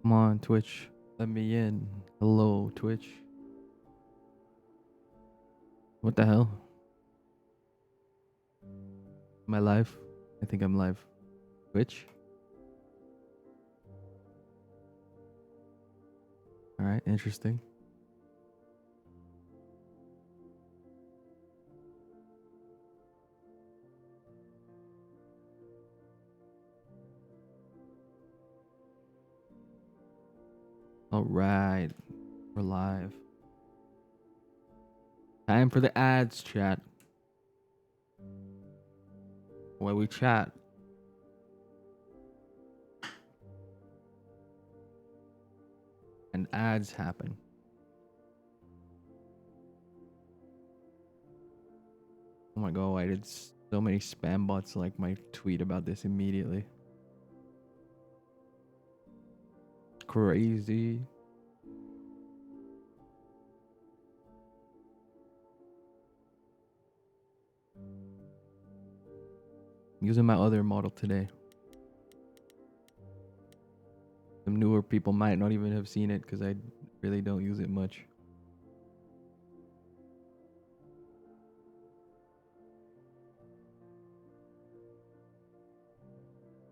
Come on, Twitch. Let me in. Hello, Twitch. What the hell? Am I live? I think I'm live. Twitch? Alright, interesting. Alright. We're live. Time for the ads, chat. Where we chat. And ads happen. Oh my god, I did so many spam bots like my tweet about this immediately. Crazy. Using my other model today. Some newer people might not even have seen it because I really don't use it much.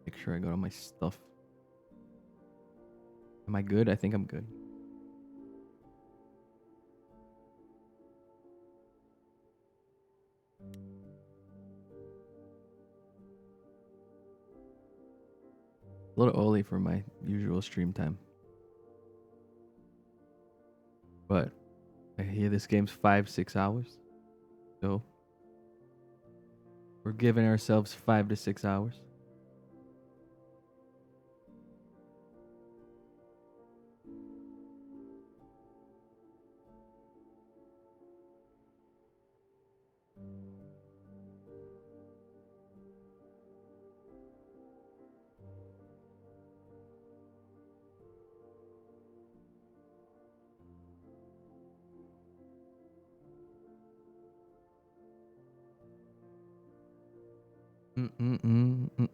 Make sure I got all my stuff. Am I good? I think I'm good. A little early for my usual stream time. But I hear this game's 5-6 hours. So we're giving ourselves 5 to 6 hours. Mm-mm-mm-mm-mm.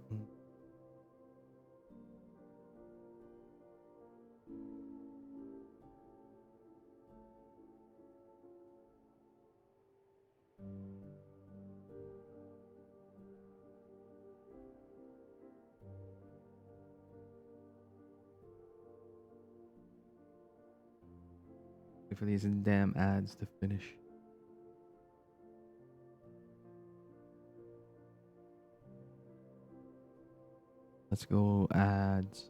Wait for these damn ads to finish. Let's go ads.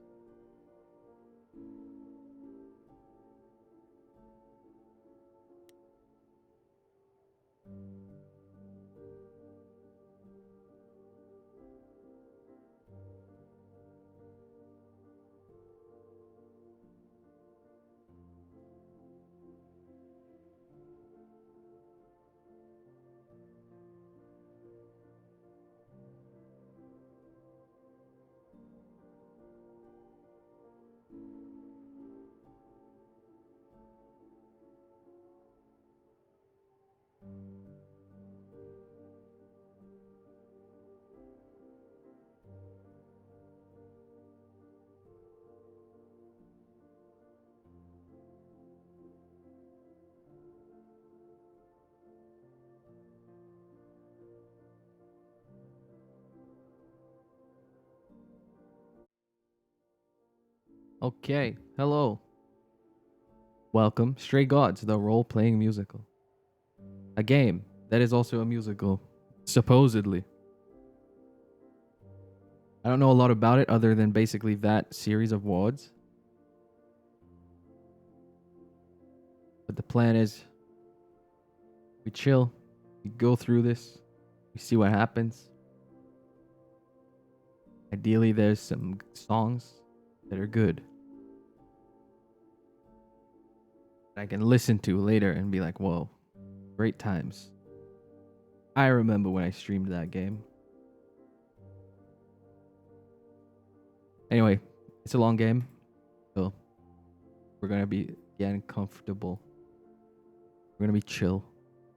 Okay, hello. Welcome, Stray Gods, the role-playing musical. A game that is also a musical, supposedly. I don't know a lot about it other than basically that series of WODs. But the plan is we chill, we go through this, we see what happens. Ideally, there's some songs that are good that I can listen to later and be like, whoa, great times. I remember when I streamed that game. Anyway, it's a long game, so we're going to be getting comfortable. We're going to be chill.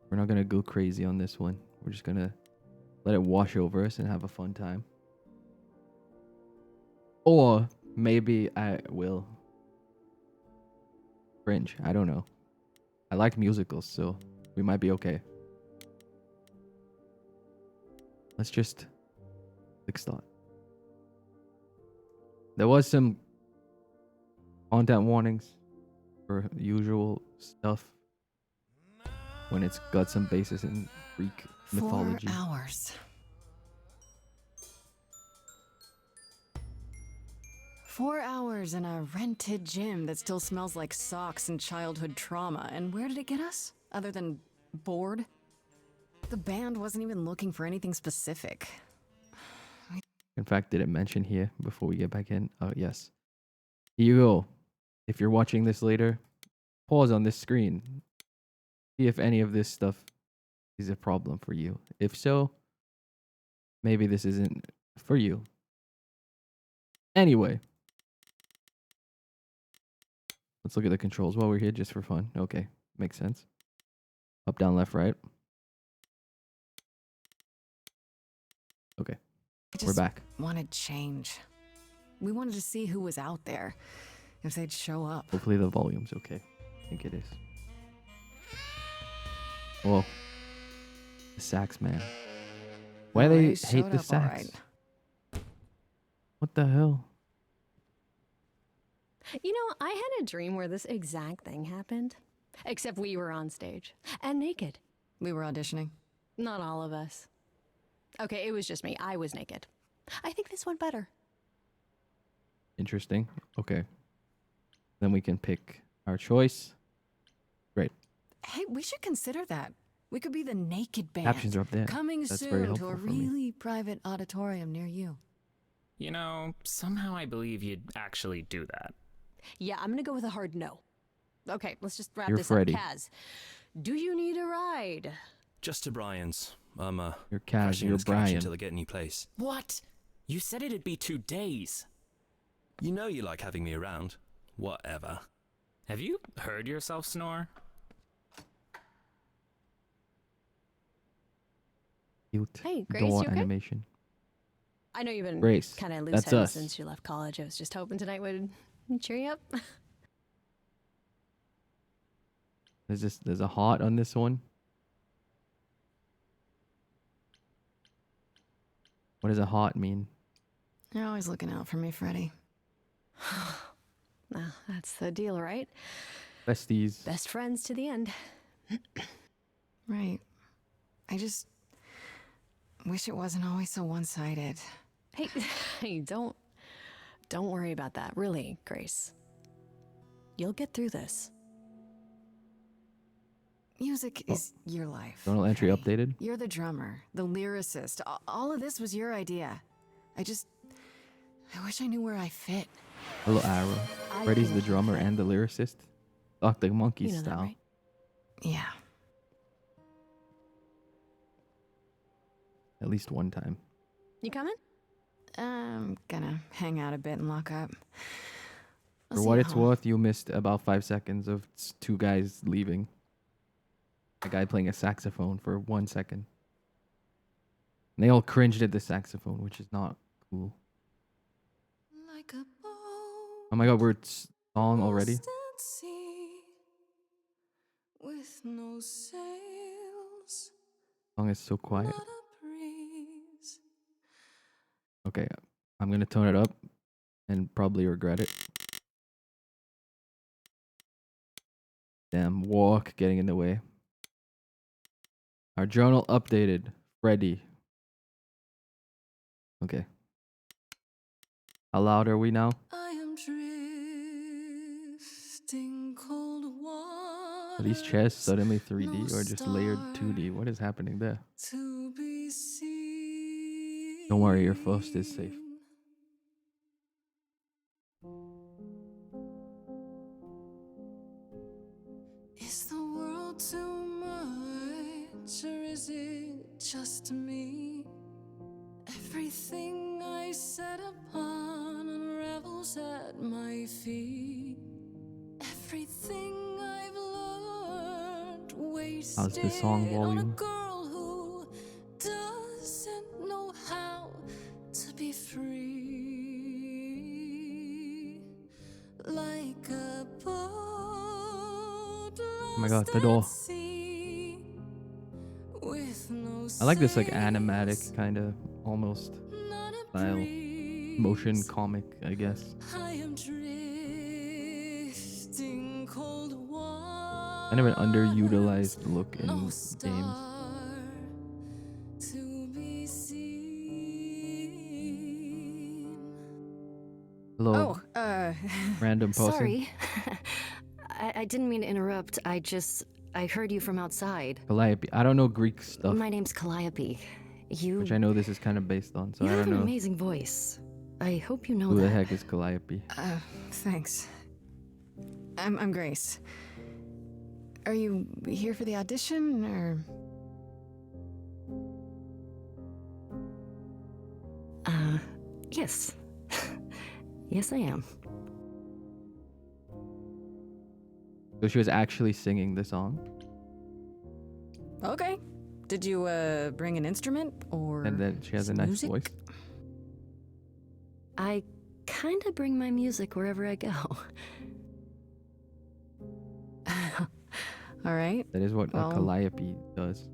We're not going to go crazy on this one. We're just going to let it wash over us and have a fun time. Or maybe I will cringe. I don't know. I like musicals, so we might be okay. Let's just click start. There was some content warnings for usual stuff when it's got some basis in Greek mythology. 4 hours. 4 hours in a rented gym that still smells like socks and childhood trauma. And where did it get us? Other than bored? The band wasn't even looking for anything specific. In fact, did it mention here before we get back in? Oh, yes. Here you go. If you're watching this later, pause on this screen. See if any of this stuff is a problem for you. If so, maybe this isn't for you. Anyway. Let's look at the controls while we're here just for fun. Okay, makes sense. Up, down, left, right. Okay, we're back. Wanted change. We wanted to see who was out there, if they'd show up. Hopefully the volume's okay. I think it is. Whoa. The sax man. Why do they hate the sax? Right. What the hell? You know, I had a dream where this exact thing happened. Except we were on stage. And naked. We were auditioning. Not all of us. Okay, it was just me. I was naked. I think this went better. Interesting. Okay. Then we can pick our choice. Great. Hey, we should consider that. We could be the naked band. Captions are up there. Coming That's soon very to helpful a for me. really private auditorium near you. You know, somehow I believe you'd actually do that. Yeah, I'm gonna go with a hard no. Okay, let's just wrap You're this Freddy. up. Kaz, do you need a ride? Just to Brian's. I'm You're Kaz, crashing in you're his couch Brian. until I get a new place. What? You said it'd be 2 days. You know you like having me around. Whatever. Have you heard yourself snore? Cute. Hey, Grace, Door you okay? animation. I know you've been Grace, kind of that's loose-headed us. since you left college. I was just hoping tonight would cheer you up. There's a heart on this one. What does a heart mean? You're always looking out for me, Freddy. Well, that's the deal, right? Besties. Best friends to the end. Right. I just wish it wasn't always so one-sided. Hey, hey, don't worry about that. Really, Grace. You'll get through this. Music is your life. Journal entry Freddy. updated. You're the drummer, the lyricist. All of this was your idea. I wish I knew where I fit. A little arrow. Freddy's the drummer and the lyricist. Dr. Monkey You know that, style. right? Yeah. At least one time. You coming? I'm gonna hang out a bit and lock up. I'll For see what you it's home. worth, you missed about 5 seconds of two guys leaving. A guy playing a saxophone for 1 second. And they all cringed at the saxophone, which is not cool. Like a boat Oh my god, we're at song already? lost at sea, with no sails, Song is so quiet. not a breeze. Okay, I'm gonna tone it up and probably regret it. Damn, walk getting in the way. Our journal updated. Freddy. Okay. How loud are we now? I am drifting cold water. Are these chests suddenly 3D or just layered 2D? What is happening there? To be seen. Don't worry, your first is safe. Is the world too much, or is it just me? Everything I set upon unravels at my feet. Everything I've learned wasted How's the song on a volume? girl who doesn't know how to be free. Like a boat Oh my god, the door. I like this like animatic kind of almost style. Motion comic, I guess. Kind of an underutilized look in games. Hello. Oh, Random person. Sorry. I didn't mean to interrupt. I heard you from outside. Calliope. I don't know Greek stuff, My name's Calliope. which I know this is kind of based on, so You I have don't an know amazing voice. I hope you know who that. the heck is Calliope. thanks. I'm Grace. Are you here for the audition, or? Yes. Yes, I am. So she was actually singing the song, Okay. Did you, bring an instrument, or? and then she has a some nice music? voice. I kinda bring my music wherever I go. All right. That is what Well- a Calliope does.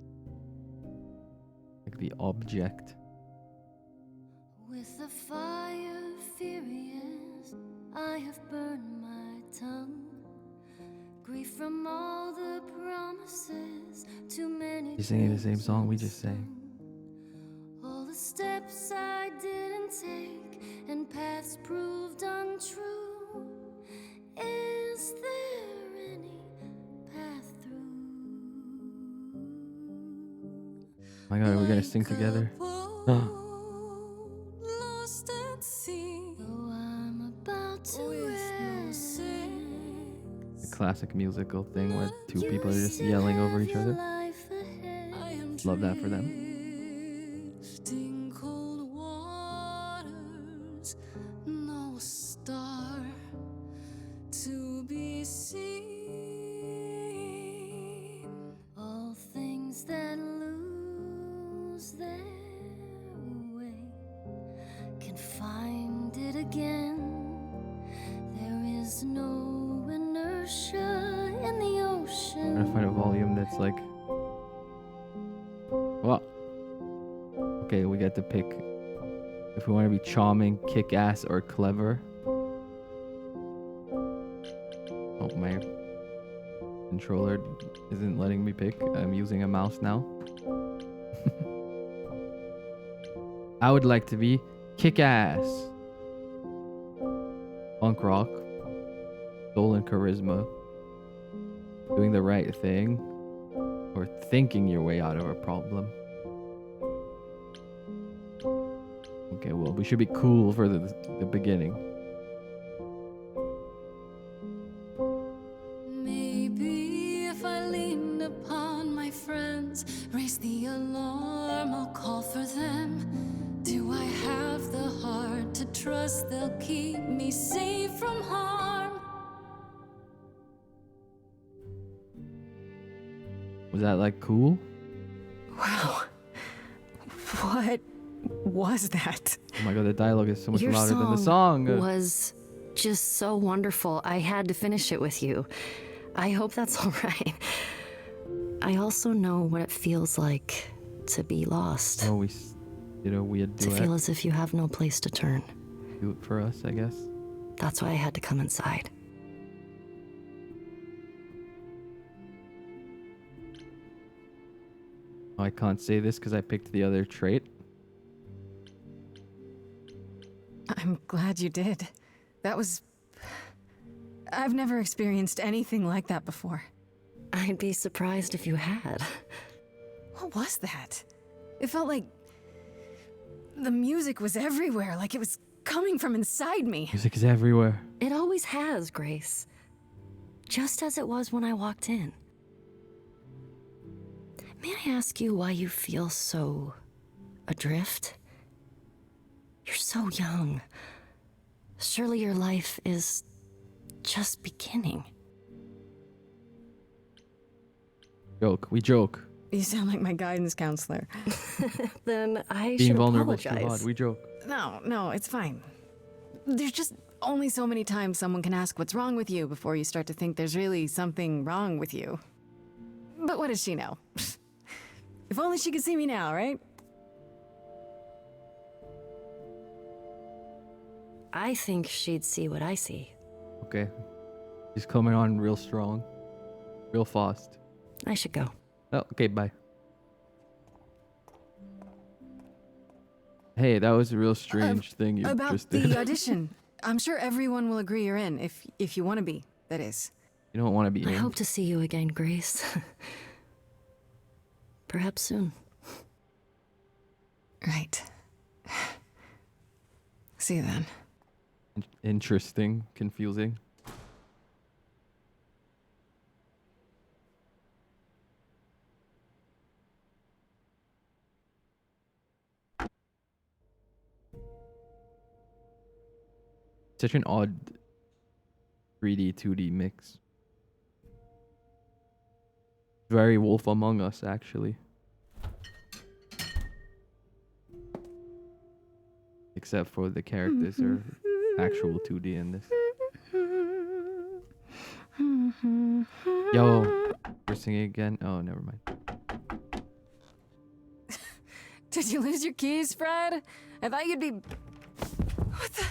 Like the object. With the fire furious, I have burned my tongue. Grief from all the promises, too many. She's singing the same days song we just sang. unsung. All the steps I didn't take and paths proved untrue. Is there any path through? Oh my god, we're gonna sing together. Lost at sea, though I'm about to The classic musical thing where two people are just yelling over each other. Love that for them. Cold waters, no star to be seen. All things that lose their way can find it again. There is no inertia in the I'm ocean. gonna find a volume that's like. Well. Okay, we get to pick if we want to be charming, kick-ass, or clever. Oh, my controller isn't letting me pick. I'm using a mouse now. I would like to be kick-ass. Punk rock. Soul and charisma. Doing the right thing. Or thinking your way out of a problem. Okay, well, we should be cool for the beginning. Maybe if I leaned upon my friends, raise the alarm, I'll call for them. Do I have the heart to trust they'll keep me safe from harm? Was that like cool? Wow. What was that? Oh my god, the dialogue is so much Your louder than the song. was just so wonderful. I had to finish it with you. I hope that's all right. I also know what it feels like to be lost. Oh, we did a weird To duet. feel as if you have no place to turn. Do it for us, I guess. That's why I had to come inside. Oh, I can't say this because I picked the other trait. I'm glad you did. That was. I've never experienced anything like that before. I'd be surprised if you had. What was that? It felt like. The music was everywhere, like it was coming from inside me. Music is everywhere. It always has, Grace. Just as it was when I walked in. May I ask you why you feel so adrift? You're so young. Surely your life is just beginning. Joke. We joke. You sound like my guidance counselor. Then I Being should vulnerable is too apologize. hard. We joke. No, it's fine. There's just only so many times someone can ask what's wrong with you before you start to think there's really something wrong with you. But what does she know? If only she could see me now, right? I think she'd see what I see. Okay. She's coming on real strong. Real fast. I should go. Oh, okay, bye. Hey, that was a real strange thing you About just the did. audition. I'm sure everyone will agree you're in, if you want to be, that is. You don't want to be I in. hope to see you again, Grace. Perhaps soon. Right. See you then. Interesting. Confusing. Such an odd 3D, 2D mix. Very Wolf Among Us, actually. Except for the characters are actual 2D in this. Yo, we're singing again. Oh, never mind. Did you lose your keys, Fred? I thought you'd be... What the...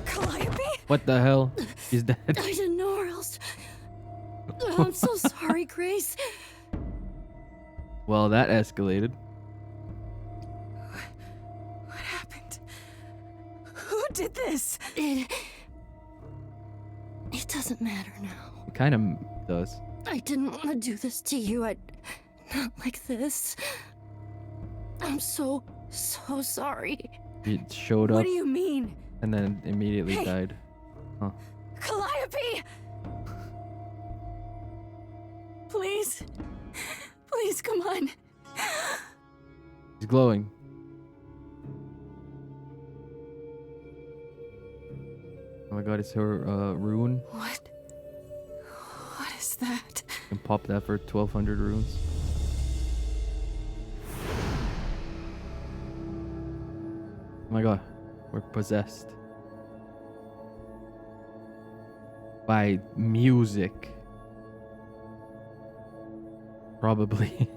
Calliope? What the hell? He's dead. I didn't know where else. I'm so sorry, Grace. Well, that escalated. What happened? Who did this? It doesn't matter now. It kind of does. I didn't want to do this to you. Not like this. I'm so sorry. He showed What up do you mean? and then immediately Hey. died. Huh. Calliope! Please. Please, come on. He's glowing. Oh my god, it's her rune. What is that? You can pop that for 1200 runes. Oh my god, we're possessed by music. Probably.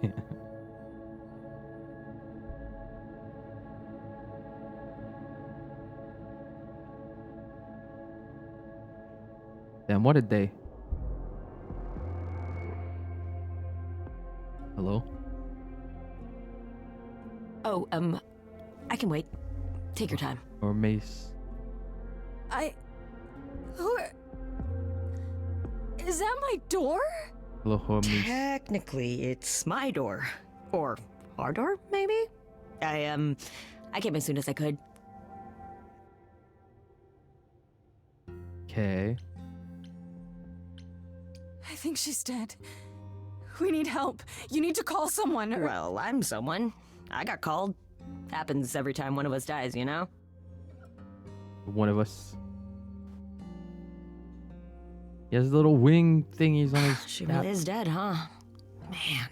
Damn, what a day. Hello? Oh, I can wait. Take your time. Or Mace. Who are... Is that my door? Hello, homies. Technically, it's my door. Or our door, maybe? I came as soon as I could. Okay. I think she's dead. We need help. You need to call someone or... Well, I'm someone. I got called. Happens every time one of us dies, you know? One of us. He has little wing thingies on his She back. really is dead, huh? Man.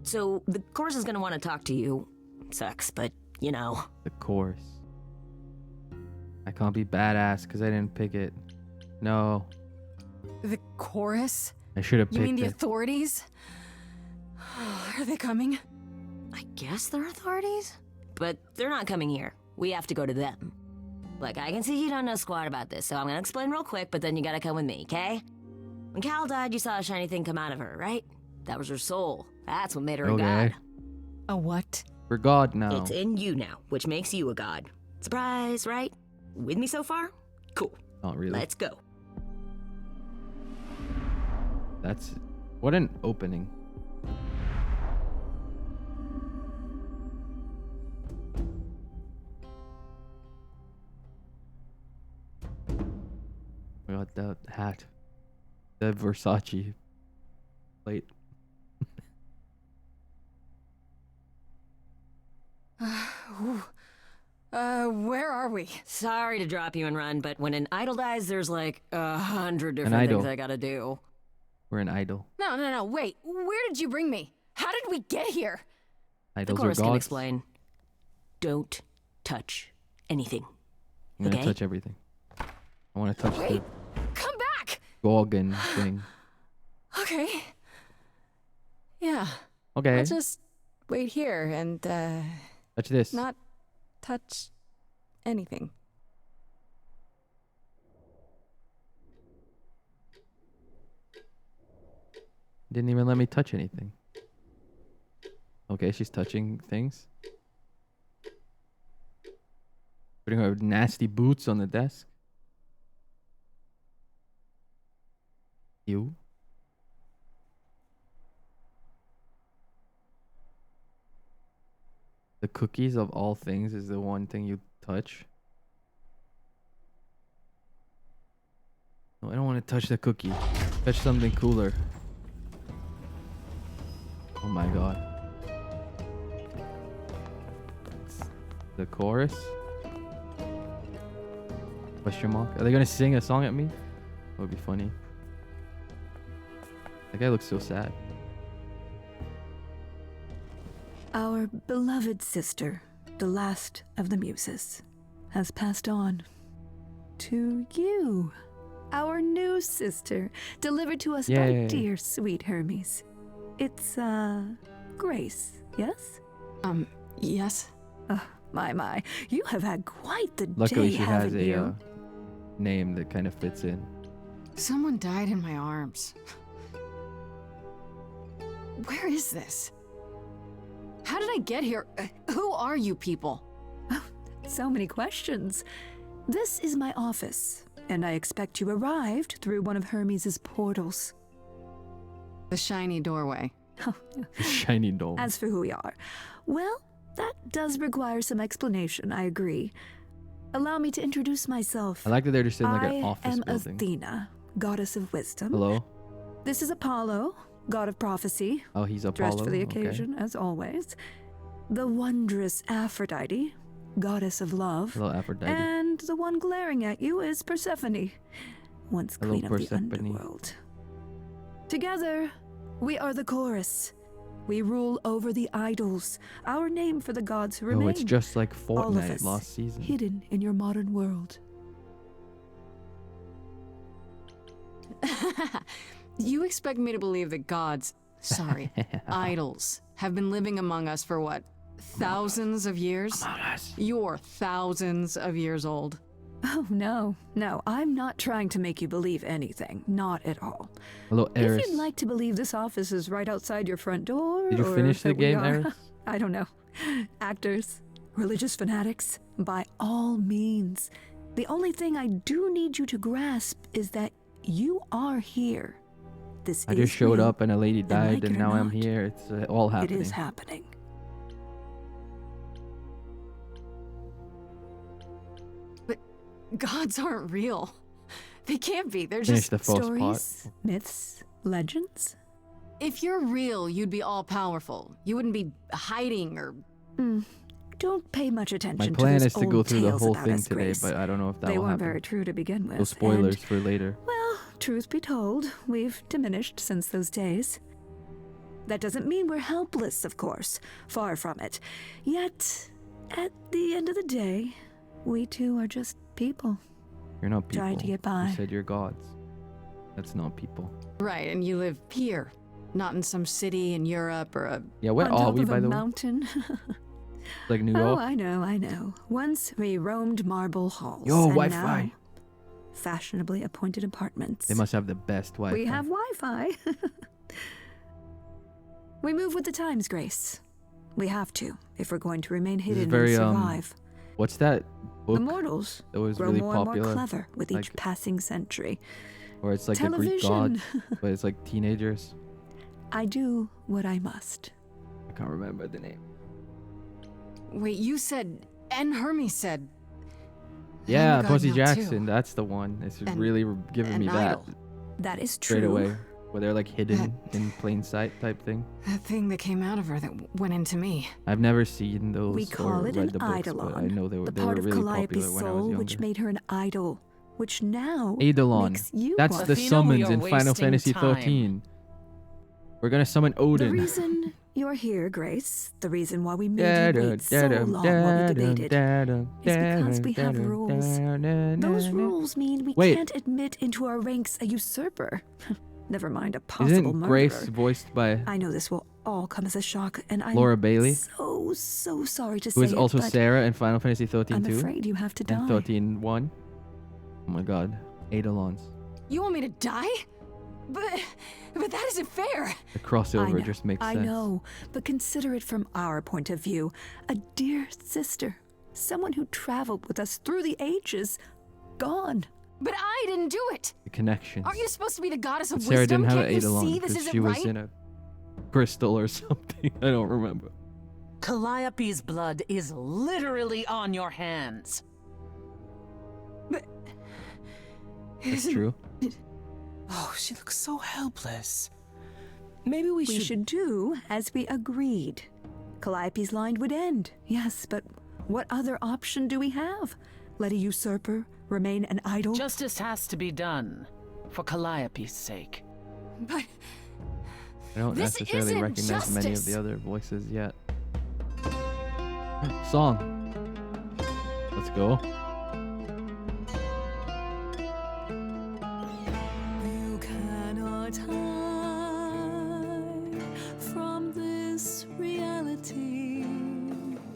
So, the course is gonna want to talk to you. Sucks, but, you know. The course. I can't be badass because I didn't pick it. No. The chorus? I should have You picked mean the it. authorities? Are they coming? I guess they're authorities? But they're not coming here. We have to go to them. Look, I can see you don't know squat about this, so I'm gonna explain real quick, but then you gotta come with me, okay? When Cal died, you saw a shiny thing come out of her, right? That was her soul. That's what made her a Okay. god. A what? We're God now. It's in you now, which makes you a god. Surprise, right? With me so far? Cool. Not really. Let's go. That's... What an opening. I got that hat. The Versace plate. Where are we? Sorry to drop you and run, but when an idol dies, there's like 100 different idol. things I gotta do. We're an idol. No, wait. Where did you bring me? How did we get here? The Idols are chorus gods. can explain. Don't touch anything. I'm gonna okay? touch everything. I want to touch Wait, come back! the Gorgon thing. Okay. Yeah. Okay. I'll just wait here and Touch this. not touch anything. Didn't even let me touch anything. Okay, she's touching things. Putting her nasty boots on the desk. You. The cookies of all things is the one thing you touch. No, I don't want to touch the cookie. Touch something cooler. Oh my god. The chorus? Question mark? Are they gonna sing a song at me? That would be funny. That guy looks so sad. Our beloved sister, the last of the muses, has passed on to you. Our new sister, delivered to us by Yay. dear sweet Hermes. It's, Grace, yes? Yes? My, you have had quite the Luckily, day, she has haven't a you? name that kind of fits in. Someone died in my arms. Where is this? How did I get here? Who are you people? So many questions. This is my office, and I expect you arrived through one of Hermes' portals. The shiny doorway. Shiny dome. As for who we are, well, that does require some explanation, I agree. Allow me to introduce myself. I like that they're just in like an I office am building. Athena, goddess of wisdom. Hello? This is Apollo, god of prophecy, Oh, he's Apollo. dressed for the Okay. occasion, as always. The wondrous Aphrodite, goddess of love. Hello, Aphrodite. And the one glaring at you is Persephone, once Hello, queen of the Persephone. underworld. Together, we are the chorus. We rule over the idols, our name for the gods who remain. Oh, it's just like all of Fortnite us, last season. hidden in your modern world. You expect me to believe that gods, sorry, idols, have been living among us for what? Thousands of years? Among Us. You're thousands of years old. Oh, no, I'm not trying to make you believe anything. Not at all. Hello, Eris. If you'd like to believe this office is right outside your front door, Did you or finish the that we game, are- Eris? I don't know. Actors, religious fanatics, by all means. The only thing I do need you to grasp is that you are here. This I is just showed real, up and a lady died like and it or now I'm not, here. It's all It happening. is happening. Gods aren't real. They can't be. They're Finish just. the false Stories, pot. myths, legends. If you're real, you'd be all powerful. You wouldn't be hiding or. Don't pay much attention My to plan those is to go old through the tales whole about thing us, today, Grace. but I don't know if that They will weren't happen. very true to begin with. No spoilers and, for later. well, truth be told, we've diminished since those days. That doesn't mean we're helpless, of course. Far from it. Yet, at the end of the day, we too are just people. You're not people. Trying to get by. You said you're gods. That's not people. Right, and you live here, not in some city in Europe or a. Yeah, where On are top we, of by a the way? mountain. Like New Oh, York? I know. Once we roamed marble halls. Yo, and Wi-Fi. now, fashionably appointed apartments. They must have the best Wi-Fi. We have Wi-Fi. We move with the times, Grace. We have to, if we're going to remain is hidden very, and survive. What's that book The mortals that was grow really more popular? and more clever with each Like- passing century. Where it's like the Greek Television. gods, but it's like teenagers. I do what I must. I can't remember the name. Wait, you said. And Hermes said. Yeah, I'm a god Percy now, Jackson. too. That's the one. It's And- really giving an me that idol. That is straight true. away. Where they're like hidden in plain sight type thing. That thing that came out of her that went into me. I've never seen those We or call it read an the books, but I eidolon. know they were The part of really Calliope's popular when I was soul younger. which made her an idol, which now Eidolon. makes you That's one. the Athena, summons we are in Final wasting Fantasy time. 13. We're gonna summon The Odin. reason you're here, Grace, the reason why we made you wait so long while we debated, is because we have rules. Those rules mean we Wait. can't admit into our ranks a usurper. Never mind a possible Isn't murderer. Grace voiced by I know this will all come as a shock, and I'm Laura Bailey? so sorry to who say is also it, but Sarah in Final Fantasy 13 I'm too? afraid you have to And die. 13-1? Oh my god. Eidolons. You want me to die? But that isn't fair. The I crossover know, just makes I sense. know, but consider it from our point of view. A dear sister, someone who traveled with us through the ages, gone. But I didn't do it. The connections. Aren't you supposed to be the goddess of But Sarah wisdom? didn't have Can't an you Eidolon see this because isn't she was right? in a crystal or something. I don't remember. Calliope's blood is literally on your hands. That's true. Oh, she looks so helpless. Maybe we We should do as we agreed. Calliope's line would end, yes, but what other option do we have? Let a usurper remain an idol? Justice has to be done, for Calliope's sake. But I don't this necessarily isn't recognize many of justice. the other voices yet. Song. Let's go. You cannot hide from this reality.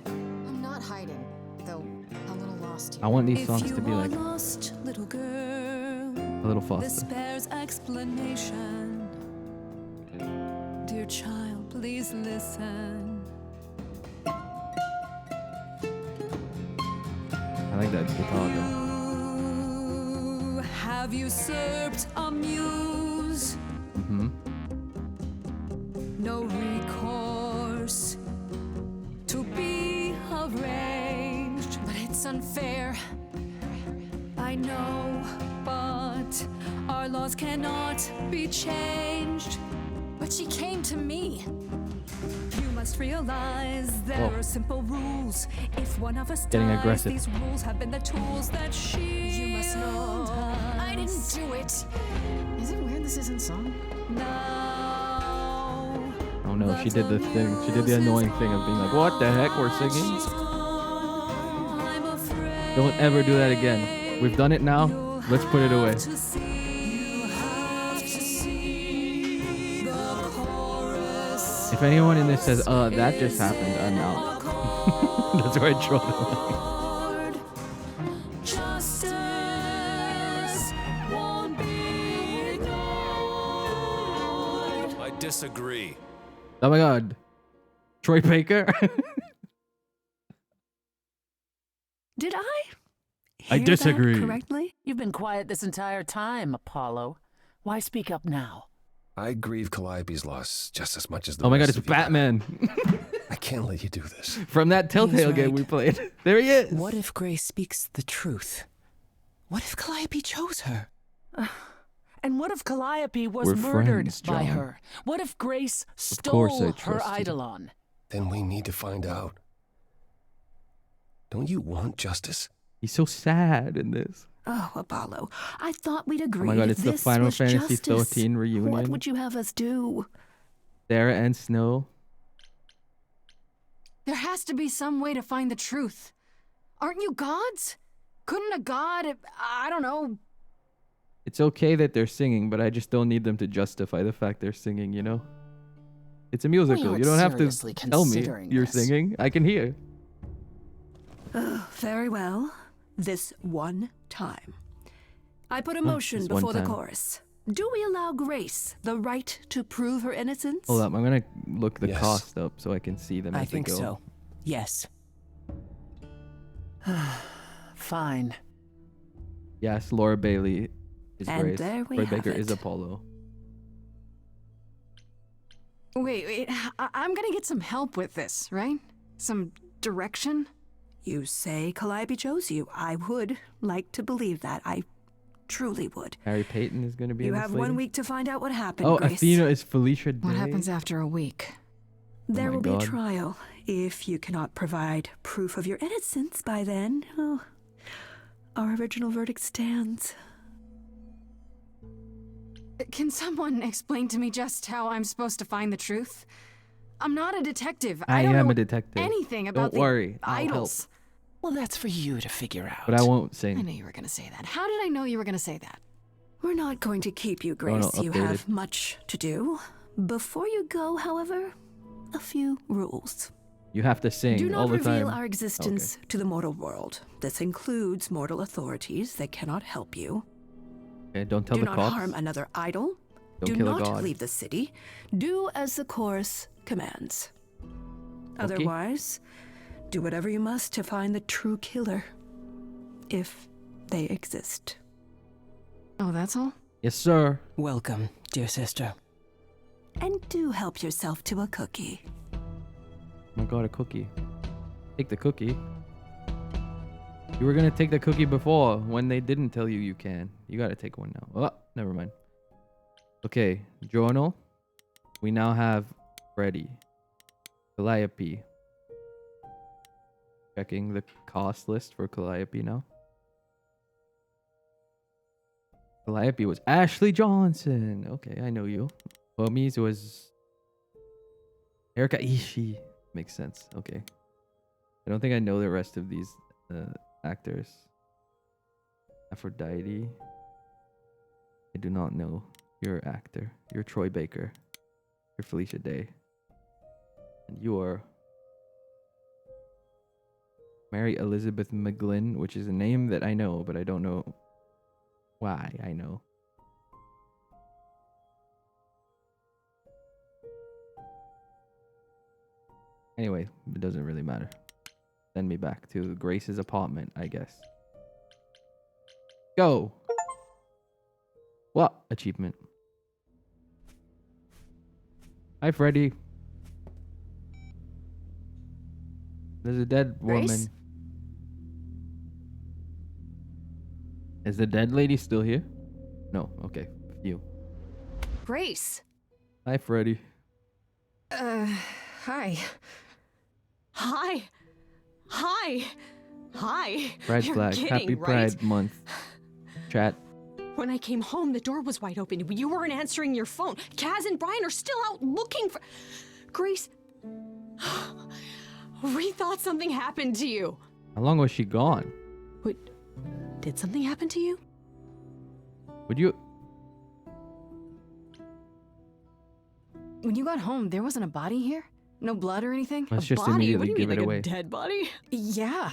I'm not hiding, though a little lost here. I want these If songs you to be are like lost, little girl, a little this faster. bears explanation. Dear child, please listen. I like that guitar though. You have usurped a muse. Mm-hmm. No recourse to be arranged. But it's unfair. I know, but our laws cannot be changed. But she came to me. You must realize there Whoa. are simple rules. If one of us Getting dies, aggressive. these rules have been the tools that she You must know I didn't do it. Is it weird this isn't song? Now, Oh no, she did the thing. She did the annoying thing of being like, what the heck, we're singing? I'm afraid Don't ever do that again. We've done it now. Let's put it away. to see. You have to see the chorus. If anyone in this says, that just happened, I'm out. That's where I draw the line. Justice won't be ignored. I disagree. Oh my god. Troy Baker? Did I I hear disagree. that correctly? You've been quiet this entire time, Apollo. Why speak up now? I grieve Calliope's loss just as much as the Oh my god, rest it's of you. Batman. I can't let you do this. From that Telltale game right. we played. There he is. What if Grace speaks the truth? What if Calliope chose her? And what if Calliope was We're murdered friends, by John. her? What if Grace course I stole her trust you. Eidolon? Then we need to find out. Don't you want justice? He's so sad in this. Oh, Apollo, I thought we'd agreed. Oh my god, if it's the this Final was Fantasy justice. 13 What reunion. would you have us do? Sarah and Snow. There has to be some way to find the truth. Aren't you gods? Couldn't a god, I don't know, It's okay that they're singing, but I just don't need them to justify the fact they're singing, you know? It's a musical. aren't You don't have to seriously tell me considering you're this. singing. I can hear. Very well. This one time. I put a Oh, motion this one before the time. chorus. Do we allow Grace the right to prove her innocence? Hold up. I'm going to look the Yes. cost up so I can see them I as they think go. so. Yes. Fine. Yes, Laura Bailey is And Grace. there we Troy have Baker is it. Apollo. Wait, I'm gonna get some help with this, right? Some direction? You say Calliope chose you. I would like to believe that. I truly would. Harry Payton is going to be You in this have later. 1 week to find out what happened, Oh, Grace. Athena is Felicia Day. What happens after a week? There my will be a God. trial. If you cannot provide proof of your innocence by then, oh, our original verdict stands. Can someone explain to me just how I'm supposed to find the truth? I'm not a detective. I don't am know a detective. anything about Don't worry, I'll idols. Well, that's for you to figure out. But I won't I sing. knew you were gonna say that. How did I know you were gonna say that? We're not going to keep you, Grace. You have much to do. Before you go, however, a few rules. You have to sing all the time. Do not reveal our existence to the mortal world. This includes mortal authorities. They cannot help you. Okay, don't tell the cops. Do not harm another idol. Don't Do kill a not god. leave the city. Do as the chorus commands. Otherwise, do whatever you must to find the true killer. If they exist. Oh, that's all? Yes, sir. Welcome, dear sister. And do help yourself to a cookie. Oh my god, a cookie. Take the cookie. You were gonna take the cookie before when they didn't tell you you can. You gotta take one now. Oh, never mind. Okay, journal. We now have Freddy. Calliope. Checking the cost list for Calliope now. Calliope was Ashley Johnson. Okay, I know you. Hermes was Erika Ishii. Makes sense. Okay. I don't think I know the rest of these actors. Aphrodite. I do not know your actor. You're Troy Baker. You're Felicia Day. And you are Mary Elizabeth McGlynn, which is a name that I know, but I don't know why I know. Anyway, it doesn't really matter. Send me back to Grace's apartment, I guess. Go! What? Achievement. Hi, Freddy. There's a dead woman. Grace? Is the dead lady still here? No. Okay. You. Grace. Hi, Freddy. Hi. Hi. Hi. Hi. Pride You're flag. kidding, Happy right? Pride Month. Chat. When I came home, the door was wide open. You weren't answering your phone. Kaz and Brian are still out looking for... Grace... We thought something happened to you. How long was she gone? What? Did something happen to you? Would you... When you got home, there wasn't a body here? No blood or anything? Let's A just body? What immediately do you give mean, it like away. a dead body? Yeah.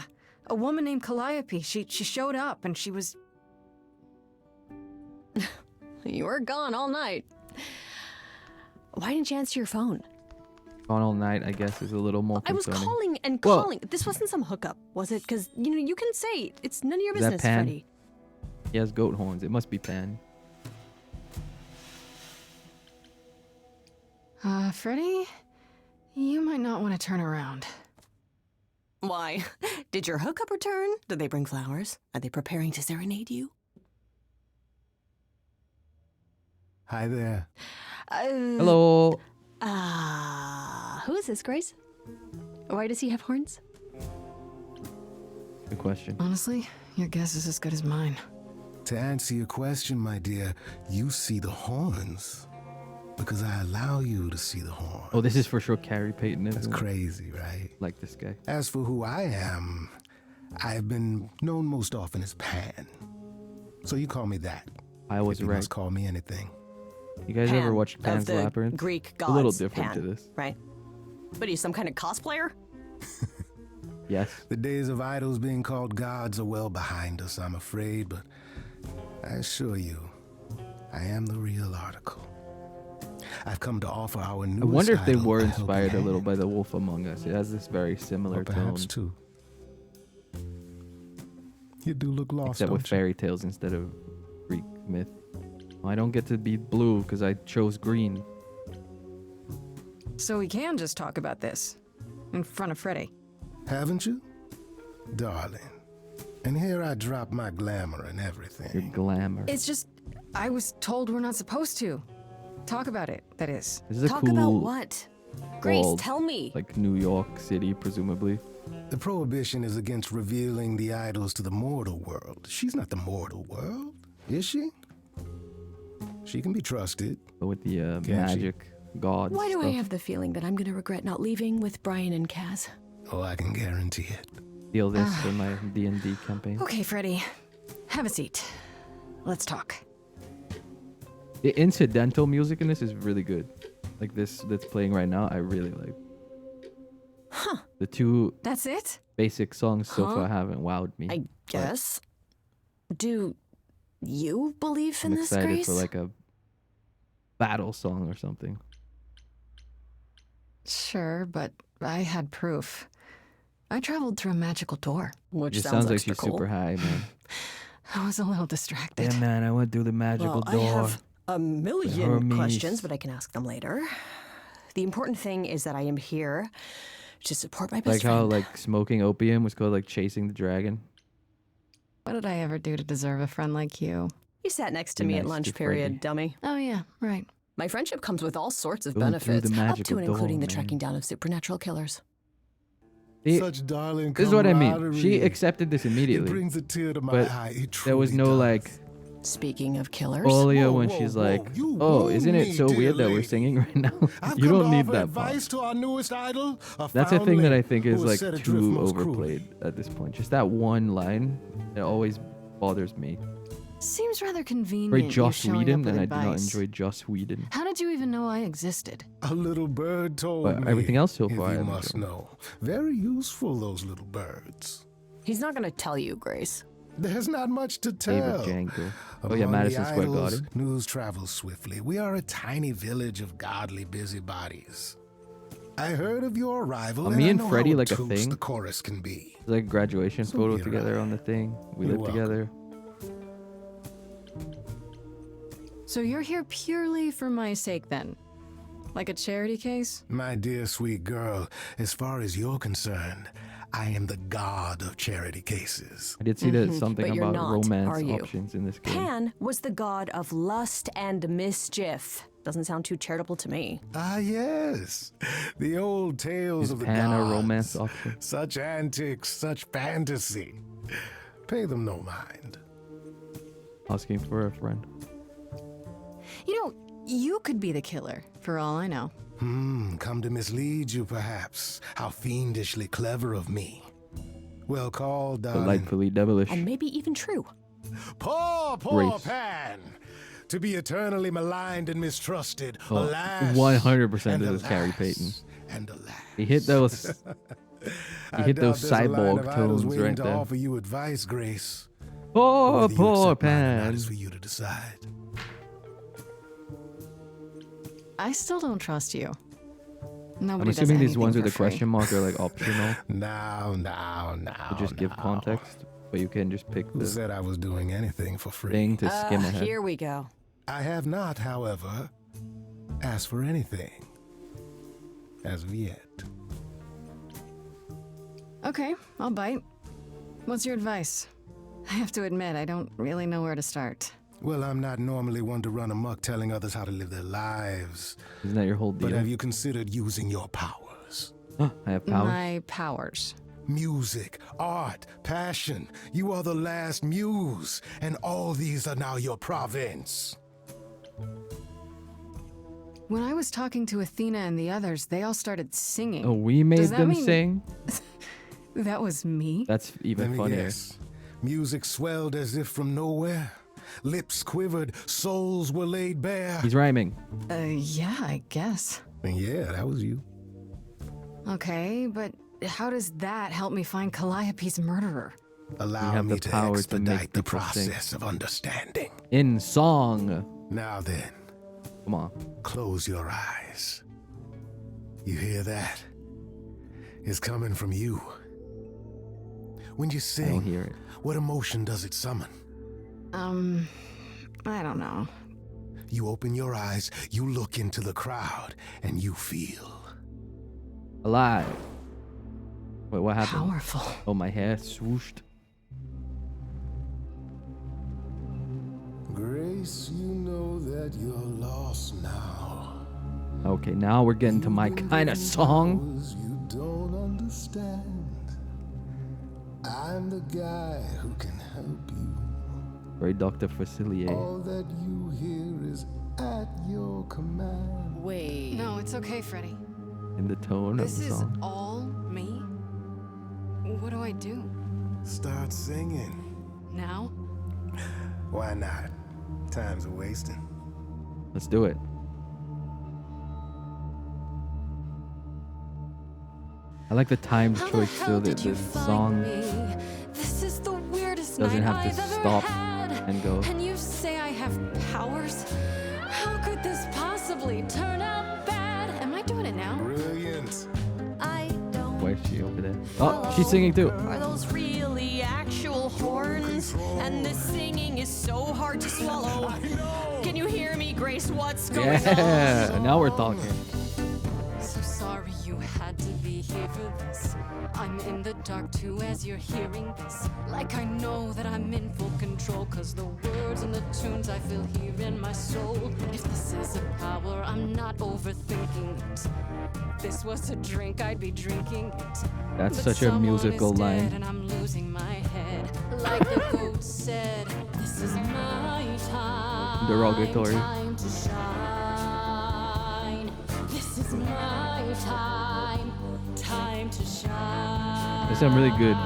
A woman named Calliope. She showed up and she was... You were gone all night. Why didn't you answer your phone? Gone all night, I guess, is a little more I was concerning. calling and Whoa. calling. This wasn't some hookup, was it? Because, you can say it's none of your Is that business, Pan? Freddy. He has goat horns. It must be Pan. Freddy? You might not want to turn around. Why? Did your hookup return? Did they bring flowers? Are they preparing to serenade you? Hi there. Hello. Who is this, Grace? Why does he have horns? Good question. Honestly, your guess is as good as mine. To answer your question, my dear, you see the horns because I allow you to see the horns. Oh, this is for sure Carrie Payton. That's Isn't it? crazy, right? Like this guy. As for who I am, I've been known most often as Pan. So you call me that. I was you right. must call me anything. You guys Pan, ever watched of Pan's the Labyrinth? Greek It's a little gods, different Pan, to this. right? But he's some kind of cosplayer? Yes. The days of idols being called gods are well behind us, I'm afraid, but I assure you, I am the real article. I've come to offer our newest I wonder if they idol were a helping inspired a little hand. by The Wolf Among Us. It has this very similar Or perhaps tone. two. You do look lost, Except with don't you? fairy tales instead of Greek myth. I don't get to be blue because I chose green. So we can just talk about this. In front of Freddy. Haven't you? Darling. And here I drop my glamour and everything. Your glamour. It's just... I was told we're not supposed to. Talk about it, that is. This is a Talk cool about what? Grace, world, tell me. Like New York City, presumably. The prohibition is against revealing the idols to the mortal world. She's not the mortal world, is she? She can be trusted. But with the Can't she? magic gods. Why do I stuff. have the feeling that I'm going to regret not leaving with Brian and Kaz? Oh, I can guarantee it. Steal this for my D&D campaign. Okay, Freddy. Have a seat. Let's talk. The incidental music in this is really good. Like this that's playing right now, I really like. Huh. The two That's it? basic songs so Huh? far haven't wowed me. I but guess. Do you believe in I'm this, excited Grace? for like a battle song or something. Sure, but I had proof. I traveled through a magical door. Which It sounds sounds like extra she's cool. super high, man. I was a little distracted. Yeah, man, I went through the magical Well, door. I have a million Hermes. questions, but I can ask them later. The important thing is that I am here to support my best Like how friend. like smoking opium was called like chasing the dragon. What did I ever do to deserve a friend like you? You sat next to Be me at nice lunch to period, Freddy. dummy. Oh, yeah, right. My friendship comes with all sorts of Going through the benefits, up to magical and door, including the man. tracking down of supernatural killers. See, Such darling this is what I mean. She camaraderie. accepted this It immediately, brings a tear to my but eye. It there was truly no does. like Speaking of killers, Olia Whoa, when whoa, she's whoa. like, You "Oh, wooed isn't it me, so dear weird that we're lady. singing right now?" I've You come don't to need offer that advice part. to our newest idol. That's a thing that I foundling think who is was like set adrift too most overplayed cruelly. at this point. Just that one line, it always bothers me. Seems rather convenient. Very you Joss showing Whedon, up with and I do not advice. enjoy Joss Whedon. How did you even know I existed? A little bird told But me. everything else so if far I you have must enjoyed. know. Very useful, those little birds. he's not going to tell you, Grace. There's not much to Favorite tell. Django. Oh yeah, Among Madison the Square idols, Garden. News travels swiftly. We are a tiny village of godly busybodies. I heard of your arrival. Are and me I and know Freddie how like a obtuse thing? the chorus can be. It's like a graduation So photo here together I on the thing. We You're live welcome. together. So you're here purely for my sake then? Like a charity case? My dear sweet girl, as far as you're concerned, I am the god of charity cases. I did see that something But you're about not, romance are you? options in this game. Pan was the god of lust and mischief. Doesn't sound too charitable to me. Ah, yes. The old tales Is of the Pan a gods. romance option? Such antics, such fantasy. Pay them no mind. Asking for a friend. You know, you could be the killer, for all I know. Come to mislead you, perhaps. How fiendishly clever of me. Well called, darling. Delightfully devilish. And maybe even true. Poor Grace. Pan! To be eternally maligned and mistrusted. Oh, Alas. 100% and this is Carrie alas, Payton. And alas. He hit those. I hit doubt those there's a line cyborg of idols tones waiting right to there. offer you advice, Grace. Poor, Whether you poor accept mine or not Pan. is for you to decide. I still don't trust you. Nobody I'm does assuming these anything ones for with the free. question mark are like optional Now. to just give context, but you can just pick Who the said I was doing anything for free? thing to skim ahead. Here we go. I have not, however, asked for anything. As of yet. Okay, I'll bite. What's your advice? I have to admit, I don't really know where to start. Well, I'm not normally one to run amok telling others how to live their lives. Isn't that your whole deal? But have you considered using your powers? I have powers. My powers. Music, art, passion. You are the last muse, and all these are now your province. When I was talking to Athena and the others, they all started singing. Oh, we made Does that them mean sing? That was me? That's even Let me funnier. guess. Music swelled as if from nowhere. Lips quivered, souls were laid bare. He's rhyming. Yeah, I guess. And yeah, that was you. Okay, but how does that help me find Calliope's murderer? Allow have me the to power to expedite make the people sing. process of understanding. In song. Now then, Come on. close your eyes. You hear that? It's coming from you. When you I sing, don't hear it. what emotion does it summon? I don't know. You open your eyes, you look into the crowd, and you feel. Alive. Wait, what happened? Powerful. Oh, my hair swooshed. Grace, you know that you're lost now. Okay, now we're getting to my kind of song. You don't understand. I'm the guy who can help you. Very Dr. Facilier. All that you hear is at your command. Wait. No, it's okay, Freddy. In the tone This of the is song. all me? What do I do? Start singing. Now? Why not? Time's a wasting. Let's do it. I like the timed choice too. The song This is the weirdest doesn't night have to I've ever stop had. and go. And you say I have powers? How could this possibly turn out bad? Am I doing it now? Brilliant. I don't. Why is she over there? Oh, she's singing too. Are those really actual horns? And this singing is so hard to swallow. Can you hear me, Grace? What's going on? Yeah, now we're talking. So sorry you had to be here for this. I'm in the dark too as you're hearing this. Like I know that I'm in full control, cause the words and the tunes I feel here in my soul. If this is a power, I'm not overthinking it. If this was a drink, I'd be drinking it. That's But such a someone musical is line. dead and I'm losing my head. Like the goat said, this is my time. Derogatory. Time to shine. This is my time. Time to shine. There's some really good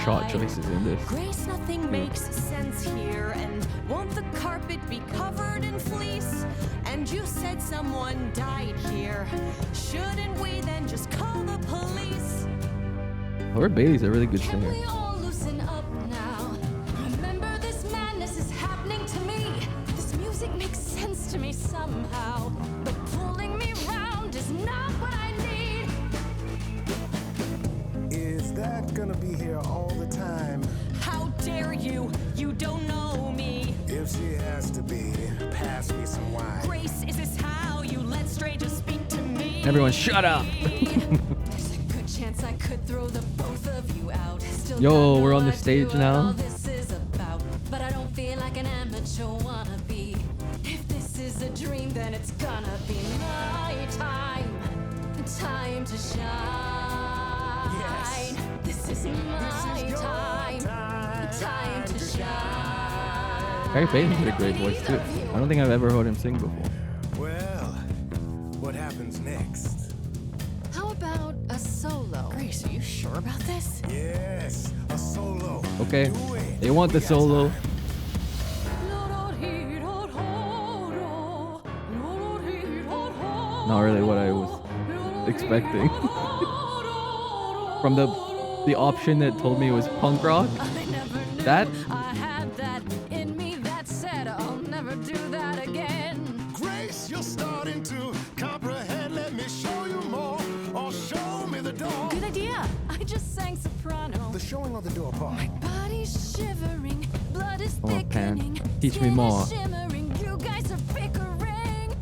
shot choices in this. Grace, nothing makes sense here. And won't the carpet be covered in fleece? And you said someone died here. Shouldn't we then just call the police? Laura Bailey's a really good Can singer. we all loosen up now? Remember, this madness is happening to me. This music makes sense to me somehow. But pulling me round is not what I need. Is that gonna be here all the time? How dare you? You don't know me. If she has to be, pass me some wine. Grace, is this how you let strangers speak to me? Everyone, shut up. There's a good chance I could throw the both of you out. Still Yo, got we're no on the idea stage what now. all this is about. But I don't feel like an amateur wannabe. If this is a dream, then it's gonna be my time. Time to shine. Yes. This is my your time. Time to shine. Harry Payton's got a great voice too. I don't think I've ever heard him sing before. Well, what happens next? How about a solo? Grace, are you sure about this? Yes, a solo. Okay, Do it. they want the We got solo. time. Not really what I was expecting. From the option that told me it was punk rock. I never knew That I had that in me that said I'll never do that again. Grace, you're starting to comprehend. Let me show you more, or show me the door. Good idea. I just sang soprano. The showing of the door part. My body's shivering, blood is Come on, Pan. thickening. Teach me skin more. is shimmering, you guys are bickering.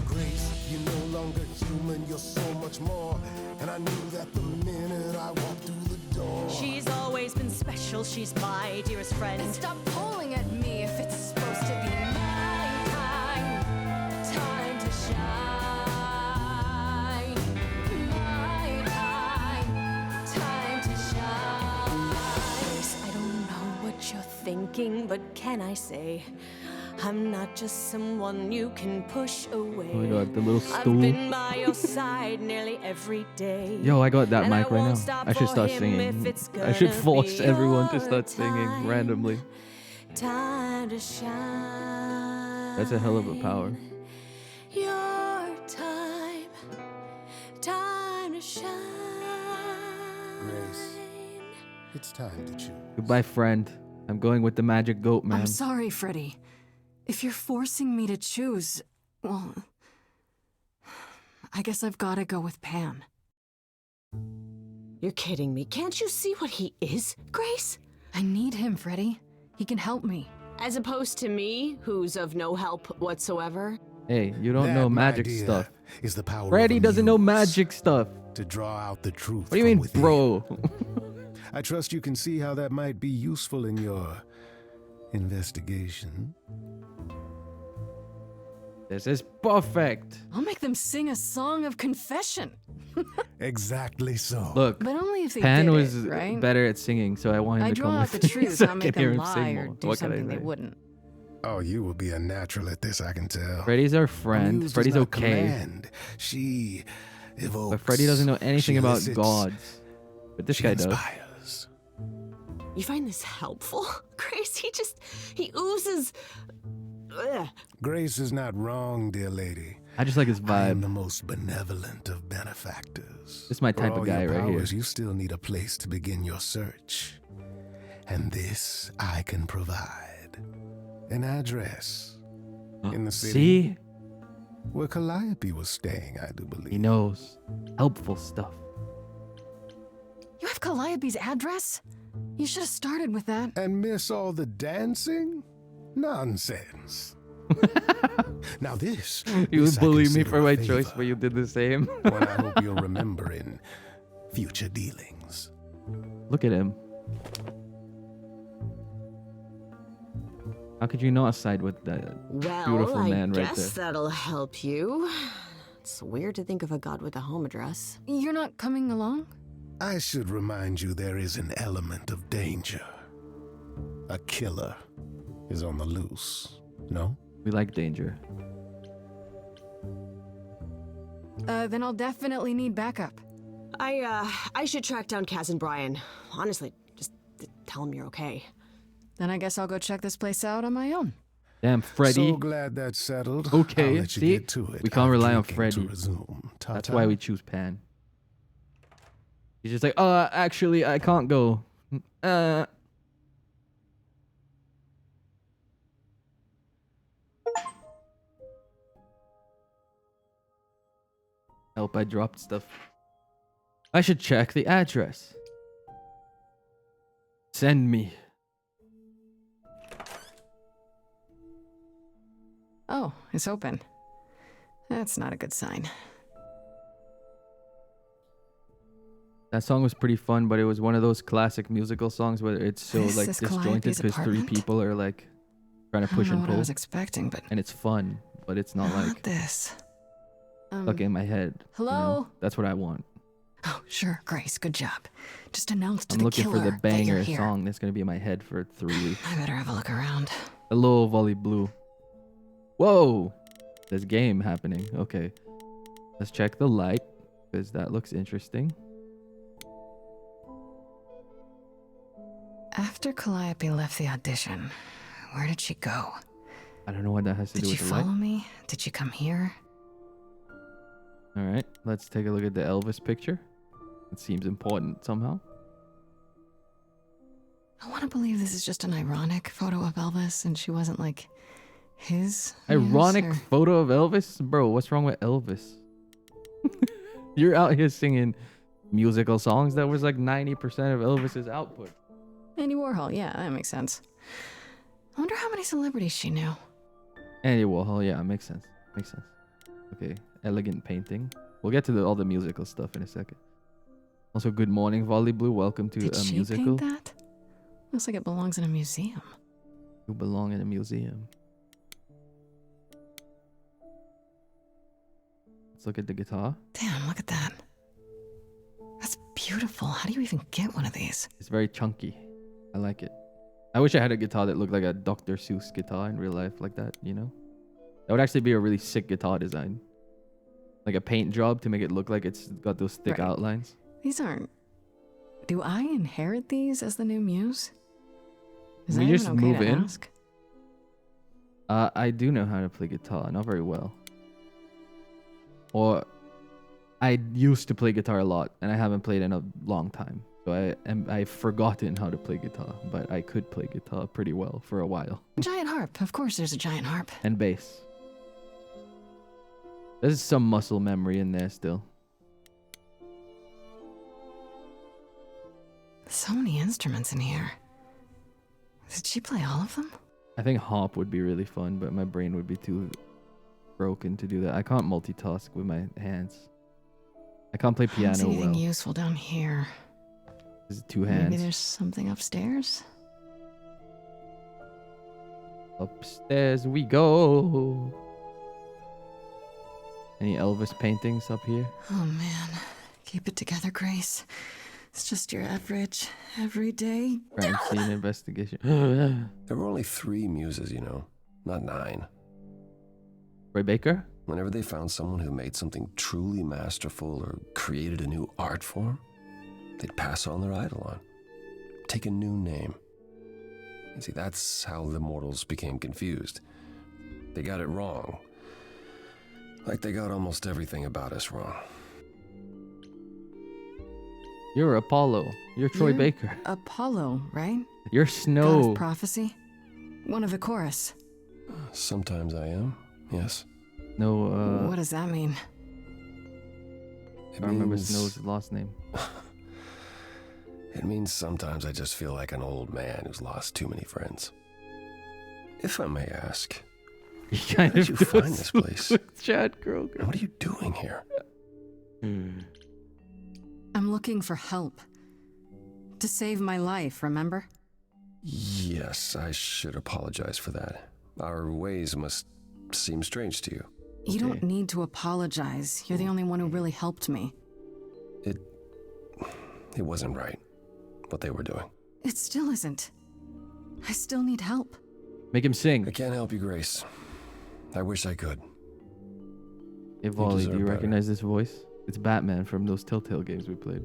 Grace, you're no longer human, you're so much more. And I knew that the minute I walked through the door. She's always been special. She's my dearest friend. And stop pulling at me if it's supposed to be my time. Time to shine. My time. Time to shine. Grace, I don't know what you're thinking, but can I say, I'm not just someone you can push away. Oh my god, the little I've stool. been by your side nearly every day. Yo, I got that And I mic right won't now. stop I should for start him singing. if it's I should gonna force be everyone to your start singing time. randomly. Time to shine. That's a hell of a power. Your time. Time to shine. Grace, it's time to choose. Goodbye, friend. I'm going with the magic goat, man. I'm sorry, Freddy. If you're forcing me to choose, well, I guess I've got to go with Pan. You're kidding me. Can't you see what he is, Grace? I need him, Freddy. He can help me. As opposed to me, who's of no help whatsoever. Hey, you don't That, know my magic dear, stuff. is the power Freddy of a doesn't know muse magic stuff. to draw out the truth. What do you mean, from within. bro? I trust you can see how that might be useful in your investigation. This is perfect. I'll make them sing a song of confession. Exactly so. Look, But only if they Pan did was it, right? better at singing, so I want him I to draw come out with the me truth, so not I make can hear them him lie sing or more. do What can I something they say? wouldn't. Oh, you will be a natural at this, I can tell. Freddy's our A friend. muse does Freddy's not okay. command. She evokes. But Freddy doesn't know anything She about elicits, gods. But this she guy does. inspires. You find this helpful, Grace? He oozes Grace is not wrong, dear lady. I just like his I am vibe. the most benevolent of benefactors. This is my For type of all guy your right here. powers, you still need a place to begin your search. And this I can provide. An address in the city. See? Where Calliope was staying, I do believe. He knows. Helpful stuff. You have Calliope's address? You should have started with that. And miss all the dancing? Nonsense. Now this. You this I bully me consider for a my favor, choice, but you did the same. one I hope you'll remember in future dealings. Look at him. How could you not side with that beautiful Well, I man right guess there? that'll help you. It's weird to think of a god with a home address. You're not coming along? I should remind you there is an element of danger. A killer is on the loose, no? We like danger. Then I'll definitely need backup. I should track down Kaz and Brian. Honestly, just tell them you're okay. Then I guess I'll go check this place out on my own. Damn, Freddy. So glad that's settled. Okay, I'll let you see? get to it. We can't I'm rely on drinking Freddy. to resume. That's Ta-ta. why we choose Pan. He's just like, actually, I can't go. Help, I dropped stuff. I should check the address. Send me. Oh, it's open. That's not a good sign. That song was pretty fun, but it was one of those classic musical songs where it's so This like is disjointed Calliope's because three apartment? people are like trying to I push don't know and what I pull, was expecting, but and it's fun, but it's not like this. stuck in my head. you know? Hello? That's what I want. Oh, sure, Grace. Good job. Just announce to I'm the looking killer for the that you're banger here. song that's gonna be in my head for 3 weeks. I better have a look around. Hello, Volley Blue. Whoa! There's game happening. Okay. Let's check the light, because that looks interesting. After Calliope left the audition, where did she go? I don't know what that has to Did do she with the light. follow me? Did she come here? Alright, let's take a look at the Elvis picture. It seems important somehow. I want to believe this is just an ironic photo of Elvis and she wasn't like his muse, Ironic or- photo of Elvis? Bro, what's wrong with Elvis? You're out here singing musical songs. That was like 90% of Elvis's output. Andy Warhol, yeah, that makes sense. I wonder how many celebrities she knew. Andy Warhol, yeah, makes sense. Makes sense. Okay, elegant painting. We'll get to all the musical stuff in a second. Also, good morning, Volley Blue. Welcome to Did a she musical. paint that? Looks like it belongs in a museum. You belong in a museum. Let's look at the guitar. Damn, look at that. That's beautiful. How do you even get one of these? It's very chunky. I like it. I wish I had a guitar that looked like a Dr. Seuss guitar in real life like that, you know? That would actually be a really sick guitar design. Like a paint job to make it look like it's got those thick Right. outlines. These aren't... Do I inherit these as the new muse? Is We that just even okay move to in? ask? I do know how to play guitar, not very well. Or I used to play guitar a lot, and I haven't played in a long time. So I've forgotten how to play guitar, but I could play guitar pretty well for a while. Giant harp. Of course there's a giant harp. And bass. There's some muscle memory in there still. So many instruments in here. Did she play all of them? I think harp would be really fun, but my brain would be too broken to do that. I can't multitask with my hands. I can't play I don't piano see anything well. useful down here. Is it two Maybe hands? there's something upstairs? Upstairs we go. Any Elvis paintings up here? Oh man. Keep it together, Grace. It's just your average, everyday... Crime scene investigation. There were only 3 muses, you know, not 9. Roy Baker? Whenever they found someone who made something truly masterful or created a new art form, they'd pass on their eidolon, take a new name. You see, that's how the mortals became confused. They got it wrong. Like they got almost everything about us wrong. You're Apollo. You're Troy You're Baker. Apollo, right? You're God Snow. of prophecy? One of the chorus. Sometimes I am, yes. No, What does that mean? I remember Snow's last name. It means sometimes I just feel like an old man who's lost too many friends. If I may ask, how did you find this place? Chad Kroger. What are you doing here? I'm looking for help. To save my life, remember? Yes, I should apologize for that. Our ways must seem strange to you. You don't need to apologize. You're the only one who really helped me. It wasn't right, what they were doing. It still isn't. I still need help. Make him sing. I can't help you, Grace. I wish I could. Hey, Volley, do deserve you better. recognize this voice? It's Batman from those Telltale games we played.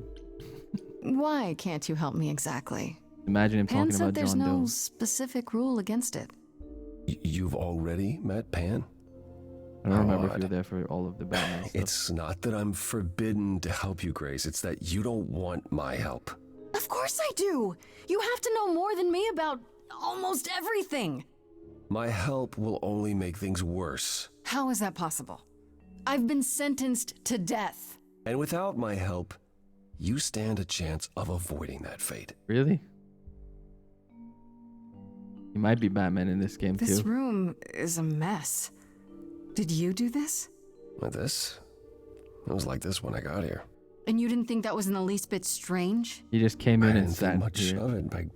Why can't you help me exactly? Imagine him Pan talking said about there's John no Doe. specific rule against it. You've already met Pan? I don't remember if odd. you were there for all of the Batman stuff. It's not that I'm forbidden to help you, Grace. It's that you don't want my help. Of course I do. You have to know more than me about almost everything. My help will only make things worse. How is that possible? I've been sentenced to death. And without my help, you stand a chance of avoiding that fate. Really? He might be Batman in this game This too. room is a mess. Did you do this? With this? It was like this when I got here. And you didn't think that was in the least bit strange? He just came I in and didn't sat think much here. of it. I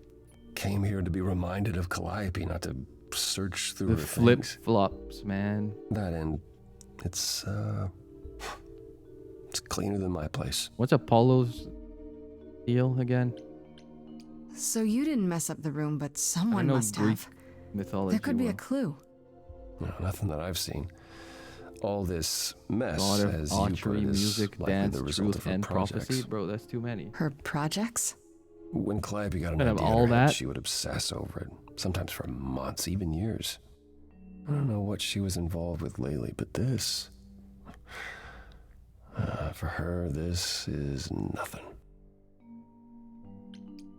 came here to be reminded of Calliope, not to search through The her flip things. flops, man. That and it's cleaner than my place. What's Apollo's deal again? So you didn't mess up the room, but I someone know must Greek have. mythology. There could be a well. clue. No, nothing that I've seen. All this mess, God of as you archery, put it, is music, likely dance, the result truth, of her and projects. prophecy. Bro, that's too many. Her projects? When Calliope got an Kind of idea in all her head, that? she would obsess over it, sometimes for months, even years. I don't know what she was involved with lately, but this... for her, this is nothing.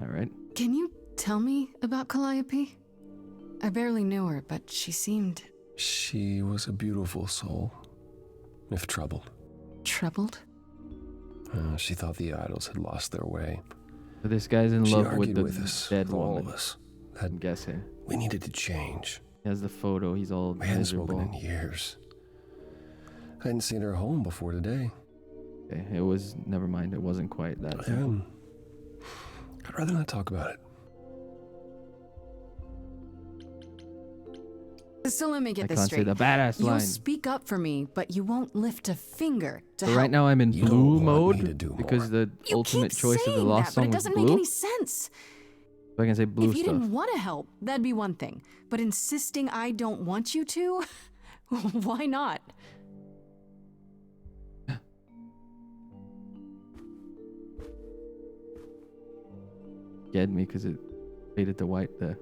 All right. Can you tell me about Calliope? I barely knew her, but she seemed She was a beautiful soul, if troubled. troubled. She thought the idols had lost their way. But this guy's in She love with argued the with us, dead all woman. of us. I'm guessing. We needed to change. He has the photo. He's all We hadn't spoken miserable. in years. I hadn't seen her home before today. Okay, it was. Never mind. It wasn't quite that simple. I'd rather not talk about it. So let me get I this can't straight. say the badass You'll line. speak up for me, but you won't lift a finger to So help. right now I'm in You don't blue want me to mode do because the You ultimate keep choice of the saying last that, but song it was doesn't blue. make any sense. So I can say blue If you stuff. didn't want to help, that'd be one thing. But insisting I don't want you to, why not? Get me because it faded to white. The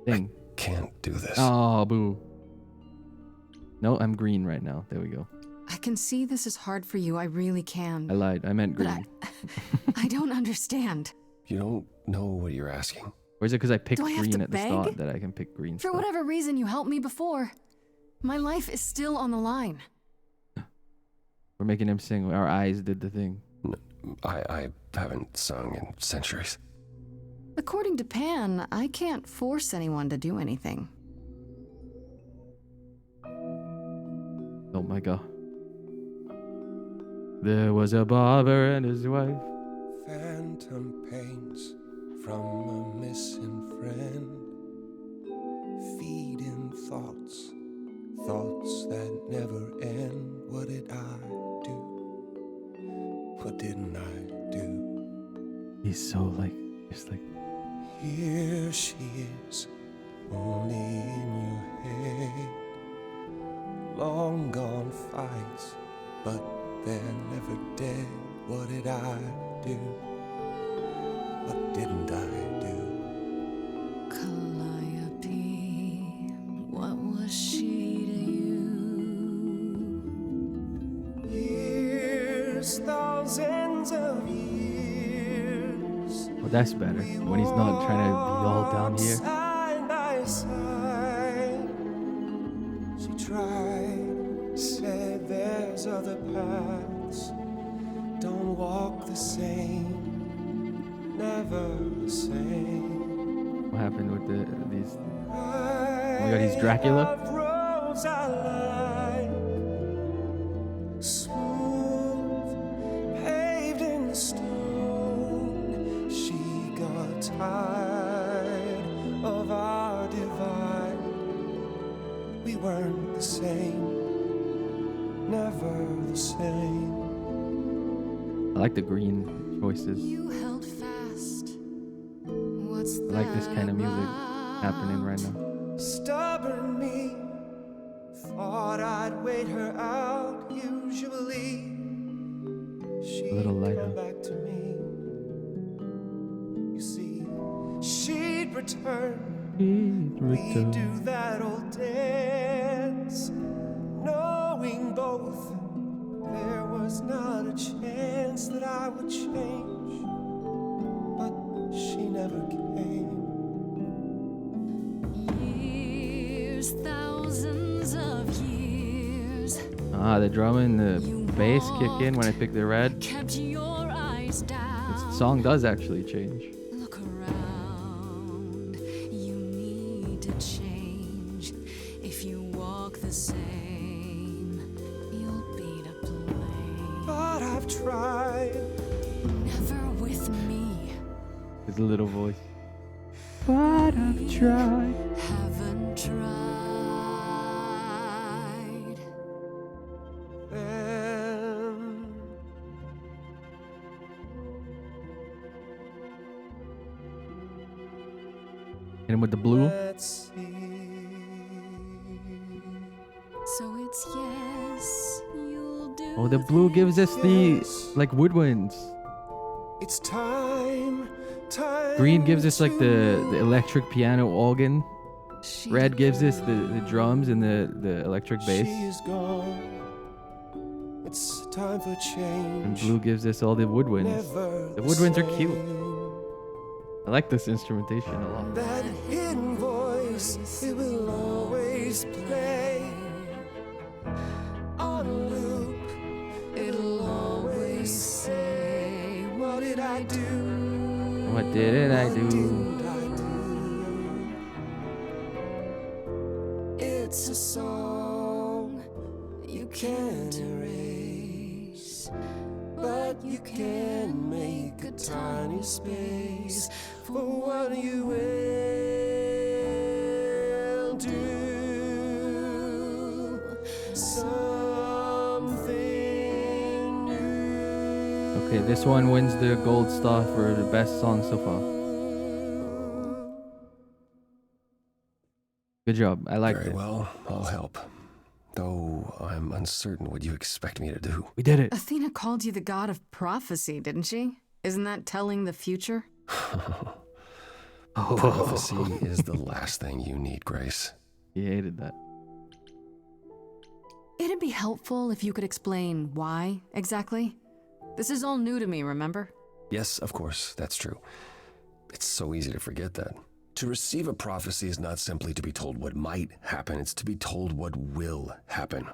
thing. Can't do this. Oh, boo. No, I'm green right now. There we go. I can see this is hard for you. I really can. I lied. I meant But green. I don't understand. You don't know what you're asking. Or is it because I picked Do I have green to at the beg? start that I can pick green For stuff? whatever reason, you helped me before. My life is still on the line. We're making him sing. Our eyes did the thing. I haven't sung in centuries. According to Pan, I can't force anyone to do anything. Oh my god. There was a barber and his wife. Phantom pains from a missing friend, feeding thoughts, thoughts that never end. What did I do? What didn't I do? He's so like, just like. Here she is, only in your head. Long gone fights, but they're never dead. What did I do? What didn't I do? Calliope, what of years. Oh, that's better. When he's not trying to be all down here. Side by side. She tried, said there's other paths. Don't walk the same, never the same. What happened with these? Oh my god, he's Dracula? Roads I like, smooth, paved in stone. She got tired of our divide. We weren't the same, never the same. I like the green choices. You held fast. What's I like this kind of music happening right now. Stubborn me, thought I'd wait her out. Usually, she'd A little lighter. come back to me. You see, she'd return. We'd do that old dance, knowing both there was not a chance that I would change, but she never came. Years, thousands of years. Ah, the drum and the bass kick in when I pick the red. Kept your eyes down. This song does actually change. Look around. You need to change. If you walk the same, you'll be to blame. But I've tried. Never with me. His little voice. But I've tried. Haven't tried. Then Hit him with the blue. let's see. So it's yes, you'll do. Oh, the blue gives us the like woodwinds. It's time. Green gives us like the electric piano organ. Red gives us the drums and the electric bass. She is gone. It's time for change. And blue gives us all the woodwinds. Never The woodwinds are cute. same. I like this instrumentation a lot. That hidden voice, it will always play on a loop. It'll always say, what did I do? What did I do? Did I do? It's a song you can't erase, but you can make a tiny space for what you will do. Something new. Okay, this one wins the gold star for the best song so far. Good job. I like it. Very well, I'll help. Though I'm uncertain what you expect me to do. We did it. Athena called you the god of prophecy, didn't she? Isn't that telling the future? Prophecy is the last thing you need, Grace. He hated that. It'd be helpful if you could explain why exactly. This is all new to me, remember? Yes, of course, that's true. It's so easy to forget that. To receive a prophecy is not simply to be told what might happen, it's to be told what will happen.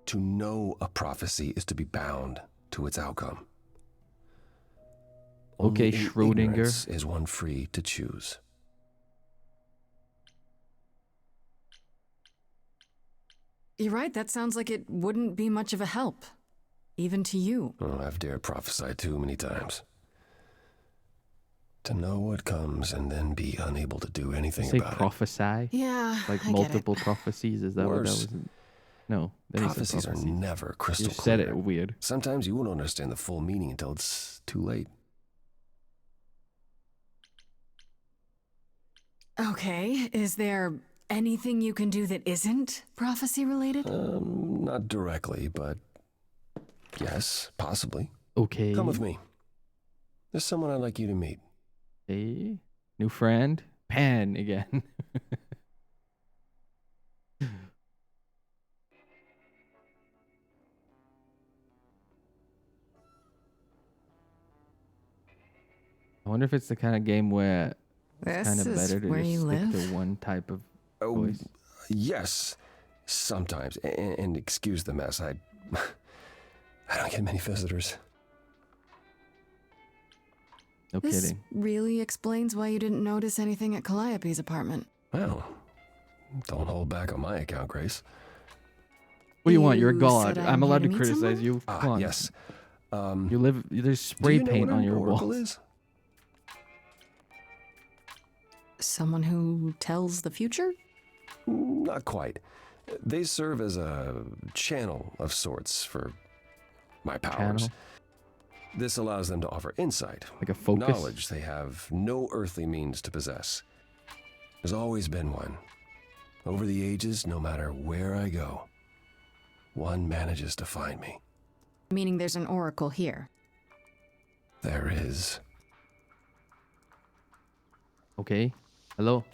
To know a prophecy is to be bound to its outcome. Okay, Only in Schrödinger. ignorance is one free to choose. You're right, that sounds like it wouldn't be much of a help. Even to you. Oh, I've dared prophesy too many times. To know what comes and then be unable to do anything Say about prophesy? Yeah, Like I get multiple prophecies? Is that what that Worse. was? No. Then he said Prophecies are prophecies. never You crystal just clear. said it weird. Sometimes you won't understand the full meaning until it's too late. Okay, is there anything you can do that isn't prophecy related? Not directly, but yes, possibly. Okay. Come with me. There's someone I'd like you to meet. Hey, new friend? Pan again. I wonder if it's the kind of game where it's kind This of is better to where just you stick live? to one type of Oh, choice. yes, sometimes. And excuse the mess. I don't get many visitors. No This kidding. really explains why you didn't notice anything at Calliope's apartment. Well, don't hold back on my account, Grace. What do you want? You're a You god. said I'm I'm allowed to here to meet criticize someone? you. Come on. Yes. You live. There's spray do you know paint what on an your oracle walls. is? Someone who tells the future? Not quite. They serve as a channel of sorts for my powers. Channel? This allows them to offer insight, Like a focus? knowledge they have no earthly means to possess. There's always been one. Over the ages, no matter where I go, one manages to find me. Meaning there's an oracle here. There is. Okay. Hello.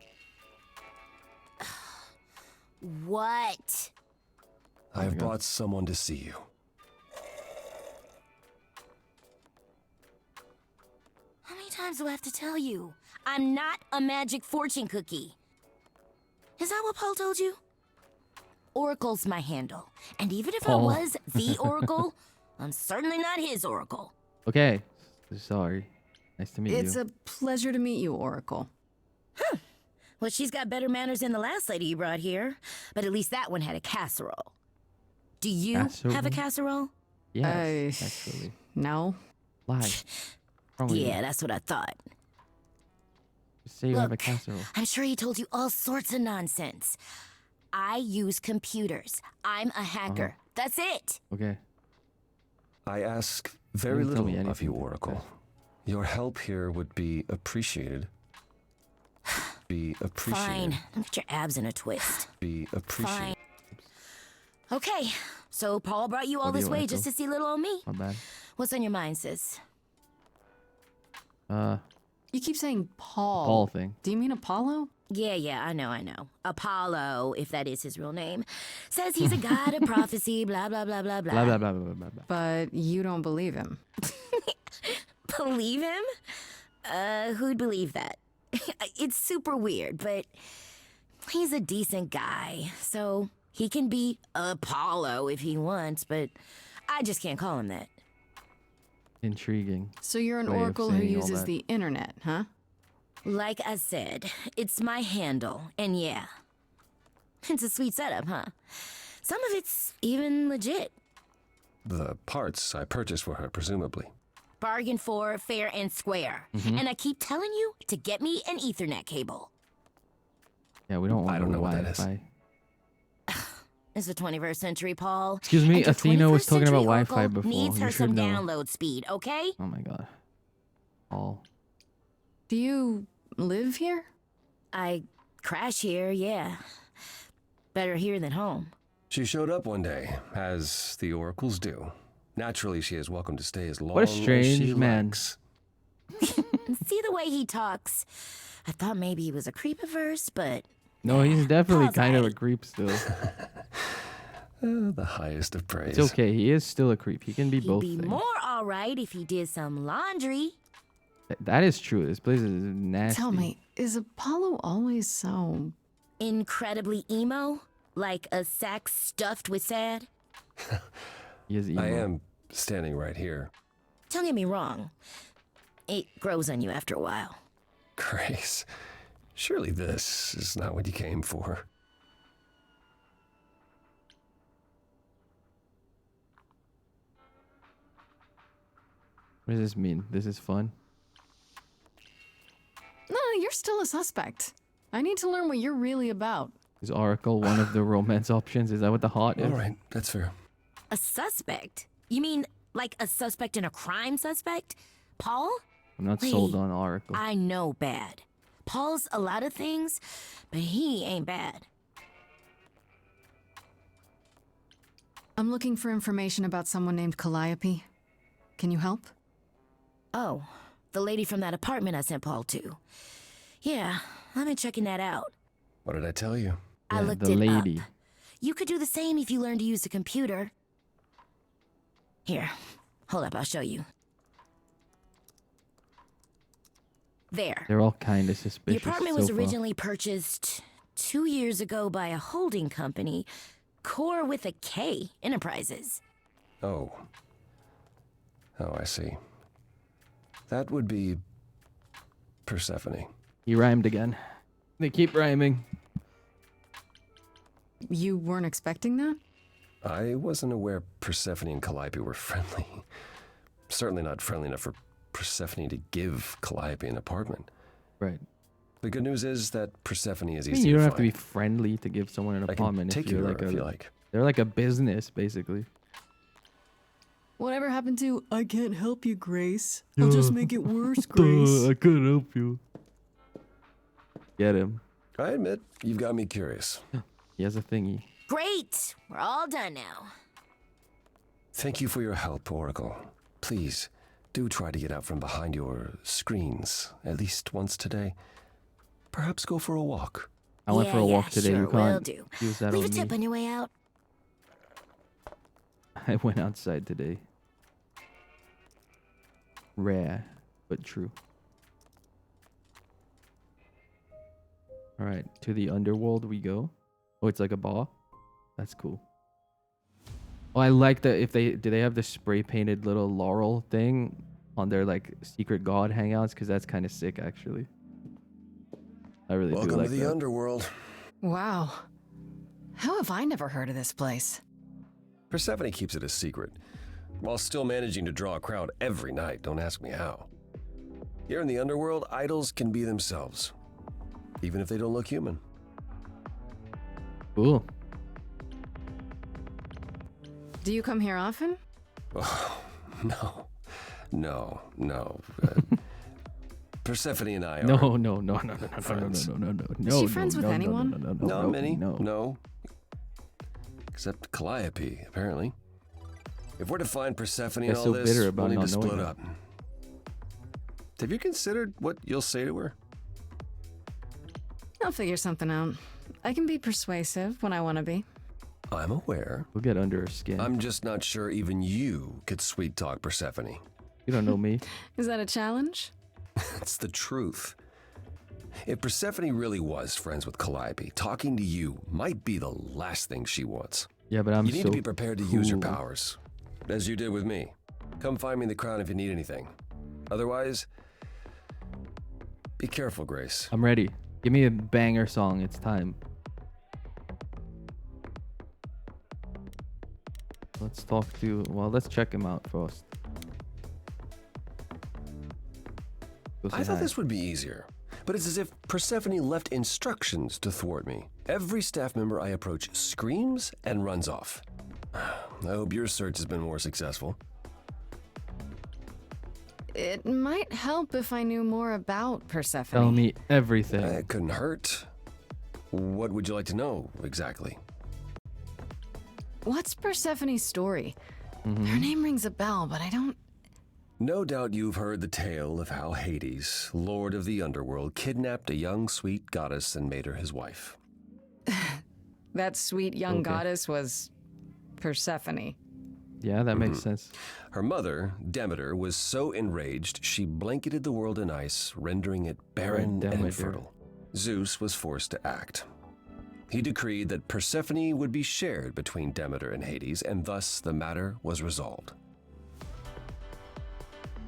What? I've brought someone to see you. How many times do I have to tell you? I'm not a magic fortune cookie. Is that what Paul told you? Oracle's my handle. And even if Paul. I was the Oracle, I'm certainly not his Oracle. Okay. Sorry. Nice to meet It's you. a pleasure to meet you, Oracle. Well, she's got better manners than the last lady you brought here. But at least that one had a casserole. Do you have a casserole? Yes, actually. No. Lie. What's wrong with you? Yeah, that's what I thought. Just say you have a Look, casserole. I'm sure he told you all sorts of nonsense. I use computers. I'm a hacker. That's it. Okay. I ask very didn't tell little me of you, anything. Oracle. Your help here would be appreciated. Be appreciated. Fine. Don't get your abs in a twist. Be appreciated. Fine. Okay, so Paul brought you all What do this you way wanna just do? to see little old me. My bad. What's on your mind, sis? You keep saying Paul. Paul thing. Do you mean Apollo? Yeah, I know. Apollo, if that is his real name, says he's a god of prophecy, blah, blah, blah, blah, blah. Blah, blah, blah, blah, blah, blah. But you don't believe him. Believe him? Who'd believe that? It's super weird, but he's a decent guy, so he can be Apollo if he wants, but I just can't call him that. Intriguing. So you're an way of oracle who saying all uses that. the internet, huh? Like I said, it's my handle, and yeah. It's a sweet setup, huh? Some of it's even legit. The parts I purchased for her, presumably. Bargain for, fair and square. Mhm. And I keep telling you to get me an Ethernet cable. Yeah, we don't want I don't no know what that is. Wi-Fi. It's the 21st century, Paul. Excuse me, And your Athena was 21st talking about century Wi-Fi Oracle before. Needs You her should some know. download speed, okay? Oh my god. Paul. Do you live here? I crash here, yeah. Better here than home. She showed up one day, as the oracles do. Naturally, she is welcome to stay as long What a as strange she man. likes. And see the way he talks. I thought maybe he was a creep at first, but No, he's definitely Paul's kind of a aight. creep still. The highest of praise. It's okay. He is still a creep. He can be he'd both be things. more alright if he did some laundry. That is true. This place is nasty. Tell me, is Apollo always so... Incredibly emo? Like a sack stuffed with sad? He is emo. I am standing right here. Don't get me wrong. It grows on you after a while. Grace, surely this is not what you came for. What does this mean? This is fun. No, you're still a suspect. I need to learn what you're really about. Is Oracle one of the romance options? Is that what the hot is? All right, that's fair. A suspect? You mean like a suspect in a crime suspect? Paul? I'm not sold Wait, on Oracle. I know bad. Paul's a lot of things, but he ain't bad. I'm looking for information about someone named Calliope. Can you help? Oh, the lady from that apartment I sent Paul to. Yeah, I've been checking that out. What did I tell you? I Yeah, looked the it lady. up. You could do the same if you learned to use a computer. Here, hold up, I'll show you. There. They're all kind of The suspicious. apartment so was far. originally purchased 2 years ago by a holding company, Core with a K Enterprises. Oh. Oh, I see. That would be Persephone. He rhymed again. They keep rhyming. You weren't expecting that? I wasn't aware Persephone and Calliope were friendly. Certainly not friendly enough for Persephone to give Calliope an apartment. Right. The good news is that Persephone is I easy mean, you to don't find. have to be friendly to give someone an I can apartment take if you you're to like her a. if you like. They're like a business, basically. Whatever happened to, I can't help you, Grace. I'll just make it worse, Grace. I couldn't help you. Get him. I admit, you've got me curious. He has a thingy. Great! We're all done now. Thank you for your help, Oracle. Please, do try to get out from behind your screens at least once today. Perhaps go for a walk. I went for a walk today. Sure, You can't will do. use that Leave on a tip me. on your way out. I went outside today. Rare, but true. All right, to the underworld we go. Oh, it's like a bar. That's cool. Oh, I like that. If they do, they have the spray painted little laurel thing on their like secret god hangouts, because that's kind of sick, actually. I really do Welcome like to the that. underworld. Wow. How have I never heard of this place? Persephone keeps it a secret, while still managing to draw a crowd every night. Don't ask me how. Here in the underworld, idols can be themselves, even if they don't look human. Cool. Do you come here often? Oh, no. Persephone and I are No. friends. Is she friends with anyone? Not many. No. No. Except Calliope, apparently. If we're to find Persephone and They're all so this, bitter about we'll need not to split knowing up. Have you considered what you'll say to her? I'll figure something out. I can be persuasive when I want to be. I'm aware. We'll get under her skin. I'm just not sure even you could sweet talk Persephone. You don't know me. Is that a challenge? It's the truth. If Persephone really was friends with Calliope, talking to you might be the last thing she wants. Yeah, but I'm You need so to be prepared to use your cool. powers, as you did with me. Come find me in the crown if you need anything. Otherwise, be careful, Grace. I'm ready. Give me a banger song. It's time. Let's talk to... Well, let's check him out first. Go say I thought hi. this would be easier, but it's as if Persephone left instructions to thwart me. Every staff member I approach screams and runs off. I hope your search has been more successful. It might help if I knew more about Persephone. Tell me everything. It couldn't hurt. What would you like to know, exactly? What's Persephone's story? Mm-hmm. Her name rings a bell, but I don't... No doubt you've heard the tale of how Hades, lord of the underworld, kidnapped a young sweet goddess and made her his wife. That sweet young goddess was Persephone. Yeah, that makes sense. Her mother, Demeter, was so enraged she blanketed the world in ice, rendering it barren and Demeter. infertile. Zeus was forced to act. He decreed that Persephone would be shared between Demeter and Hades, and thus the matter was resolved.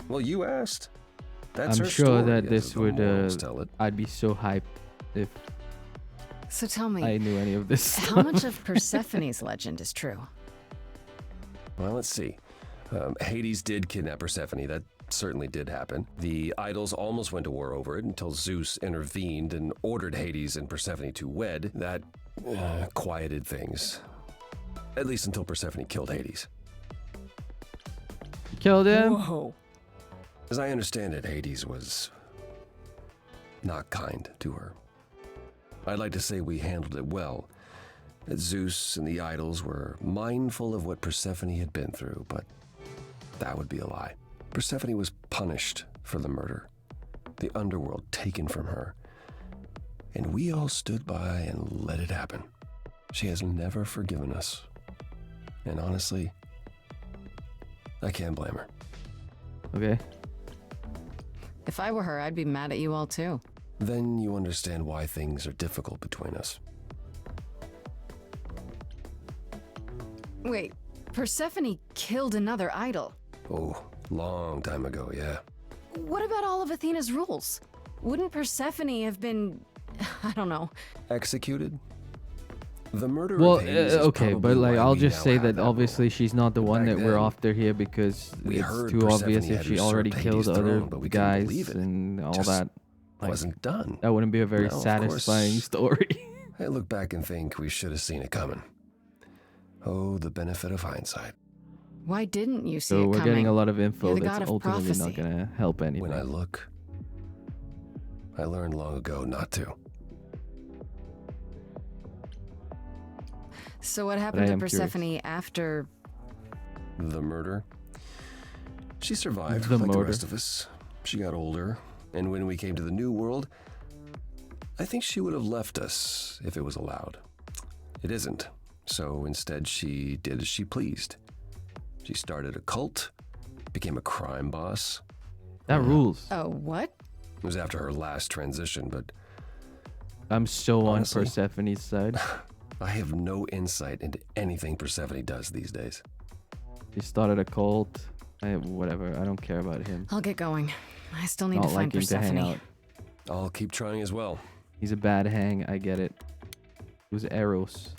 Well, you asked. That's I'm her sure story, that as this the would... morals tell it. I'd be so hyped if So tell me, I knew any of this how much of Persephone's legend is true? Well, let's see. Hades did kidnap Persephone. That certainly did happen. The idols almost went to war over it until Zeus intervened and ordered Hades and Persephone to wed. That quieted things. At least until Persephone killed Hades. killed him. Whoa. As I understand it, Hades was not kind to her. I'd like to say we handled it well, that Zeus and the idols were mindful of what Persephone had been through, but that would be a lie. Persephone was punished for the murder, the underworld taken from her, and we all stood by and let it happen. She has never forgiven us, and honestly, I can't blame her. Okay. If I were her, I'd be mad at you all too. Then you understand why things are difficult between us. Wait, Persephone killed another idol. Oh, long time ago, yeah. What about all of Athena's rules? Wouldn't Persephone have been, I don't know. Executed? The murder Well, of Hades is okay, probably but like why I'll we just now say have that that obviously she's not the one Back that we're then, after here because we it's heard too Persephone obvious if had she already usurped killed Hades' other throne, but we couldn't guys believe it. and all Just that. Like, wasn't done. That wouldn't be a very Now, of satisfying course, story. I look back and think we should have seen it coming. Oh, the benefit of hindsight. Why didn't you see So it we're coming? getting a lot of You're info the that's god of ultimately prophecy. not gonna help anything. When I look, I learned long ago not to. So what I happened to am curious. Persephone after... The murder? She survived The like the murder. rest of us. She got older, and when we came to the new world, I think she would have left us if it was allowed. It isn't, so instead she did as she pleased. She started a cult, became a crime boss. That rules. Oh, what? It was after her last transition, but I'm so honestly, on Persephone's side. I have no insight into anything Persephone does these days. He started a cult. Whatever. I don't care about him. I'll get going. I still need Not to find liking to hang Persephone. out. I'll keep trying as well. He's a bad hang. I get it. It was Eros.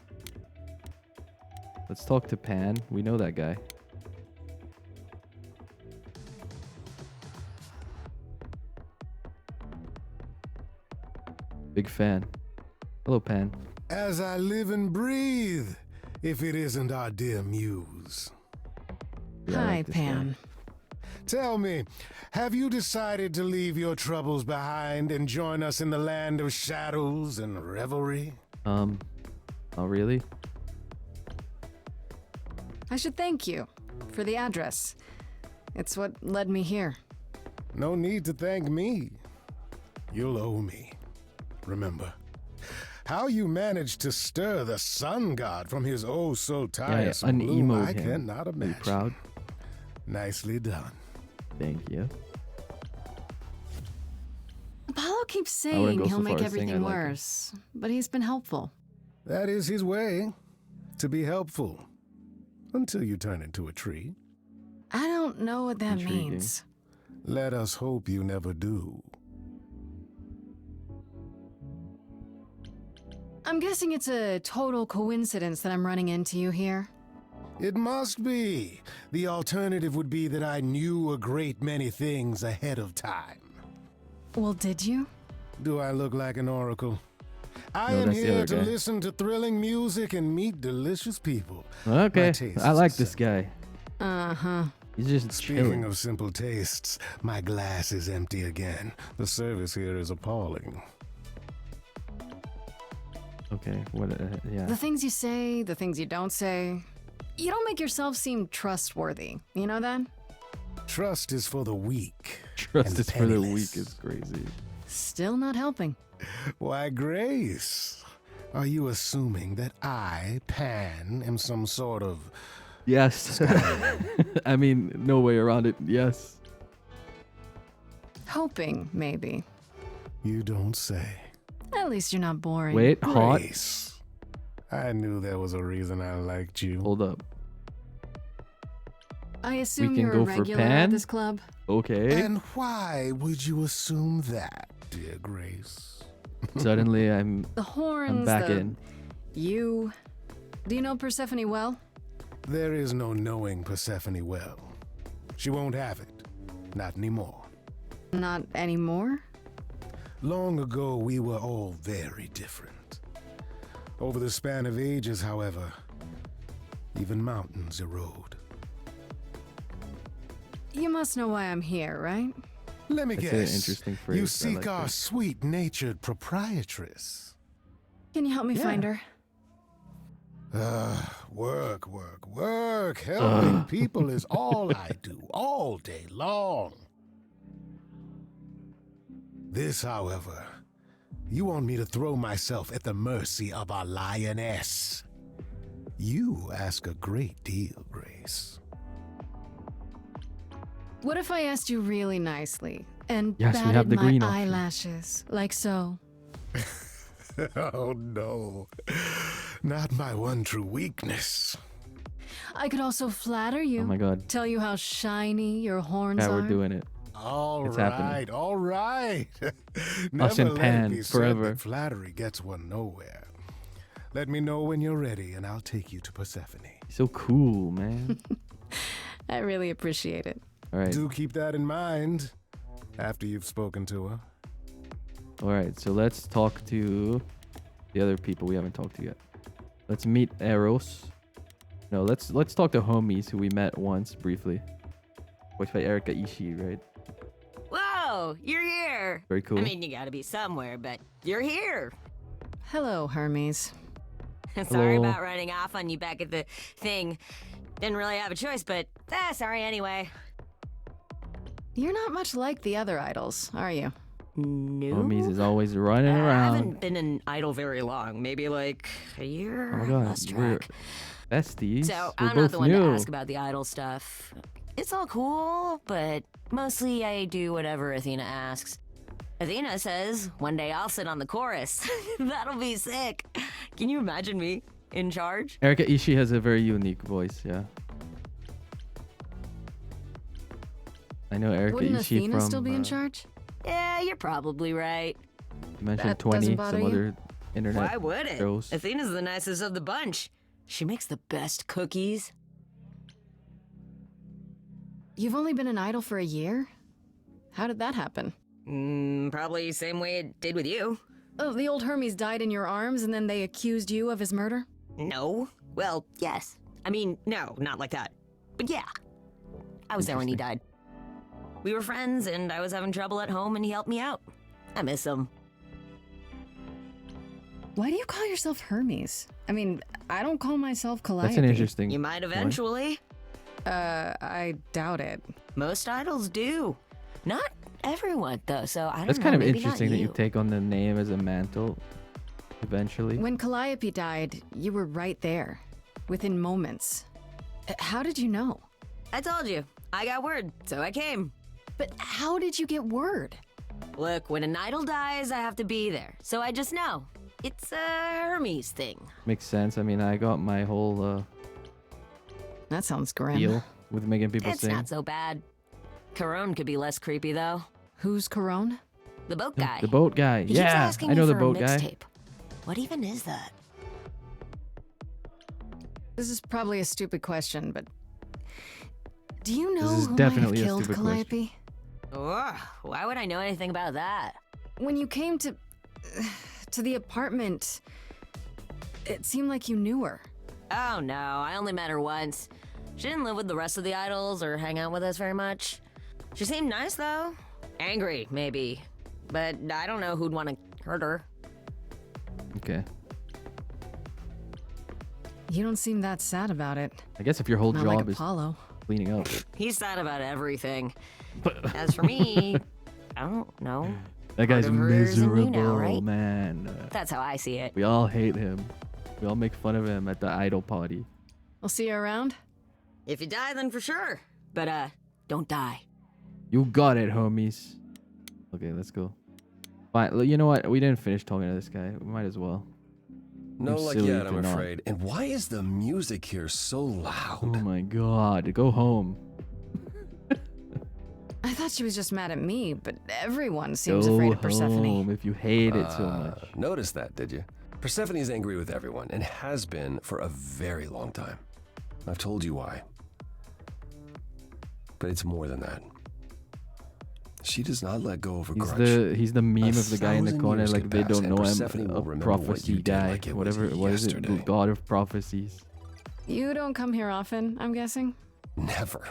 Let's talk to Pan. We know that guy. Big fan. Hello, Pan. As I live and breathe, if it isn't our dear muse. Yeah, I Hi, like this guy. Pan. Tell me, have you decided to leave your troubles behind and join us in the land of shadows and revelry? Oh, really? I should thank you for the address. It's what led me here. No need to thank me. You'll owe me. Remember, how you managed to stir the sun god from his oh so tiresome gloom, I him. cannot Are you imagine. proud? Nicely done. Thank you. Apollo keeps I wouldn't saying go he'll so make far as saying everything I like him. worse, but he's been helpful. That is his way, to be helpful. Until you turn into a tree. I don't know what that Intriguing. means. Let us hope you never do. I'm guessing it's a total coincidence that I'm running into you here. It must be. The alternative would be that I knew a great many things ahead of time. Well, did you? Do I look like an oracle? I No, am that's the here other to guy. listen to thrilling music and meet delicious people. Okay. My tastes I like are this guy. Uh-huh. He's just Speaking chilling. of simple tastes, my glass is empty again. The service here is appalling. Okay. What? Yeah. The things you say, the things you don't say. You don't make yourself seem trustworthy. You know that? Trust is for the weak. Trust and is for the penniless. weak is crazy. Still not helping. Why, Grace, are you assuming that I, Pan, am some sort of... Yes. I mean, no way around it. Yes. Hoping, maybe. You don't say. At least you're not boring. Wait, hot. Grace, I knew there was a reason I liked you. Hold up. I assume can you're go a for regular at Pan? this club. Okay. And why would you assume that, dear Grace? Suddenly, I'm The horns, back the... in. You... Do you know Persephone well? There is no knowing Persephone well. She won't have it. Not anymore. Not anymore? Long ago, we were all very different. Over the span of ages, however, even mountains erode. You must know why I'm here, right? Let me That's an guess. interesting phrase. You I seek like our that. sweet-natured proprietress. Can you help me find her? Work, work, work. Helping people is all I do, all day long. This, however, you want me to throw myself at the mercy of a lioness. You ask a great deal, Grace. What if I asked you really nicely and Yes, we have batted the my green option. eyelashes, like so? Oh no, not my one true weakness. I could also flatter you. Oh my god. Tell you how shiny your horns Yeah, are. we're doing it. All It's right, happening. all right. Us Never and let it Pan be said forever. that flattery gets one nowhere. Let me know when you're ready, and I'll take you to Persephone. So cool, man. I really appreciate it. All right. Do keep that in mind after you've spoken to her. All right. So let's talk to the other people we haven't talked to yet. Let's meet Eros. No, let's talk to homies who we met once briefly. Voiced by Erika Ishii, right? Whoa, you're here. Very cool. I mean, you gotta be somewhere, but you're here. Hello, Hermes. Sorry Hello. about running off on you back at the thing. Didn't really have a choice, but sorry anyway. You're not much like the other idols, are you? No. Homies is always running I around. haven't been an idol very long. Maybe like a year. Oh my god, Lost we're track. besties. So we're I'm both not the one new. to ask about the idol stuff. It's all cool, but mostly I do whatever Athena asks. Athena says one day I'll sit on the chorus. That'll be sick. Can you imagine me in charge? Erika Ishii has a very unique voice, yeah. I know Erika Wouldn't Ishii Athena from still be in charge? Yeah, you're probably right. you mentioned That 20, doesn't bother some you? other internet Why would it? shows. Athena's the nicest of the bunch. She makes the best cookies. You've only been an idol for a year? How did that happen? Probably same way it did with you. Oh, the old Hermes died in your arms and then they accused you of his murder? No. Well, yes. I mean, no, not like that. But yeah. I was there when he died. We were friends, and I was having trouble at home, and he helped me out. I miss him. Why do you call yourself Hermes? I mean, I don't call myself Calliope. That's an interesting You might one. eventually. I doubt it. Most idols do. Not everyone, though, so I don't That's know. kind of maybe not interesting that you you take on the name as a mantle eventually. When Calliope died, you were right there, within moments. How did you know? I told you. I got word, so I came. But how did you get word? Look, when an idol dies, I have to be there. So I just know. It's a Hermes thing. Makes sense. I mean, I got my whole That sounds grim. deal with making people It's sing. not so bad. Corone could be less creepy, though. Who's Corone? The boat guy. The boat guy. He keeps Yeah, asking I know me the for boat a guy. mixtape. What even is that? This is probably a stupid question, but do you know This is who definitely might a have killed stupid Calliope? Ugh, why would I know anything about that? When you came to the apartment, it seemed like you knew her. Oh no, I only met her once. She didn't live with the rest of the idols or hang out with us very much. She seemed nice though. Angry, maybe. But I don't know who'd want to hurt her. Okay. You don't seem that sad about it. I guess if your whole Not job like is Apollo. cleaning up. He's sad about everything. As for me, I don't know. That guy's Part of her is in you miserable, now, right? man. That's how I see it. We all hate him. We all make fun of him at the idol party. I'll see you around. If you die, then for sure. But don't die. You got it, homies. Okay, let's go. Fine. You know what? We didn't finish talking to this guy. We might as well. No Seems luck silly yet, if I'm you're not. afraid. And why is the music here so loud? Oh my god. Go home. I thought she was just mad at me, but everyone seems Go afraid of Persephone. home if you hate it so much. Noticed that, did you? Persephone's angry with everyone, and has been for a very long time. I've told you why. But it's more than that. She does not let go of a grudge. He's the meme of the guy in the 1,000 corner, years like could they pass, don't and know Persephone him. will A remember what prophecy you did guy, like it was whatever. What is it? yesterday. God of prophecies. You don't come here often, I'm guessing? Never.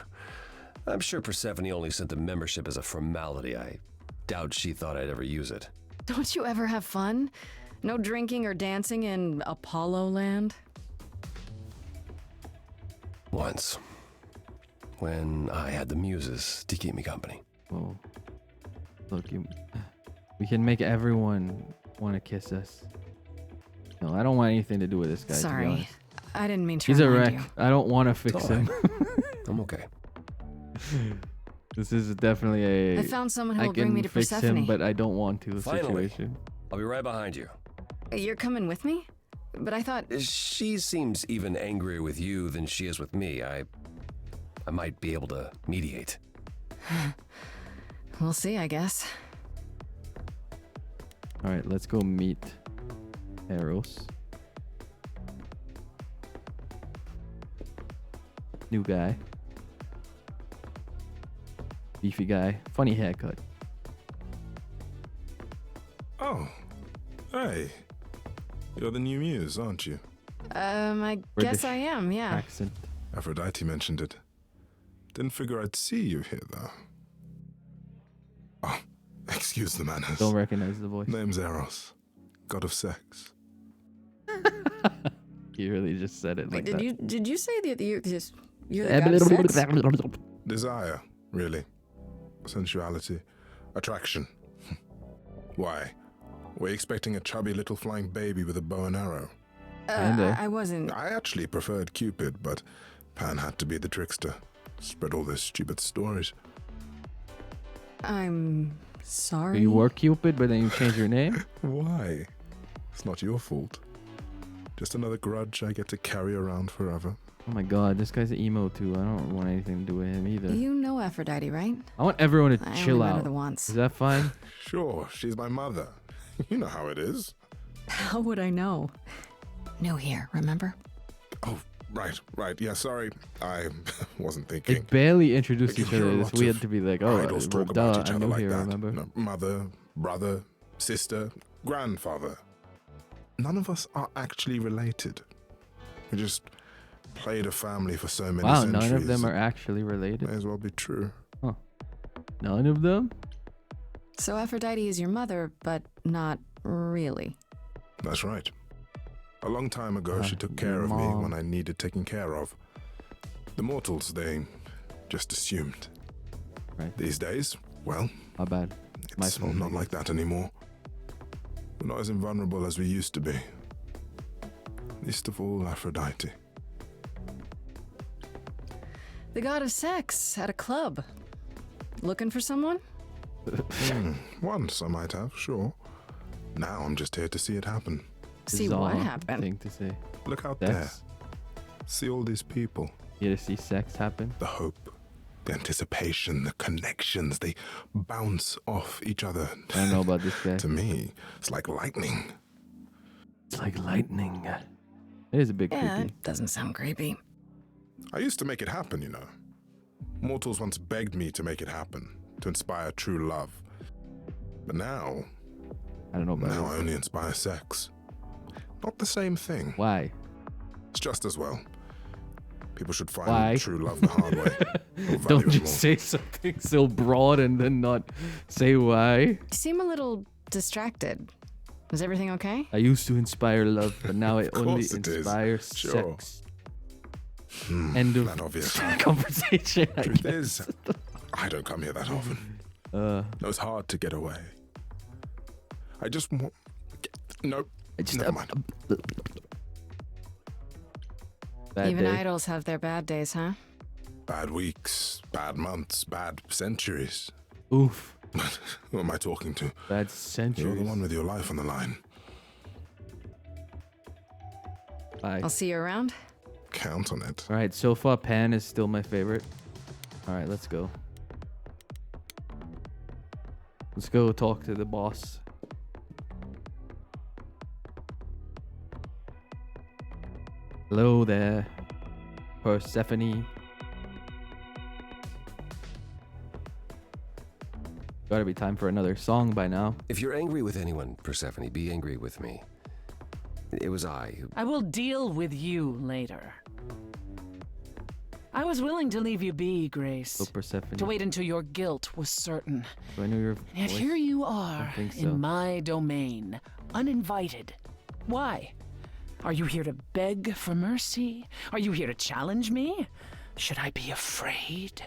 I'm sure Persephone only sent the membership as a formality. I doubt she thought I'd ever use it. Don't you ever have fun? No drinking or dancing in Apollo land? Once. When I had the muses to keep me company. Oh, look, we can make everyone want to kiss us. No, I don't want anything to do with this guy. To be Sorry, honest. I didn't mean to He's a remind wreck. you. I don't want to fix It's him. I'm okay. This is definitely a. I found someone who I will bring me can to fix Persephone. him, but I don't want to. Finally. Situation. I'll be right behind you. You're coming with me? But I thought. She seems even angrier with you than she is with me. I might be able to mediate. We'll see, I guess. All right, let's go meet Eros. New guy. Beefy guy. Funny haircut. Oh, hey. You're the new muse, aren't you? I British guess I am, yeah. Accent. Aphrodite mentioned it. Didn't figure I'd see you here, though. Oh, excuse the manners. Don't recognize the voice. Name's Eros, god of sex. You really just said it like that. Did you say that you're the god of sex? Desire, really. Sensuality. Attraction. Why? Were you expecting a chubby little flying baby with a bow and arrow? I wasn't. I actually preferred Cupid, but Pan had to be the trickster. Spread all those stupid stories. I'm sorry. You were Cupid, but then you changed your name? Why? It's not your fault. Just another grudge I get to carry around forever. Oh my god, this guy's emo too. I don't want anything to do with him either. You know Aphrodite, right? I want everyone to I chill only met out. her the once. Is that fine? Sure, she's my mother. You know how it is. How would I know? New here, remember? Oh, right. Yeah, sorry. I wasn't thinking. They barely introduced You each hear other. a It's lot weird of to be like, oh, idols talk duh, about each I'm other new like here, that. remember? You know, mother, brother, sister, grandfather. None of us are actually related. We just played a family for so many Wow, centuries. none of them are actually related. May as well be true. Huh. None of them? So Aphrodite is your mother, but not really. That's right. A long time ago, she took care of me mom. when I needed taking care of. The mortals, they just assumed. Right. These days, well, My bad. My it's fault. not like that anymore. We're not as invulnerable as we used to be. Least of all, Aphrodite. The god of sex at a club. Looking for someone? Once I might have, sure. Now I'm just here to see it happen. See what Bizarre happened. Thing to say. Look out Sex? there. See all these people. You to see sex happen? The hope, the anticipation, the connections, they bounce off each other. I don't know about this guy. To me, it's like lightning. It's like lightning. It is a bit Yeah, creepy. it doesn't sound creepy. I used to make it happen, you know. Mortals once begged me to make it happen, to inspire true love. But now, I don't know about now it. I only inspire sex. Not the same thing. Why? It's just as well. People should find Why? true love the hard way. Or value Don't it just more. say something so broad and then not say why. You seem a little distracted. Is everything okay? I used to inspire love, but now I Of only course it is. inspire Sure. sex. End of That obvious. conversation. I Truth guess. is, I don't come here that often. Uh, No, it's hard to get away. I just want. No, I just never mind. bad Even day. idols have their bad days, huh? Bad weeks, bad months, bad centuries. Oof. Who am I talking to? Bad You're the centuries. one with your life on the line. Bye. I'll see you around. Count on it. All right, so far Pan is still my favorite. All right, let's go. Let's go talk to the boss. Hello there, Persephone. Gotta be time for another song by now. If you're angry with anyone, Persephone, be angry with me. It was I who... I will deal with you later. I was willing to leave you be, Grace. So Persephone. To wait until your guilt was certain. Do I know your Yet voice? here you I are, don't think so. in my domain, uninvited. Why? Are you here to beg for mercy? Are you here to challenge me? Should I be afraid?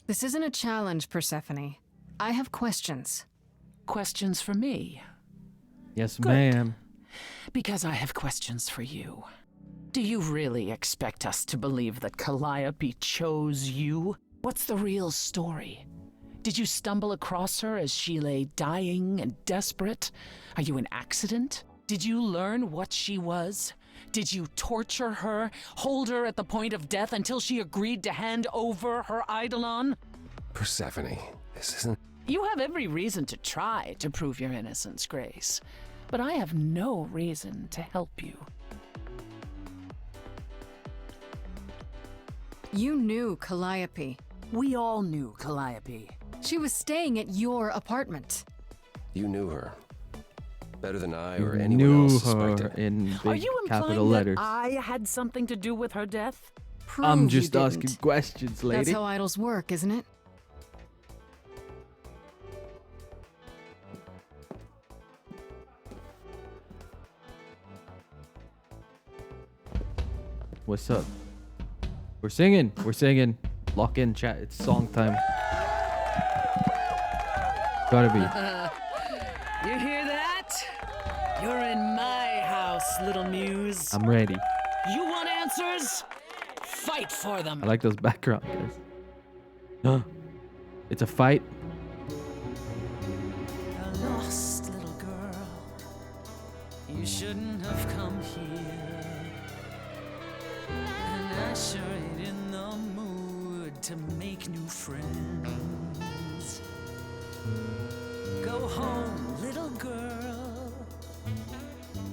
This isn't a challenge, Persephone. I have questions. Questions for me? Yes, Good. ma'am. Because I have questions for you. Do you really expect us to believe that Calliope chose you? What's the real story? Did you stumble across her as she lay dying and desperate? Are you an accident? Did you learn what she was? Did you torture her, hold her at the point of death until she agreed to hand over her Eidolon? Persephone, this isn't... You have every reason to try to prove your innocence, Grace. But I have no reason to help you. You knew Calliope. We all knew Calliope. She was staying at your apartment. You knew her. Better than I You or anyone knew else her suspected. in Are big you capital implying letters. that I had something to do with her death? I'm Prove just you asking didn't. questions, lady. That's how idols work, isn't it? What's up? We're singing. We're singing. Lock in, chat. It's song time. Gotta be. You hear that? You're in my house, little muse. I'm ready. You want answers? Fight for them. I like those background guys. Huh? It's a fight. A lost little girl. You shouldn't have come here. And I sure ain't in the mood to make new friends. Go home, little girl.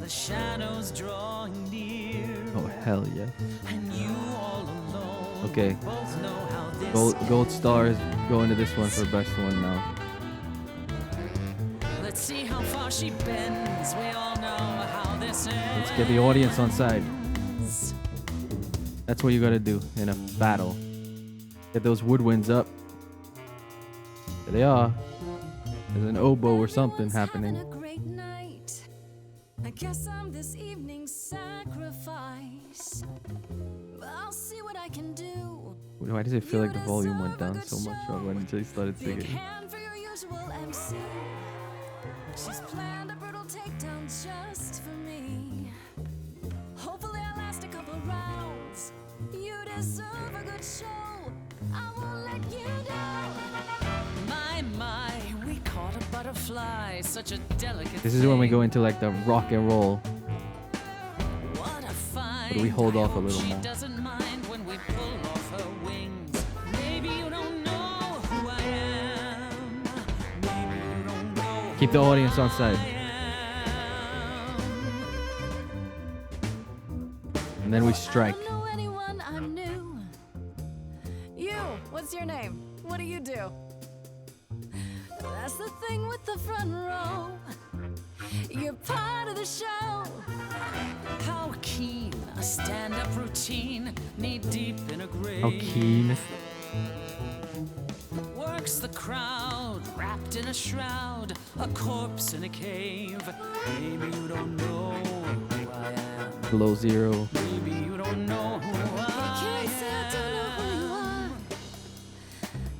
The shadows drawing near. Oh hell yeah. And you all alone. Okay. Both know how this Gold star is going to this one for best one now. Let's see how far she bends. We all know how this ends. Let's get the audience on side. That's what you gotta do in a battle. Get those woodwinds up. There they are. There's an oboe or something happening. I guess I'm this evening's sacrifice. I'll see what I can do. Why does it feel like the volume went down so much until he started Big singing? hand for your usual MC. She's planned a brutal takedown just for me. Hopefully I'll last a couple rounds. You deserve a good show. I won't let you down. My, we caught a butterfly, such a delicate This is when we go into like the rock and roll. What a find. But we hold off a little She more. doesn't mind when we pull off her wings. Maybe you don't know who I am. Maybe you don't know. Keep the audience on side. And then we strike. I don't know anyone, I'm new. You, what's your name? What do you do? That's the thing with the front row. You're part of the show. How keen a stand-up routine, knee deep in a grave. How keen. Works the crowd, wrapped in a shroud, a corpse in a cave. Maybe you don't know who I am. Below zero. Maybe you don't know who I Can't say I don't know who you are.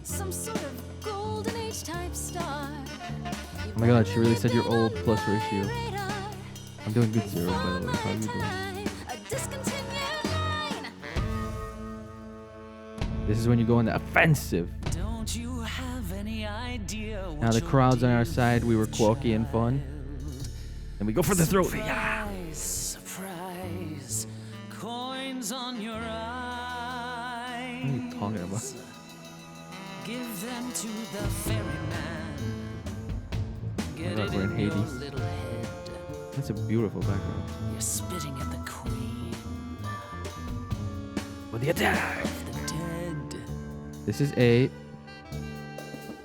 Some sort of golden age type star. Oh my god, she really said you're old plus ratio. I'm doing good zero by the way. How are you doing? A discontinued line. This is when you go on the offensive. Don't you have any idea what Now the you'll crowd's on do our side. We were quirky and fun. And we go for the throat. Yeah. Surprise, coins on your eyes. What are you talking about? Give them to the ferryman. Get God, it we're in in your Hades. little head. That's a beautiful background. You're spitting at the queen. For the attack. The dead. This is a.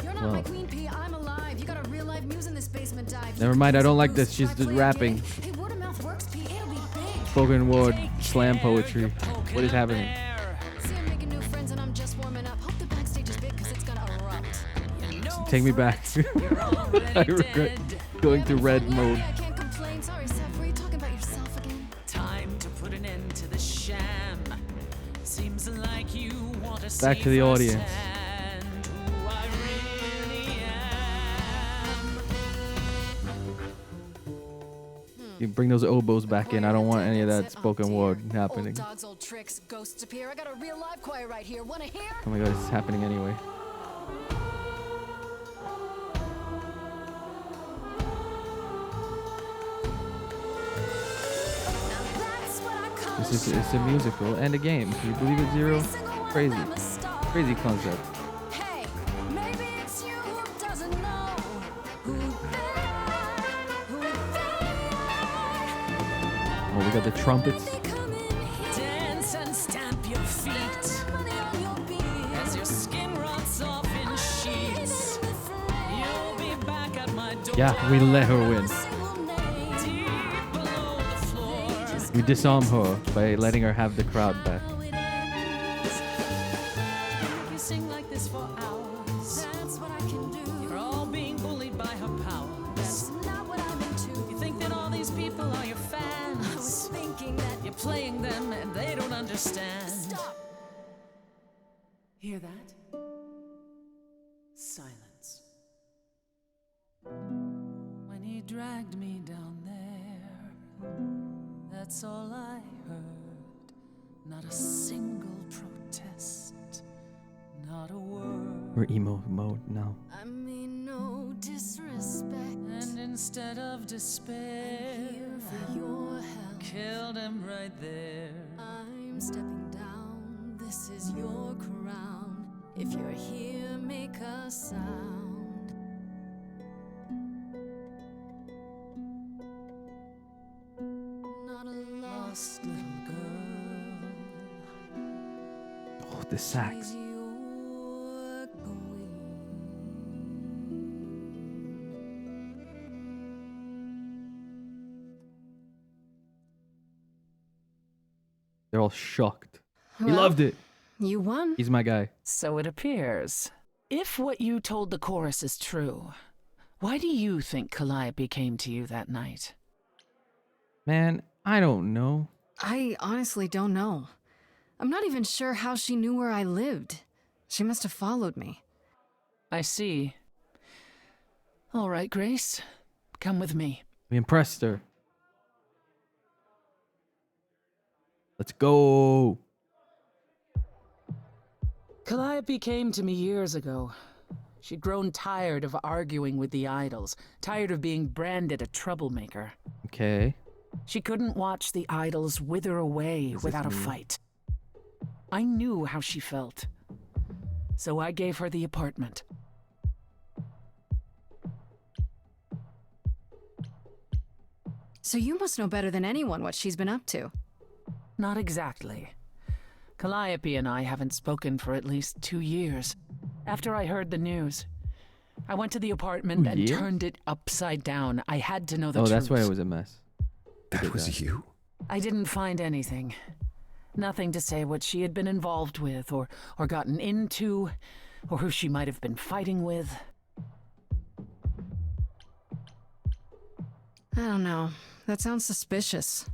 You're not my queen pea, I'm alive. You got a real life muse in this basement dive. Never mind, I don't like this. She's just rapping. Hey, word of mouth works, pea. It'll be big. Spoken word, slam poetry. What is happening? See, I'm making new friends and I'm just warming up. Hope the backstage is big because it's gonna erupt. Take me back. I regret going to red mode. I can't complain. Sorry, Seth. Were you talking about yourself again? Time to put an end to the sham. Seems like you want to Back to the audience. who I really am. You bring those oboes back in. I don't want any of that spoken word happening. Old dogs, old tricks, ghosts appear. I got a real live choir right here. Wanna hear? Oh my god, it's happening anyway. It's a musical and a game. Can you believe it, Zero? Crazy. Crazy concept. Hey, maybe it's you who doesn't know who Oh, we got the trumpets. Dance and stamp your feet as your skin rots off in sheets. You'll be back at my door. Yeah, we let her win. We disarm her by letting her have the crowd back. You sing like this for hours. That's what I can do. You're all being bullied by her power. That's not what I'm into. You think that all these people are your fans. I was thinking that you're playing them and they don't understand. Stop. Hear that? Silence. When he dragged me down there, that's all I heard. Not a single protest, not a word. We're emo mode now. I mean no disrespect. And instead of despair, I'm here for your help. Killed him right there. I'm stepping down. This is your crown. If you're here, make a sound. Lost little girl. Oh, the sax. They're all shocked. He Well, loved it. You won. He's my guy. So it appears. If what you told the chorus is true, why do you think Calliope came to you that night? Man, I don't know. I honestly don't know. I'm not even sure how she knew where I lived. She must have followed me. I see. All right, Grace. Come with me. We impressed her. Let's go. Calliope came to me years ago. She'd grown tired of arguing with the idols, tired of being branded a troublemaker. Okay. She couldn't watch the idols wither away without a fight. I knew how she felt. So I gave her the apartment. So you must know better than anyone what she's been up to. Not exactly. Calliope and I haven't spoken for at least 2 years. After I heard the news, I went to the apartment and turned it upside down. I had to know the truth. Oh, that's why it was a mess. That was you? I didn't find anything. Nothing to say what she had been involved with, or gotten into, or who she might have been fighting with. I don't know. That sounds suspicious.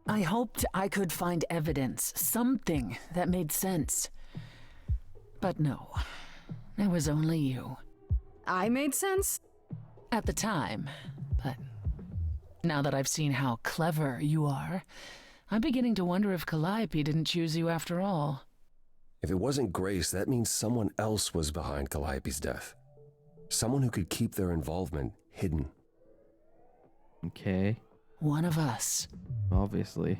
I hoped I could find evidence, something that made sense. But no, it was only you. I made sense? At the time, but now that I've seen how clever you are, I'm beginning to wonder if Calliope didn't choose you after all. If it wasn't Grace, that means someone else was behind Calliope's death. Someone who could keep their involvement hidden. Okay. One of us. Obviously.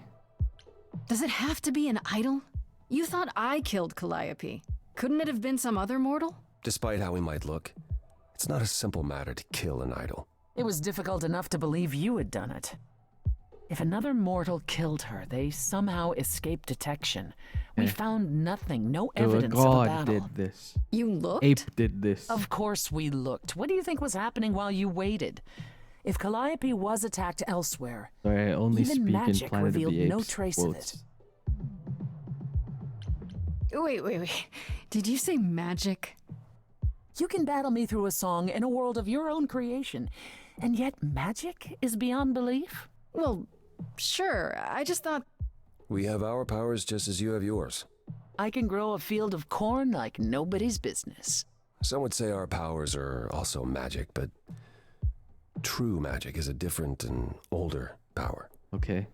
Does it have to be an idol? You thought I killed Calliope. Couldn't it have been some other mortal? Despite how we might look, it's not a simple matter to kill an idol. It was difficult enough to believe you had done it. If another mortal killed her, they somehow escaped detection. We found nothing, no evidence of a God battle. did this. You looked? Ape did this. Of course we looked. What do you think was happening while you waited? If Calliope was attacked elsewhere, Sorry, I only even speak in magic Planet of revealed the Apes. no trace of it. Wait. Did you say magic? You can battle me through a song in a world of your own creation, and yet magic is beyond belief? Well, sure. I just thought... We have our powers just as you have yours. I can grow a field of corn like nobody's business. Some would say our powers are also magic, but true magic is a different and older power. Okay.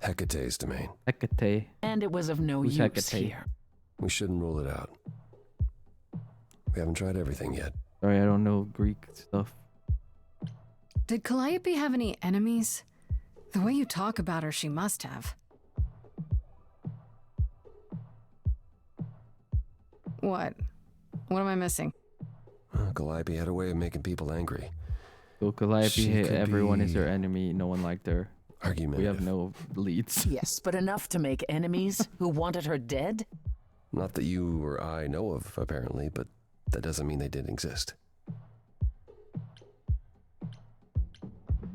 Hecate's domain. Hecate. And it was of no Who's use Hecate? here. We shouldn't rule it out. We haven't tried everything yet. Sorry, I don't know Greek stuff. Did Calliope have any enemies? The way you talk about her, she must have. What? What am I missing? Calliope had a way of making people angry. So Calliope, She could everyone is be her enemy. No one liked her. We argumentative. have no leads. Yes, but enough to make enemies who wanted her dead? Not that you or I know of, apparently, but that doesn't mean they didn't exist.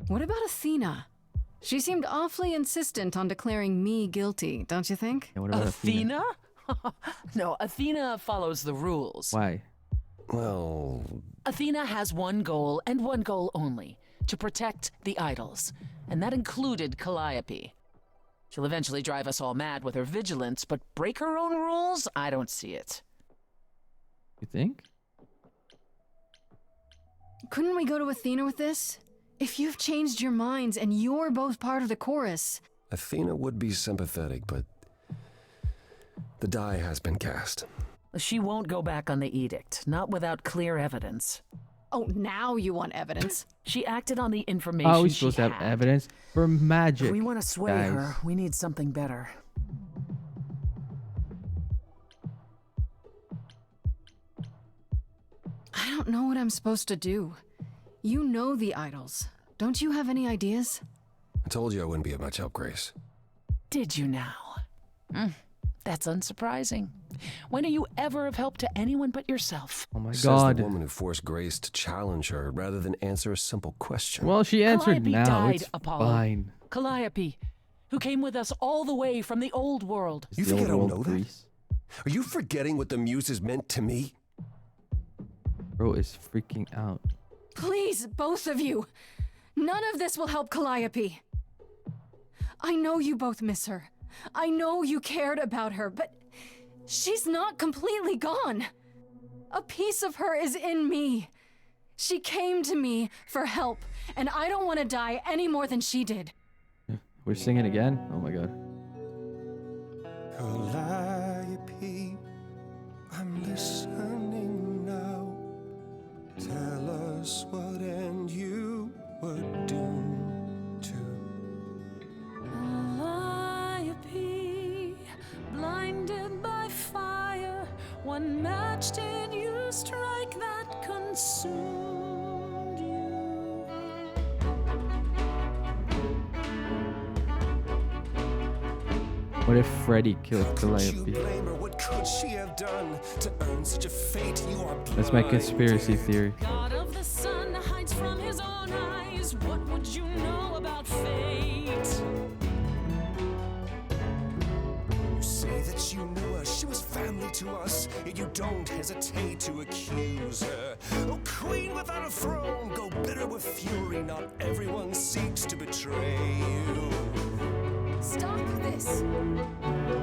What about Athena? She seemed awfully insistent on declaring me guilty, don't you think? And what about Athena? No, Athena follows the rules. Why? Well, Athena has one goal and one goal only, to protect the idols. And that included Calliope. She'll eventually drive us all mad with her vigilance, but break her own rules? I don't see it. You think? Couldn't we go to Athena with this? If you've changed your minds and you're both part of the chorus. Athena would be sympathetic, but the die has been cast. She won't go back on the edict, not without clear evidence. Oh, now you want evidence? She acted on the information How are we she supposed to have had. evidence for magic? If we want to sway guys? her, we need something better. I don't know what I'm supposed to do. You know the idols. Don't you have any ideas? I told you I wouldn't be of much help, Grace. Did you now? That's unsurprising. When are you ever of help to anyone but yourself? Oh my Says god. the woman who forced Grace to challenge her rather than answer a simple question. Well, she answered Calliope now. died, It's Apollo. fine. Calliope, who came with us all the way from the old world. You The think I old don't world know Greece. that? Are you forgetting what the muses meant to me? Bro is freaking out. Please, both of you. None of this will help Calliope. I know you both miss her. I know you cared about her, but she's not completely gone. A piece of her is in me. She came to me for help, and I don't want to die any more than she did. We're singing again? Oh my god. Calliope, I'm listening now. Tell us what end you were doomed to. Calliope, blinded by fire, one match did you strike that consumed you. What if Freddy killed Could you Calliope? blame her? What could she have done to earn such a fate? You are That's my blinded. conspiracy theory. God of the sun hides from his own eyes. What would you know about fate? You say that you know her, she was family to us, yet you don't hesitate to accuse her. Oh, queen without a throne, go bitter with fury, not everyone seeks to betray you. Stop this. There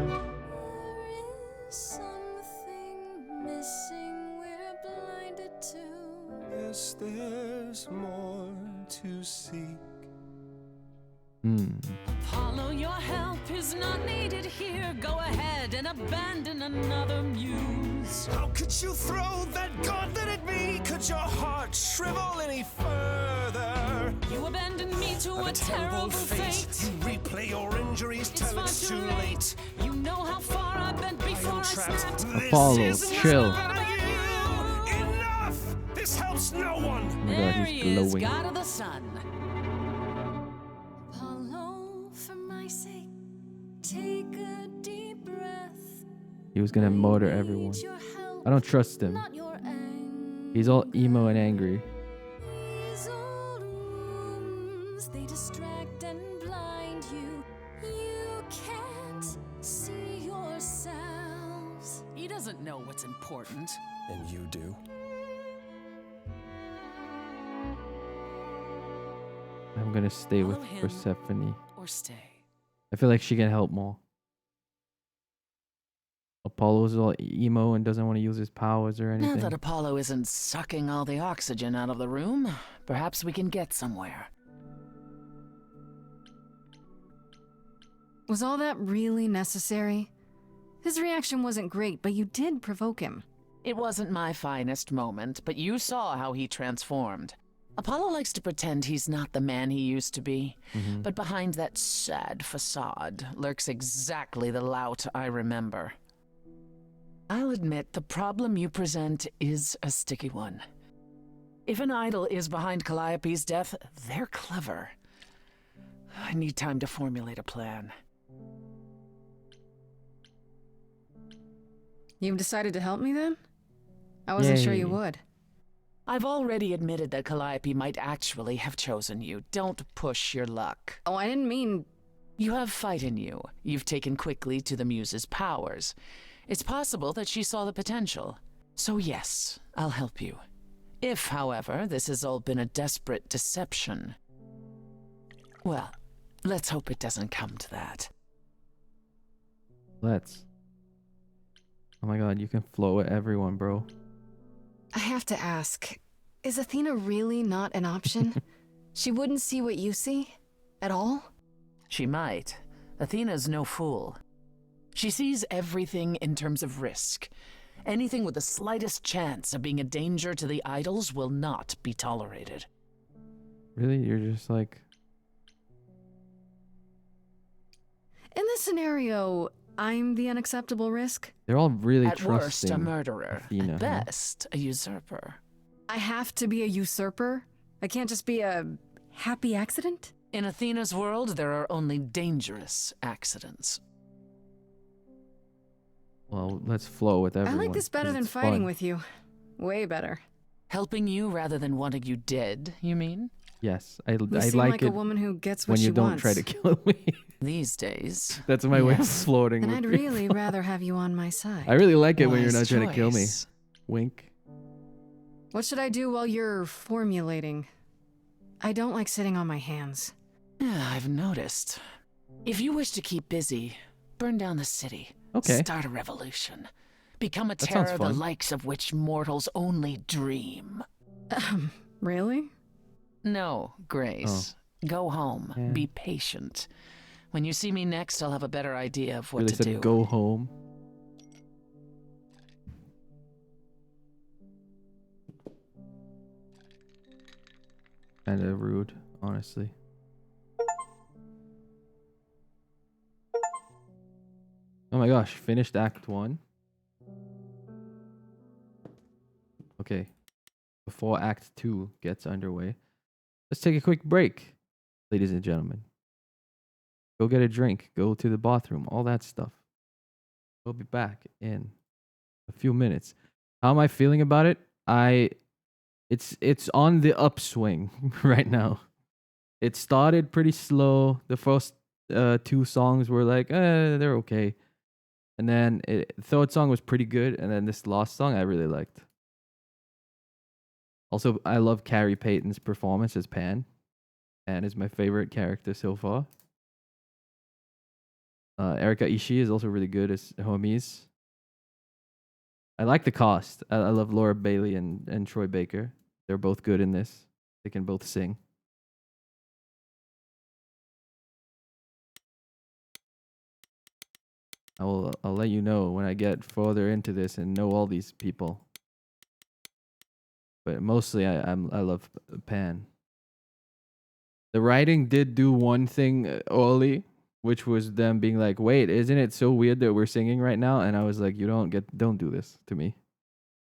is something missing we're blinded to. Yes, there's more to seek. Apollo, your help is not needed here. Go ahead and abandon another muse. How could you throw that gauntlet at me? Could your heart shrivel any further? You abandoned me to a terrible fate. You replay your injuries It's till far it's too too late. late. You know how far I've been before I snapped. Apollo, chill. Enough! This helps no one! Oh my god, There he's he is, glowing. God of the sun. Apollo, for my sake, take a deep breath. He was gonna murder everyone. I don't trust him. He's all emo and angry. These old wounds, they distract and blind you. You can't see yourselves. He doesn't know what's important. And you do? I'm gonna stay with Follow him. Persephone. Or stay. I feel like she can help more. Apollo's all emo and doesn't want to use his powers or Now anything. that Apollo isn't sucking all the oxygen out of the room, perhaps we can get somewhere. Was all that really necessary? His reaction wasn't great, but you did provoke him. It wasn't my finest moment, but you saw how he transformed. Apollo likes to pretend he's not the man he used to be, but behind that sad facade lurks exactly the lout I remember. I'll admit the problem you present is a sticky one. If an idol is behind Calliope's death, they're clever. I need time to formulate a plan. You've decided to help me then? I wasn't sure you would. I've already admitted that Calliope might actually have chosen you. Don't push your luck. Oh, I didn't mean... You have fight in you. You've taken quickly to the Muse's powers. It's possible that she saw the potential. So yes, I'll help you. If, however, this has all been a desperate deception, well, let's hope it doesn't come to that. Let's. Oh my god, you can flow with everyone, bro. I have to ask, is Athena really not an option? She wouldn't see what you see? At all? She might. Athena's no fool. She sees everything in terms of risk. Anything with the slightest chance of being a danger to the idols will not be tolerated. Really? You're just like... In this scenario, I'm the unacceptable risk? They're all really At trusting worst, a murderer. Athena, At best, a usurper. I have to be a usurper? I can't just be a happy accident? In Athena's world, there are only dangerous accidents. Well, let's flow with everyone. I like this better than fighting with you. Way better. Helping you rather than wanting you dead, you mean? Yes, I You seem like like it a woman who gets what when she you don't wants. try to kill me. These days. That's my way of floating. And with I'd people. really rather have you on my side. I really like it when you're not Wise trying to kill me. choice. Wink. What should I do while you're formulating? I don't like sitting on my hands. Yeah, I've noticed. If you wish to keep busy, burn down the city. Okay. Start a revolution. Become a That sounds terror the fun. likes of which mortals only dream. Really? No, Grace. Go home. Yeah. Be patient. When you see me next, I'll have a better idea of what Really to said do. go home. Kinda rude, honestly. Oh my gosh, finished Act 1. Okay. Before Act 2 gets underway, let's take a quick break, ladies and gentlemen. Go get a drink, go to the bathroom, all that stuff. We'll be back in a few minutes. How am I feeling about it? It's on the upswing right now. It started pretty slow. The first 2 songs were like, they're okay. And then the third song was pretty good, and then this last song I really liked. Also, I love Carrie Payton's performance as Pan. Pan is my favorite character so far. Erika Ishii is also really good as Hermes. I like the cast. I love Laura Bailey and Troy Baker. They're both good in this. They can both sing. I'll let you know when I get further into this and know all these people. But mostly I love Pan. The writing did do one thing early, which was them being like, "Wait, isn't it so weird that we're singing right now?" And I was like, don't do this to me."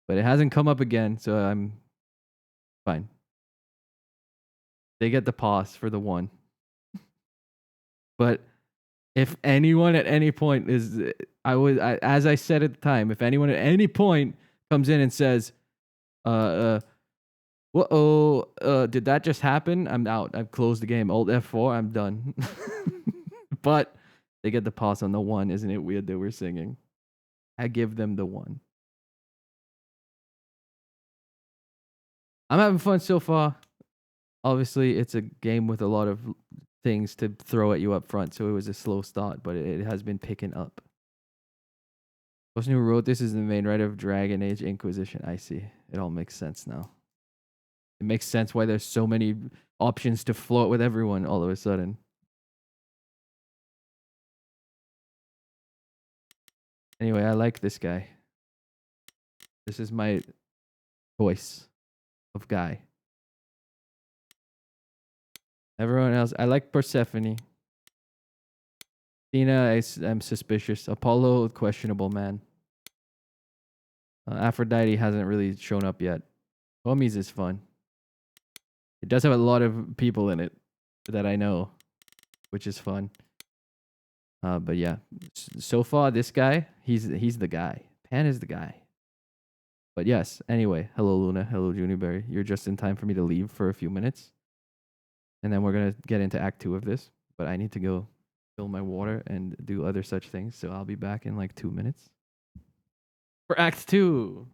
But it hasn't come up again, so I'm fine. They get the pause for the one. But if anyone at any point is, as I said at the time, if anyone at any point comes in and says, did that just happen? I'm out. I've closed the game. Alt F4, I'm done. But they get the pause on the one. Isn't it weird that we're singing? I give them the one. I'm having fun so far. Obviously, it's a game with a lot of things to throw at you up front, so it was a slow start, but it has been picking up. The person who wrote this is the main writer of Dragon Age Inquisition. I see. It all makes sense now. It makes sense why there's so many options to float with everyone all of a sudden. Anyway, I like this guy. This is my choice of guy. Everyone else, I like Persephone. Athena, I'm suspicious. Apollo, questionable, man. Aphrodite hasn't really shown up yet. Hermes is fun. It does have a lot of people in it that I know, which is fun. But yeah, so far this guy, he's the guy. Pan is the guy. But yes, anyway, hello Luna, hello Juniberry. You're just in time for me to leave for a few minutes. And then we're going to get into Act 2 of this. But I need to go fill my water and do other such things. So I'll be back in like 2 minutes for Act 2.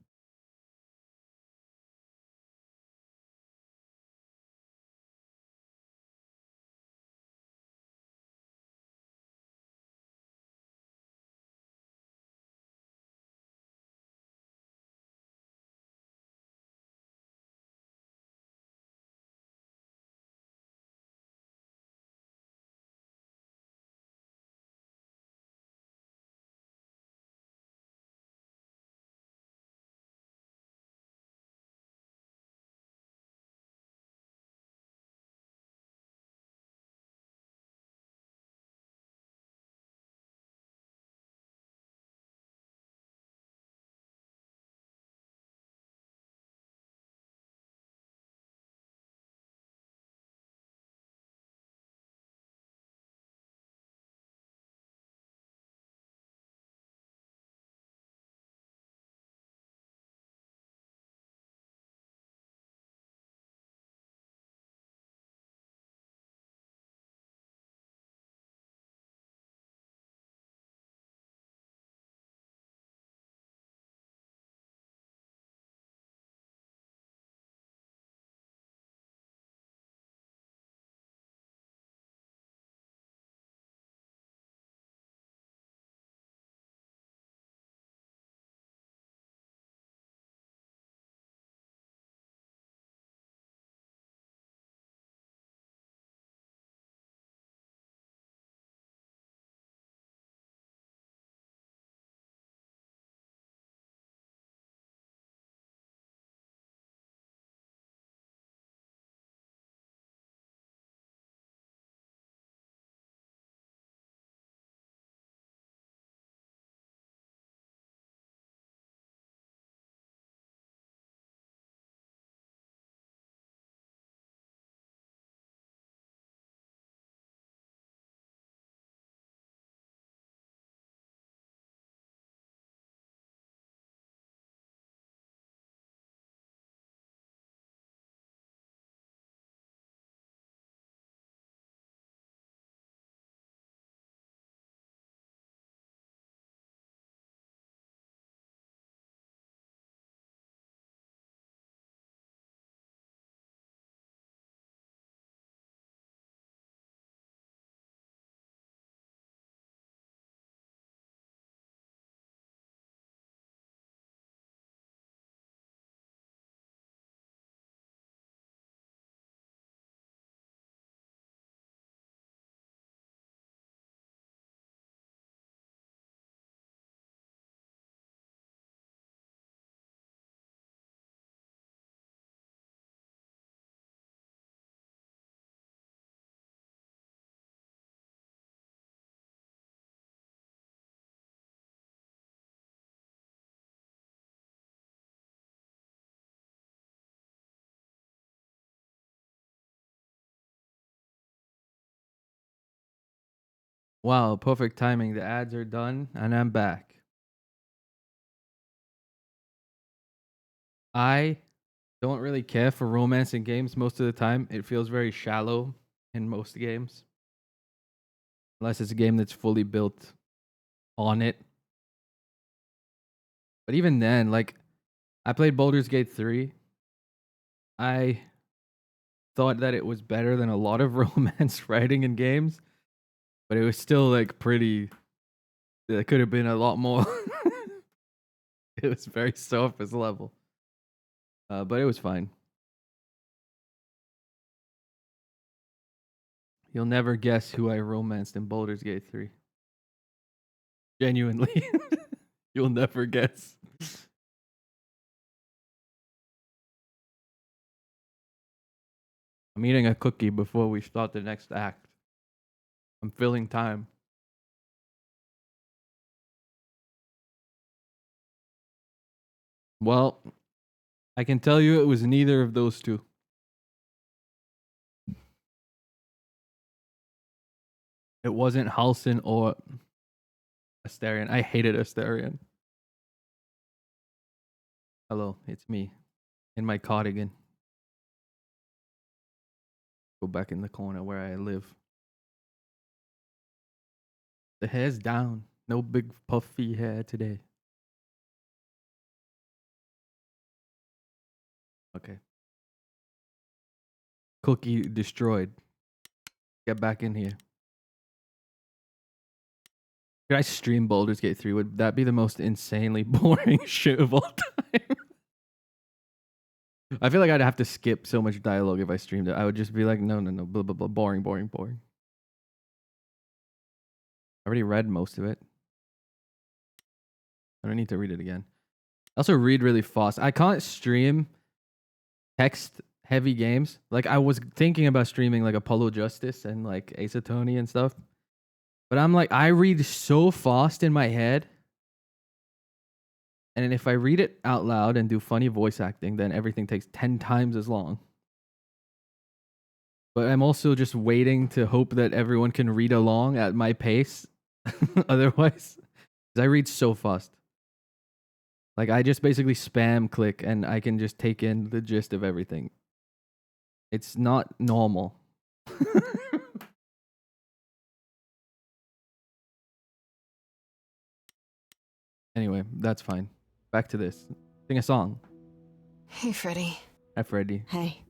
Wow, perfect timing. The ads are done and I'm back. I don't really care for romance in games most of the time. It feels very shallow in most games. Unless it's a game that's fully built on it. But even then, like, I played Baldur's Gate 3. I thought that it was better than a lot of romance writing in games. But it was still, like, pretty... It could have been a lot more. It was very surface level. But it was fine. You'll never guess who I romanced in Baldur's Gate 3. Genuinely. You'll never guess. I'm eating a cookie before we start the next act. I'm filling time. Well, I can tell you it was neither of those two. It wasn't Halcyon or Asterion. I hated Asterion. Hello, it's me. In my cardigan. Go back in the corner where I live. The hair's down. No big puffy hair today. Okay. Cookie destroyed. Get back in here. Could I stream Baldur's Gate 3? Would that be the most insanely boring shit of all time? I feel like I'd have to skip so much dialogue if I streamed it. I would just be like, no, blah, blah, blah, boring. I already read most of it. I don't need to read it again. I also read really fast. I can't stream text-heavy games. Like, I was thinking about streaming, like, Apollo Justice and, like, Ace Attorney and stuff. But I'm like, I read so fast in my head. And if I read it out loud and do funny voice acting, then everything takes 10 times as long. But I'm also just waiting to hope that everyone can read along at my pace. Otherwise, because I read so fast. Like, I just basically spam click and I can just take in the gist of everything. It's not normal. Anyway, that's fine. Back to this. Sing a song. Hey, Freddy. Hi, Freddy. Hey.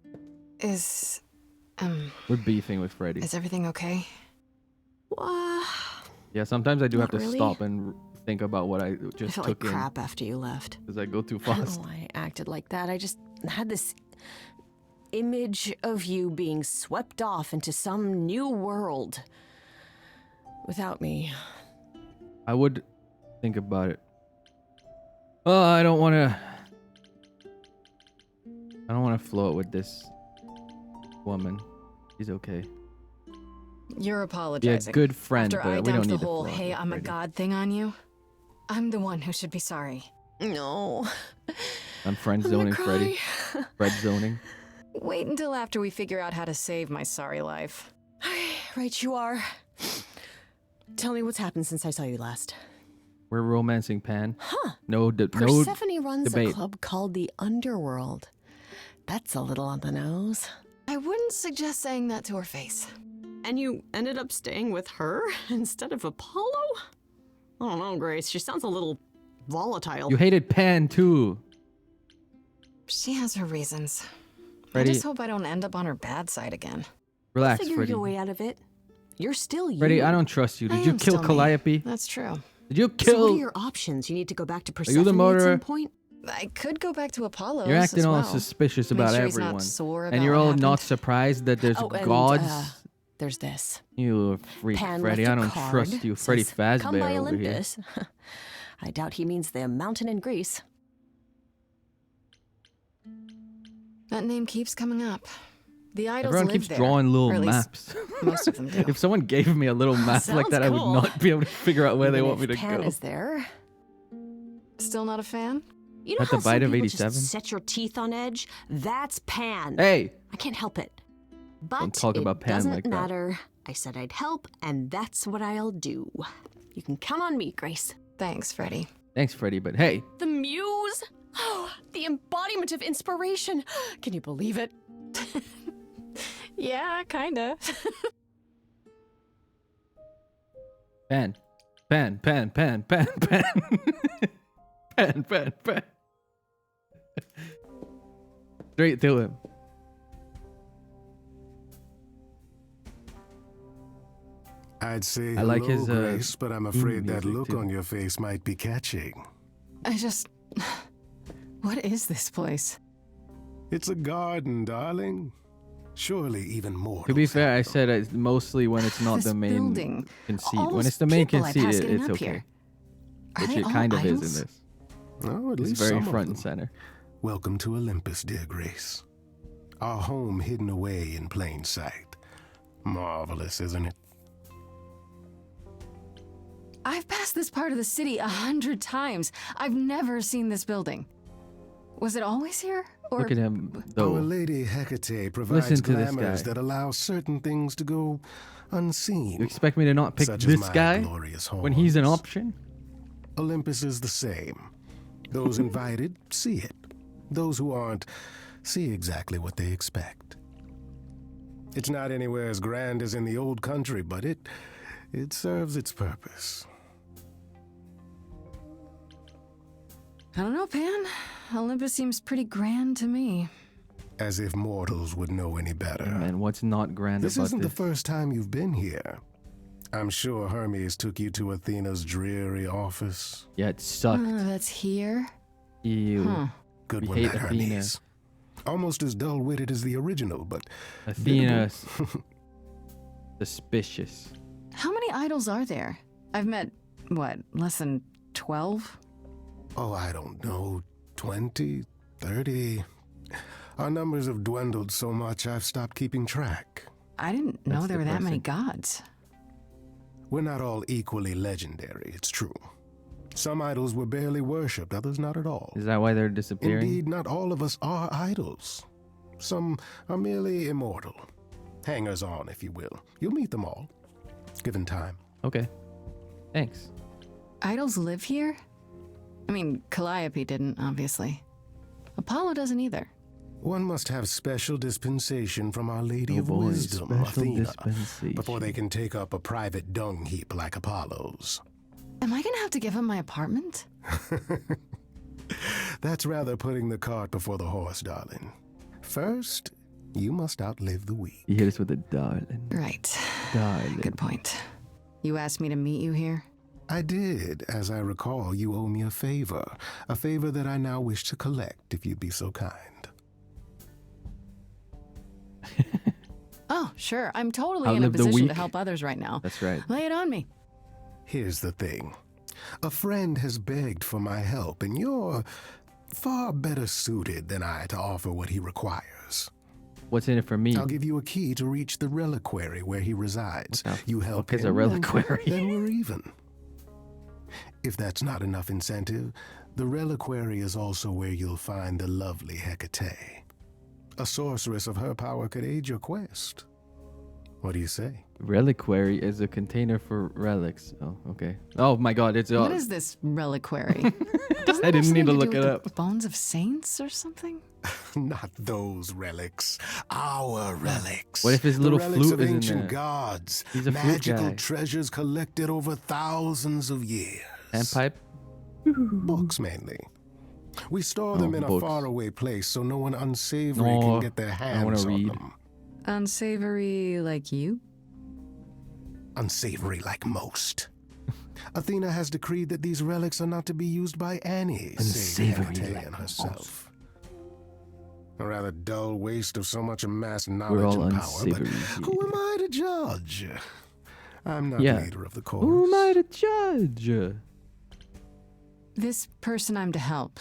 We're beefing with Freddy. Is everything okay? Yeah, sometimes I do have to really. stop and think about what I just I felt took like in. crap after you left. Because I go too I don't fast. know why I acted like that. I just had this image of you being swept off into some new world without me. I would think about it. Oh, I don't want to float with this woman. She's okay. You're apologizing. Be a good friend, After but I we don't dumped the need to whole float "hey, with I'm a Freddy. god" thing on you. I'm the one who should be sorry. No. I'm friend zoning Freddy. Fred zoning. Wait until after we figure out how to save my sorry life. Right you are. Tell me what's happened since I saw you last. We're romancing Pan. Huh. No Persephone runs debate. a club called the Underworld. That's a little on the nose. I wouldn't suggest saying that to her face. And you ended up staying with her instead of Apollo? I don't know, Grace. She sounds a little volatile. You hated Pan too. She has her reasons. Freddy, I just hope I don't end up on her bad side again. Relax, Figure Freddy. your way out of it. You're still you. Freddy, I don't trust you. Did you kill Calliope? That's true. Did you So kill? what are your options? You need to go back to you Persephone the at murderer? some point? I could go back to Apollo. You're acting as all well. suspicious Make about sure he's not everyone. sore And about you're what all happened. not surprised that there's Oh, and, gods. There's this. You freak, Pan Freddy. left I a don't card, trust you. Freddy says, Fazbear "Come by over here. Olympus." I doubt he means the mountain in Greece. That name keeps coming up. The idols Everyone live keeps there, drawing or little at least maps. Most of them do. If someone gave me a little map like that, I would cool. not be able to figure out where they Even want me if to Pan go. is there. Still not a fan? You know At how the some bite of people 87? just set your teeth on edge? That's Pan. Hey! I can't help it. But Don't talk it about Pan doesn't like that. matter. I said I'd help, and that's what I'll do. You can count on me, Grace. Thanks, Freddy. Thanks, Freddy, but hey. The muse? Oh, the embodiment of inspiration. Can you believe it? Yeah, kinda. Pan. Pan, pan, pan, pan, pan. Pan, pan, pan. Straight to him. I'd say I like hello, his, Grace, but I'm afraid that music, look too. on your face might be catching. I just... What is this place? It's a garden, darling. Surely even more. To be fair, I said it's mostly when it's not This the main building, conceit. all When it's those the main people I conceit, passed getting it's up okay. here. which it kind of is in this. Oh, at It's least very some front of and them. center. Welcome to Olympus, dear Grace. Our home hidden away in plain sight. Marvelous, isn't it? I've passed this part of the city 100 times. I've never seen this building. Was it always here? Or Look at him, though. Our Lady Hecate provides Listen to this glamours guy. that allow certain things to go unseen. You expect me to not pick such as this my guy glorious when he's an horns. option? Olympus is the same. Those invited see it. Those who aren't see exactly what they expect. It's not anywhere as grand as in the old country, but it serves its purpose. I don't know, Pan. Olympus seems pretty grand to me. As if mortals would know any better. Man, what's not grand This about isn't this? the first time you've been here. I'm sure Hermes took you to Athena's dreary office. Yeah, it sucked. That's here? Ew. Huh. Good We one, hate that Athena. Hermes. Almost as dull-witted as the original, but Athena. biddable. Suspicious. How many idols are there? I've met, what, less than 12? Oh, I don't know, 20, 30. Our numbers have dwindled so much I've stopped keeping track. I didn't know That's there were that many depressing. gods. We're not all equally legendary, it's true. Some idols were barely worshipped, others not at all. Is that why they're disappearing? Indeed, not all of us are idols. Some are merely immortal. Hangers-on, if you will. You'll meet them all, given time. Okay. Thanks. Idols live here? I mean, Calliope didn't, obviously. Apollo doesn't either. One must have special dispensation from Our Lady Oh of boy, Wisdom, special Athena, dispensation. before they can take up a private dung heap like Apollo's. Am I gonna have to give him my apartment? That's rather putting the cart before the horse, darling. First, you must outlive the week. You hit us with a darling. Right. Darling. Good point. You asked me to meet you here? I did. As I recall, you owe me a favor that I now wish to collect, if you'd be so kind. Oh, sure. I'm totally in a Outlive the position to week? help others right now. That's right. Lay it on me. Here's the thing. A friend has begged for my help, and you're far better suited than I to offer what he requires. What's in it for me? I'll give you a key to reach the reliquary where he resides. You help fuck is him, a reliquary? Then we're even. If that's not enough incentive, the reliquary is also where you'll find the lovely Hecate. A sorceress of her power could aid your quest. What do you say? Reliquary is a container for relics. Oh, okay. Oh my god, it's What is this reliquary? Doesn't I it have didn't need to something look do it with up. the bones of saints or something? Not those relics. Our relics. What if his The little relics flute of is in ancient there? gods. He's a flute magical guy. treasures collected over thousands of years. Handpipe? Books mainly. We store them in books. a faraway place so no one unsavory No, can get their I don't wanna hands on read. them. Unsavory like you? Unsavory like most. Athena has decreed that these relics are not to be used by any save Unsavory Hecate like and herself. A rather dull waste of so much amassed We're knowledge all and power, but unsavory. who am I to judge? I'm not Yeah. leader of the Who am chorus. I to judge? This person I'm to help.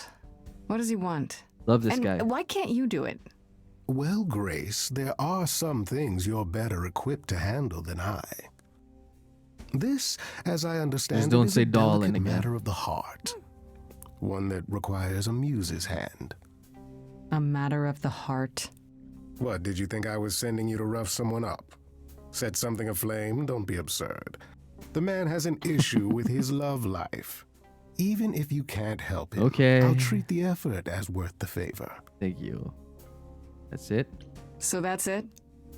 What does he want? Love this and guy. Why can't you do it? Well, Grace, there are some things you're better equipped to handle than I. This, as I understand Just don't it, is say a darling delicate again. matter of the heart. One that requires a muse's hand. A matter of the heart. What, did you think I was sending you to rough someone up? Set something aflame? Don't be absurd. The man has an issue with his love life. Even if you can't help him, Okay. I'll treat the effort as worth the favor. Thank you. That's it? So that's it?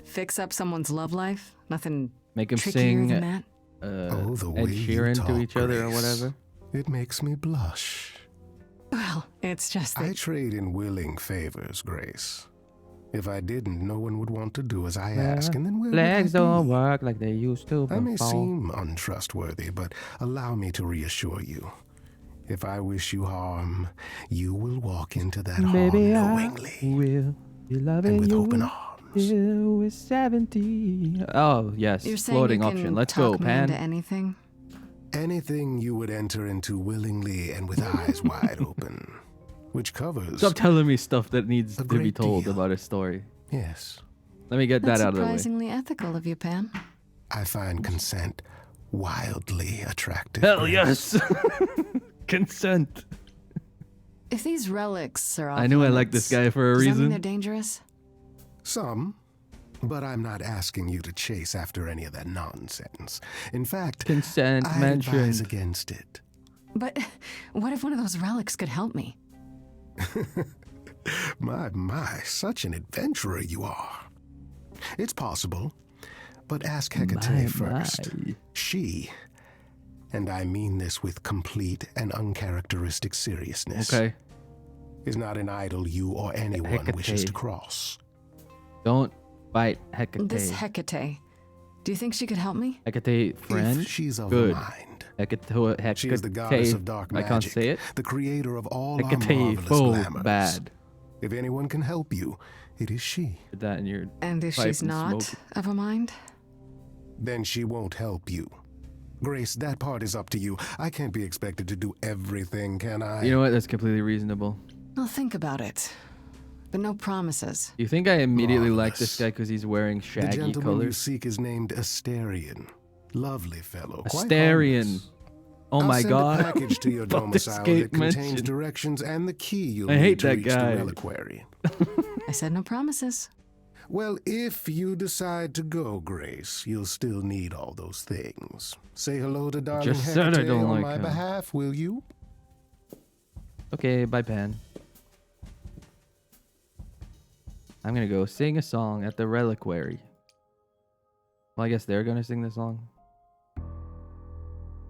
Fix up someone's love life? Nothing Make him trickier sing than that? Oh, the Ed way you Sheeran to talk, each other or Grace. whatever. It makes me blush. Well, it's just that I trade in willing favors, Grace. If I didn't, no one would want to do as I ask, and then where would I Legs don't be? work like they used to I may before. seem untrustworthy, but allow me to reassure you. If I wish you harm, you will walk into that Baby, harm I knowingly will be loving and with you open arms. till we're 70. Oh, yes. you're saying Floating you can option. Let's talk go, me Pan. into anything? Anything you would enter into willingly and with eyes wide open, which covers... Stop telling me stuff that needs to be great told deal. about a story. Yes. Let me get That's that out of the way. surprisingly ethical of you, Pan. I find consent wildly attractive. Hell Grace. yes! Consent. If these relics are off I knew I limits, liked this guy for a does that mean reason. they're dangerous? Some, but I'm not asking you to chase after any of that nonsense. In fact, Consent I mentioned. advise against it. But what if one of those relics could help me? My, such an adventurer you are. It's possible, but ask Hecate first. She, and I mean this with complete and uncharacteristic seriousness, Okay. is not an idol you or anyone Hecate. wishes to cross. Don't fight Hecate. This Hecate, do you think she could help me? Hecate friend? If she's of Good. a mind. Hecate. She is the goddess of dark magic. I can't say it. The creator of all Hecate, our marvelous foe, glamours. bad. If anyone can help you, it is she. Put that in your And if pipe she's and not smoke. of a mind? Then she won't help you. Grace, that part is up to you. I can't be expected to do everything, can I? You know what? That's completely reasonable. I'll think about it. But no promises. You think I immediately like this guy because he's wearing The shaggy gentleman you colors? seek is named Asterion. Lovely fellow. Quite Asterion. harmless. Oh I'll my send god. a package to your Fuck, this domicile gate that contains mentioned. directions and the key you'll I need hate to that reach guy. the reliquary. I said no promises. Well, if you decide to go, Grace, you'll still need all those things. Say hello to darling Just said I Hecate don't on like my him. behalf, will you? Okay, bye, Pan. I'm gonna go sing a song at the reliquary. Well, I guess they're gonna sing the song.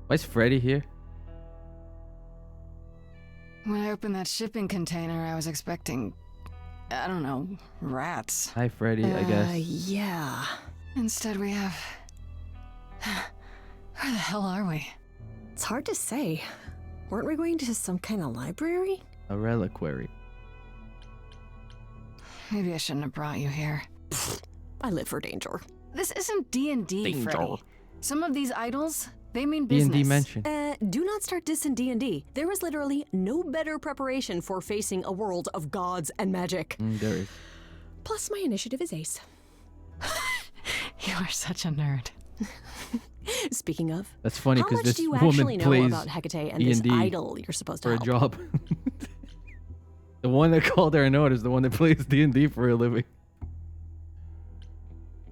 Why is Freddy here? When I opened that shipping container, I was expecting, I don't know, rats. Hi, Freddy, I guess. Yeah. Instead, we have. Where the hell are we? It's hard to say. Weren't we going to some kind of library? A reliquary. Maybe I shouldn't have brought you here. I live for danger. This isn't D&D, Danger. Freddy. Some of these idols, they mean business. D&D mention. Do not start dissing D&D. There is literally no better preparation for facing a world of gods and magic. There is. Plus, my initiative is ace. You are such a nerd. Speaking of, That's funny how because much this do you actually woman know plays about Hecate and this D&D idol you're supposed to for a help? job. The one that called her a nerd is the one that plays D&D for a living.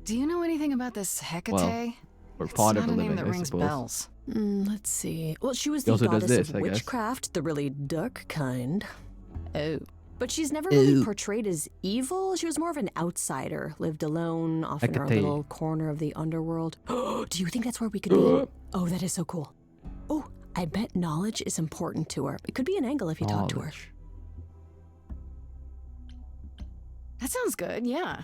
Do you know anything about this Hecate? Well, or It's part not of a a name living, that I rings suppose. bells. Let's see. Well, she was He the also does goddess this, of I guess. witchcraft, the really dark kind. Oh. But she's never really portrayed as evil. She was more of an outsider, lived alone, off in her Hecate. little corner of the underworld. Do you think that's where we could be? Oh, that is so cool. Oh, I bet knowledge is important to her. It could be an angle if you talk to her. That sounds good, yeah.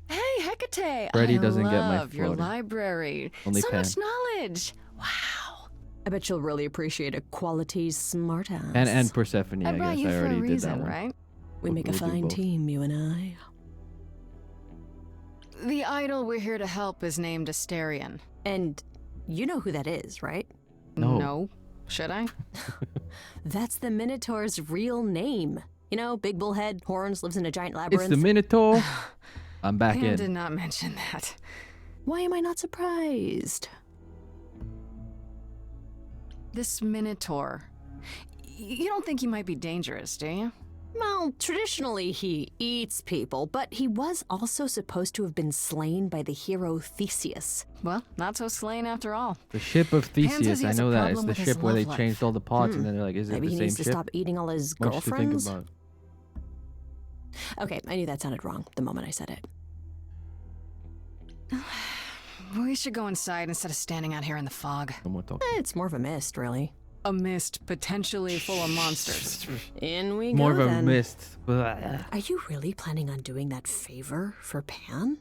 Hey, Hecate! Freddy I doesn't get my love your floater. library. Only so Pan. much knowledge. I bet she'll really appreciate a quality smartass. And Persephone, I I brought guess. you I for already a did that reason, one. right? We make a We'll do fine both. team, you and I. The idol we're here to help is named Asterion. And you know who that is, right? No. Should I? That's the Minotaur's real name. You know, big bullhead, horns, lives in a giant labyrinth. It's the Minotaur. I'm back Pan in. did not mention that. Why am I not surprised? This Minotaur. You don't think he might be dangerous, do you? Well, traditionally he eats people, but he was also supposed to have been slain by the hero Theseus. Well, not so slain after all. The ship of Pan says Theseus. he I has a know that. It's problem the with his ship where they love life. changed all the parts and then they're like, is it Maybe the he same needs to ship? stop eating all his Much to think girlfriends. about. Okay, I knew that sounded wrong the moment I said it. We should go inside instead of standing out here in the fog. No more talk. It's more of a mist, really. A mist potentially full of monsters. In we More go of a then. mist. Blah. Are you really planning on doing that favor for Pan?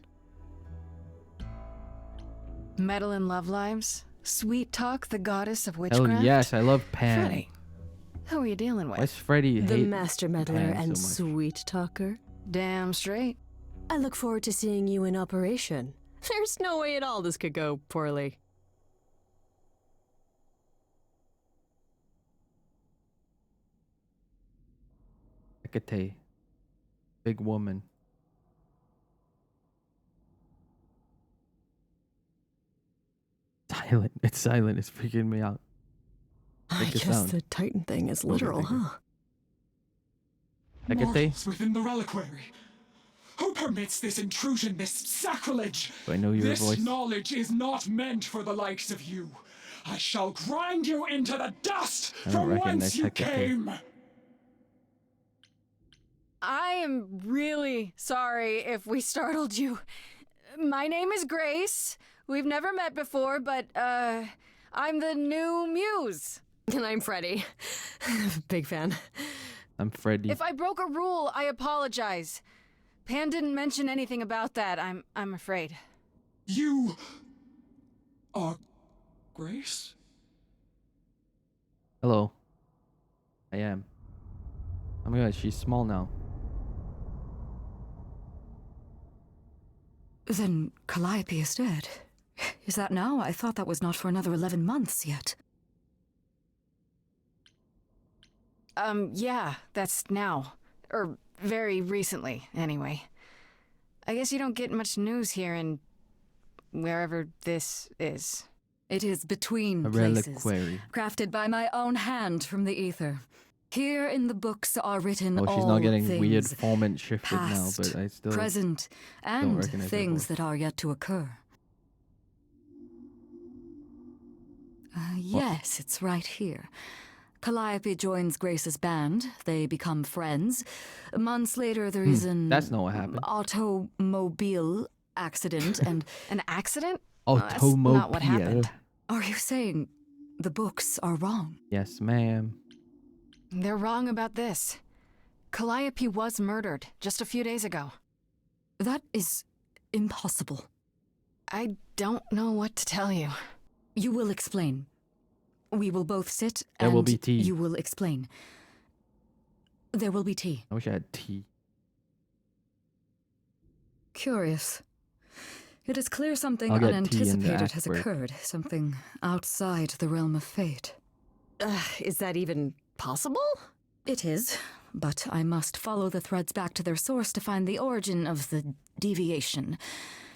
Metal and love lives? Sweet Talk, the goddess of witchcraft? Hell yes, I love Pan. Freddy, who are you dealing with? Why's Freddy The hate master meddler Pan and so much? sweet talker. Damn straight. I look forward to seeing you in operation. There's no way at all this could go poorly. Hecate. Big woman. Silent. It's silent. It's freaking me out. I Make a guess sound. the Titan thing is literal, huh? Hecate? Mortals within the reliquary. Who permits this intrusion, this sacrilege? Do I know your this voice? knowledge is not meant for the likes of you. I shall grind you into the dust I don't from recognize whence you Hecate. came. I am really sorry if we startled you. My name is Grace. We've never met before, but, I'm the new muse. And I'm Freddie. Big fan. I'm Freddie. If I broke a rule, I apologize. Pan didn't mention anything about that, I'm afraid. You are Grace? Hello. I am. Oh my god, she's small now. Then Calliope is dead. Is that now? I thought that was not for another 11 months yet. Yeah, that's now. Or very recently, anyway. I guess you don't get much news here in wherever this is. It is between A places, reliquary. crafted by my own hand from the ether. Here in the books are written Oh, all she's not getting things, weird formant shifted now, past, but I still present, don't and recognize her things voice. that are yet to occur. Yes, it's right here. Calliope joins Grace's band. They become friends. Months later, there is an That's not what happened. automobile accident and... An accident? Automobile. That's not what happened. Are you saying the books are wrong? Yes, ma'am. They're wrong about this. Calliope was murdered just a few days ago. That is impossible. I don't know what to tell you. You will explain. We will both sit There and will be tea. you will explain. There will be tea. I wish I had tea. Curious. It is clear something I'll get tea in the unanticipated has Ashford. occurred. Something outside the realm of fate. Is that even possible? It is, but I must follow the threads back to their source to find the origin of the deviation.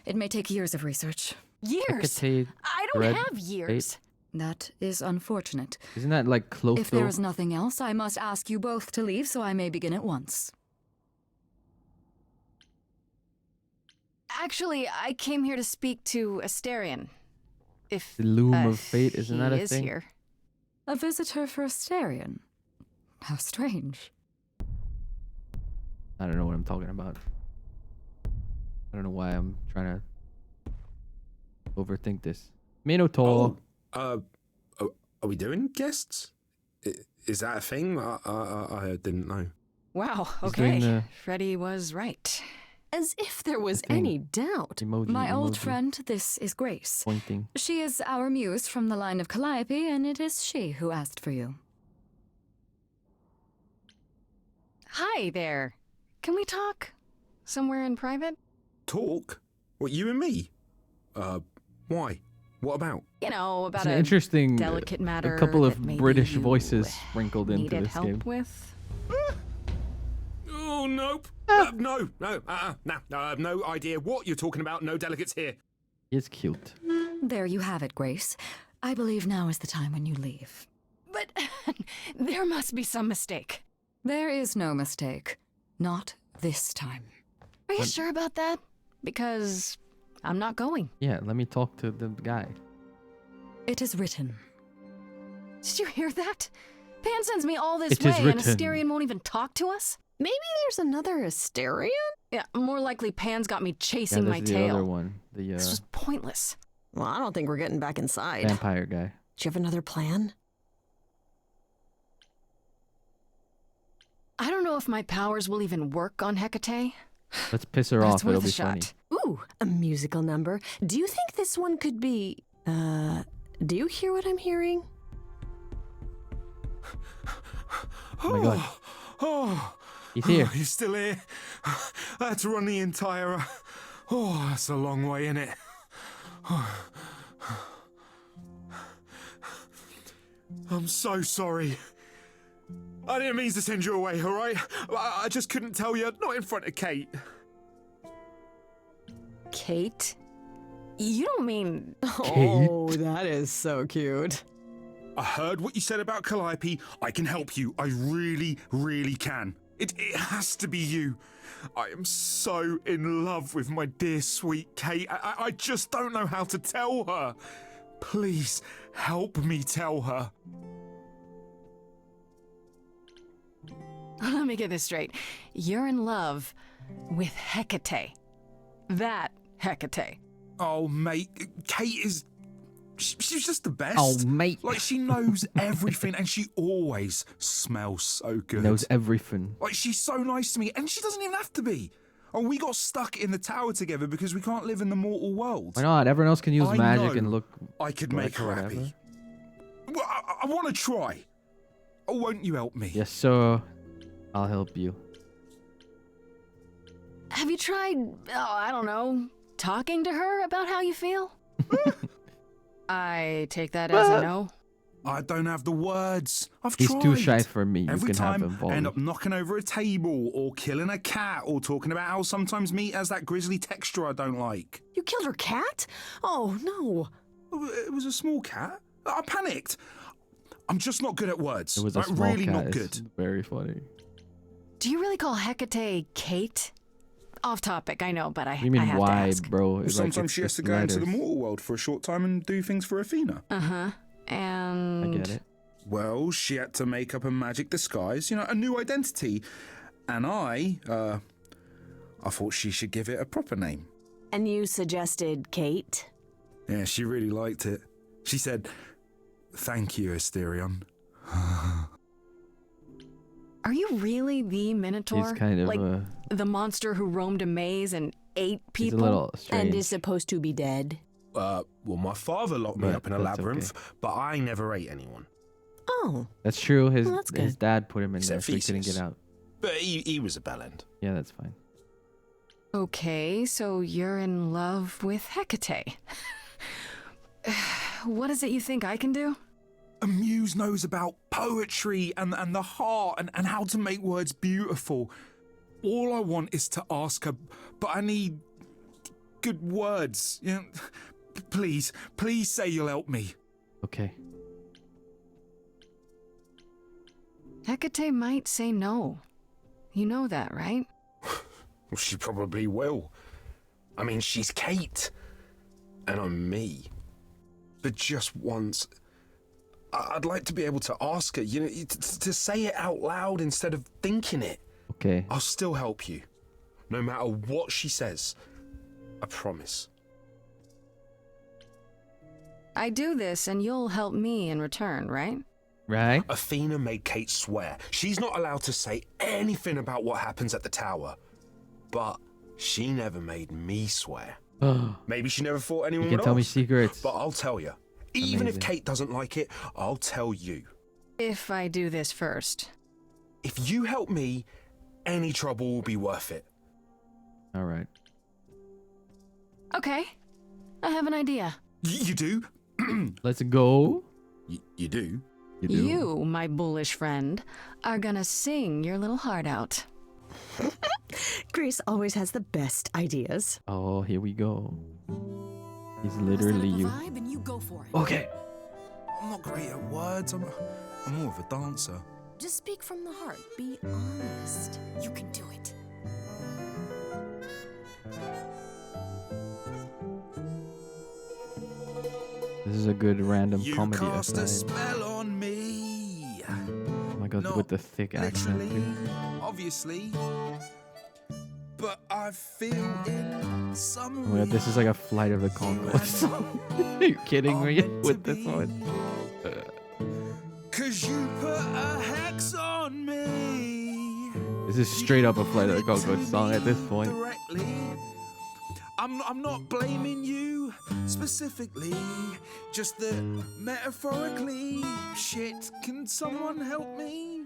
It may take years of research. Years? Hecate, I don't thread, have years. fate. That is unfortunate. Isn't that like close If there is nothing else, I must ask you both to leave so I may begin at once. Actually, I came here to speak to Asterion. If The loom of fate, isn't that he a is thing? here. A visitor for Asterion? How strange. I don't know what I'm talking about. I don't know why I'm trying to overthink this. Minotaur. Are we doing guests? Is that a thing? I didn't know. Wow, He's doing okay. the- Freddie was right. As if there was thing. any doubt. Emoji, My old emoji. friend, this is Grace. Pointing. She is our muse from the line of Calliope, and it is she who asked for you. Hi there. Can we talk? Somewhere in private? Talk? What, you and me? Why? What about? You know, about It's an a interesting delicate matter. a couple of that maybe British you voices sprinkled into needed this help game. with. Oh, nope. No. I have no idea what you're talking about. No delegates here. He is cute. There you have it, Grace. I believe now is the time when you leave. But there must be some mistake. There is no mistake. Not this time. Are you sure about that? Because I'm not going. Yeah, let me talk to the guy. It is written. Did you hear that? Pan sends me all this It is way, and written. Asterion won't even talk to us? Maybe there's another Asterion? Yeah, more likely Pan's got me chasing Yeah, my that's the tail. other one. The It's just pointless. Well, I don't think we're getting back inside. vampire guy. Do you have another plan? I don't know if my powers will even work on Hecate. Let's piss her But off. it's worth It'll a be shot. funny. Ooh, a musical number. Do you think this one could be... do you hear what I'm hearing? Oh my god. Oh, He's here. He's still here. I had to run the entire... Oh, that's a long way, innit? I'm so sorry. I didn't mean to send you away, alright? I just couldn't tell you, not in front of Kate. Kate? You don't mean... Kate? Oh, that is so cute. I heard what you said about Calliope. I can help you. I really, really can. It has to be you. I am so in love with my dear sweet Kate. I just don't know how to tell her. Please help me tell her. Let me get this straight. You're in love with Hecate. That Hecate. Oh, mate, Kate is... She's just the best. Oh, mate. Like, she knows everything, and she always smells so good. Knows everything. Like, she's so nice to me, and she doesn't even have to be. Oh, we got stuck in the tower together because we can't live in the mortal world. Why not? Everyone else can use magic know and look. I could make her whatever. happy. Well, I want to try. Oh, won't you help me? Yes, sir. I'll help you. Have you tried, I don't know, talking to her about how you feel? I take that as a no. I don't have the words. I've He's tried. too shy for me. You Every can have time him, I end Volley. up knocking over a table or killing a cat or talking about how sometimes meat has that grisly texture I don't like. You killed her cat? Oh, no. It was a small cat. I panicked. I'm just not good at words. It was a like, small really cat. not It's good. very funny. Do you really call Hecate Kate? Off topic, I know, but I, What do you mean, I have why, to ask. bro? Well, It's like sometimes it's she has just to go into the letters. mortal world for a short time and do things for Athena. Uh-huh. And... I get it. Well, she had to make up a magic disguise, a new identity. And I thought she should give it a proper name. And you suggested Kate? Yeah, she really liked it. She said, "Thank you, Asterion." Are you really the Minotaur? He's kind of like the monster who roamed a maze and ate He's a people? little strange. And is supposed to be dead? Well, my father locked me But up in a that's labyrinth, but I never ate anyone. Oh. That's true. His Well, that's his good. dad put him in Except there so he couldn't Theseus. get out. But he was a bellend. Yeah, that's fine. Okay, so you're in love with Hecate. What is it you think I can do? A muse knows about poetry and the heart and how to make words beautiful. All I want is to ask her, but I need good words. Please say you'll help me. Okay. Hecate might say no. You know that, right? Well, she probably will. I mean, she's Kate. And I'm me. But just once, I'd like to be able to ask her, to say it out loud instead of thinking it. Okay. I'll still help you. No matter what she says. I promise. I do this and you'll help me in return, right? Right? Athena made Kate swear. She's not allowed to say anything about what happens at the tower. But she never made me swear. Maybe she never thought anyone You can would tell me ask, secrets. But I'll tell you. Even if Amazing. Kate doesn't like it, I'll tell you. If I do this first. If you help me, any trouble will be worth it. All right. Okay. I have an idea. You do? Let's go. You do? You do. You, my bullish friend, are gonna sing your little heart out. Grace always has the best ideas. Oh, here we go. He's literally you. And you go for it. Okay. I'm not great at words. I'm more of a dancer. Just speak from the heart. Be honest. You can do it. This is a good random You comedy cast a aside. spell on me. Oh my god, Not with the thick accent. Literally, Dude. obviously. But I feel in some Oh my god, this is like a Flight of the Conchords. Are you kidding me with this one? 'Cause you put a hex on me. This is straight up a Flight of the Conchords song at this point. Directly. I'm not blaming you specifically, just that metaphorically. Shit, can someone help me?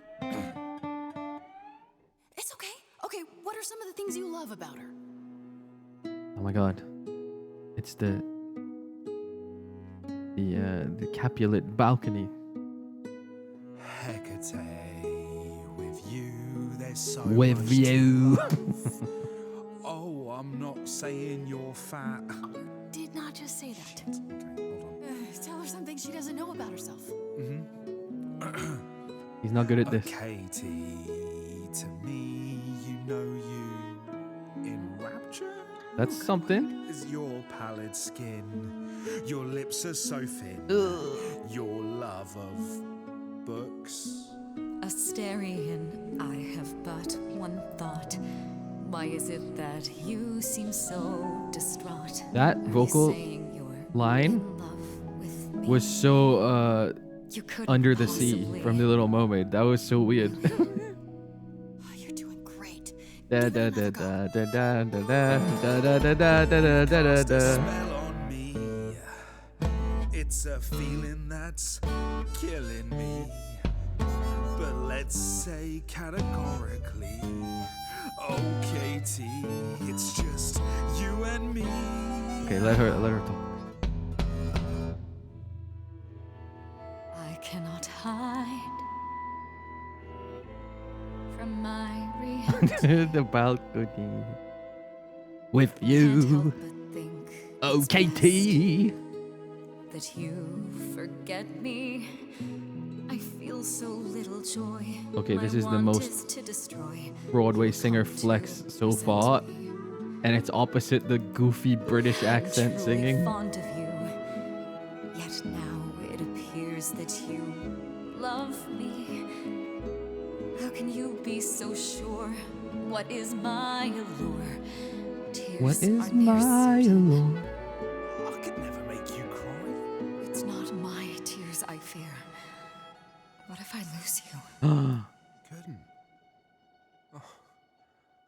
It's okay. Okay, what are some of the things you love about her? Oh my god. It's the Capulet balcony. Hecate. you, there's so With much you. to love. Oh, I'm not saying you're fat. Did not just say that. Tell her something she doesn't know about herself. He's not good at this. Katie, to me, you know you in rapture. That's something. Is your pallid skin, your lips are so thin, your love of books. Asterian, I have but one thought. Why is it that you seem so distraught? That vocal line was so under the sea from The Little Mermaid. That was so weird. You're doing great. Da da da da da da da da da da da da da da da da. Smell on me. It's a feeling that's killing me. But let's say categorically, oh Katie, it's just you and me. Okay, let her talk. I cannot hide from my reality. The balcony with you. Oh, Katie. That you forget me. I feel so little joy. Okay, this My is the want most is to destroy. Broadway singer flex so far, and it's opposite the goofy British accent Truly singing. fond of you. Yet now it appears that you love me. How can you be so sure? What is my allure? Tears What are is near my allure? I could never make you cry. It's not my tears I fear. What if I lose you? Couldn't. Oh,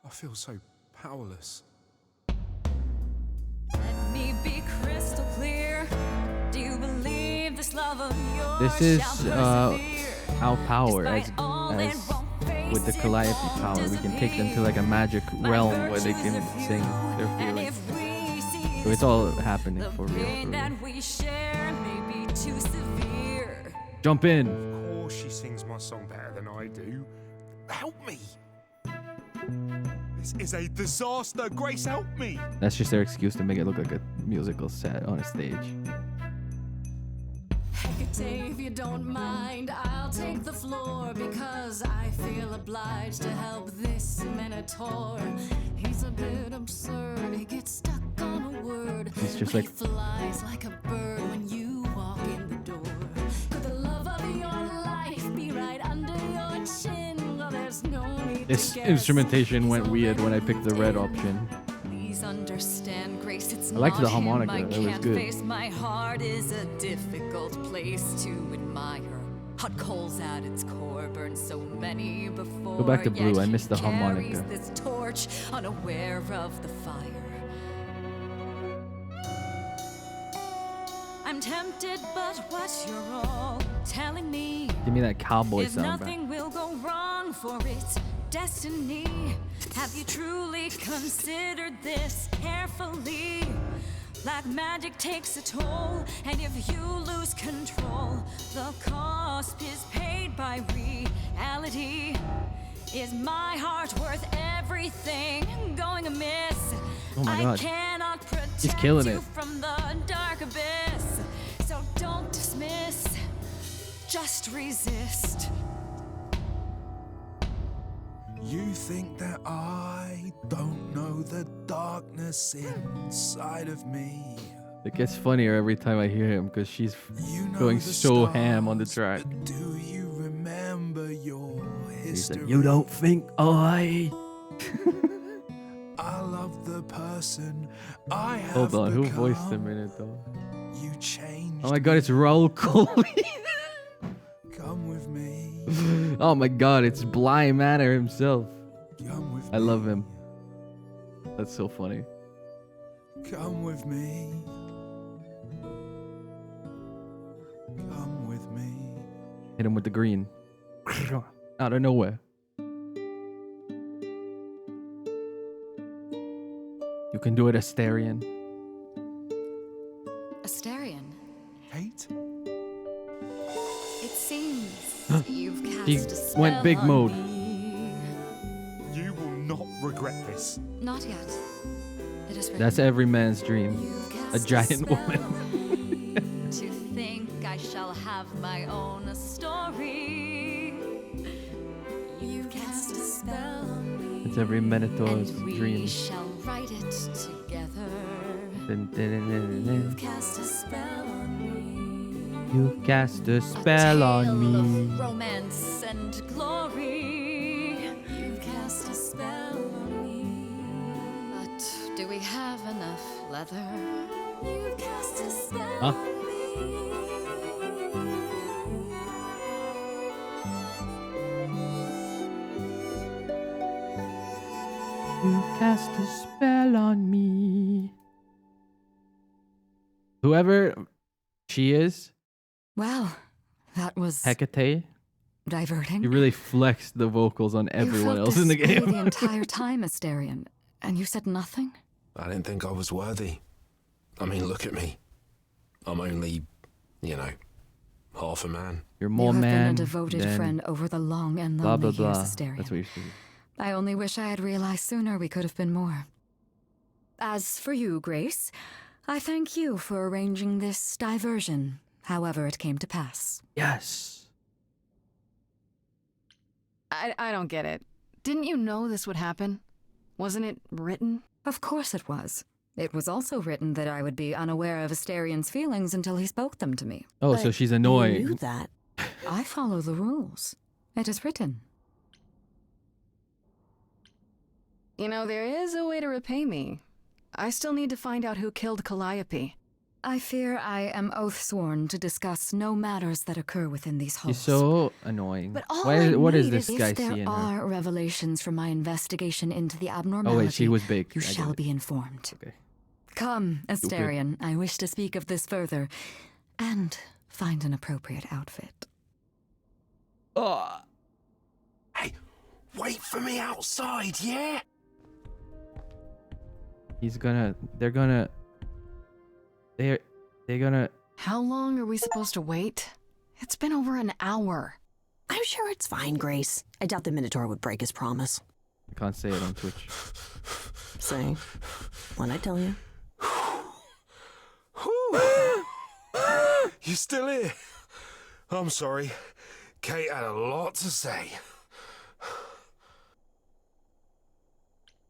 I feel so powerless. Let me be crystal clear. Do you believe this love of yours This is shall persevere? our power as all that with the Calliope power. We can take them to like a magic realm where they can sing their feelings. So it's all happening for real. For real. That we share may be too severe. Jump in. Of course she sings my song better than I do. Help me! This is a disaster. Grace, help me! That's just their excuse to make it look like a musical set on a stage. Hecate, if you don't mind, I'll take the floor because I feel obliged to help this minotaur. He's a bit absurd, he gets stuck on a word. He's just But like- he flies like a bird when you walk in the door. Could the love of your life be right under your chin? Well, there's no need This to guess. instrumentation went weird when I picked the red option. Please understand, Grace, it's I liked not the harmonica, him I that was can't good. face. My heart is a difficult place to admire. Hot coals at its core, burned so many before. Go back to blue, yet I missed the he carries harmonica. this torch, unaware of the fire. I'm tempted, but what you're all telling me Give me that cowboy is sound back. nothing will go wrong, for it's destiny. Have you truly considered this carefully? Black magic takes a toll, and if you lose control, the cost is paid by reality. Is my heart worth everything going amiss? Oh my I God. cannot protect He's killing you it. from the dark abyss. So don't dismiss, just resist. You think that I don't know the darkness inside of me. It gets funnier every time I hear him because she's know going the so ham on the track. Do you remember your He's history? like, you don't think I... I love the person I have Hold on, who become. voiced him in it though? You changed. Oh my god, it's Raul Colby. Come with me. Oh my god, it's Bly Manor himself. Come with I love him. That's so funny. Come with me. Come with me. Hit him with the green. Out of nowhere. You can do it, Asterian. Asterian, Kate? it seems you've cast He a spell went big on mode. me. regret this. Not yet. It is That's every man's dream. A giant woman. To think I shall have my own story. You cast a spell on me. It's every Minotaur's and we dream. shall write it together. Dun, dun, dun, dun, dun. You cast a spell on me. You cast a spell on me. Of romance and glory. You cast a spell on me. But do we have enough leather? You cast a spell Huh? on me. You cast a spell on me. Whoever she is, Wow, that was Hecate, diverting. you really flexed the vocals on everyone else in the You felt this game. way the entire time, Asterion, and you said nothing? I didn't think I was worthy. I mean, look at me. I'm only, you know, half a man. You're more you have man been a devoted than friend over the long and blah lonely blah years, blah. Asterion. That's what you're saying. I only wish I had realized sooner we could have been more. As for you, Grace, I thank you for arranging this diversion, however it came to pass. Yes. I don't get it. Didn't you know this would happen? Wasn't it written? Of course it was. It was also written that I would be unaware of Asterion's feelings until he spoke them to me. Oh, so she's annoying. You knew that. I follow the rules. It is written. You know, there is a way to repay me. I still need to find out who killed Calliope. I fear I am oath-sworn to discuss no matters that occur within these halls. She's so annoying. But all What is need this guy if there seeing her? are revelations from my investigation into the abnormality, Oh wait, she was big. you I get shall it. be informed. Okay. Come, Asterion, I wish to speak of this further, and find an appropriate outfit. Oh. Hey, wait for me outside, yeah? They're gonna. How long are we supposed to wait? It's been over an hour. I'm sure it's fine, Grace. I doubt the Minotaur would break his promise. I can't say it on Twitch. Say, when I tell you. You still here? I'm sorry. Kate had a lot to say.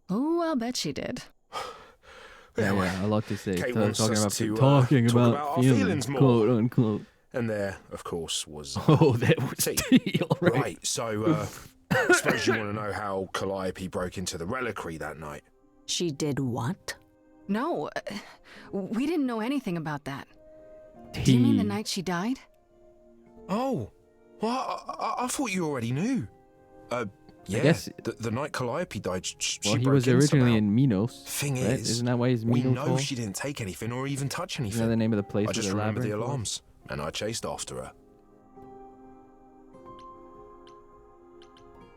Oh, I'll bet she did. Yeah, a lot to say. Kate wants Talking us about to talk about about our feelings more. quote unquote. And there, of course, was... Oh, there was tea, all right. Right, so I suppose you want to know how Calliope broke into the reliquary that night. She did what? No, we didn't know anything about that. Do you mean the night she died? Oh, well, I thought you already knew. Yeah, guess- the night Calliope died, she Well, he broke was in originally somehow. in Minos. Thing right? is, Isn't that why he's we Minos? know she didn't take anything or even touch anything. Isn't that the name of the place? I just with the remember the labyrinth? alarms, and I chased after her.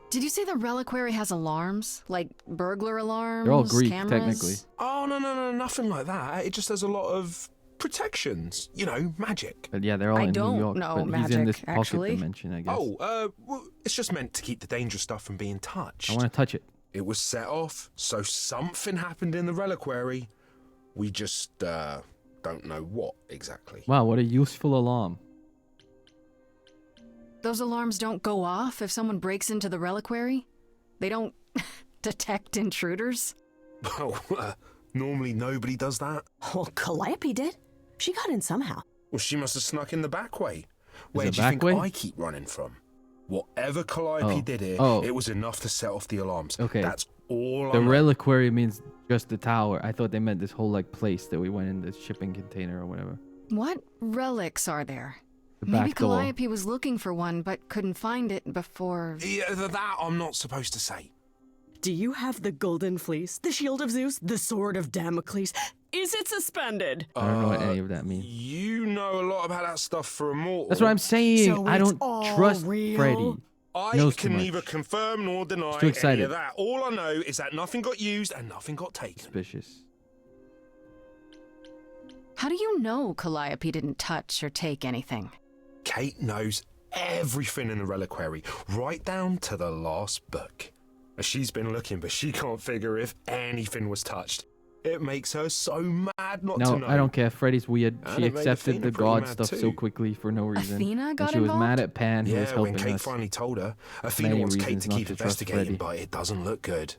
Did you say the reliquary has alarms? Like burglar alarms? They're all Greek, cameras? technically. Oh, no, nothing like that. It just has a lot of protections. You know, magic. But yeah, they're all I in don't New York. know But he's in magic, this pocket actually. dimension, I guess. Oh, well, it's just meant to keep the dangerous stuff from being touched. I want to touch it. It was set off, so something happened in the reliquary. We just don't know what exactly. Wow, what a useful alarm. Those alarms don't go off if someone breaks into the reliquary? They don't detect intruders? Well, normally nobody does that. Well, Calliope did. She got in somehow. Well, she must have snuck in the back way. Where it do you think back way? I keep running from? Whatever Calliope Oh. did here, Oh. it was enough to set off the alarms. Okay. That's all The I know. reliquary means just the tower. I thought they meant this whole like place that we went in, the shipping container or whatever. What relics are there? The Maybe back door. Calliope was looking for one, but couldn't find it before... Yeah, that I'm not supposed to say. Do you have the golden fleece, the shield of Zeus, the sword of Damocles? Is it suspended? I don't know what any of that means. You know a lot about that stuff for a mortal. That's what I'm saying. So I it's don't all trust real? Freddy. I Knows too can much. neither confirm nor deny too any excited. of that. All I know is that nothing got used and nothing got taken. Suspicious. How do you know Calliope didn't touch or take anything? Kate knows everything in the reliquary, right down to the last book. She's been looking, but she can't figure if anything was touched. It makes her so mad not to know. No, I don't care. Freddy's weird. And she it made accepted Athena the pretty god mad stuff too. so quickly for no reason. Athena got and she was involved? mad at Pan, who was Yeah, helping when Kate us. finally told her, Athena Many wants Kate reasons to not keep to trust investigating, Freddy. but it doesn't look good.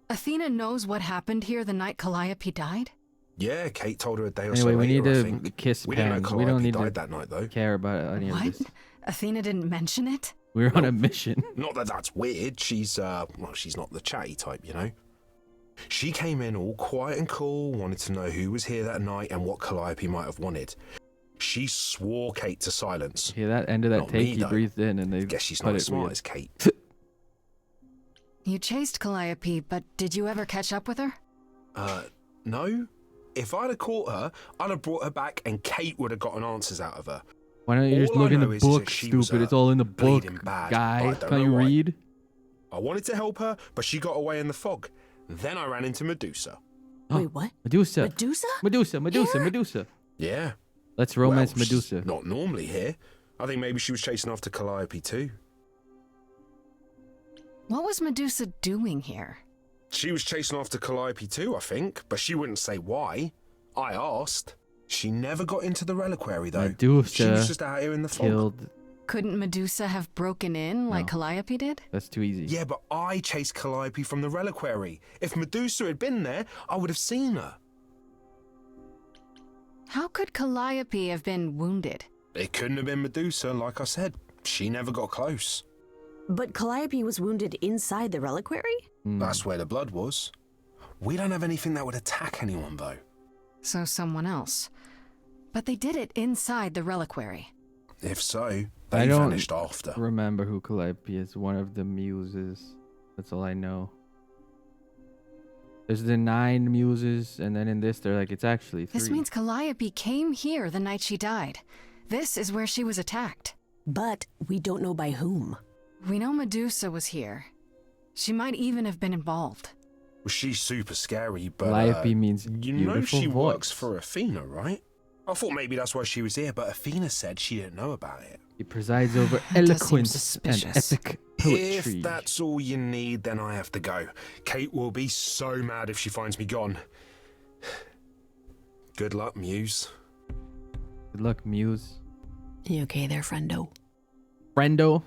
Athena knows what happened here the night Calliope died? Yeah, Kate told her a day or Anyway, so we later, need I to think. kiss We Pan. didn't know We don't Calliope need died to that night, though. care about any of What? this. Athena didn't mention it? We were on a mission. Not that that's weird. She's, well, she's not the chatty type, you know? She came in all quiet and cool, wanted to know who was here that night and what Calliope might have wanted. She swore Kate to silence. Yeah, that end of that Not take, me, he though. breathed in and they Guess she's cut not as it smart weird. as Kate. You chased Calliope, but did you ever catch up with her? No. If I'd have caught her, I'd have brought her back and Kate would have gotten answers out of her. Why don't you just All I look in know the is that book, she was, stupid? It's all in the book, bleeding bad, guy. but I don't Can't know you why. read? I wanted to help her, but she got away in the fog. Then I ran into Medusa. Wait, what? Medusa. Medusa? Medusa. Yeah. Let's romance Well, she's Medusa. not normally here. I think maybe she was chasing after Calliope too. What was Medusa doing here? She was chasing after Calliope too, I think, but she wouldn't say why. I asked. She never got into the reliquary though. Medusa She was just out here in the fog. killed. Couldn't Medusa have broken in like No. Calliope did? That's too easy. Yeah, but I chased Calliope from the reliquary. If Medusa had been there, I would have seen her. How could Calliope have been wounded? It couldn't have been Medusa, like I said. She never got close. But Calliope was wounded inside the reliquary? That's where the blood was. We don't have anything that would attack anyone, though. So someone else. But they did it inside the reliquary. If so, I they don't vanished after. remember who Calliope is. One of the muses. That's all I know. There's the 9 muses, and then in this, they're like, it's actually 3. This means Calliope came here the night she died. This is where she was attacked. But we don't know by whom. We know Medusa was here. She might even have been involved. Well, she's super scary, but Calliope means you know beautiful she voice. works for Athena, right? I thought maybe that's why she was here, but Athena said she didn't know about it. He presides over That does seem eloquence and suspicious. epic poetry. If that's all you need, then I have to go. Kate will be so mad if she finds me gone. Good luck, Muse. Good luck, Muse. You okay there, friendo? Friendo.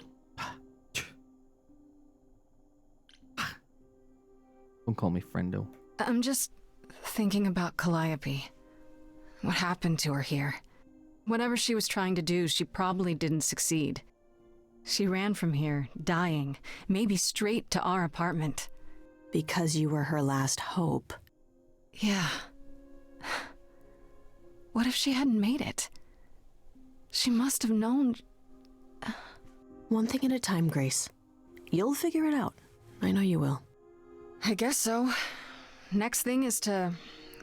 Don't call me friendo. I'm just thinking about Calliope. What happened to her here? Whatever she was trying to do, she probably didn't succeed. She ran from here, dying, maybe straight to our apartment. Because you were her last hope. Yeah. What if she hadn't made it? She must have known. One thing at a time, Grace. You'll figure it out. I know you will. I guess so. Next thing is to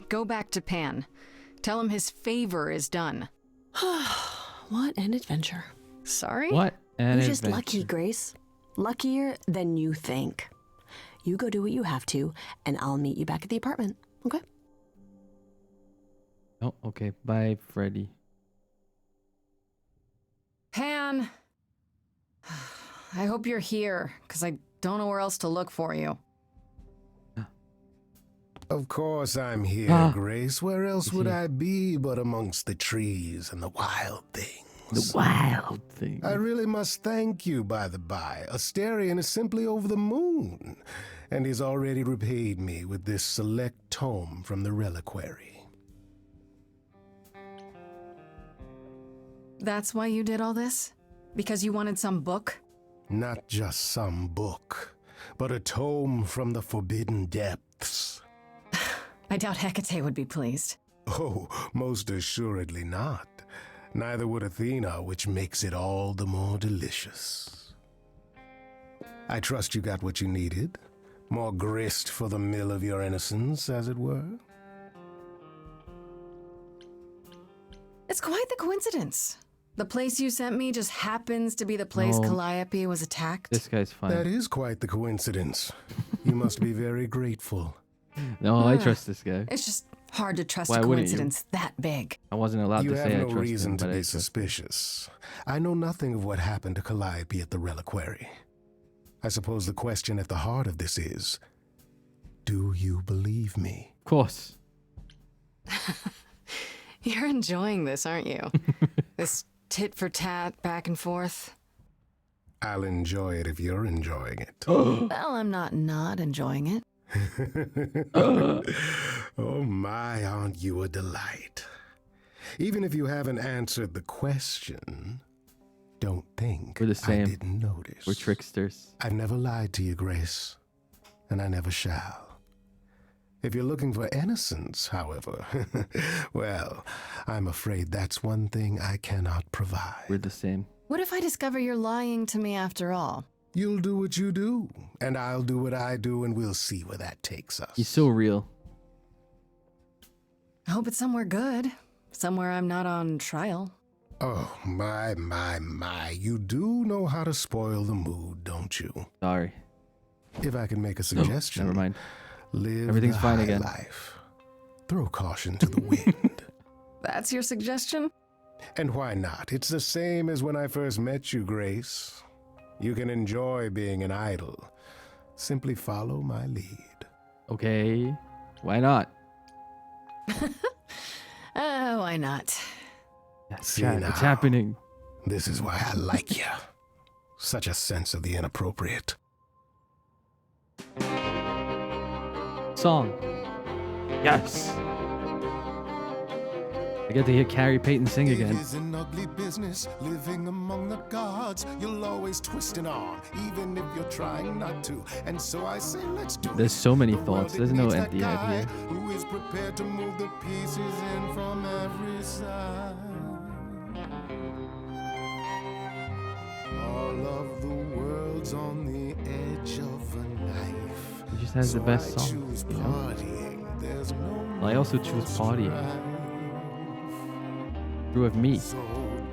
go back to Pan. Tell him his favor is done. What an adventure. Sorry? What an You're just adventure. lucky, Grace. Luckier than you think. You go do what you have to, and I'll meet you back at the apartment, okay? Oh, okay. Bye, Freddy. Pan! I hope you're here, because I don't know where else to look for you. Of course I'm here, Grace. Where else would I be but amongst the trees and the wild things? The wild thing. I really must thank you, by the by. Asterion is simply over the moon, and he's already repaid me with this select tome from the reliquary. That's why you did all this? Because you wanted some book? Not just some book, but a tome from the forbidden depths. I doubt Hecate would be pleased. Oh, most assuredly not. Neither would Athena, which makes it all the more delicious. I trust you got what you needed. More grist for the mill of your innocence, as it were. It's quite the coincidence. The place you sent me just happens to be the place No. Calliope was attacked. This guy's fine. That is quite the coincidence. You must be very grateful. No, I trust this guy. It's just hard to trust Why a wouldn't you? coincidence that big. I wasn't allowed You to have say I no trust reason him, to but I be trust. suspicious. I know nothing of what happened to Calliope at the reliquary. I suppose the question at the heart of this is, do you believe me? Of course. You're enjoying this, aren't you? This tit for tat, back and forth. I'll enjoy it if you're enjoying it. Well, I'm not enjoying it. Oh my, aren't you a delight? Even if you haven't answered the question, don't think We're the same. I didn't notice. We're tricksters. I've never lied to you, Grace, and I never shall. If you're looking for innocence, however, well, I'm afraid that's one thing I cannot provide. We're the same. What if I discover you're lying to me after all? You'll do what you do, and I'll do what I do, and we'll see where that takes us. He's so real. I hope it's somewhere good. Somewhere I'm not on trial. Oh, my. You do know how to spoil the mood, don't you? Sorry. If I can make a suggestion. Never mind. Live Everything's the fine high again. Life. Throw caution to the wind. That's your suggestion? And why not? It's the same as when I first met you, Grace. You can enjoy being an idol. Simply follow my lead. Okay. Why not? Why not? See Chad, now, it's happening. This is why I like you. Such a sense of the inappropriate. Song. Yes. I get to hear Carrie Payton sing again. It is an ugly business living among the gods. You'll always twist an arm, even if you're trying not to. And so I say, let's do There's so many The world, thoughts. it There's no needs that empty head guy here. Who is prepared to move the pieces in from every side. All of the world's on the edge of a knife. He just has the best songs, you know? Well, I also choose partying. True of me. So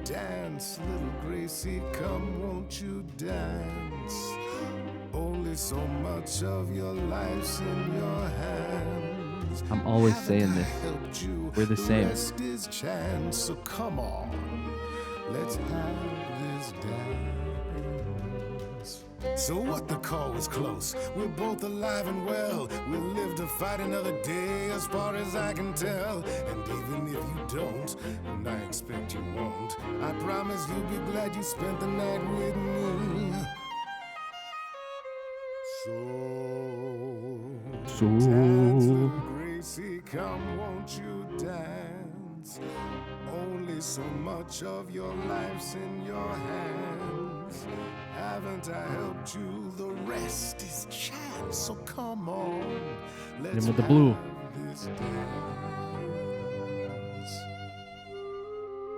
dance, little Gracie, come, won't you dance? Only so much of your life's in your hands. I'm always saying this. Helped you. We're the same. Rest is chance, so come on, let's have this dance. So what, the call was close. We're both alive and well. We'll live to fight another day, as far as I can tell. And even if you don't, and I expect you won't, I promise you'll be glad you spent the night with me. So dance, little Gracie, come, won't you dance? Only so much of your life's in your hands. Haven't I helped you? The rest is chance. So come on, Hit let's him with the blue. have this dance.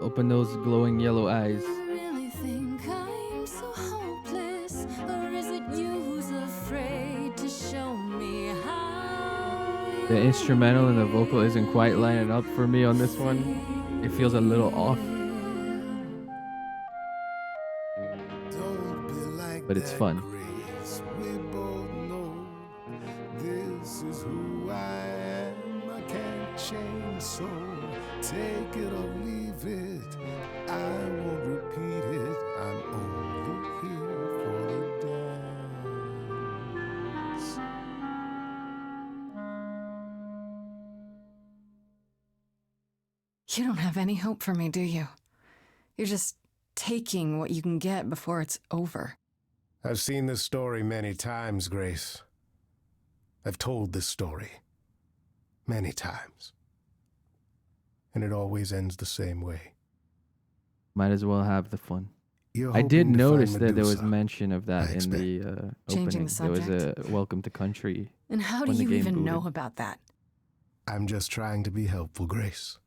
Open those glowing yellow eyes. Really think I'm so hopeless, or is it you who's afraid to show me how? The instrumental and the vocal isn't quite lining up for me on this one. It feels a little off. But it's fun. We both know this is who I am. I can't change, so take it or leave it. I won't repeat it. I'm only here for the dance. You don't have any hope for me, do you? You're just taking what you can get before it's over. I've seen this story many times, Grace. I've told this story many times. And it always ends the same way. Might as well have the fun. You're I did hoping to find notice that there was Medusa, mention of that in the Changing opening. the There was a subject. welcome to country. And how do when the you game even know booted. about that? I'm just trying to be helpful, Grace.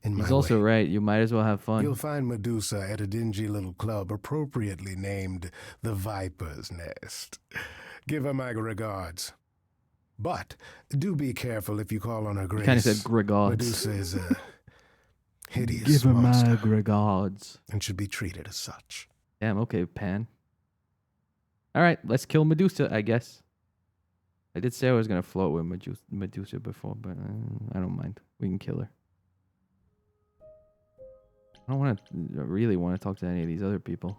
In my He's also way. right. You might as well have fun. You'll find Medusa at a dingy little club appropriately named the Viper's Nest. Give her my regards. But do be careful if you call on her Grace. Kind of said regards. Medusa is a hideous Give her my monster regards. and should be treated as such. Damn, okay, Pan. All right, let's kill Medusa, I guess. I did say I was going to float with Medusa before, but I don't mind. We can kill her. I don't really want to talk to any of these other people.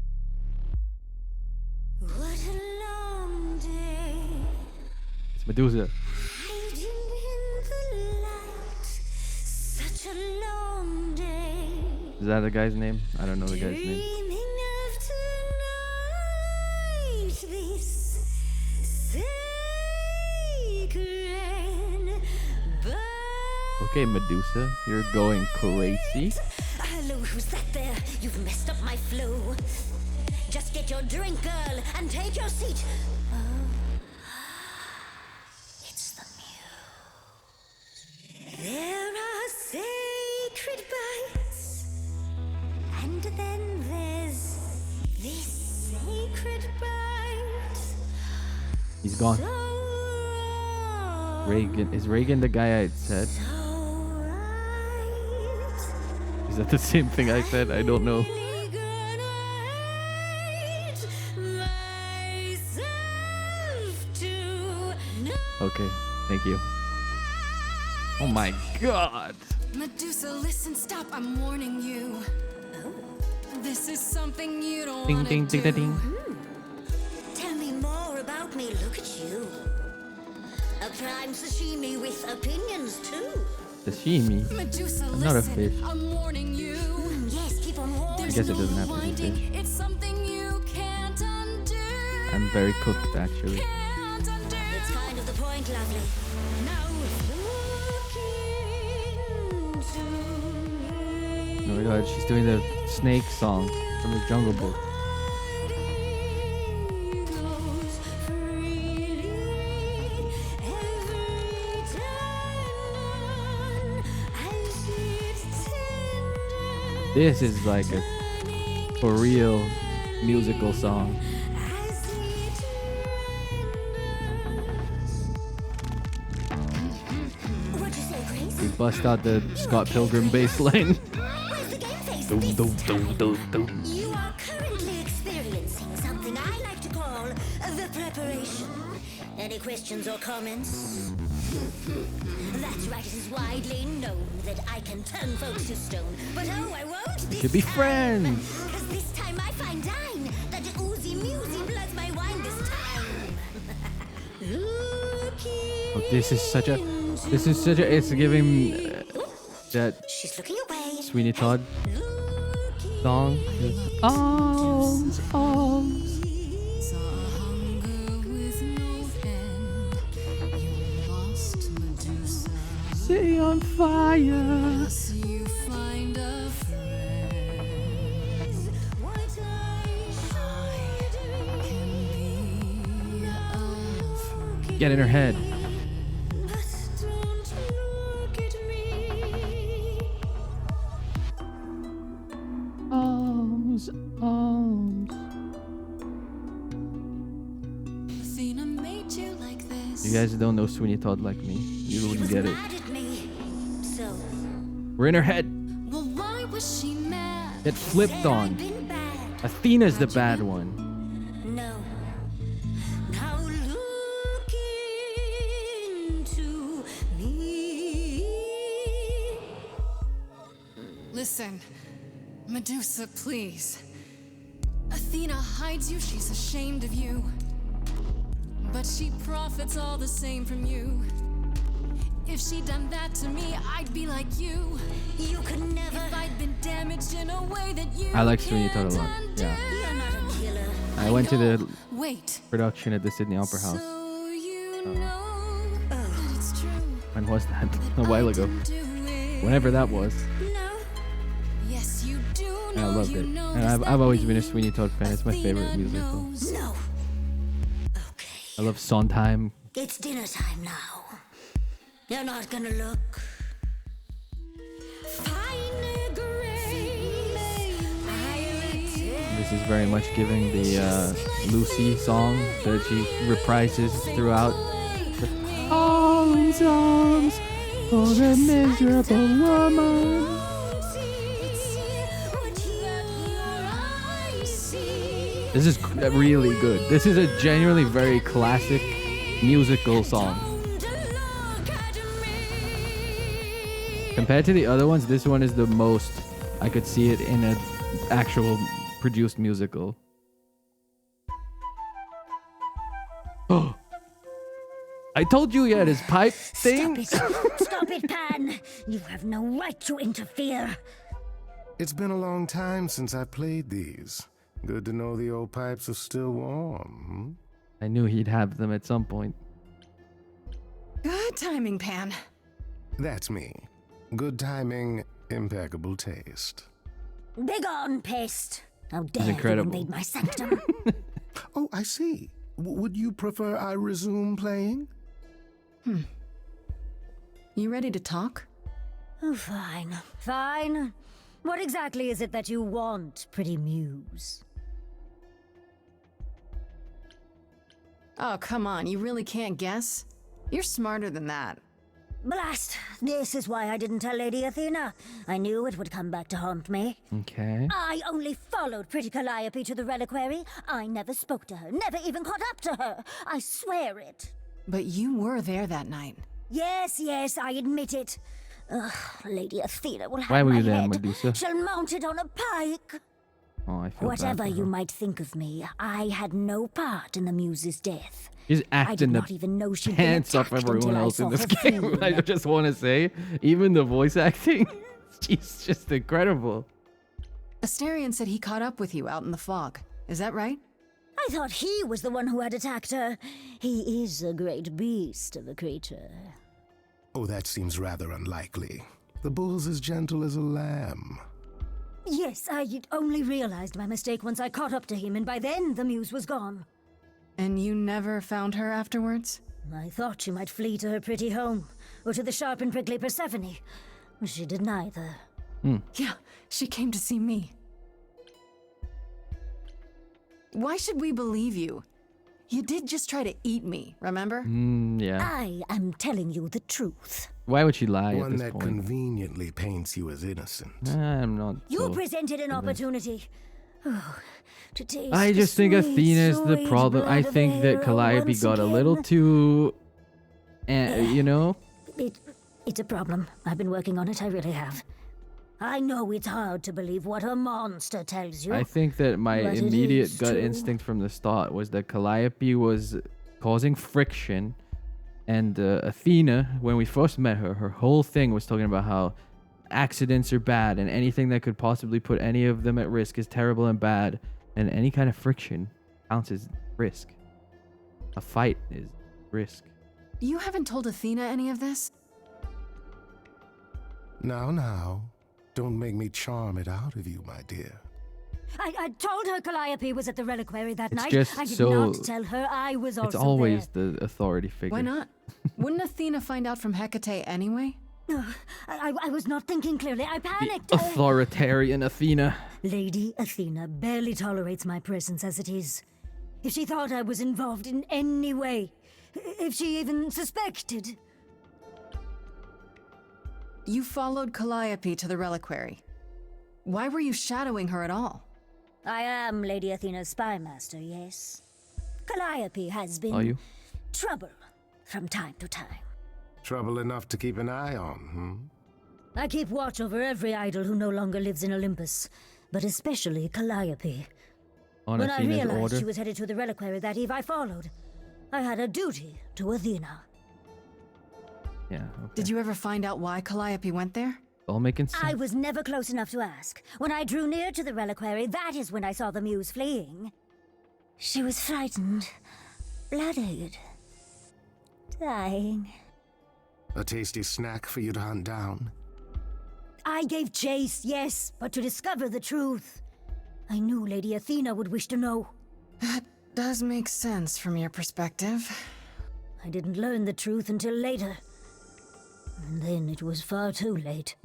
It's Medusa. Is that the guy's name? I don't know the guy's name. Okay, Medusa, you're going crazy. Hello, who's that there? You've messed up my flow. Just get your drink, girl, and take your seat. Oh, it's the muse. There are sacred bites, and then there's this sacred bite. He's gone. Reagan. Is Reagan the guy I said? Is that the same thing I said? I don't know. Okay, thank you. Oh my god. Medusa, listen, stop, I'm warning you. This is something you don't Ding, want to ding, do. ding, ding, ding. Tell me more about me, look at you. A prime sashimi with opinions too. Sashimi? Medusa, I'm not a listen, fish. I'm warning you. Yes, keep on warning. I guess it doesn't have to be fish. It's something you can't undo. I'm very cooked, actually. It's kind of the point, lovely. Now Oh my god, she's doing the snake song from the Jungle Book. This is like a for real musical song. We bust out the Scott Pilgrim bass line. Dum, dum, dum, dum, dum. you are currently experiencing something I like to call the preparation. Any questions or comments? That's right, it is widely known that I can turn folks to stone. But oh, I won't We should be friends. Cause this time I find dine that oozy musy bloods my wine this time. Oh, this is such a. It's giving that Sweeney Todd song. Arms, arms. City on fire. Get in her head. Arms, arms. Athena made you like this. You guys don't know Sweeney Todd like me. You wouldn't get it. So, We're in her head. Well, why was she mad? Get flipped on. Athena's the bad one. no. Now look into me. Listen, Medusa, please. Athena hides you, she's ashamed of you. But she profits all the same from you. If she'd done that to me, I'd be like you. You could never. If I'd been damaged in a way that you I like Sweeney Todd a lot. Yeah. You're not a killer. I went to the Wait. production at the Sydney Opera House. When was that? A while ago. Whenever that was. Yes, you do And I loved it. And I've always been a Sweeney Todd fan. It's my favorite musical. No. I love Sondheim. It's dinner time now. You're not gonna look. This is very much giving the Lucy song that she reprises throughout. Arms, arms for the miserable woman. This is really good. This is a genuinely very classic musical song. Compared to the other ones, this one is the most I could see it in an actual produced musical. I told you he had his pipe thing. Stop it, Pan! You have no right to interfere. It's been a long time since I played these. Good to know the old pipes are still warm. I knew he'd have them at some point. Good timing, Pan. That's me. Good timing, impeccable taste. Begone, pest! How dare you incredible. invade my sanctum? Oh, I see. Would you prefer I resume playing? You ready to talk? Oh, fine. Fine. What exactly is it that you want, pretty muse? Oh, come on. You really can't guess? You're smarter than that. Blast! This is why I didn't tell Lady Athena. I knew it would come back to haunt me. Okay. I only followed pretty Calliope to the reliquary. I never spoke to her, never even caught up to her. I swear it. But you were there that night. Yes, I admit it. Ugh, Lady Athena will have Why were my you there, head. Medusa? She'll mount it on a pike. Oh, I feel Whatever bad for you her. might think of me, I had no part in the muse's death. She's I did acting not the even know she'd pants been off attacked everyone until I else in saw this her game. feel. I just want to say, even the voice acting, she's just incredible. Asterion said he caught up with you out in the fog. Is that right? I thought he was the one who had attacked her. He is a great beast of a creature. Oh, that seems rather unlikely. The bull's as gentle as a lamb. Yes, I only realized my mistake once I caught up to him, and by then the muse was gone. And you never found her afterwards? I thought she might flee to her pretty home, or to the sharp and prickly Persephone. She did neither. Yeah, she came to see me. Why should we believe you? You did just try to eat me, remember? Yeah. I am telling you the truth. Why would she lie One at this that point? conveniently paints you as innocent. I'm not. You so presented an convinced. opportunity. Oh, to taste I the just think sweet, Athena's the sweet problem. I blood of think that Hera Calliope once got a little again. too, you know. It's a problem. I've been working on it, I really have. I know it's hard to believe what a monster tells you. I think that my but it immediate is gut true. instinct from the start was that Calliope was causing friction, and Athena, when we first met her, her whole thing was talking about how accidents are bad, and anything that could possibly put any of them at risk is terrible and bad, and any kind of friction counts as risk. A fight is risk. You haven't told Athena any of this? Now. Don't make me charm it out of you, my dear. I told her Calliope was at the reliquary that It's night. just I did so- not tell her I was also It's always there. the authority figure. Why not? Wouldn't Athena find out from Hecate anyway? I was not thinking clearly. I panicked. Authoritarian Athena. Lady Athena barely tolerates my presence as it is. If she thought I was involved in any way, if she even suspected. You followed Calliope to the reliquary. Why were you shadowing her at all? I am Lady Athena's spy master, yes. Calliope has been Are you? trouble from time to time. Trouble enough to keep an eye on, I keep watch over every idol who no longer lives in Olympus, but especially Calliope. On When Athena's I realized order? she was headed to the reliquary that eve, I followed. I had a duty to Athena. Yeah. Did you ever find out why Calliope went there? All making sense. I was never close enough to ask. When I drew near to the reliquary, that is when I saw the muse fleeing. She was frightened, blooded, dying. A tasty snack for you to hunt down. I gave chase, yes, but to discover the truth. I knew Lady Athena would wish to know. That does make sense from your perspective. I didn't learn the truth until later. And then it was far too late.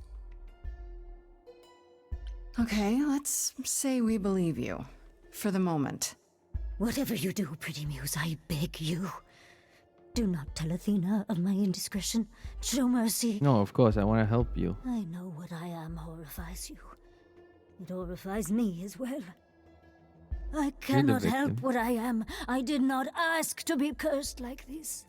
Okay, let's say we believe you. For the moment. Whatever you do, pretty muse, I beg you. Do not tell Athena of my indiscretion. Show mercy. No, of course, I want to help you. I know what I am horrifies you. It horrifies me as well. I cannot help victim. what I am. I did not ask to be cursed like this.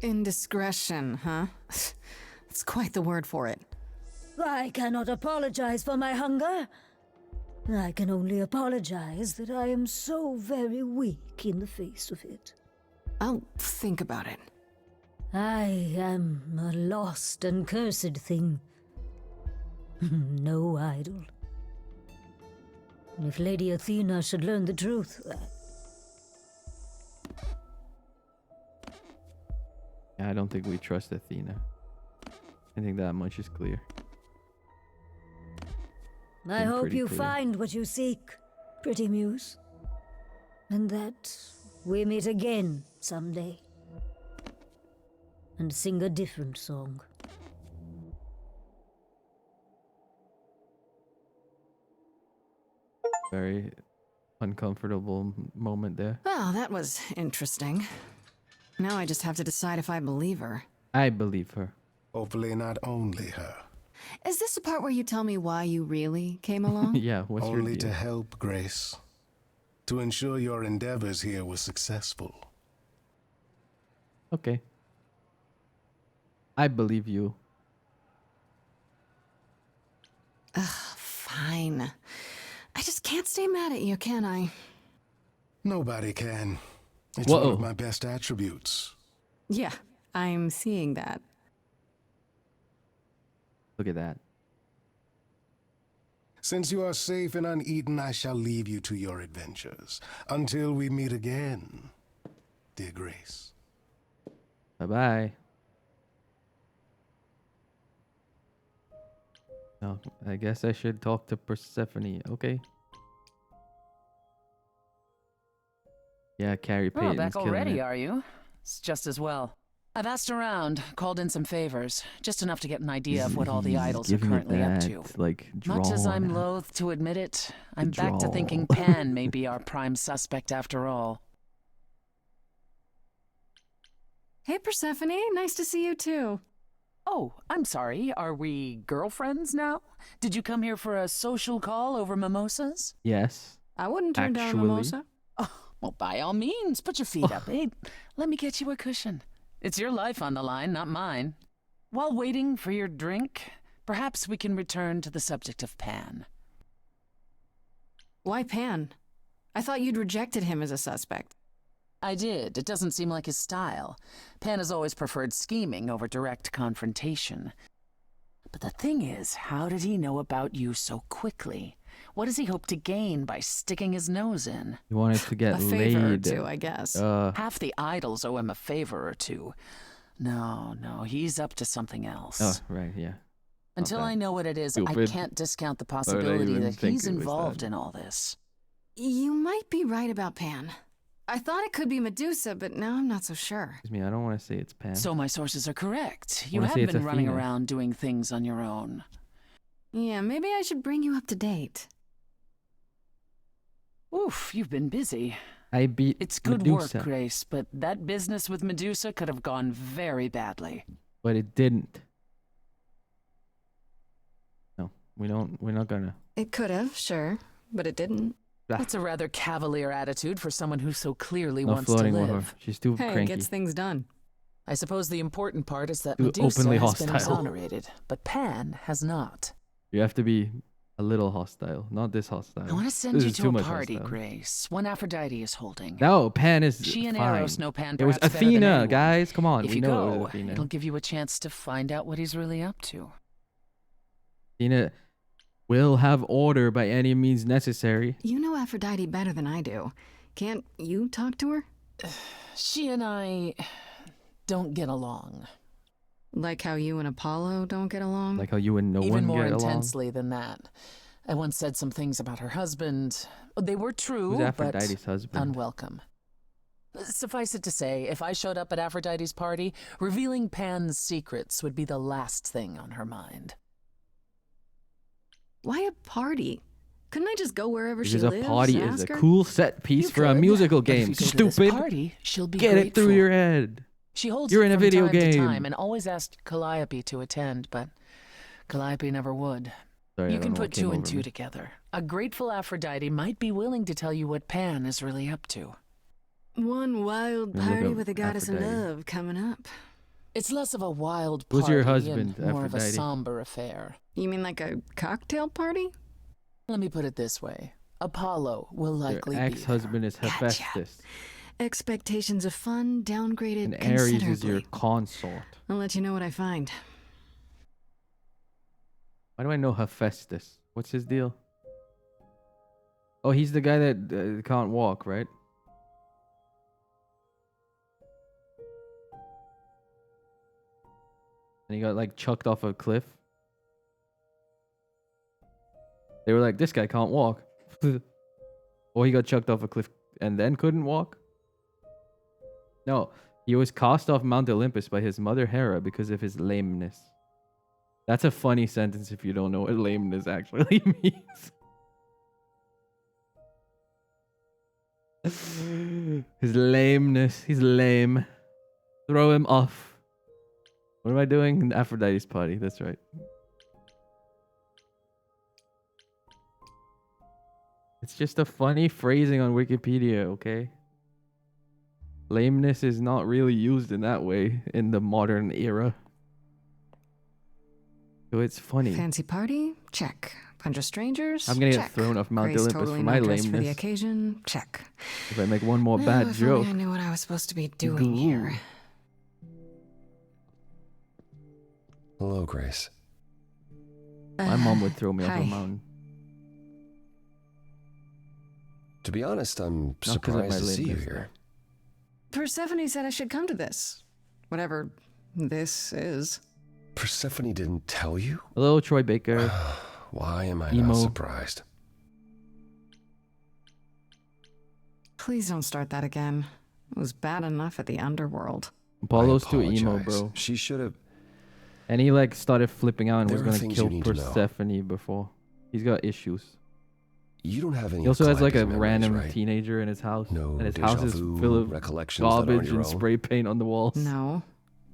Indiscretion, huh? That's quite the word for it. I cannot apologize for my hunger. I can only apologize that I am so very weak in the face of it. I'll think about it. I am a lost and cursed thing. No idol. If Lady Athena should learn the truth... Yeah, I don't think we trust Athena. I think that much is clear. I hope you clear. find what you seek, pretty muse. And that we meet again someday. And sing a different song. Very uncomfortable moment there. Well, that was interesting. Now I just have to decide if I believe her. I believe her. Hopefully not only her. Is this the part where you tell me why you really came along? Yeah, what's your Only deal? to help, Grace. To ensure your endeavors here were successful. Okay. I believe you. Ugh, fine. I just can't stay mad at you, can I? Nobody can. It's one of my best attributes. Yeah, I'm seeing that. Look at that. Since you are safe and uneaten, I shall leave you to your adventures. Until we meet again, dear Grace. Bye-bye. Oh, I guess I should talk to Persephone. Okay. Yeah, Carrie Oh, Payton's back killing already, it. are you? It's just as well. I've asked around, called in some favors, just enough to get an idea of what all the He's idols are giving me currently up to. that, like, Much as I'm drawn loath to admit it, I'm back to drawl. thinking Pan may be our prime suspect after all. Hey, Persephone, nice to see you too. Oh, I'm sorry. Are we girlfriends now? Did you come here for a social call over mimosas? Yes. I wouldn't turn down a Actually. mimosa. Oh, well, by all means, put your feet up. Hey, let me get you a cushion. It's your life on the line, not mine. While waiting for your drink, perhaps we can return to the subject of Pan. Why Pan? I thought you'd rejected him as a suspect. I did. It doesn't seem like his style. Pan has always preferred scheming over direct confrontation. But the thing is, how did he know about you so quickly? What does he hope to gain by sticking his nose in? He wanted to get A favor or laid. two, I guess. Half the idols owe him a favor or two. No, he's up to something else. Oh, right, yeah. Until Okay. I know what it is, I Stupid. can't discount the Why would I possibility even that think he's it was involved that? in all this. You might be right about Pan. I thought it could be Medusa, but now I'm not so sure. Excuse me, I don't want to say it's Pan. So my sources are correct. You Wanna have say been it's running Athena. around doing things on your own. Yeah, maybe I should bring you up to date. Oof, you've been busy. I beat It's good Medusa, work, Grace, but that business with Medusa could have gone very badly. but it didn't. No, we're not gonna. It could have, sure, but it didn't. That's a rather cavalier attitude for someone who so clearly Not wants to flirting with live. her. She's too Hey, it cranky. gets things done. I suppose the important part is that Too Medusa openly has been hostile. exonerated, but Pan has not. You have to be a little hostile, not this hostile. I want to send This you is to too a much party, hostile. Grace. One Aphrodite is holding. No, Pan is She and fine. Eros know Pan It was perhaps better than Athena, anyone. guys. Come on, If we you know go, it was Athena. it'll give you a chance to find out what he's really up to. Athena will have order by any means necessary. You know Aphrodite better than I do. Can't you talk to her? She and I don't get along. Like how you and Apollo don't get along? Like how you and no Even one more get along. intensely than that. I once said some things about her husband. They were true, Who's but Aphrodite's husband? unwelcome. Suffice it to say, if I showed up at Aphrodite's party, revealing Pan's secrets would be the last thing on her mind. Why a party? Couldn't I just go wherever she Because a lives? party and is ask a her? cool set piece for a could, musical but if game. you go to this Stupid. party, she'll be Get it through grateful. your head. She holds You're it in a from video time to game. time and always asked Calliope to attend, but Calliope never would. Sorry, I You don't can know what put came two and over two me. together. A grateful Aphrodite might be willing to tell you what Pan is really up to. One wild Let me look party up with a goddess of Aphrodite. love coming up. It's less of a wild party Who's your husband, and more of a Aphrodite? somber affair. You mean like a cocktail party? Let me put it this way. Apollo will likely Your be ex-husband is Hephaestus. Expectations of fun downgraded And Ares considerably. is your consort. I'll let you know what I find. Why do I know Hephaestus? What's his deal? Oh, he's the guy that can't walk, right? And he got like chucked off a cliff. They were like, this guy can't walk. Or he got chucked off a cliff and then couldn't walk. No, he was cast off Mount Olympus by his mother Hera because of his lameness. That's a funny sentence if you don't know what lameness actually means. His lameness. He's lame. Throw him off. What am I doing? Aphrodite's party. That's right. It's just a funny phrasing on Wikipedia, okay? Lameness is not really used in that way in the modern era. So it's funny. Fancy party? Check. Bunch of strangers? I'm gonna Check. get thrown off Mount Grace Olympus totally for my not dressed for the lameness. occasion? Check. If I make one more Oh, bad if joke. only I knew what I was supposed to be doing here. Hello, Grace. My mom would throw me off hi. a mountain. To be honest, I'm Not 'cause of surprised my to see you lameness, here. Persephone said I should come to this. Whatever this is. Persephone didn't tell you? Hello, Troy Baker. Why am I Emo. not surprised? Please don't start that again. It was bad enough at the underworld. Apollo's too emo, apologize. bro. She should have. And he like started flipping out and There was are gonna things kill you need to know. Persephone before. He's got issues. You don't have any. He also of has like a Calliope's memories, random right? teenager in his house. No and his déjà house is vu, full of recollections that aren't garbage your and own? spray paint on the walls. No.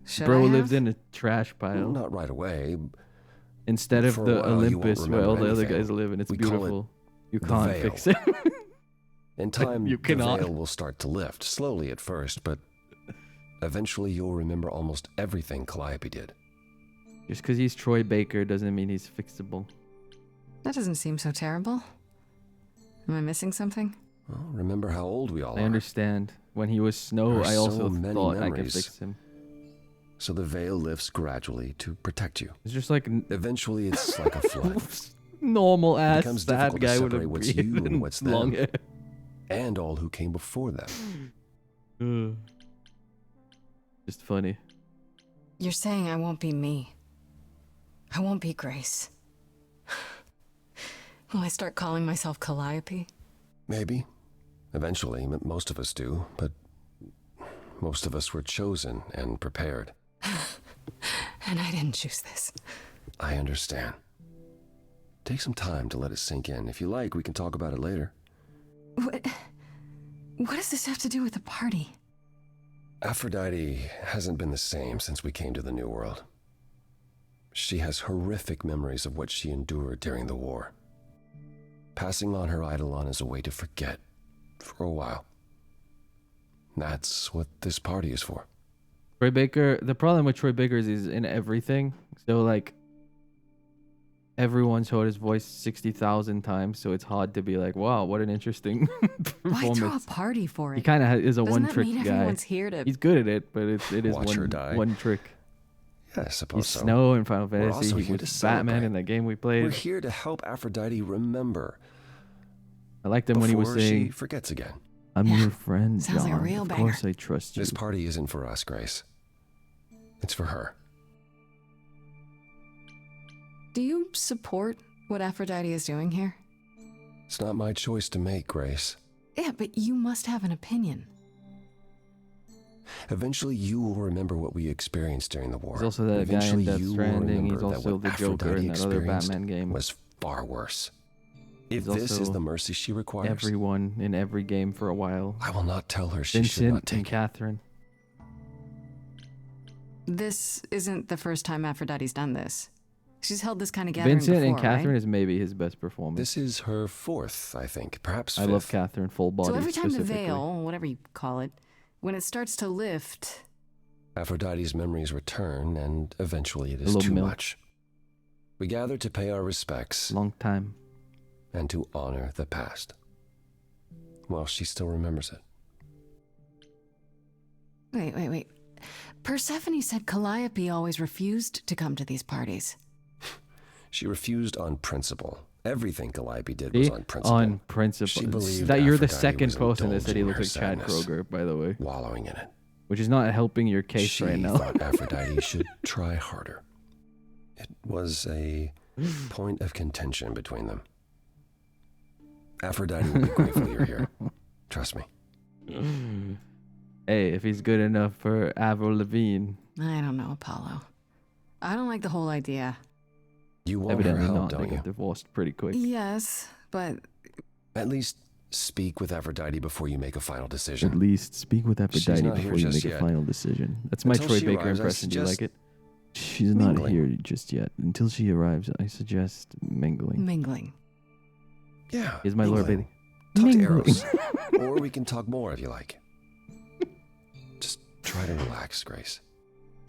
Should Bro I have? lives in a trash pile. Not right away. Instead of For a the while, you won't Olympus where all remember the other anything. guys live, and it's We call it beautiful. You the can't veil. fix it. In time, You the cannot. veil will start to lift, slowly at first, but eventually you'll remember almost everything Calliope did. Just because he's Troy Baker doesn't mean he's fixable. That doesn't seem so terrible. Am I missing something? Well, remember how old we all I are. understand. When he was Snow, There are I also so many thought I could memories. fix him. So the veil lifts gradually to protect you. It's just like Eventually, it's like a flood. normal It ass becomes sad difficult to guy with a separate what's beard you and and what's long them, hair. and all who came before them. Just funny. You're saying I won't be me. I won't be Grace. Will I start calling myself Calliope? Maybe. Eventually, most of us do, but most of us were chosen and prepared. And I didn't choose this. I understand. Take some time to let it sink in. If you like, we can talk about it later. What does this have to do with the party? Aphrodite hasn't been the same since we came to the New World. She has horrific memories of what she endured during the war. Passing on her eidolon is a way to forget, for a while. That's what this party is for. Troy Baker, the problem with Troy Baker is he's in everything. So like everyone's heard his voice 60,000 times, so it's hard to be like, wow, what an interesting Why throw a performance. party for it? He kind of is a Doesn't one that trick mean guy. everyone's here to- He's good at it, but it is Watch her die. one trick. Yeah, I suppose He's so. Snow in Final We're Fantasy. also He here was to Batman celebrate. in that game we played. We're here to help Aphrodite remember. I liked him when he was before saying, she forgets again. I'm your friend, Sounds like a John. real Of banger. course I trust you. This party isn't for us, Grace. It's for her. Do you support what Aphrodite is doing here? It's not my choice to make, Grace. Yeah, but you must have an opinion. Eventually, you will remember what we experienced during the war. He's also that guy in Eventually, Death you will Stranding. He's remember that also what the Joker in Aphrodite that other experienced Batman game. was far worse. If He's this is also the mercy she requires, Everyone in every game for a while. I will not tell her she should not Vincent take and Catherine. This isn't the first time Aphrodite's done this. She's held this kind of gathering Vincent before, and Catherine right? is maybe his best performance. This is her fourth, I think. Perhaps I fifth. love Catherine full body. So every time the specifically. veil, whatever you call it, when it starts to lift, Aphrodite's memories return, and eventually it A is little too milk. much. We gather to pay our respects. Long time. and to honor the past. While she still remembers it. Wait. Persephone said Calliope always refused to come to these parties. She refused on principle. Everything Calliope did was on principle. On principle. She believed that you're the Aphrodite second was person that said he indulging looks like her Chad sadness, Kroger, by the way. Wallowing in it. Which is not helping your case She right now. thought Aphrodite should try harder. It was a point of contention between them. Aphrodite will be grateful you're here. Trust me. Hey, if he's good enough for Avril Lavigne. I don't know, Apollo. I don't like the whole idea. You want her Evidently help, not. don't They you? get divorced pretty quick. Yes, but... At least speak with Aphrodite before you make a final decision. At least speak with Aphrodite not here before you just make a yet. final decision. That's my Until Troy she Baker arrives, I impression. Do you like suggest it? She's not mingling. here just yet. Until she arrives, I suggest mingling. Mingling. Yeah. Here's my Lord mingling. Bailey. Talk to Mingling. Eros. Or we can talk more if you like. Just try to relax, Grace.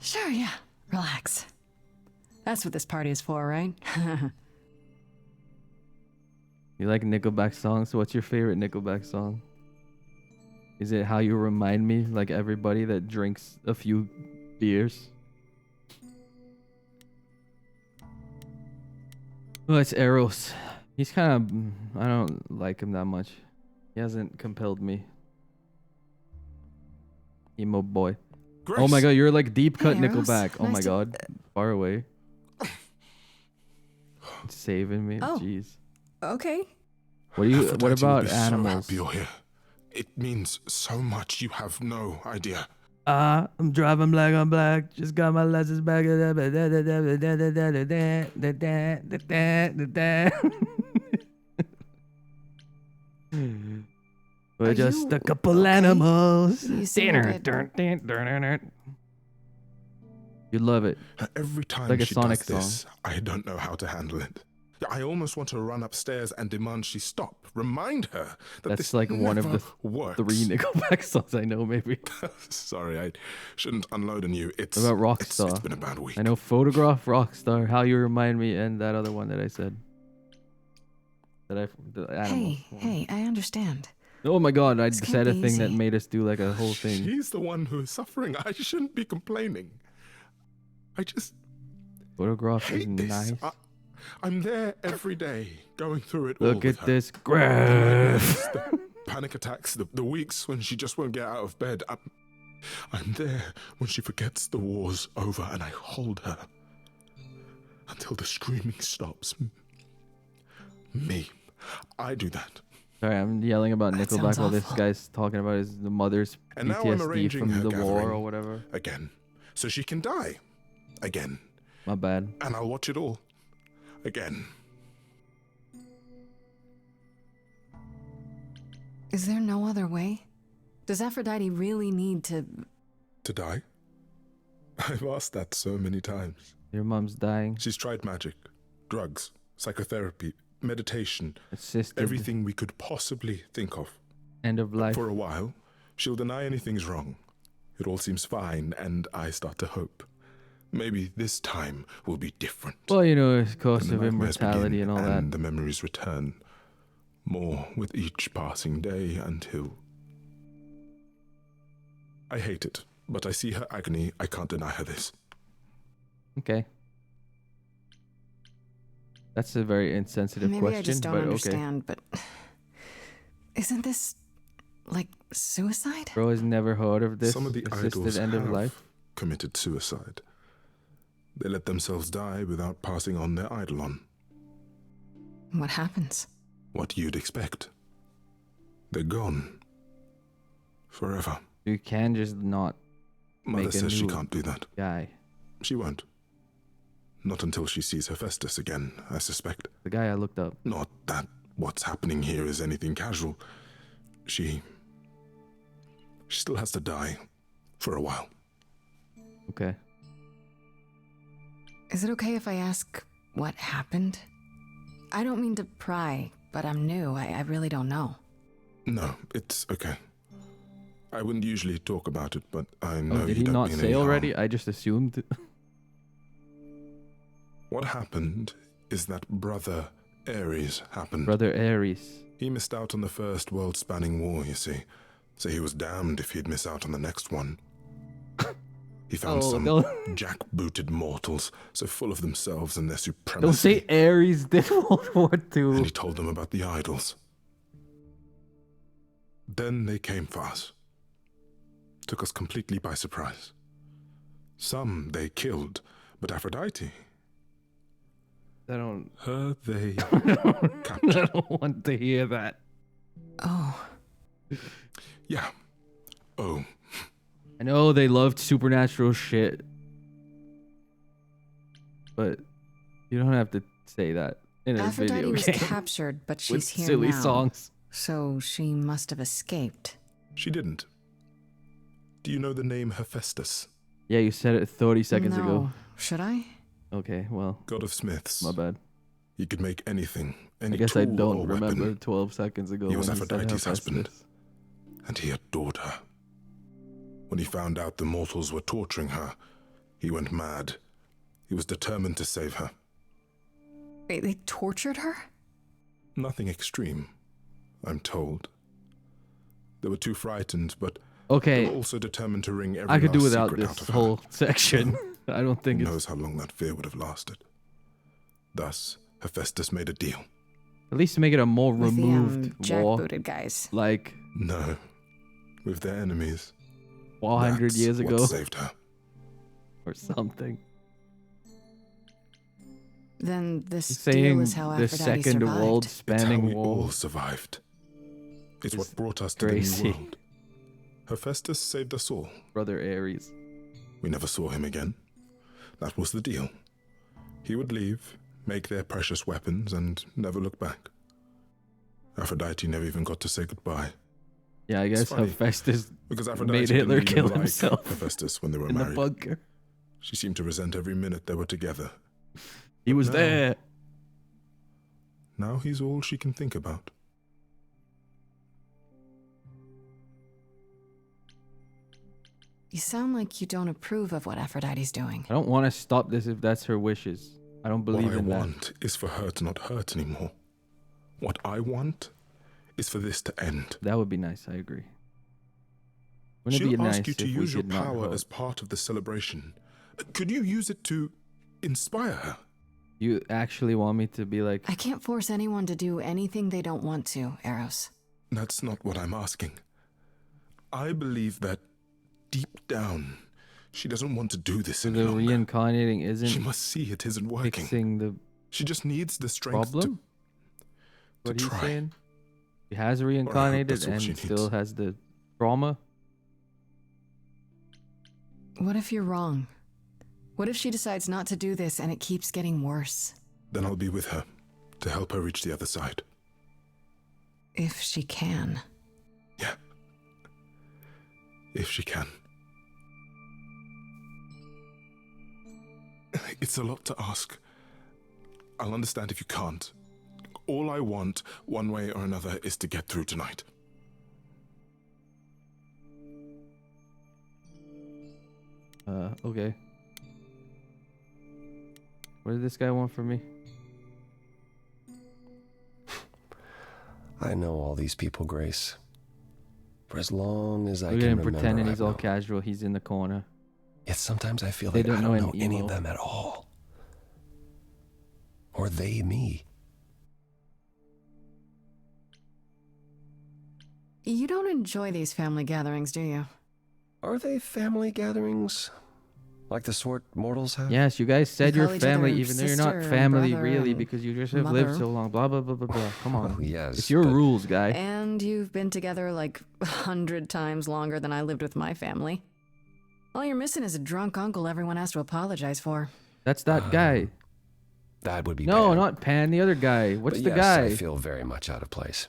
Sure, yeah. Relax. That's what this party is for, right? You like Nickelback songs? What's your favorite Nickelback song? Is it How You Remind Me? Like everybody that drinks a few beers? Oh, it's Eros. He's kind of... I don't like him that much. He hasn't compelled me. Emo boy. Oh my Grace. god, you're like deep cut Hey, Eros. Nickelback. Oh Nice my to- god. Far away. It's saving me. Oh. Jeez. Okay. What do you? Aphrodite What will about be so animals? happy you're here. It means so much. You have no idea. I'm driving black on black. Just got my license back. We're Are just you a couple okay? animals. You seem a bit- You love it. Every time Like a she Sonic does this, I don't know how to handle it. I almost want to run upstairs and demand she stop. Remind her that That's this like one of never the works. 3 Nickelback songs I know, maybe. Sorry, I shouldn't unload on you. It's What about it's Rockstar? been a bad week. I know Photograph, Rockstar, How You Remind Me, and that other one that I said. The animals one. Hey, I understand. Oh my god, I This can't said a be thing that easy. made us do like a whole thing. She's the one who is suffering. I shouldn't be complaining. I just Photograph is hate this. nice. I'm there every day, going through it all Look with at her. this The graph. nightmares, the panic attacks, the weeks when she just won't get out of bed. I'm there when she forgets the war's over, and I hold her until the screaming stops. Me. I do that. Sorry, I'm yelling about That Nickelback sounds while this awful. guy's talking about the mother's And now I'm PTSD arranging from her the war gathering or whatever. again, so she can die again. My bad. And I'll watch it all again. Is there no other way? Does Aphrodite really need to... To die? I've asked that so many times. Your mom's dying. She's tried magic, drugs, psychotherapy, meditation, Assisted. everything we could possibly think of. End of life. For a while, she'll deny anything's wrong. It all seems fine, and I start to hope. Maybe this time will be different. Well, you know, of course, And the of nightmares immortality begin, and all and that. the memories return. More with each passing day until... I hate it, but I see her agony. I can't deny her this. Okay. That's a very insensitive Maybe question, I just don't but understand, but... Isn't this... like suicide? okay. Bro has never heard of this Some of the assisted idols end of have life. committed suicide. They let themselves die without passing on their idol on. What happens? What you'd expect. They're gone. Forever. You can just not Mother make a says she new can't do that. guy. She won't. Not until she sees Hephaestus again, I suspect. The guy I looked up. Not that what's happening here is anything casual. She still has to die. For a while. Okay. Is it okay if I ask what happened? I don't mean to pry, but I'm new. I really don't know. No, it's okay. I wouldn't usually talk about it, but I know Oh, did you he don't not mean say any already? harm. I just assumed. What happened is that brother Ares happened. Brother Ares. He missed out on the first world-spanning war, you see. So he was damned if he'd miss out on the next one. He found some jackbooted mortals, so full of themselves and their supremacy. Don't say Ares did World War II. And he told them about the idols. Then they came for us. Took us completely by surprise. Some they killed, but Aphrodite... Her they captured. I don't want to hear that. Oh. Yeah. Oh. I know they loved supernatural shit. But you don't have to say that in a Aphrodite video was game. captured, but she's with here silly now. songs. So she must have escaped. She didn't. Do you know the name Hephaestus? Yeah, you said it 30 seconds ago. No. Should I? Okay, well. God of Smiths. My bad. He could make anything, any I guess tool I don't or remember weapon. 12 seconds ago. He was when said Aphrodite's husband, Hephaestus. and he adored her. When he found out the mortals were torturing her, he went mad. He was determined to save her. Wait, they tortured her? Nothing extreme, I'm told. They were too frightened, but Okay. they were also determined to wring every I could do last without secret this out of her. whole section. I don't think Who it's... knows how long that fear would have lasted. Thus, Hephaestus made a deal. At least to make it a more With removed the war. jackbooted guys. Like No, with their enemies. 400 That's years what ago. saved her. Or something. Then this He's deal saying is how the Aphrodite second survived. world-spanning It's how we war. all survived. It's what brought us crazy. to the new world. Hephaestus saved us all. Brother Ares. We never saw him again. That was the deal. He would leave, make their precious weapons, and never look back. Aphrodite never even got to say goodbye. Yeah, I It's guess funny, Hephaestus because Aphrodite made didn't Hitler even kill like himself Hephaestus when they were in the married. bunker. She seemed to resent every minute they were together. He was now- there. Now he's all she can think about. You sound like you don't approve of what Aphrodite's doing. I don't want to stop this if that's her wishes. I don't believe What I in that. want is for her to not hurt anymore. What I want is for this to end. That would be nice, I agree. Wouldn't it She'll be nice ask you to if we use your did not power vote? as part of the celebration. Could you use it to inspire her? You actually want me to be like... I can't force anyone to do anything they don't want to, Eros. That's not what I'm asking. I believe that deep down, she doesn't want to do this any the longer. reincarnating isn't She must see it isn't working. fixing the She just needs the strength problem? to What he's try. saying? She has that's reincarnated all and she still needs. has the trauma? What if you're wrong? What if she decides not to do this and it keeps getting worse? Then I'll be with her to help her reach the other side. If she can. Yeah. If she can. It's a lot to ask. I'll understand if you can't. All I want, one way or another, is to get through tonight. Okay. What did this guy want from me? I know all these people, Grace. For as long as I Look at can him remember, pretending I've he's all known. casual. He's in the corner. Yet sometimes I feel They like I don't don't know know him any emo. of them at all. Or they me. You don't enjoy these family gatherings, do you? Are they family gatherings? Like the sort mortals have? Yes, you guys said You you're call each other family, even though you're not sister and family brother really, and because you just have lived mother. so long. Blah blah blah blah blah. Come on. Well, yes, it's your but- rules, guy. And you've been together like 100 times longer than I lived with my family. All you're missing is a drunk uncle everyone has to apologize for. That's that guy. That would be No, Pan. not Pan. The other guy. What's But the yes, guy? I feel very much out of place.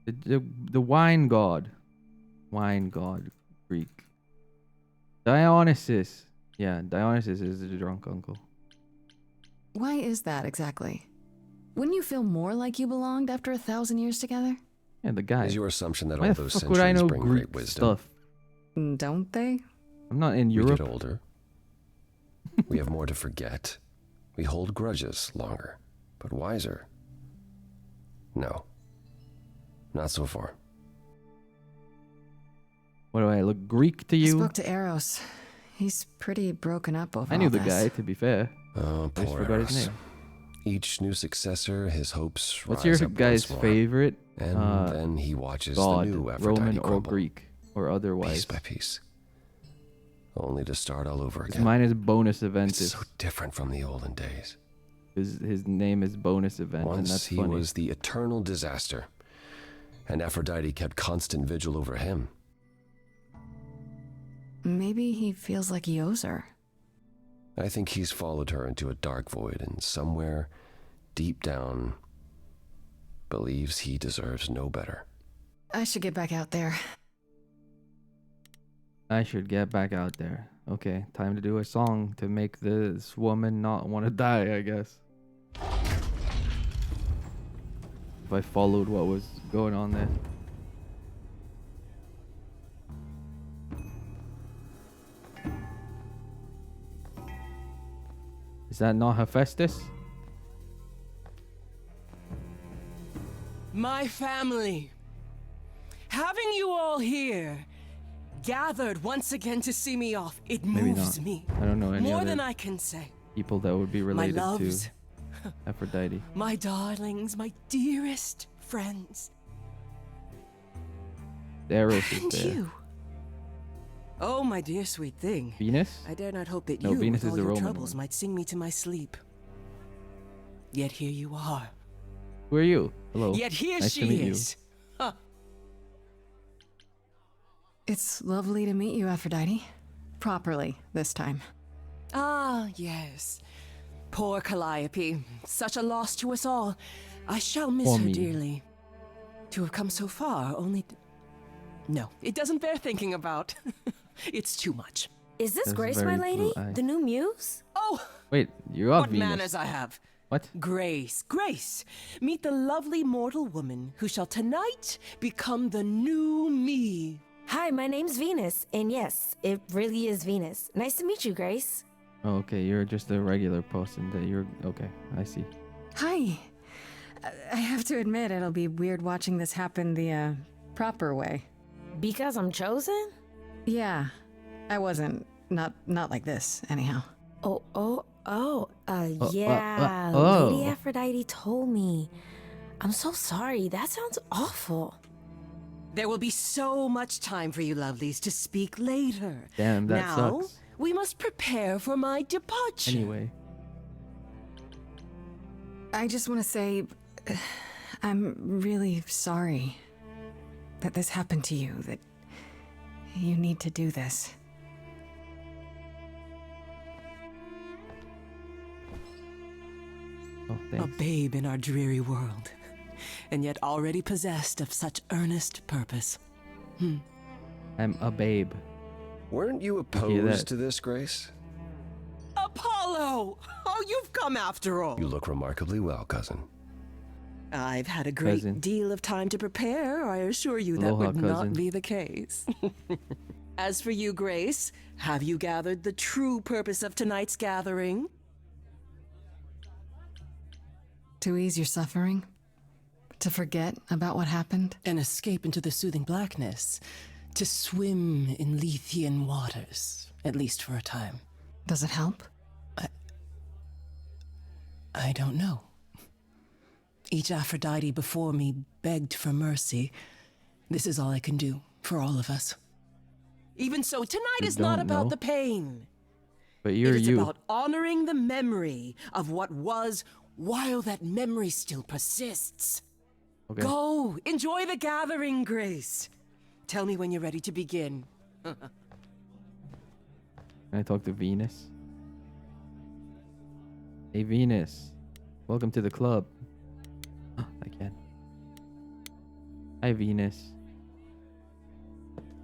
The wine god. Wine god. Greek. Dionysus. Yeah, Dionysus is the drunk uncle. Why is that exactly? Wouldn't you feel more like you belonged after 1,000 years together? Yeah, the guy. Is your assumption that Why all the those fuck would I centuries know bring Greek great wisdom? stuff? Don't they? I'm not in We Europe. get older. We have more to forget. We hold grudges longer, but wiser No. Not so far. What do I look Greek to I you? spoke to Eros. He's pretty broken up over I knew all the this. guy, to be fair. Oh, I just poor forgot his Eros. name. Each new successor, his hopes What's rise your up guy's once more. favorite? And then he watches God, the new Aphrodite Roman or crumble, Greek or otherwise. piece by piece, only to start all over 'Cause again. mine is bonus event. It's so different from the olden days. His name is bonus event, and Once that's he funny. was the eternal disaster, and Aphrodite kept constant vigil over him. Maybe he feels like he owes her. I think he's followed her into a dark void, and somewhere, deep down, believes he deserves no better. I should get back out there. I should get back out there. Okay, time to do a song to make this woman not want to die, I guess. If I followed what was going on there. Is that not Hephaestus? My family. Having you all here, gathered once again to see me off, it Maybe moves not. me. I don't know any More other than I can say. people that would be related to loves. Aphrodite. My darlings, my dearest friends. Eros is And there. you. Oh, my dear sweet thing. Venus? I dare not hope that No, you, Venus with is all the your Roman troubles, one. might sing me to my sleep. Yet here you are. Who are you? Hello. Yet here nice she to meet is. Huh. It's lovely to meet you, Aphrodite. Properly, this time. Ah, yes. Poor Calliope. Such a loss to us all. I shall miss Poor her me. dearly. To have come so far, only... No, it doesn't bear thinking about. It's too much. Is this That's Grace, very my lady? blue eye. The new muse? Oh, Wait, you are what Venus. manners I have. What? Grace, Grace, meet the lovely mortal woman who shall tonight become the new me. Hi, my name's Venus, and yes, it really is Venus. Nice to meet you, Grace. Oh, okay, you're just a regular person. That you're okay. I see. Hi. I have to admit, it'll be weird watching this happen the proper way. Because I'm chosen? Yeah. I wasn't. Not like this, anyhow. Yeah. oh. Lady Aphrodite told me. I'm so sorry. That sounds awful. There will be so much time for you lovelies to speak later. Damn, that now, sucks. we must prepare for my departure. Anyway. I just want to say, I'm really sorry that this happened to you, that you need to do this. Oh, A thanks. babe in our dreary world, and yet already possessed of such earnest purpose. I'm a babe. Weren't you hear opposed that? to this, Grace? Apollo! Oh, you've come after all. You look remarkably well, cousin. I've had a great Cousin. deal of time to prepare. I assure you that Aloha, would cousin. not be the case. As for you, Grace, have you gathered the true purpose of tonight's gathering? To ease your suffering? To forget about what happened? An escape into the soothing blackness. To swim in Lethean waters, at least for a time. Does it help? I don't know. Each Aphrodite before me begged for mercy. This is all I can do for all of us. Even so, tonight You is not don't about know. the pain. But you're It is you. about honoring the memory of what was while that memory still persists. Okay. Go, enjoy the gathering, Grace. Tell me when you're ready to begin. Can I talk to Venus? Hey, Venus. Welcome to the club. I can. Hi, Venus.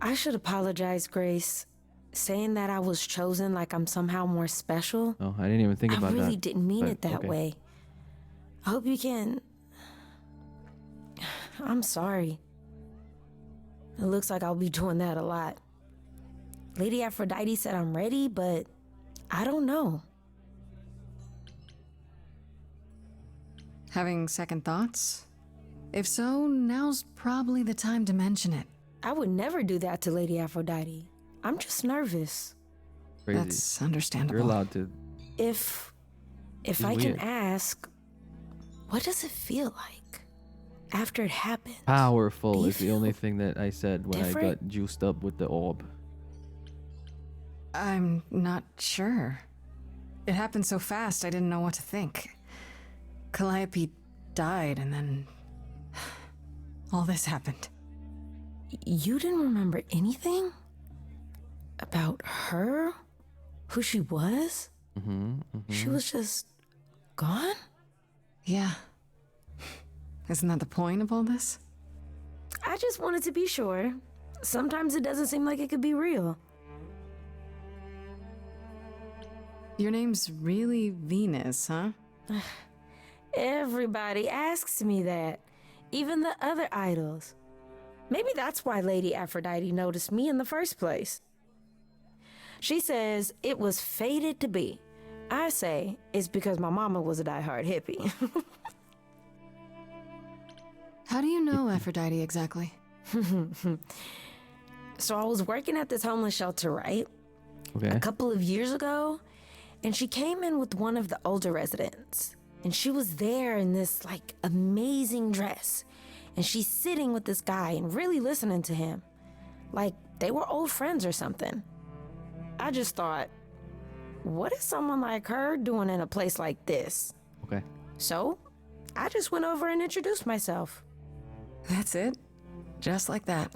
I should apologize, Grace. Saying that I was chosen like I'm somehow more special. Oh, I didn't even think about I that. really didn't mean but it that okay. way. I hope you can... I'm sorry. It looks like I'll be doing that a lot. Lady Aphrodite said I'm ready, but I don't know. Having second thoughts? If so, now's probably the time to mention it. I would never do that to Lady Aphrodite. I'm just nervous. Crazy. That's understandable. You're allowed to. If She's I weird. can ask, what does it feel like after it happened? Powerful is the only thing that I said when I different? got juiced up with the orb. I'm not sure. It happened so fast, I didn't know what to think. Calliope died, and then all this happened. You didn't remember anything? About her? Who she was? She was just gone? Yeah. Isn't that the point of all this? I just wanted to be sure. Sometimes it doesn't seem like it could be real. Your name's really Venus, huh? Everybody asks me that. Even the other idols. Maybe that's why Lady Aphrodite noticed me in the first place. She says it was fated to be. I say it's because my mama was a diehard hippie. How do you know Aphrodite exactly? So I was working at this homeless shelter, right? Okay. A couple of years ago, and she came in with one of the older residents. And she was there in this, like, amazing dress. And she's sitting with this guy and really listening to him. Like, they were old friends or something. I just thought, what is someone like her doing in a place like this? Okay. So, I just went over and introduced myself. That's it? Just like that.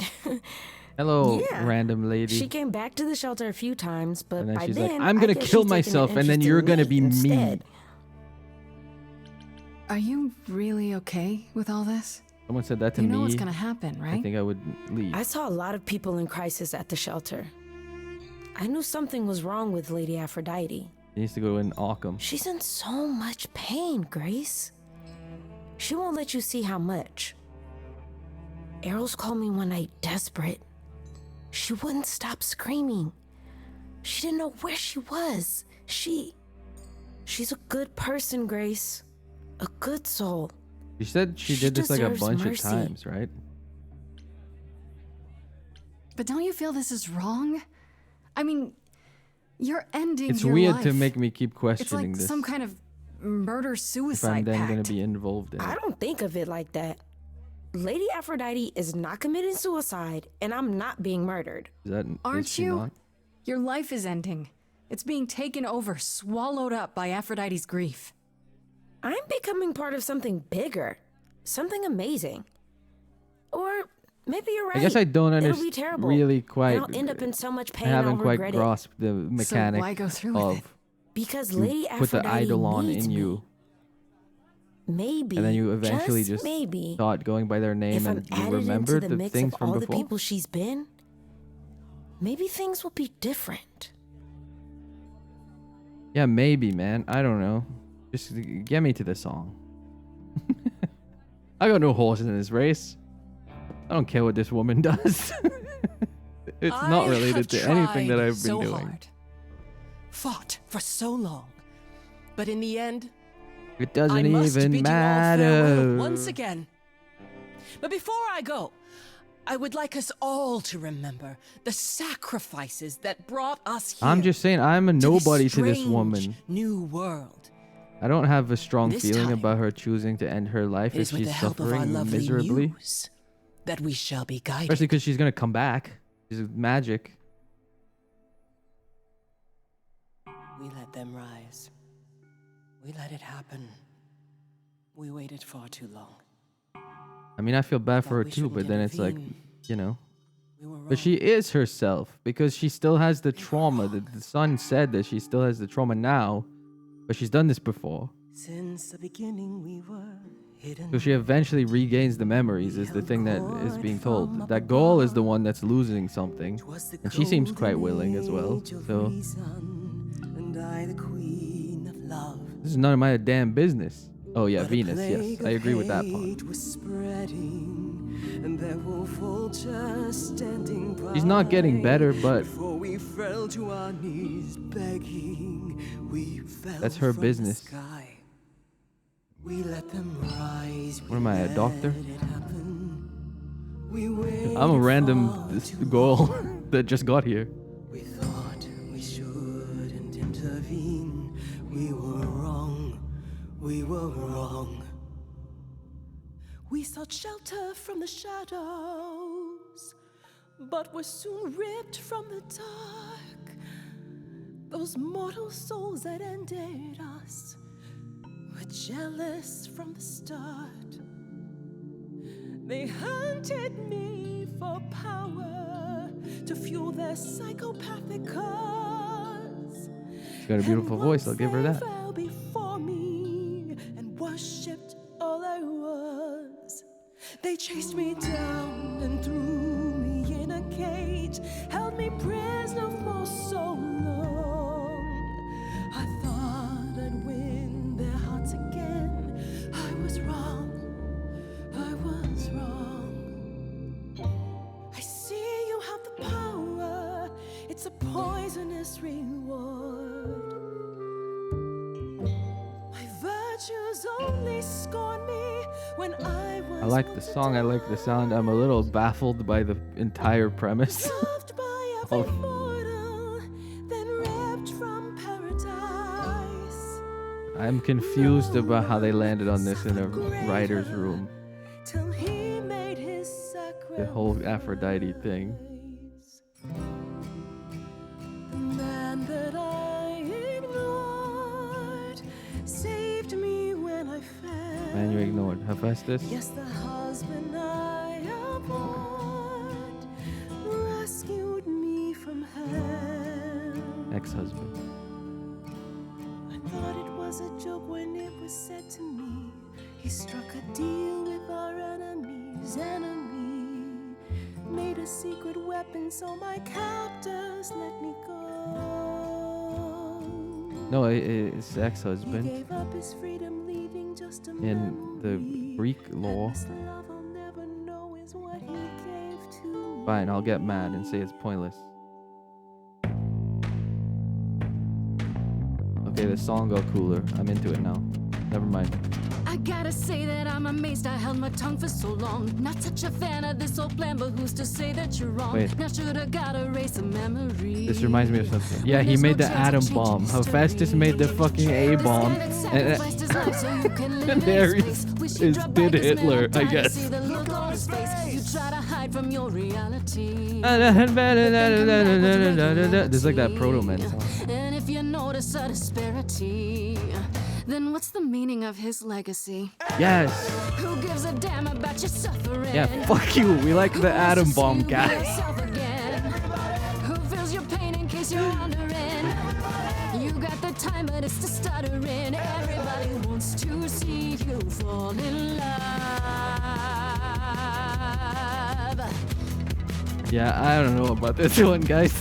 Hello, Yeah. random lady. She came back to the shelter a few times, but And then by she's then, like, I'm I gonna guess kill she's taken an myself, and then interest you're in gonna me be me. instead. Are you really okay with all this? Someone said that to You me. know what's gonna happen, right? I think I would leave. I saw a lot of people in crisis at the shelter. I knew something was wrong with Lady Aphrodite. He needs to go in Arkham. She's in so much pain, Grace. She won't let you see how much. Errol's called me one night desperate. She wouldn't stop screaming. She didn't know where she was. She's a good person, Grace. A good soul. She said she did this like a bunch of times, right? But don't you feel this is wrong? I mean, you're ending It's your weird life. to make me keep It's questioning like this. some kind of If I'm murder-suicide then pact. gonna be involved in I it. don't think of it like that. Lady Aphrodite is not committing suicide, and I'm not being murdered. Is that, Aren't is she you? not? Your life is ending. It's being taken over, swallowed up by Aphrodite's grief. I'm becoming part of something bigger, something amazing. Or maybe you're right. I guess I don't It'll be understand terrible. really And quite. I'll end up in so much pain I haven't I'll quite regret grasped the mechanic why go through with of it? Because you Lady put the Aphrodite idol on needs in me. you, Maybe, and then you eventually just just maybe, thought going by their name if I'm and you added into remembered the the mix things of from all the before. people she's been, maybe things will be different. Yeah, maybe, man. I don't know. Just get me to the song. I got no horses in this race. I don't care what this woman does. It's not related to anything that I've been so doing. Hard. Fought for so long. But in the end, It doesn't I must even bid you all farewell matter. once again. But before I go, I would like us all to remember the sacrifices that brought us here. I'm just saying, I'm a nobody to this strange woman. New world. I don't have a strong This feeling time, about her choosing to end her life It if is with she's the help of our suffering lovely miserably. muse that we shall be guided. Especially because she's gonna come back. She's magic. We let them rise. We let it happen. We waited far too long. I mean, I feel bad for her we too, but shouldn't then it's like, intervene. you know. We were But she is herself because she still has the trauma. The son said that she still has the trauma now, but she's done this before. Since the beginning we were hidden. So she eventually regains the memories is the thing that is being told. That girl is the one that's losing something. And she seems quite willing as well. So And I, the queen of love. this is none of my damn business. Oh yeah, But a Venus, yes. plague I of agree with that part. hate was spreading, and there were vultures standing by. She's not getting better, but Before we fell to our knees begging, we fell that's her from business. The sky. We let them rise. What am I, a doctor? We I'm a random girl that just got here. We thought we shouldn't intervene. We were wrong. We were wrong. We sought shelter from the shadows, but were soon ripped from the dark. Those mortal souls that ended us were jealous from the start. They hunted me for power to fuel their psychopathic cause. She's got a beautiful voice, I'll give her that. Fell before me and worshipped all I was. They chased me down and threw me in a cage, held me prisoner for so long. I thought I'd win their hearts again. I was wrong. I was wrong. I see you have the power. It's a poisonous reward. My virtues only scorn me when I was. I like the song, I like the sound. I'm a little baffled by the entire premise. of I'm confused about how they landed on this in a writer's room. Till he made his The whole Aphrodite thing. The man that I ignored saved me when I fell. Man you ignored. Hephaestus? Yes, the husband I abhorred rescued me from hell. Ex-husband. I thought it was a joke when it was said to me. He struck a deal with our enemy's enemy, made a secret weapon so my captors let me go. No, it's He ex-husband. gave up his freedom, leaving just a In the Greek law. This love I'll never know is what he gave to me. Fine, I'll get mad and say it's pointless. Okay, the song got cooler. I'm into it now. Never mind. I gotta say that I'm amazed I held my tongue for so long. Not such a fan of this old plan, but who's to say that you're wrong? Wait. Now should I gotta erase a memory? This reminds me of something. Yeah, he made the atom bomb. Hephaestus made the fucking A bomb. And there is did Hitler, I guess. You try to hide from your reality. There's like that Proto Man song. And if you notice a disparity, then what's the meaning of his legacy? Yes. Who gives a damn about your suffering? Yeah, fuck you. We like the atom bomb guy. Who feels your pain in case you're wondering? You got the time, but it's the stuttering. Everybody wants to see you fall in love. Yeah, I don't know about this one, guys.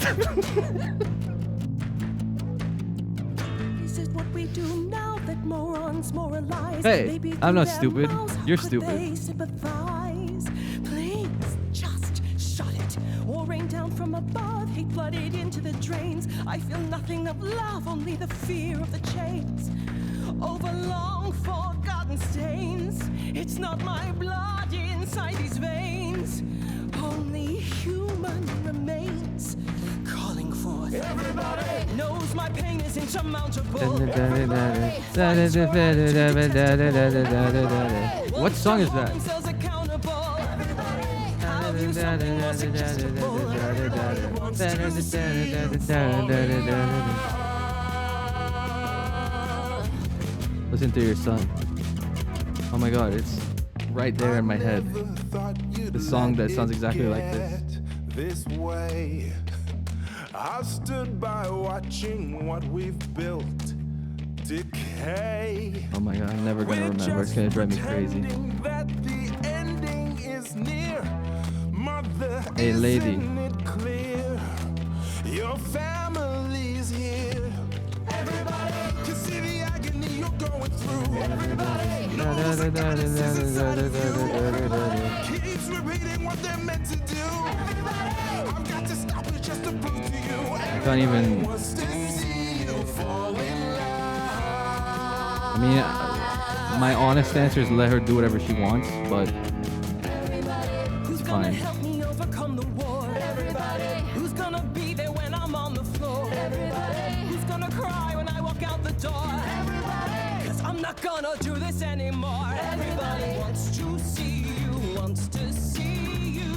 Is it what we do now that morons moralize? Hey, Maybe I'm not through their stupid. mouths, You're could stupid. they sympathize? Please, just shut it. Or rain down from above, hate flooded into the drains. I feel nothing of love, only the fear of the chains. Over long forgotten stains. It's not my blood inside these veins. Only human remains. Calling forth. Everybody knows my pain is insurmountable. What song is that? Listen to your son. Oh my god, it's right there in my head. The song that sounds exactly like this. This way, I stood by watching what we've built decay. Oh my god, I'm never gonna remember. It's gonna drive me crazy. That the ending is near. Mother, Hey lady. isn't it clear? Your family's here. Everybody can see the agony you're going through. Everybody knows the goddess is inside of you. Keeps repeating what they're meant to do. I've got to stop it just to prove to you. I can't even. Wants to see you fall in love. I mean, My honest answer is let her do whatever she wants, but it's fine. Help me overcome the war. Everybody. Who's gonna be there when I'm on the floor? Everybody. Who's gonna cry when I walk out the door? Everybody. 'Cause I'm not gonna do this anymore. Everybody wants to see you, wants to see you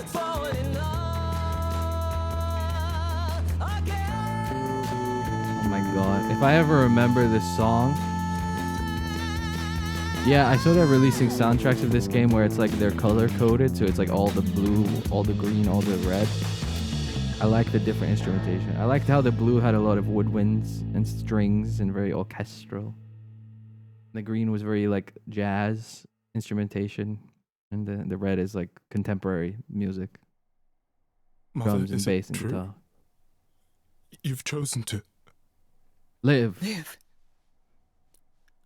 fall in love again. Oh my god. If I ever remember this song. Yeah, I saw they're releasing soundtracks of this game where it's like they're color coded, so it's like all the blue, all the green, all the red. I like the different instrumentation. I liked how the blue had a lot of woodwinds and strings and very orchestral. The green was very like jazz instrumentation, and the red is like contemporary music. Mother, Drums and is it bass and true? guitar. You've chosen to Live. Live.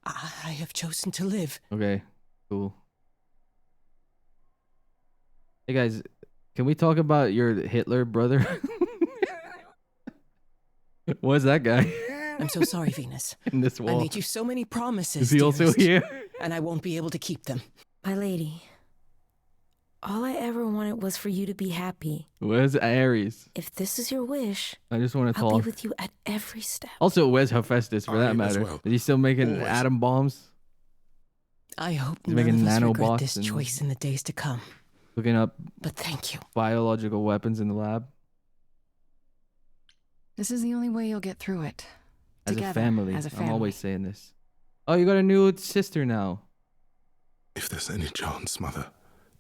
I have chosen to live. Okay, cool. Hey guys, can we talk about your Hitler brother? What's that guy? I'm so sorry, Venus. In this I wall. made you so many promises. Is he also dearest, here? And I won't be able to keep them. My lady, all I ever wanted was for you to be happy. Where's Ares? If this is your wish, I just want to I'll talk. be with you at every step. Also, where's Hephaestus for I that am as matter? well. Is he still making Always. atom bombs? I hope He's none making of us regret nanobots this and- choice in the days to come. Looking up But thank you. biological weapons in the lab? This is the only way you'll get through it. As Together, a family. as a family. I'm always saying this. Oh, you got a new sister now. If there's any chance, Mother,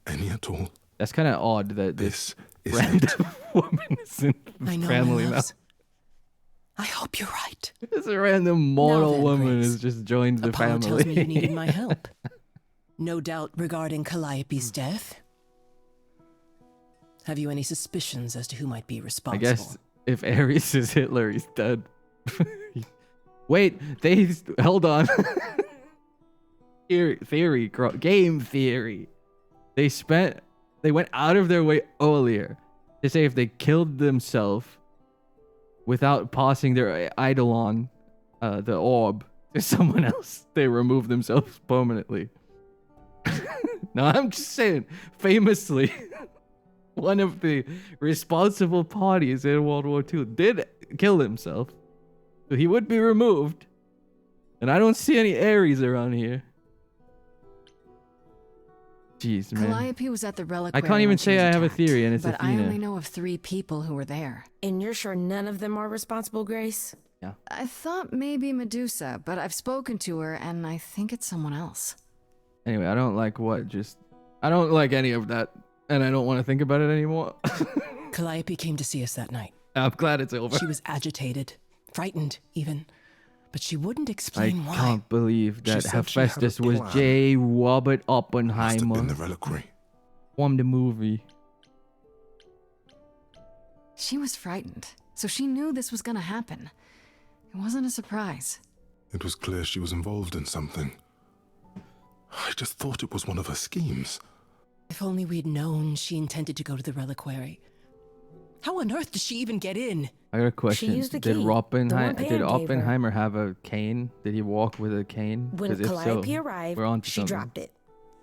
any at all, That's kind of odd that this is random woman is in the I know, family my now. loves. I hope you're right. This random mortal then, woman Grace. has just joined the Apollo family. tells me you needed my help. No doubt regarding Calliope's death. Have you any suspicions as to who might be I responsible? guess if Ares is Hitler, he's dead. Wait, hold on. Game theory. They went out of their way earlier to say if they killed themselves without passing their eidolon, the orb, to someone else, they remove themselves permanently. Now I'm just saying, famously, one of the responsible parties in World War II did kill himself. So he would be removed. And I don't see any Ares around here. Jeez, man. Calliope was at the reliquary. I can't even when she say was I have a attacked, theory, and it's but I Athena. only know of 3 people who were there. And you're sure none of them are responsible, Grace? Yeah. I thought maybe Medusa, but I've spoken to her, and I think it's someone else. Anyway, I don't like I don't like any of that, and I don't want to think about it anymore. Calliope came to see us that night. I'm glad it's over. She was agitated, frightened even, but she wouldn't I explain why. can't believe She that said she had a Hephaestus was plan. J. Robert must have Oppenheimer been the reliquary. from the movie. She was frightened, so she knew this was gonna happen. It wasn't a surprise. It was clear she was involved in something. I just thought it was one of her schemes. If only we'd known she intended to go to the reliquary. How on earth did she even get in? I got a question. used the Did key, the one Pan Did gave her. Oppenheimer have a cane? Did he walk with a cane? When 'Cause if Calliope so, arrived, we're onto she something. dropped it.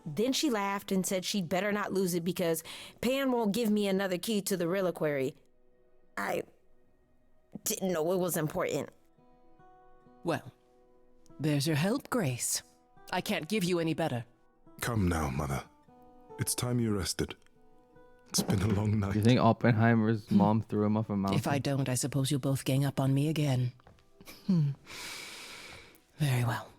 Then she laughed and said she'd better not lose it because Pan won't give me another key to the reliquary. I didn't know it was important. Well, there's your help, Grace. I can't give you any better. Come now, Mother. It's time you rested. It's been a long night. Do you think Oppenheimer's mom threw him off a mountain? If I don't, I suppose you'll both gang up on me again. Very well.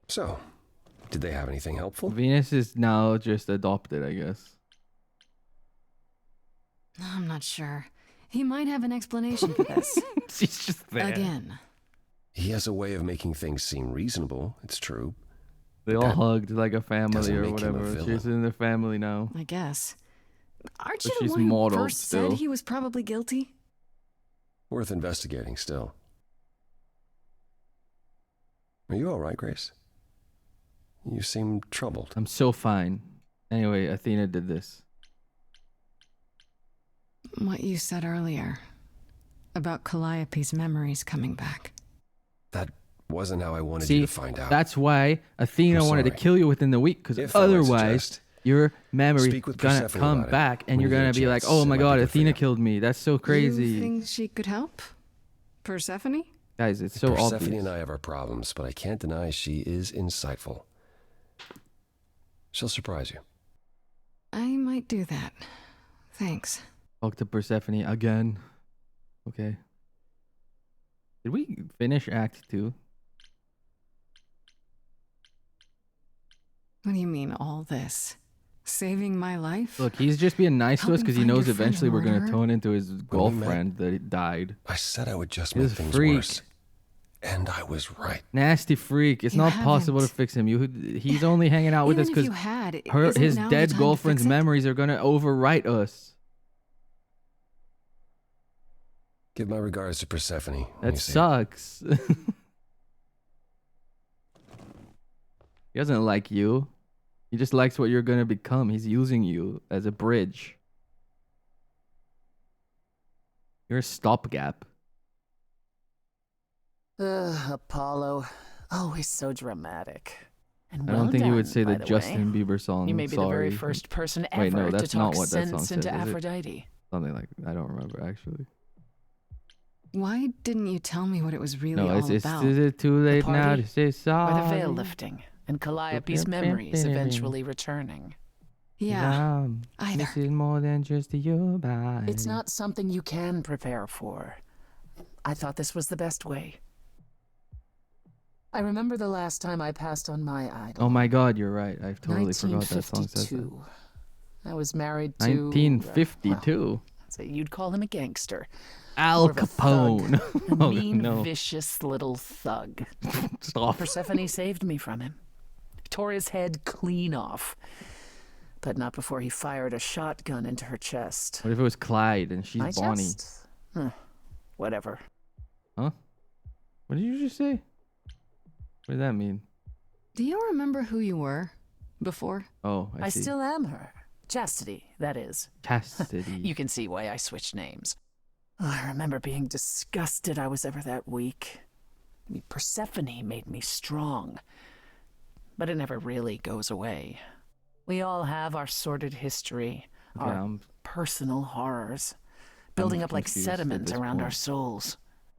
So, did they have anything helpful? Venus is now just adopted, I guess. I'm not sure. He might have an explanation for this. She's just there. Again. He has a way of making things seem reasonable, it's true. They all That hugged like a family doesn't or make him a whatever. villain. She's in the family now. I guess. Aren't But you the she's one who mortal first still. said he was probably guilty? Worth investigating still. Are you all right, Grace? You seem troubled. I'm so fine. Anyway, Athena did this. what you said earlier about Calliope's memories coming back. That wasn't how I wanted you to find out. That's why Athena wanted to kill you within the week, because otherwise your memory's gonna come back and you're gonna be like, oh my god, Athena killed me. That's so crazy. You think she could help? Persephone? Guys, it's so Persephone obvious. and I have our problems, but I can't deny she is insightful. She'll surprise you. I might do that. Thanks. Talk to Persephone again. Okay. Did we finish Act 2? What do you mean, all this? Saving my life? Look, he's just being nice to us because he knows eventually we're gonna murderer? turn into his girlfriend that died. I said I would just He's make a things freak. worse. And I was right. Nasty freak. It's You not possible to haven't. fix him. He's only hanging out with us Even if because you had, isn't his now the dead time to girlfriend's fix it? memories are gonna overwrite us. Give my regards to Persephone. when That you see her. sucks. He doesn't like you. He just likes what you're gonna become. He's using you as a bridge. You're a stopgap. Apollo. Always so dramatic. And I don't well think you would done, say by the the Justin way. Bieber song. You may be the very Sorry. first person Wait, no, ever to that's talk not what that song sense says. into is it? Aphrodite. Something like I don't remember actually. Why didn't you tell me what it was really No, all it's about? is it too late now party? to say sorry? Or the veil lifting and Calliope's memories eventually returning. Yeah, either. This is more than just your body. It's not something you can prepare for. I thought this was the best way. I remember the last time I passed on my idol. Oh my god, you're right. I totally forgot that song says that. 1952. I was married to 1952. so you'd call him a gangster. Al More of a thug. Capone. A Oh, mean, no. vicious little thug. Stop. Persephone saved me from him. Tore his head clean off. But not before he fired a shotgun into her chest. What if it was Clyde and she's My Bonnie? chest? Huh. Whatever. Huh? What did you just say? What does that mean? Do you remember who you were before? Oh, I I see. still am her. Chastity, that is. Chastity. You can see why I switched names. Oh, I remember being disgusted I was ever that weak. I mean, Persephone made me strong. But it never really goes away. We all have our sordid history, Okay, our personal horrors, building up like confused at sediment this around our point. souls.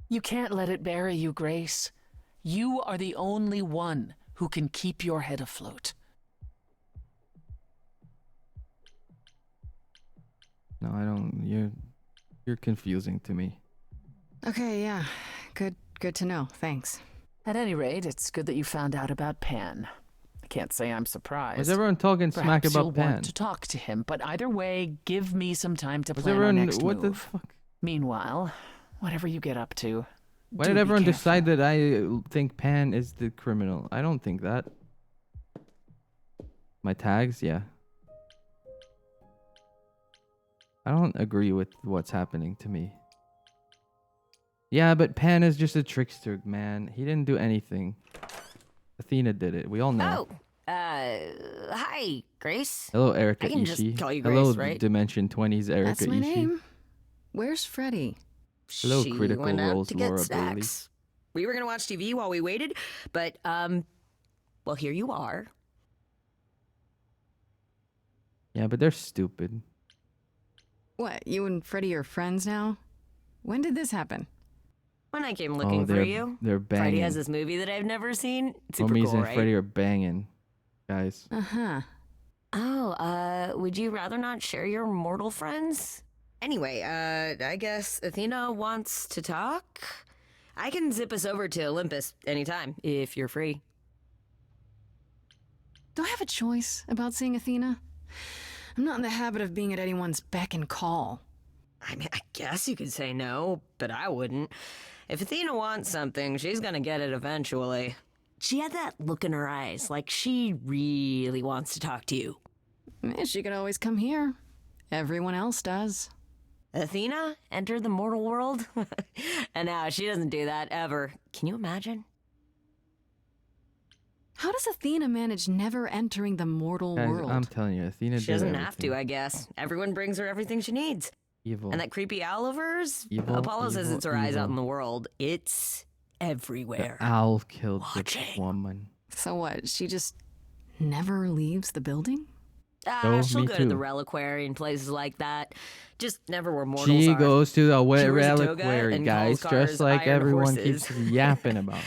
You can't let it bury you, Grace. You are the only one who can keep your head afloat. No, I don't. You're confusing to me. Okay, yeah. Good to know. Thanks. At any rate, it's good that you found out about Pan. I can't say I'm surprised. Was everyone talking smack Perhaps about you'll Pan? want to talk to him, but either way, give me some time to Was plan our everyone? next What the move. fuck? Meanwhile, whatever you get up to, Why do did be everyone careful. decide that I think Pan is the criminal? I don't think that. My tags, yeah. I don't agree with what's happening to me. Yeah, but Pan is just a trickster, man. He didn't do anything. Athena did it. We all know. Oh, hi, Grace. Hello, Erica I can Ishii. just call you Hello, Grace, right? Dimension 20's Erica That's my Ishii. name. Where's Freddy? Hello, She Critical went out Roles, to get Laura Bailey. snacks. We were gonna watch TV while we waited, but well, here you are. Yeah, but they're stupid. What, you and Freddy are friends now? When did this happen? When I came looking for they're- you, they're Freddy banging. has this movie that I've never seen. Super Homies cool, and right? Freddy are banging, guys. Uh-huh. Oh, would you rather not share your mortal friends? Anyway, I guess Athena wants to talk. I can zip us over to Olympus anytime if you're free. Do I have a choice about seeing Athena? I'm not in the habit of being at anyone's beck and call. I mean, I guess you could say no, but I wouldn't. If Athena wants something, she's gonna get it eventually. She had that look in her eyes, like she really wants to talk to you. She could always come here. Everyone else does. Athena entered the mortal world? And now she doesn't do that ever. Can you imagine? How does Athena manage never entering the mortal Guys, world? I'm telling you, Athena She did doesn't everything. have to, I guess. Everyone brings her everything she needs. Evil. And that creepy owl of hers? Evil, Apollo says evil, it's her eyes out evil. in the world. It's everywhere. The owl killed the woman. So what? She just never leaves the building? Oh, She'll me go to the too. reliquary and places like that. Just never where mortals She are. goes to the She wears a toga reliquary, and guys, calls cars just like iron everyone horses. keeps yapping about.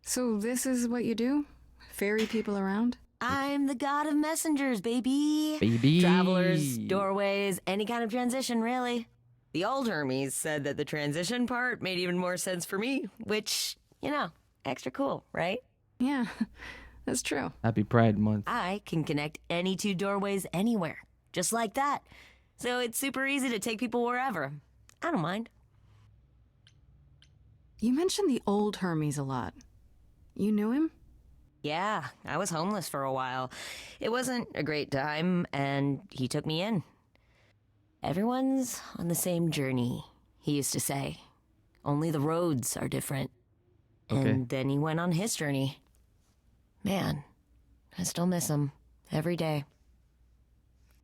So this is what you do? Ferry people around? I'm the god of messengers, baby. Baby. Travelers, doorways, any kind of transition, really. The old Hermes said that the transition part made even more sense for me, which, you know, extra cool, right? Yeah, that's true. Happy Pride Month. I can connect any two doorways anywhere, just like that. So it's super easy to take people wherever. I don't mind. You mentioned the old Hermes a lot. You knew him? Yeah, I was homeless for a while. It wasn't a great time, and he took me in. Everyone's on the same journey, he used to say. Only the roads are different. Okay. And then he went on his journey. Man, I still miss him every day.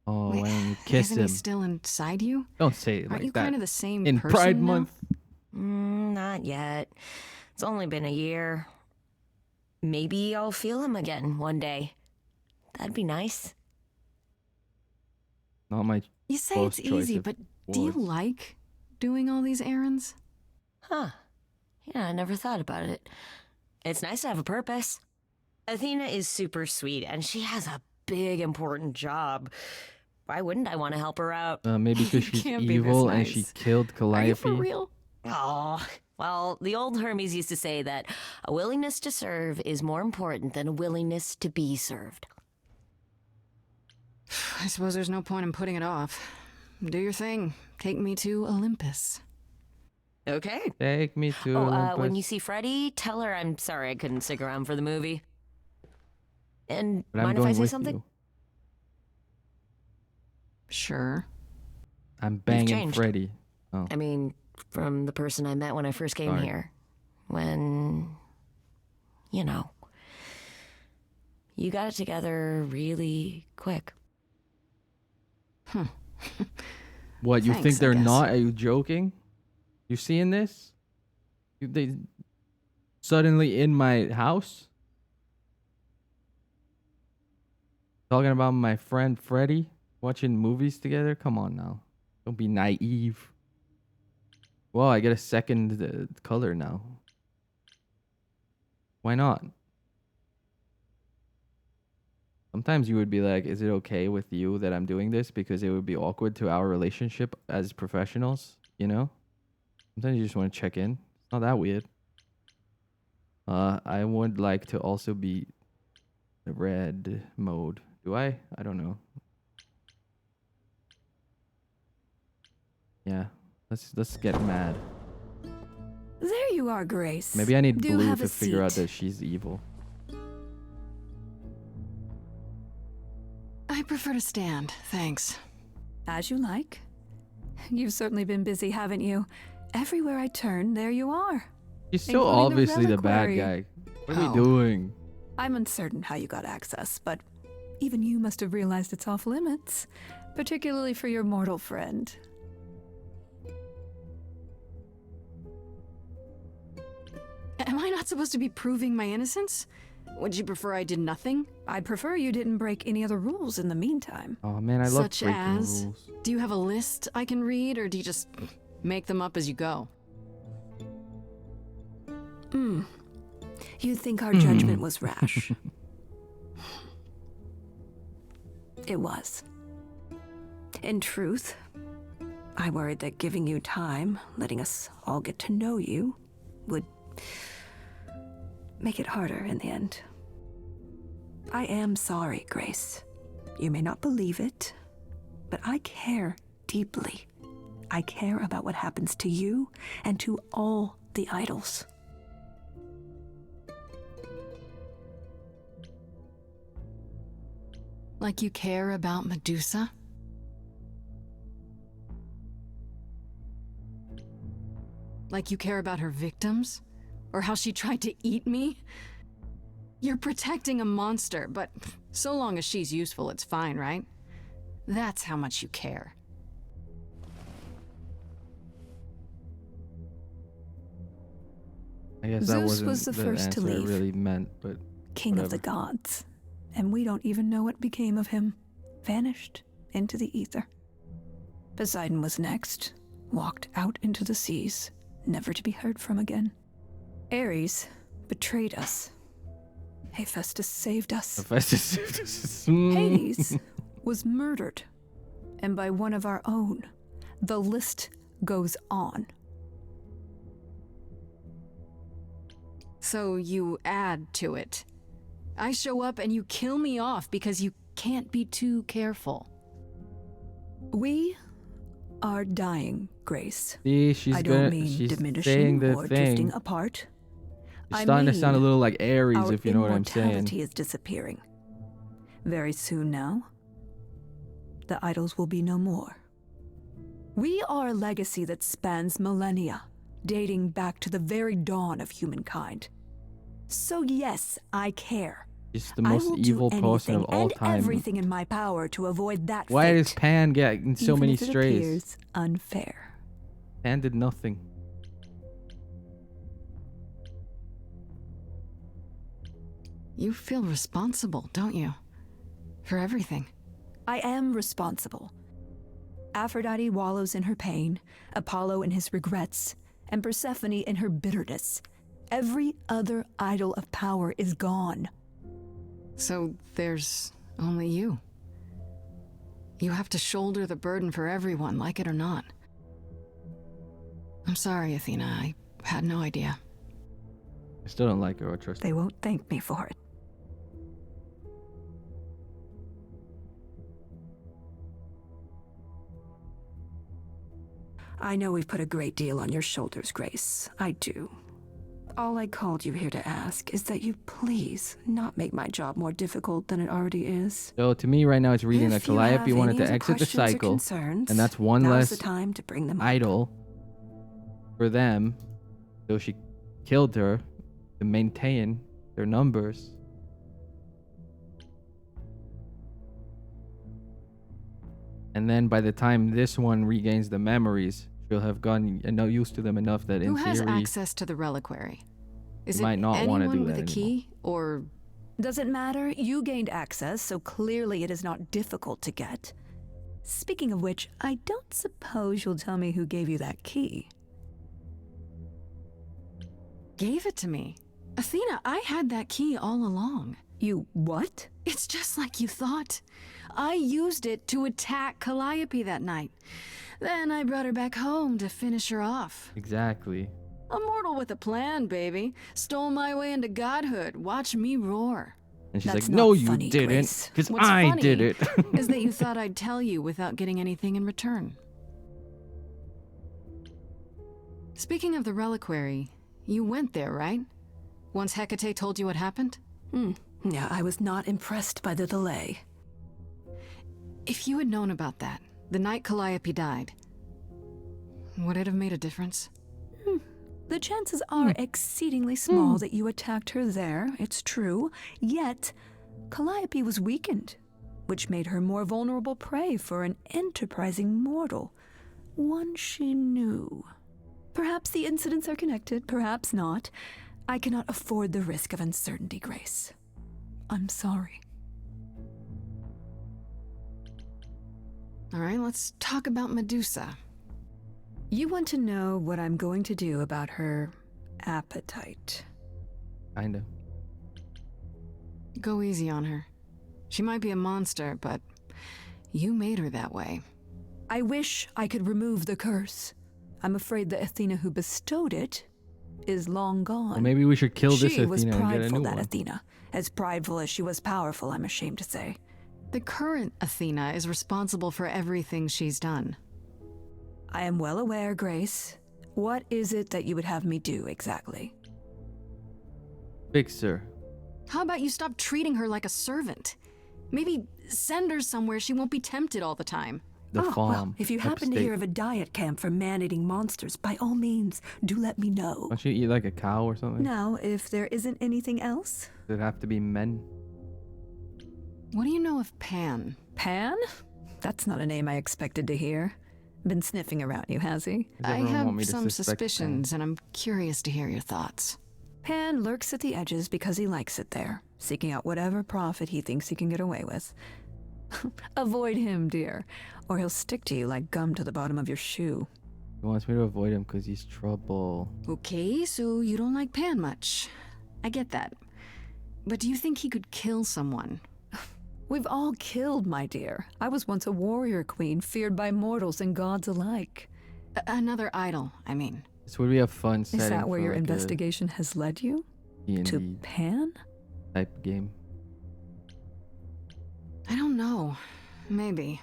Oh, Wait, and you kiss isn't him. he still inside you? Don't say it Aren't like you that. kind of the same In person Pride now? Month. Not yet. It's only been a year. Maybe I'll feel him again one day. That'd be nice. Not my You say close it's choice easy, of but do you words. like doing all these errands? Huh. Yeah, I never thought about it. It's nice to have a purpose. Athena is super sweet, and she has a big, important job. Why wouldn't I want to help her out? Maybe because she's can't be this evil and she nice. killed Calliope. Are you for real? Oh, well, the old Hermes used to say that a willingness to serve is more important than a willingness to be served. I suppose there's no point in putting it off. Do your thing. Take me to Olympus. Okay. Take me to when Olympus. you see Freddie, tell her I'm sorry I couldn't stick around for the movie. And But I'm mind if I going say with something? you. Sure. I'm banging changed. Freddy. Oh. I mean, from the person I met when I first came Sorry. here. When, you know, you got it together really quick. What, you Thanks, think I they're guess. not? Are you joking? You seeing this? They suddenly in my house? Talking about my friend Freddy? Watching movies together? Come on now. Don't be naive. Well, I get a second color now. Why not? Sometimes you would be like, is it okay with you that I'm doing this? Because it would be awkward to our relationship as professionals, you know? Sometimes you just want to check in. It's not that weird. I would like to also be the red mode. Do I? I don't know. Yeah. Let's get mad. There you are, Grace. Maybe I need Do Blue have to a figure out seat. that she's evil. I prefer to stand, thanks. As you like. You've certainly been busy, haven't you? Everywhere I turn, there you are. She's so Including the obviously the bad reliquary. guy. What are we doing? I'm uncertain how you got access, but even you must have realized it's off limits, particularly for your mortal friend. Am I not supposed to be proving my innocence? Would you prefer I did nothing? I'd prefer you didn't break any other rules in the meantime. Oh man, I love Such breaking as? rules. Do you have a list I can read, or do you just make them up as you go? You think our judgment was rash. It was. In truth, I worried that giving you time, letting us all get to know you, would make it harder in the end. I am sorry, Grace. You may not believe it, but I care deeply. I care about what happens to you and to all the idols. Like you care about Medusa? Like you care about her victims? Or how she tried to eat me? You're protecting a monster, but so long as she's useful, it's fine, right? That's how much you care. I guess that Zeus wasn't was the first to answer it leave. really meant, but King of the whatever. gods. And we don't even know what became of him. Vanished into the ether. Poseidon was next. Walked out into the seas, never to be heard from again. Ares betrayed us. Hephaestus saved us. Hephaestus saved us. Hades was murdered. And by one of our own. The list goes on. So you add to it. I show up and you kill me off because you can't be too careful. We are dying, Grace. See, she's I don't mean she's diminishing saying the or thing. drifting apart. It's starting to sound a little like Ares, our if you know what I'm saying. immortality is disappearing. Very soon now, the idols will be no more. We are a legacy that spans millennia, dating back to the very dawn of humankind. So yes, I care. She's the most evil person of all and time. everything in my power to avoid that Why fate, does Pan get in so even many if it strays? appears unfair. Pan did nothing. You feel responsible, don't you? For everything. I am responsible. Aphrodite wallows in her pain, Apollo in his regrets, and Persephone in her bitterness. Every other idol of power is gone. So there's only you. You have to shoulder the burden for everyone, like it or not. I'm sorry, Athena. I had no idea. I still don't like her or trust her. They won't thank me for it. I know we've put a great deal on your shoulders, Grace. I do. All I called you here to ask is that you please not make my job more difficult than it already is. So to me right now it's reading that If you have Calliope wanted any to other exit the questions or cycle, concerns, and that's one now's less the time to bring them up. idol for them. So she killed her to maintain their numbers. And then by the time this one regains the memories, she'll have gotten used to them enough that in Who has theory access to the reliquary? Is you might it not want to anyone do with that a key, or Does it matter? You gained access, so clearly it is not difficult to get. Speaking of which, I don't suppose you'll tell me who gave you that key. gave it to me? Athena, I had that key all along. You what? It's just like you thought. I used it to attack Calliope that night. Then I brought her back home to finish her off. Exactly. A mortal with a plan, baby. Stole my way into godhood. Watch me roar. And she's That's like, no, not you funny, didn't, Grace. because What's I funny did it. is that you thought I'd tell you without getting anything in return. Speaking of the reliquary, you went there, right? Once Hecate told you what happened? Yeah, I was not impressed by the delay. If you had known about that, the night Calliope died, would it have made a difference? The chances are exceedingly small that you attacked her there, it's true. Yet, Calliope was weakened, which made her more vulnerable prey for an enterprising mortal. One she knew. Perhaps the incidents are connected, perhaps not. I cannot afford the risk of uncertainty, Grace. I'm sorry. All right, let's talk about Medusa. You want to know what I'm going to do about her appetite. Kinda. Go easy on her. She might be a monster, but you made her that way. I wish I could remove the curse. I'm afraid the Athena who bestowed it is long gone. Well, maybe we should kill this She was Athena and get a prideful, new that one. Athena. As prideful as she was powerful, I'm ashamed to say. The current Athena is responsible for everything she's done. I am well aware, Grace. What is it that you would have me do exactly? Fix her. How about you stop treating her like a servant? Maybe send her somewhere she won't be tempted all the time. The farm. Well, if you happen to hear of a diet camp for man-eating monsters, by all means, do let me know. Don't you eat like a cow or something? Now, if there isn't anything else... Does it have to be men? What do you know of Pan? Pan? That's not a name I expected to hear. Been sniffing around you, has he? I have some suspicions, and I'm curious to hear your thoughts. Pan lurks at the edges because he likes it there, seeking out whatever profit he thinks he can get away with. Avoid him, dear, or he'll stick to you like gum to the bottom of your shoe. He wants me to avoid him because he's trouble. Okay, so you don't like Pan much. I get that. But do you think he could kill someone? We've all killed, my dear. I was once a warrior queen, feared by mortals and gods alike. Another idol, I mean. This would be a fun setting. Is that where for your like investigation has led you? To Pan? Type game. I don't know. Maybe.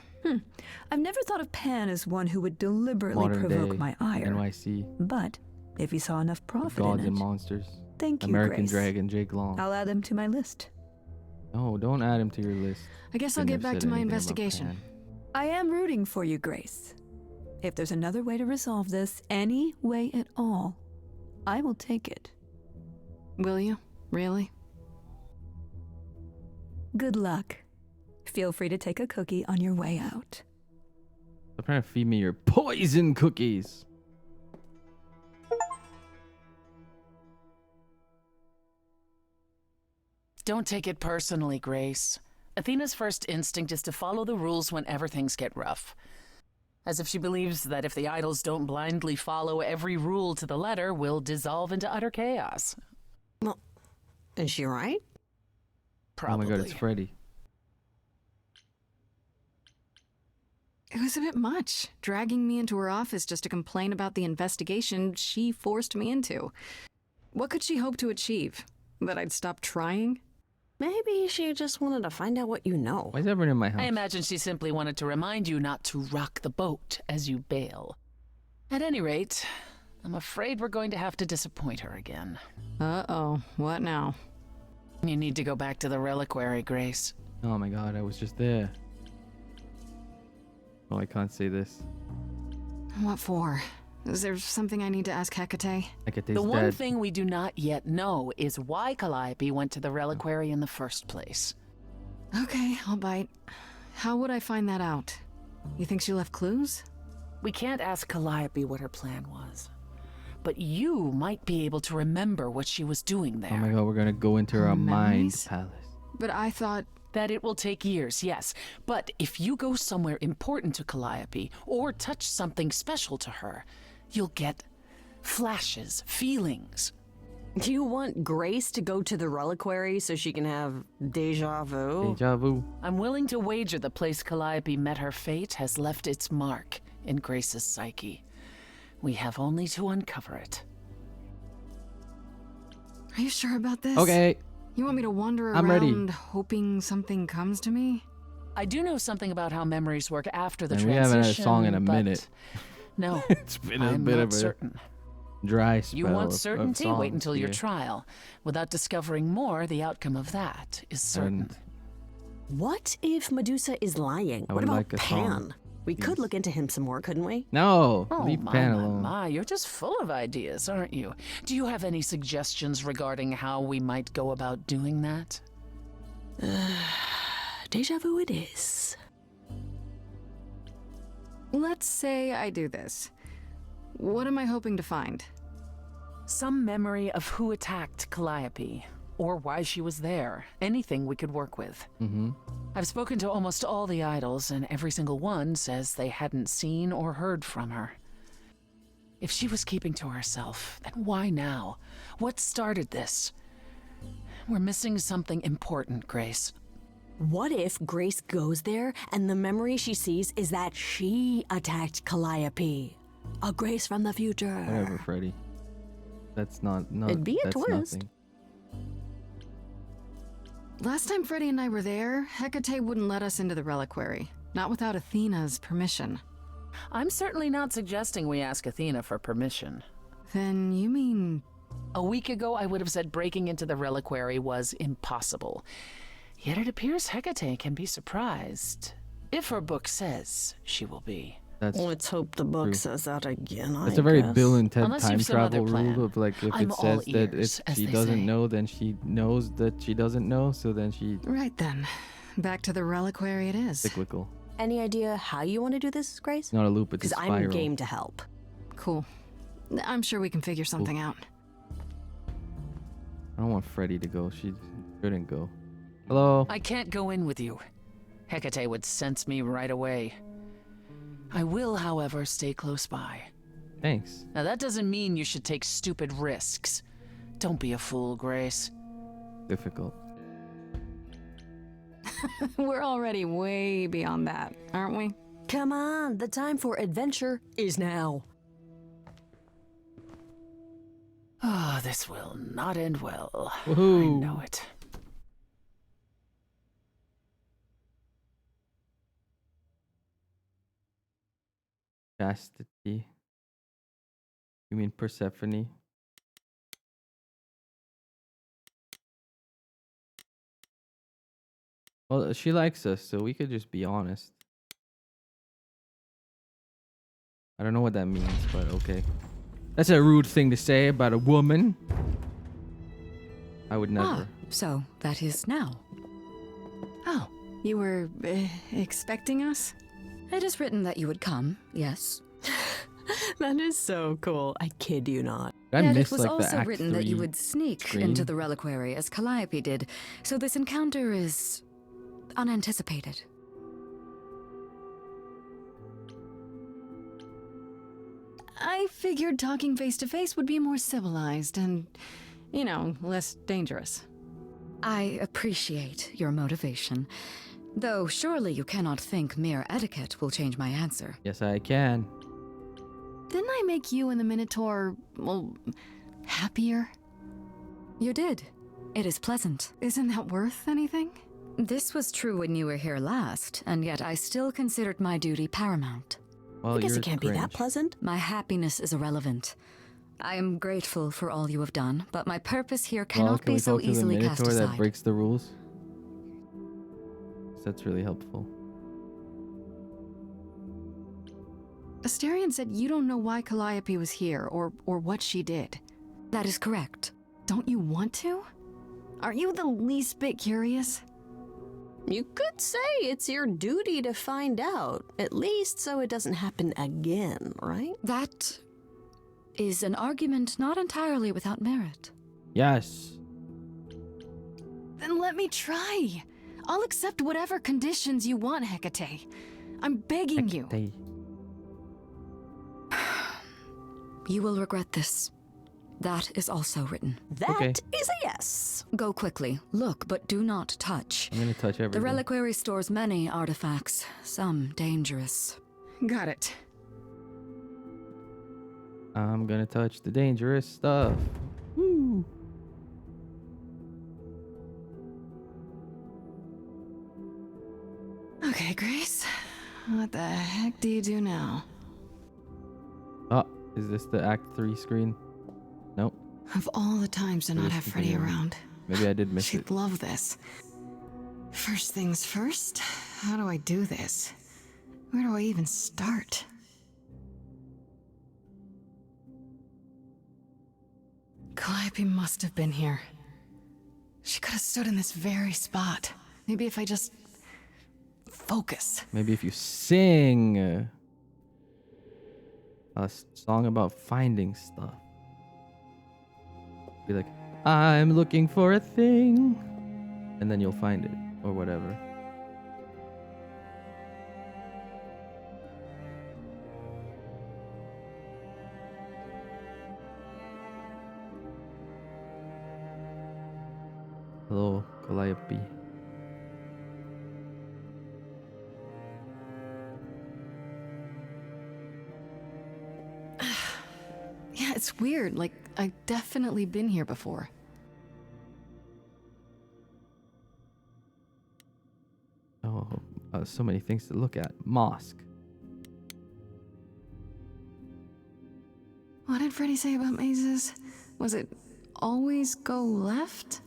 I've never thought of Pan as one who would deliberately Modern provoke day my ire. NYC. But if he saw enough profit Gods in it, and monsters. thank you, American Grace. Dragon, Jake Long. I'll add them to my list. No, don't add him to your list. I guess I'll Shouldn't get have back said to my anything about investigation. Pan. I am rooting for you, Grace. If there's another way to resolve this, any way at all, I will take it. Will you? Really? Good luck. Feel free to take a cookie on your way out. Stop trying to feed me your poison cookies. Don't take it personally, Grace. Athena's first instinct is to follow the rules whenever things get rough. As if she believes that if the idols don't blindly follow every rule to the letter, we'll dissolve into utter chaos. Well, is she right? Probably. Oh my god, it's Freddy. It was a bit much, dragging me into her office just to complain about the investigation she forced me into. What could she hope to achieve? That I'd stop trying? Maybe she just wanted to find out what you know. Why is everyone in my house? I imagine she simply wanted to remind you not to rock the boat as you bail. At any rate, I'm afraid we're going to have to disappoint her again. Uh-oh, what now? You need to go back to the reliquary, Grace. Oh my god, I was just there. Oh, I can't say this. What for? Is there something I need to ask Hecate? Hecate's The one dead. thing we do not yet know is why Calliope went to the reliquary in the first place. Okay, I'll bite. How would I find that out? You think she left clues? We can't ask Calliope what her plan was. But you might be able to remember what she was doing there. Oh my god, we're gonna go into her mind memories? palace. But I thought... That it will take years, yes. But if you go somewhere important to Calliope, or touch something special to her, you'll get flashes, feelings. Do you want Grace to go to the reliquary so she can have deja vu? Deja vu. I'm willing to wager the place Calliope met her fate has left its mark in Grace's psyche. We have only to uncover it. Are you sure about this? Okay. You want me to wander I'm ready. around hoping something comes to me? I do know something about how memories work after the And we transition. haven't had a song in a but minute. No, It's been a I'm bit not of a certain. dry spell. You want of certainty? Wait songs until your here. trial. Without discovering more, the outcome of that is certain. What if Medusa is lying? I What would about like a Pan? song, We could look into him some more, couldn't we? No, Oh, leave my, Pan my, alone. my, you're just full of ideas, aren't you? Do you have any suggestions regarding how we might go about doing that? Deja vu it is. Let's say I do this. What am I hoping to find? Some memory of who attacked Calliope, or why she was there. Anything we could work with. Mm-hmm. I've spoken to almost all the idols, and every single one says they hadn't seen or heard from her. If she was keeping to herself, then why now? What started this? We're missing something important, Grace. What if Grace goes there and the memory she sees is that she attacked Calliope? A Grace from the future. Whatever, Freddy. That's not. It'd be a that's twist. Nothing. Last time Freddy and I were there, Hecate wouldn't let us into the reliquary. Not without Athena's permission. I'm certainly not suggesting we ask Athena for permission. Then you mean... A week ago, I would have said breaking into the reliquary was impossible. Yet it appears Hecate can be surprised. If her book says she will be. That's Let's hope the book true. says that again. It's a very guess. Bill and Ted Unless time you've some other travel plan. rule of like if I'm it all says that ears, if as she they doesn't say. know, then she knows that she doesn't know, so then she Right then. Back to the reliquary it is. cyclical. Any idea how you want to do this, Grace? It's not a loop, it's a Because spiral. I'm game to help. Cool. I'm sure we can figure something out. I don't want Freddy to go. She shouldn't go. Hello? I can't go in with you. Hecate would sense me right away. I will, however, stay close by. Thanks. Now that doesn't mean you should take stupid risks. Don't be a fool, Grace. Difficult. We're already way beyond that, aren't we? Come on, the time for adventure is now. Ah, this will not end well. Woohoo. I know it. Chastity. You mean Persephone? Well, she likes us, so we could just be honest. I don't know what that means, but okay. That's a rude thing to say about a woman. I would never. So that is now. Oh, you were expecting us? It is written that you would come, yes. That is so cool. I kid you not. Yet it was also written that you would sneak screen. into the reliquary as Calliope did, so this encounter is unanticipated. I figured talking face to face would be more civilized and, you know, less dangerous. I appreciate your motivation, though surely you cannot think mere etiquette will change my answer. Yes, I can. Didn't I make you and the Minotaur, well, happier? You did. It is pleasant. Isn't that worth anything? This was true when you were here last, and yet I still considered my duty paramount. Well, I guess you're it can't be that cringe. pleasant. My happiness is irrelevant. I am grateful for all you have done, but my purpose here Well, cannot can be we so talk to the easily cast Minotaur that aside. breaks the rules? That's really helpful. Asterion said you don't know why Calliope was here, or what she did. That is correct. Don't you want to? Aren't you the least bit curious? You could say it's your duty to find out, at least so it doesn't happen again, right? That is an argument not entirely without merit. Yes. Then let me try. I'll accept whatever conditions you want, Hecate. I'm begging you. You will regret this. That is also written. That is a yes. Go quickly. Look, but do not touch. I'm gonna touch The everything. reliquary stores many artifacts, some dangerous. Got it. I'm gonna touch the dangerous stuff. Woo. Okay, Grace. What the heck do you do now? Oh, is this the Act 3 screen? Nope. Of all the times to not have Freddy around. Maybe I did miss She'd it. love this. First things first, how do I do this? Where do I even start? Calliope must have been here. She could have stood in this very spot. Maybe if I just focus. Maybe if you sing a song about finding stuff. Be like, I'm looking for a thing. And then you'll find it, or whatever. Hello, Calliope. Yeah, it's weird. Like, I've definitely been here before. Oh, so many things to look at. Mosque. What did Freddy say about mazes? Was it always go left?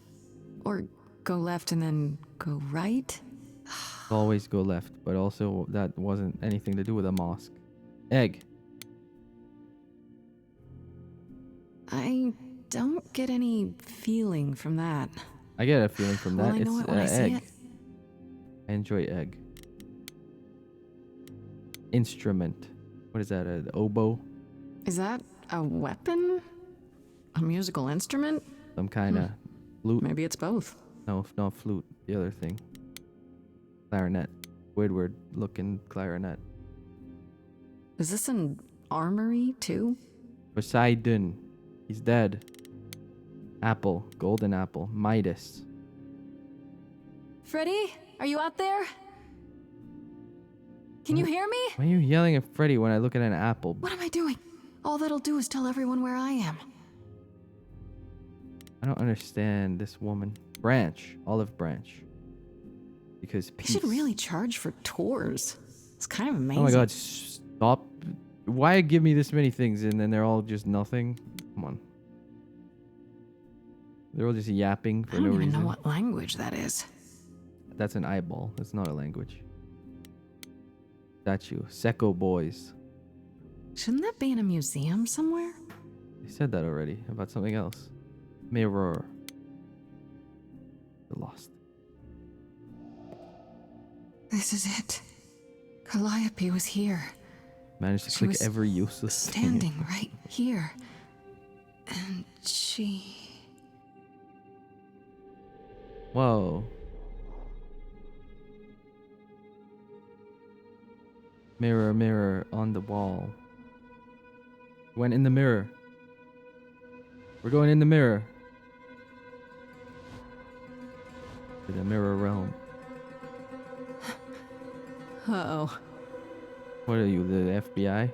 Or go left and then go right? Always go left, but also that wasn't anything to do with a mosque. Egg. I don't get any feeling from that. I get a feeling from Well, that. I know It's it when I see egg. it. I enjoy egg. instrument. What is that? An oboe? Is that a weapon? A musical instrument? Some kind of flute? Maybe it's both. No, not flute. The other thing. Clarinet. Woodward-looking clarinet. Is this an armory, too? Poseidon. He's dead. Apple. Golden apple. Midas. Freddy, are you out there? Can you hear me? Why are you yelling at Freddy when I look at an apple? What am I doing? All that'll do is tell everyone where I am. I don't understand this woman. Branch. Olive branch. Because They should really charge for tours. It's kind of amazing. Oh my god, stop. Why give me this many things and then they're all just nothing? Come on. They're all just yapping for no reason. I don't even know what language that is. That's an eyeball. That's not a language. Statue. Secco Boys. Shouldn't that be in a museum somewhere? They said that already about something else. Mirror. They're lost. This is it. Calliope was here. Managed to She click was every useless standing thing. right here. And she... Whoa. Mirror, mirror on the wall. Went in the mirror. We're going in the mirror. To the mirror realm. Uh-oh. What are you, the FBI?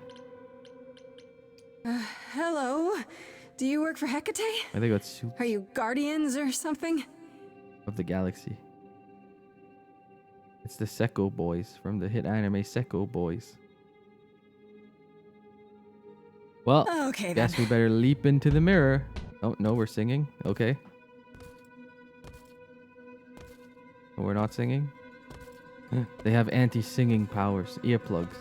Hello? Do you work for Hecate? I think it's Soup Are you guardians or something? of the Galaxy. It's the Secco Boys from the hit anime Secco Boys. Well, Okay, guess then. we better leap into the mirror. Oh, no, we're singing. Okay. Oh, we're not singing? They have anti-singing powers. Earplugs.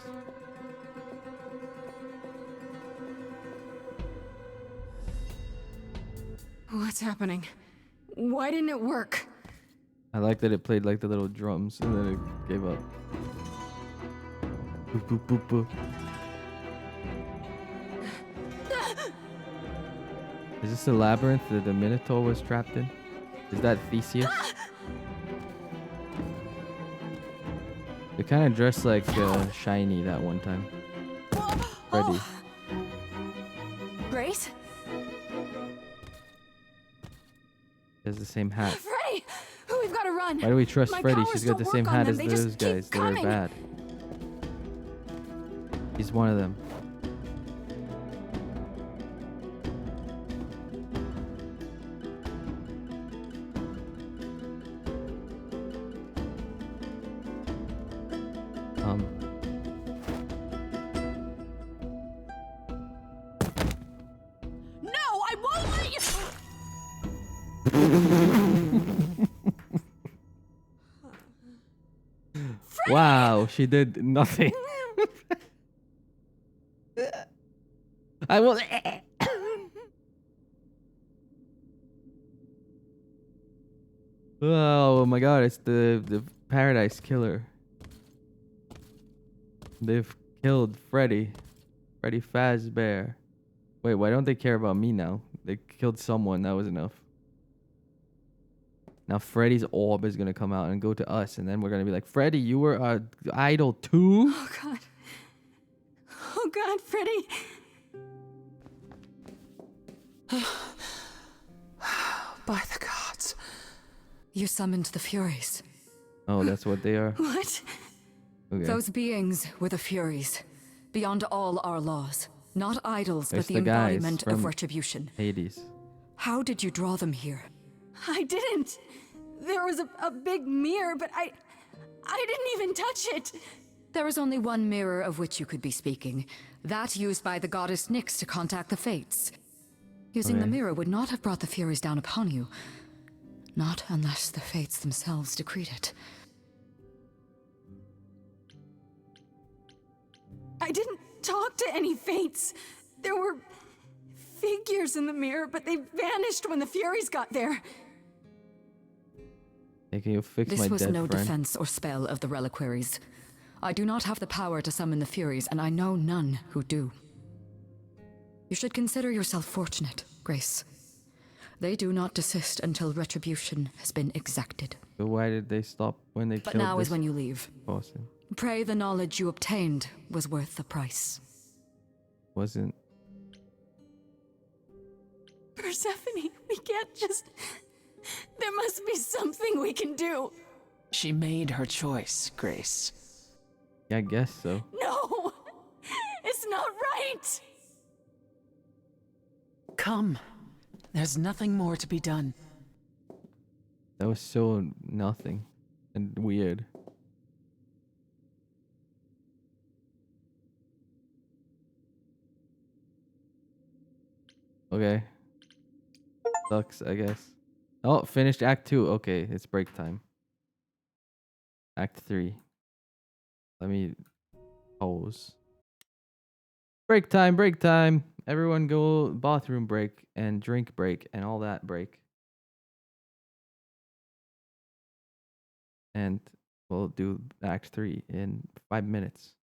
What's happening? Why didn't it work? I like that it played like the little drums and then it gave up. Boop, boop, boop, boop. Is this the labyrinth that the Minotaur was trapped in? Is that Theseus? They kind of dressed like Shiny that one time. Freddy. Grace? He has the same hat. Freddy! We've got to run. Why do we trust My Freddy? powers She's got the don't same work on hat them. as They just those keep guys. They're coming. bad. He's one of them. No, I won't let you. Wow, she did nothing. I will. Oh my god, it's the Paradise Killer. They've killed Freddy. Freddy Fazbear. Wait, why don't they care about me now? They killed someone, that was enough. Now Freddy's orb is gonna come out and go to us, and then we're gonna be like, Freddy, you were our idol too? Oh god. Oh god, Freddy. By the gods. You summoned the Furies. Oh, that's what they are? What? Okay. Those beings were the Furies, beyond all our laws. Not idols, There's but the the guys embodiment of from retribution. Hades. How did you draw them here? I didn't. There was a big mirror, but I didn't even touch it. There is only one mirror of which you could be speaking. That used by the goddess Nyx to contact the Fates. Using the Okay. mirror would not have brought the Furies down upon you. Not unless the Fates themselves decreed it. I didn't talk to any fates. There were figures in the mirror, but they vanished when the Furies got there. Hey, can you fix This my was dead no friend? defense or spell of the reliquaries. I do not have the power to summon the Furies, and I know none who do. You should consider yourself fortunate, Grace. They do not desist until retribution has been exacted. So why did they stop when they But killed now this is when you leave. person? Pray the knowledge you obtained was worth the price. Wasn't. Persephone, we can't just... There must be something we can do. She made her choice, Grace. Yeah, I guess so. No! It's not right! Come. There's nothing more to be done. That was so nothing and weird. Okay. Sucks, I guess. Oh, finished Act 2. Okay, it's break time. Act 3. Let me pause. Break time, break time. Everyone go bathroom break and drink break and all that break. And we'll do Act 3 in 5 minutes.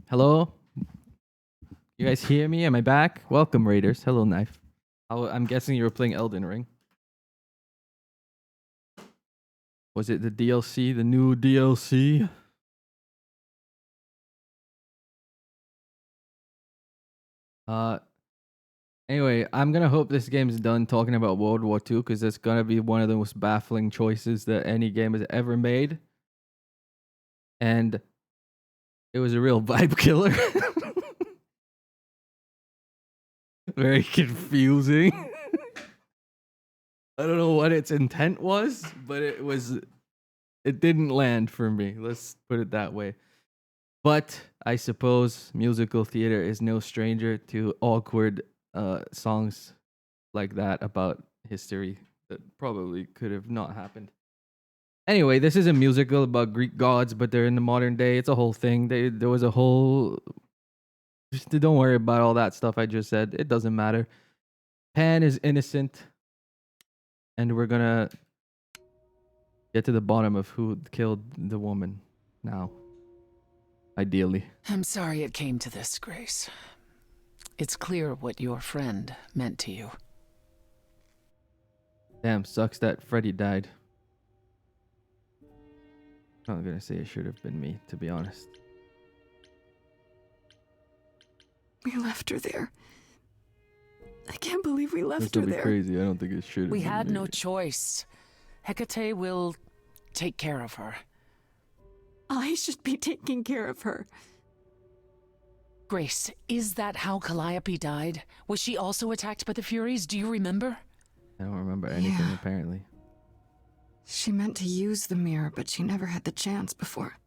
Hello? You guys hear me? Am I back? Welcome, Raiders. Hello, Knife. I'm guessing you were playing Elden Ring. Was it the DLC? The new DLC? Anyway, I'm gonna hope this game's done talking about World War II, because it's gonna be one of the most baffling choices that any game has ever made. And it was a real vibe killer. Very confusing. I don't know what its intent was, but it didn't land for me. Let's put it that way. But I suppose musical theater is no stranger to awkward songs like that about history that probably could have not happened. Anyway, this is a musical about Greek gods, but they're in the modern day. It's a whole thing. There was a whole... Just don't worry about all that stuff I just said. It doesn't matter. Pan is innocent. And we're gonna get to the bottom of who killed the woman now. Ideally. I'm sorry it came to this, Grace. It's clear what your friend meant to you. Damn, sucks that Freddy died. I'm gonna say it should have been me, to be honest. We left her there. I can't believe we left This her would be there. crazy. I don't think it should have We been had me. no choice. Hecate will take care of her. I should be taking care of her. Grace, is that how Calliope died? Was she also attacked by the Furies? Do you remember? I don't remember anything, Yeah. apparently. She meant to use the mirror, but she never had the chance before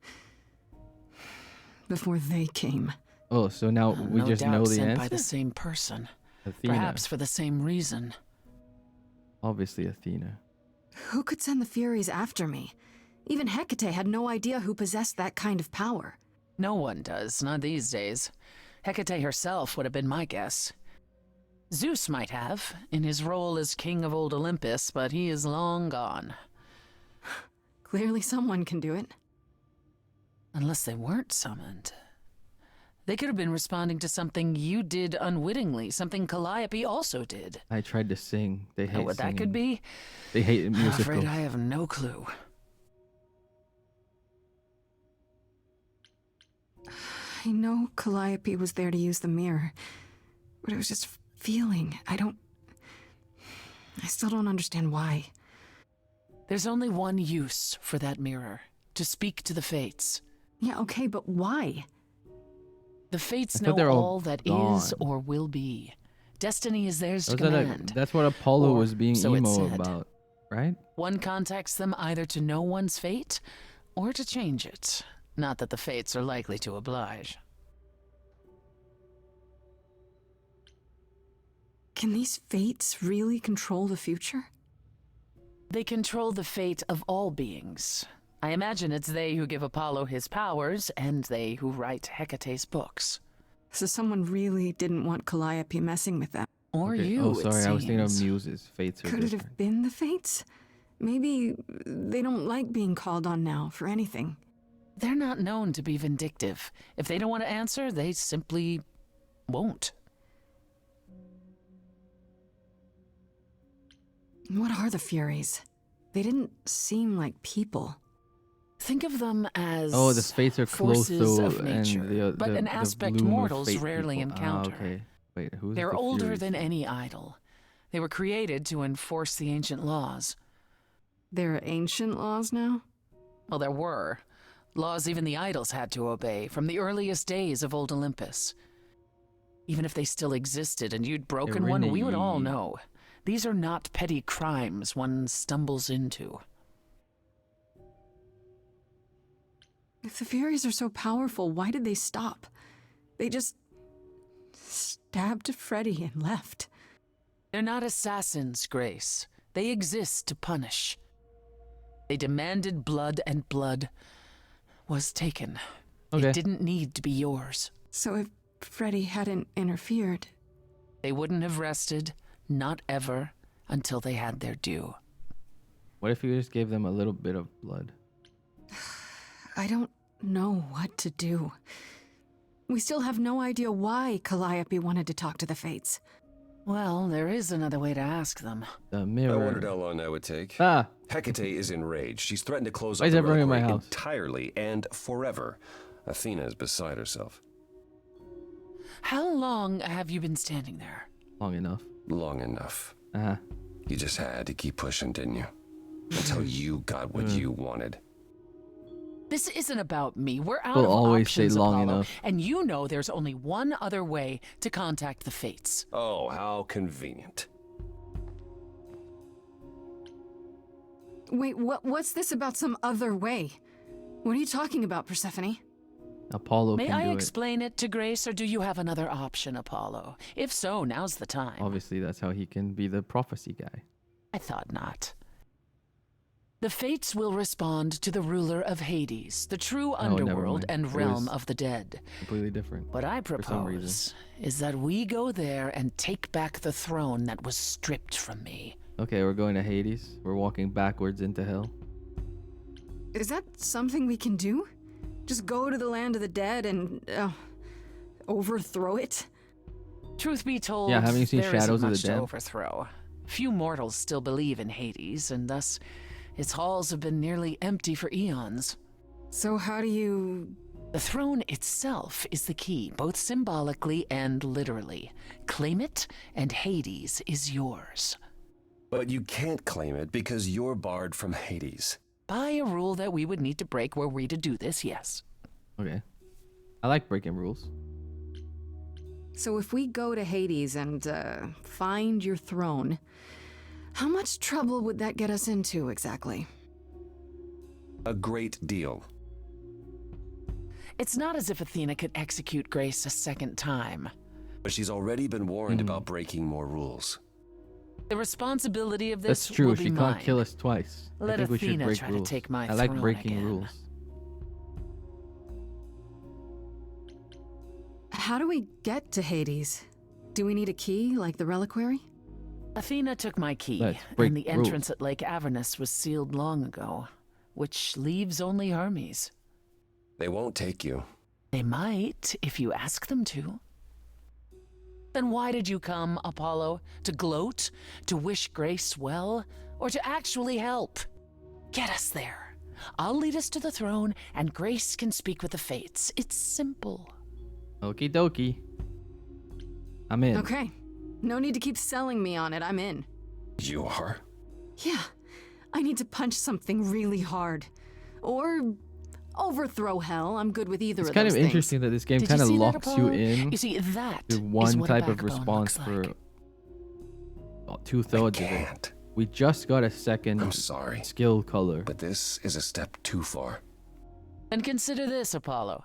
they came. Oh, so now we no just doubt know the sent answer? by the same person. Athena. Perhaps for the same reason. Obviously Athena. Who could send the Furies after me? Even Hecate had no idea who possessed that kind of power. No one does, not these days. Hecate herself would have been my guess. Zeus might have, in his role as king of old Olympus, but he is long gone. Clearly someone can do it. Unless they weren't summoned. They could have been responding to something you did unwittingly, something Calliope also did. I tried to sing. They hate Know what singing. that could be? They hate I'm musical. afraid I have no clue. I know Calliope was there to use the mirror, but it was just feeling. I still don't understand why. There's only one use for that mirror, to speak to the fates. Yeah, okay, but why? The fates I know thought they're all all that gone. is or will be. Destiny is theirs to Wasn't that command. that's what Apollo Or was being so it emo said. about, right? One contacts them either to know one's fate or to change it. Not that the fates are likely to oblige. Can these fates really control the future? They control the fate of all beings. I imagine it's they who give Apollo his powers, and they who write Hecate's books. So someone really didn't want Calliope messing with them. Or Okay. you, Oh, sorry. it I was thinking of seems. muses. Fates are Could it different. have been the fates? Maybe they don't like being called on now for anything. They're not known to be vindictive. If they don't want to answer, they simply won't. What are the Furies? They didn't seem like people. Think of them as Oh, the fates are close forces though, of nature, and the but an the aspect lunar mortals fate rarely people. encounter. Ah, okay. Wait, who's They're the older Furies? than any idol. They were created to enforce the ancient laws. There are ancient laws now? Well, there were. Laws even the idols had to obey from the earliest days of old Olympus. Even if they still existed and you'd broken one, we would all Irene. know. These are not petty crimes one stumbles into. If the Furies are so powerful, why did they stop? They just stabbed Freddy and left. They're not assassins, Grace. They exist to punish. They demanded blood, and blood was taken. Okay. It didn't need to be yours. So if Freddy hadn't interfered... They wouldn't have rested, not ever, until they had their due. What if you just gave them a little bit of blood? I don't know what to do. We still have no idea why Calliope wanted to talk to the Fates. Well, there is another way to ask them. The mirror. I wondered how long that would take. Ah! Hecate is enraged. She's threatened to close Why up is the everyone in my reliquary house? entirely and forever. Athena is beside herself. How long have you been standing there? Long enough. Long enough. Uh-huh. You just had to keep pushing, didn't you? Until you got what you wanted. This isn't about me. We're out They'll of always options, say long Apollo, enough. and you know there's only one other way to contact the Fates. Oh, how convenient. Wait, what's this about some other way? What are you talking about, Persephone? Apollo May can I do explain it to Grace, or do you have another option, Apollo? If so, now's the time. it. Obviously, that's how he can be the prophecy guy. I thought not. The Fates will respond to the ruler of Hades, the true Oh, never underworld mind. and It realm was of the dead. Completely different. What I for some reason. propose is that we go there and take back the throne that was stripped from me. Okay, we're going to Hades. We're walking backwards into hell. Is that something we can do? Just go to the land of the dead and overthrow it? Truth be told, Yeah, haven't you seen there isn't Shadows of the much to Damned? overthrow. Few mortals still believe in Hades, and thus its halls have been nearly empty for eons. So how do you... The throne itself is the key, both symbolically and literally. Claim it, and Hades is yours. But you can't claim it because you're barred from Hades. By a rule that we would need to break were we to do this, yes. Okay. I like breaking rules. So if we go to Hades and find your throne, how much trouble would that get us into exactly? A great deal. It's not as if Athena could execute Grace a second time. But she's already been warned about breaking more rules. The responsibility of this That's true. will She be can't mine. kill us twice. I Let think we should Athena break try rules. to take my I like throne breaking again. rules. How do we get to Hades? Do we need a key, like the reliquary? Athena took my key, Let's break and the entrance rules. at Lake Avernus was sealed long ago, which leaves only Hermes. They won't take you. They might, if you ask them to. Then why did you come, Apollo? To gloat? To wish Grace well? Or to actually help? Get us there. I'll lead us to the throne, and Grace can speak with the Fates. It's simple. Okie dokie. I'm in. Okay. No need to keep selling me on it. I'm in. You are? Yeah. I need to punch something really hard. Or overthrow hell. I'm good with either It's of kind those of things. interesting that this game Did you kind of see that, locks you Apollo? in You see, that to is one what a type of backbone response looks for like. 2/3 of it. We just got a second I'm sorry. skill color. But this is a step too far. And consider this, Apollo.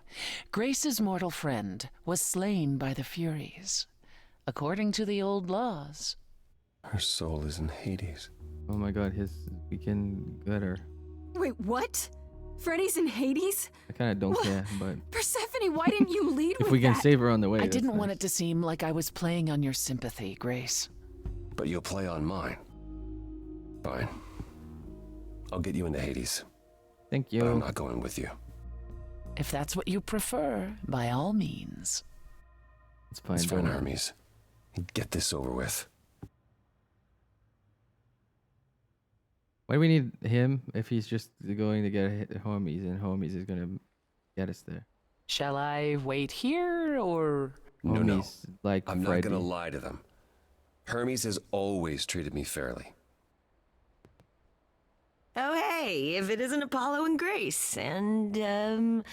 Grace's mortal friend was slain by the Furies, according to the old laws. Her soul is in Hades. Oh my god, we can get her. Wait, what? Freddy's in Hades? I kind of don't What? care, but Persephone, why didn't you lead if with we can that? save her on the way, I that's didn't want nice. it to seem like I was playing on your sympathy, Grace. But you'll play on mine. Fine. I'll get you into Hades. Thank you. But I'm not going with you. If that's what you prefer, by all means. It's fine. It's fine, don't worry. Hermes. Get this over with. Why do we need him if he's just going to get Hermes and Hermes is going to get us there? Shall I wait here, or... No. Hermes, like I'm not Freddy. going to lie to them. Hermes has always treated me fairly. Oh, hey, if it isn't Apollo and Grace and,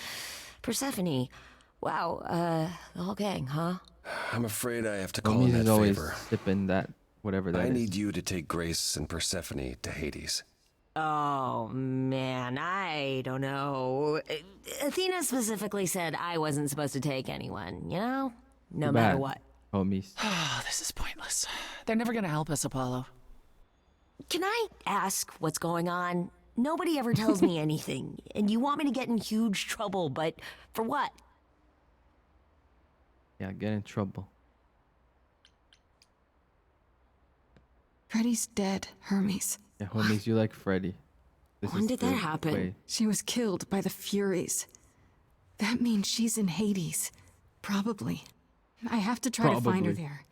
Persephone. Wow, the whole gang, huh? I'm afraid I have to call Hermes in is that always favor. sipping that, whatever that I is. need you to take Grace and Persephone to Hades. Oh, man, I don't know. Athena specifically said I wasn't supposed to take anyone, you know? No Too matter bad, what. Hermes. Oh, this is pointless. They're never going to help us, Apollo. Can I ask what's going on? Nobody ever tells me anything, and you want me to get in huge trouble, but for what? Yeah, get in trouble. Freddy's dead, Hermes. Yeah, Hermes, you like Freddy. When did that happen? way. She was killed by the Furies. That means she's in Hades. Probably. I have to try to find her Probably. there.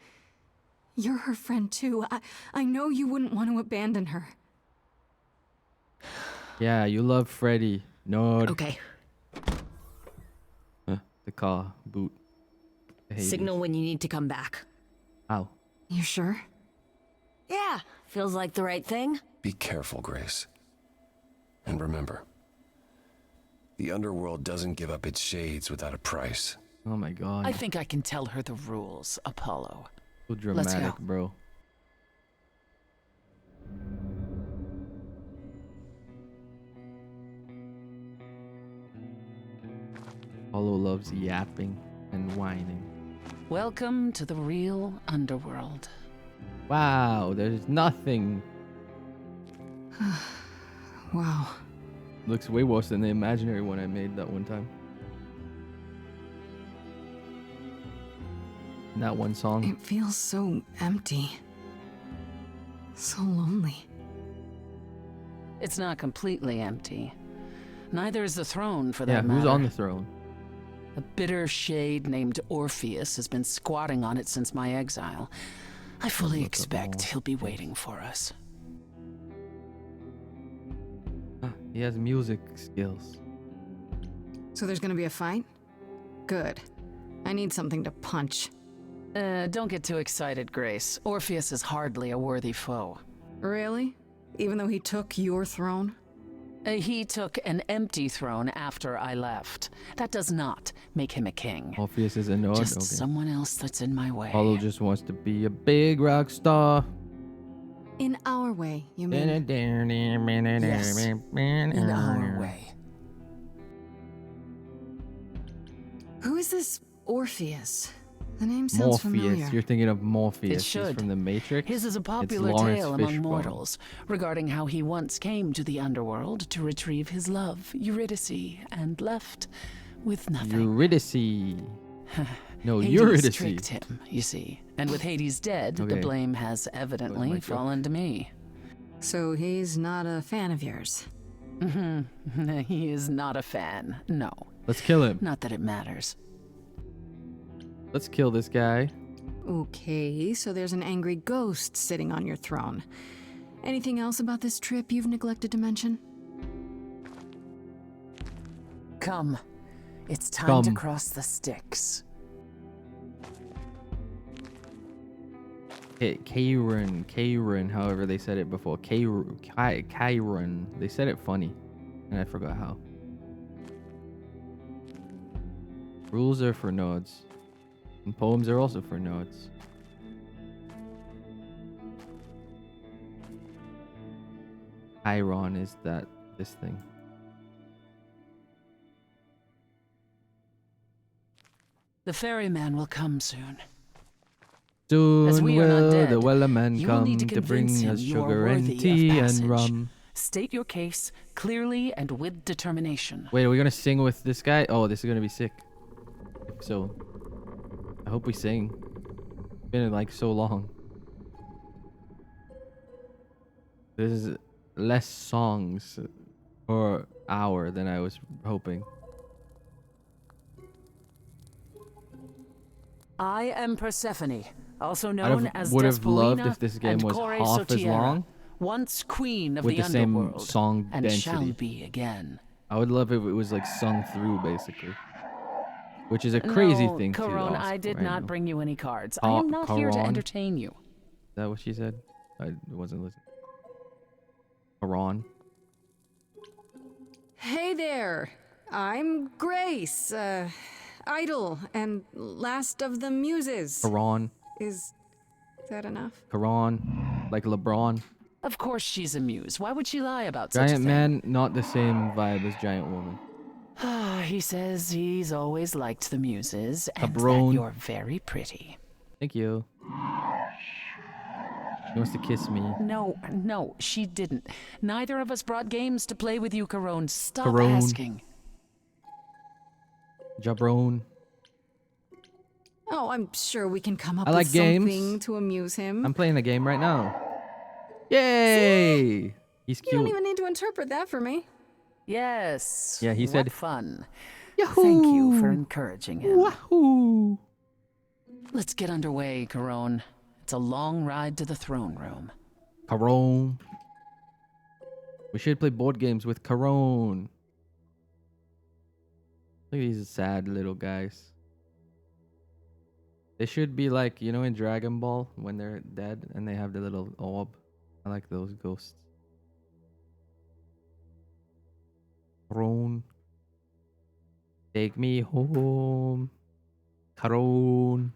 You're her friend too. I know you wouldn't want to abandon her. Yeah, you love Freddy. No. Okay. The car boot. Hades. Signal when you need to come back. Ow. You sure? Yeah, feels like the right thing. Be careful, Grace. And remember, the underworld doesn't give up its shades without a price. Oh my god. I think I can tell her the rules, Apollo. So Let's dramatic, go. bro. Apollo loves yapping and whining. Welcome to the real underworld. Wow, there's nothing. Wow. Looks way worse than the imaginary one I made that one time. That one song. It feels so empty. So lonely. It's not completely empty. Neither is the throne, for that Yeah, matter. who's on the throne? A bitter shade named Orpheus has been squatting on it since my exile. I fully expect he'll be waiting for us. He has music skills. So there's gonna be a fight? Good. I need something to punch. Don't get too excited, Grace. Orpheus is hardly a worthy foe. Really? Even though he took your throne? He took an empty throne after I left. That does not make him a king. Orpheus is a node. Just Okay. someone else that's in my way. Apollo just wants to be a big rock star. In our way, you mean? Yes, in our way. Who is this Orpheus? The name sounds familiar. Morpheus. You're thinking of Morpheus. It He's should. from the Matrix. His is a It's popular Lawrence tale among Fishburne. mortals regarding how he once came to the underworld to retrieve his love, Eurydice, and left with nothing. Eurydice. No, Hades Eurydice. tricked him, you see. And with Hades dead, the Okay. blame has evidently joke. fallen to me. So he's not a fan of yours? He is not a fan, no. Let's kill him. Not that it matters. Let's kill this guy. Okay, so there's an angry ghost sitting on your throne. Anything else about this trip you've neglected to mention? Come. It's time to Come. cross the Styx. Kairon, however they said it before. Kairon. They said it funny, and I forgot how. Rules are for nodes, and poems are also for nodes. Chiron is this thing. The ferryman will come soon. Soon As we are not will dead, the Wellerman you will come need to to bring convince him us you are sugar and worthy of tea and passage. rum. State your case clearly and with determination. Wait, are we gonna sing with this guy? Oh, this is gonna be sick. So, I hope we sing. It's been like so long. This is less songs per hour than I was hoping. I am Persephone, also I'd known have- as would have loved Despoina if this game and was Kore half as Sotiera, long, once queen of with the the same underworld, song and density. shall be again. I would love if it was like sung through, basically. Which is a crazy no, thing to Caron, ask I did for, not know. bring you any cards. I am not here to Caron? entertain you. Is that what she said? I wasn't listening. Caron. Hey there! I'm Grace, Idol, and last of the Muses. Caron. Is that enough? Caron. Like LeBron. Of course she's a muse. Why would she lie about such a Giant thing? man, not the same vibe as giant woman. He says he's always liked the muses, and Cabron. that you're very pretty. Thank you. He wants to kiss me. No, she didn't. Neither of us brought games to play with you, Caron. Stop Caron. asking. Jabron. Oh, I'm sure we can come up I like with games. something to amuse him. I'm playing the game right now. Yay! He's You don't cute. even need to interpret that for me. Yes. Yeah, he what said- fun. Thank you for encouraging him. Wahoo! Let's get underway, Carone. It's a long ride to the throne room. Carone. We should play board games with Carone. Look at these sad little guys. They should be like, you know, in Dragon Ball when they're dead and they have the little orb. I like those ghosts. Carone. Take me home. Carone.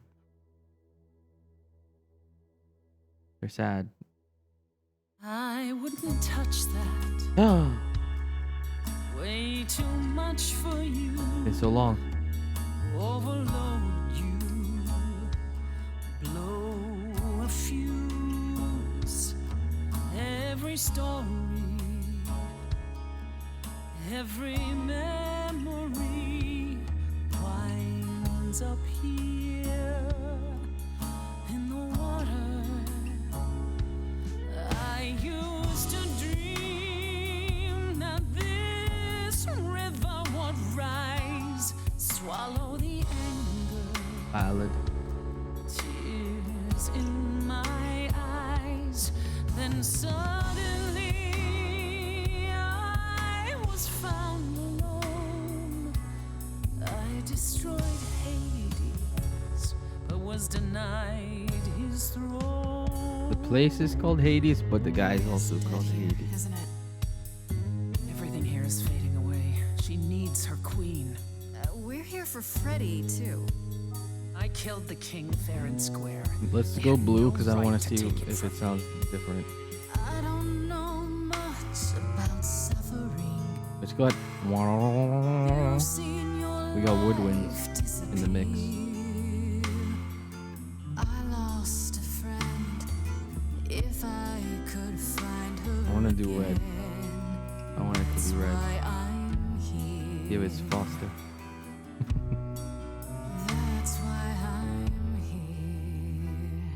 They're sad. I wouldn't touch that. Way too much for you. It's so long. Overload you. Blow a fuse. Every story. Every memory winds up here in the water. I used to dream that this river would rise, swallow the anger. Ballad. Tears in my eyes, then suddenly I was found alone. I destroyed Hades, but was denied his throne. The place is called Hades, but the guy is also called Hades. Isn't it? Everything here is fading away. She needs her queen. We're here for Freddy, too. I killed the king fair and square. Let's go blue because I want to see if it sounds different. I don't know much about suffering. Let's go ahead. We got woodwinds in the mix. I lost a friend. If I could find her. I want to do red. I want it to be red. Give it Foster. That's why I'm here.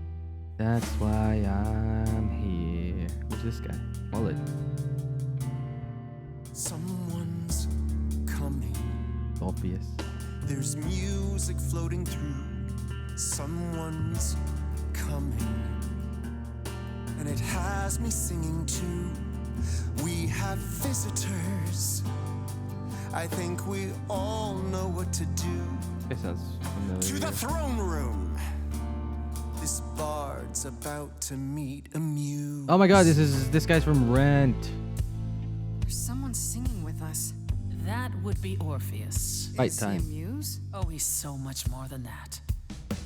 That's why I'm here. Who's this guy? Mullet. Someone's coming. Obvious. There's music floating through. Someone's coming. And it has me singing too. We have visitors. I think we all know what to do. It sounds familiar. To the throne room. This bard's about to meet a muse. Oh my god, this guy's from Rent. There's someone singing with us. That would be Orpheus. Fight Is time. he a muse? Oh, he's so much more than that.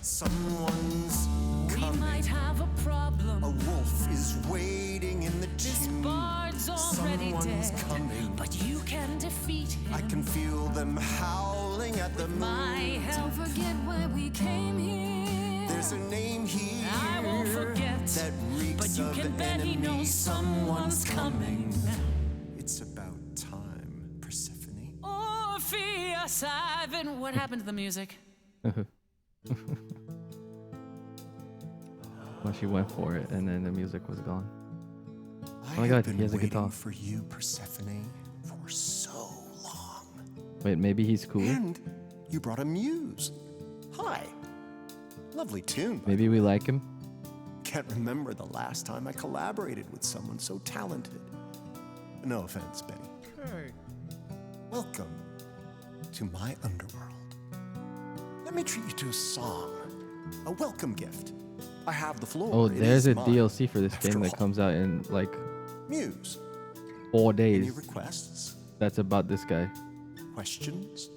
Someone's We coming. might have a problem. A wolf is waiting in the This tomb. bard's already Someone's dead, coming. but you can defeat him. I can feel them howling at the moon. My help. Don't forget why we came here. There's a name here I won't forget, that reeks but you of can bet he enemy. knows someone's coming. It's about time, Persephone. Orpheus, I've been. What happened to the music? Well, she went for it, and then the music was gone. I Oh my god, have been he has a waiting guitar. for you, Persephone, for so long. Wait, maybe he's cool? And you brought a muse. Hi. Lovely tune. Maybe we like him? Can't remember the last time I collaborated with someone so talented. No offense, Betty. Hey. Welcome to my underworld. Let me treat you to a song, a welcome gift. I have the floor. Oh, It there's is a mine. DLC for this After game that all. comes out in like Muse. 4 days. Any requests? That's about this guy. Questions?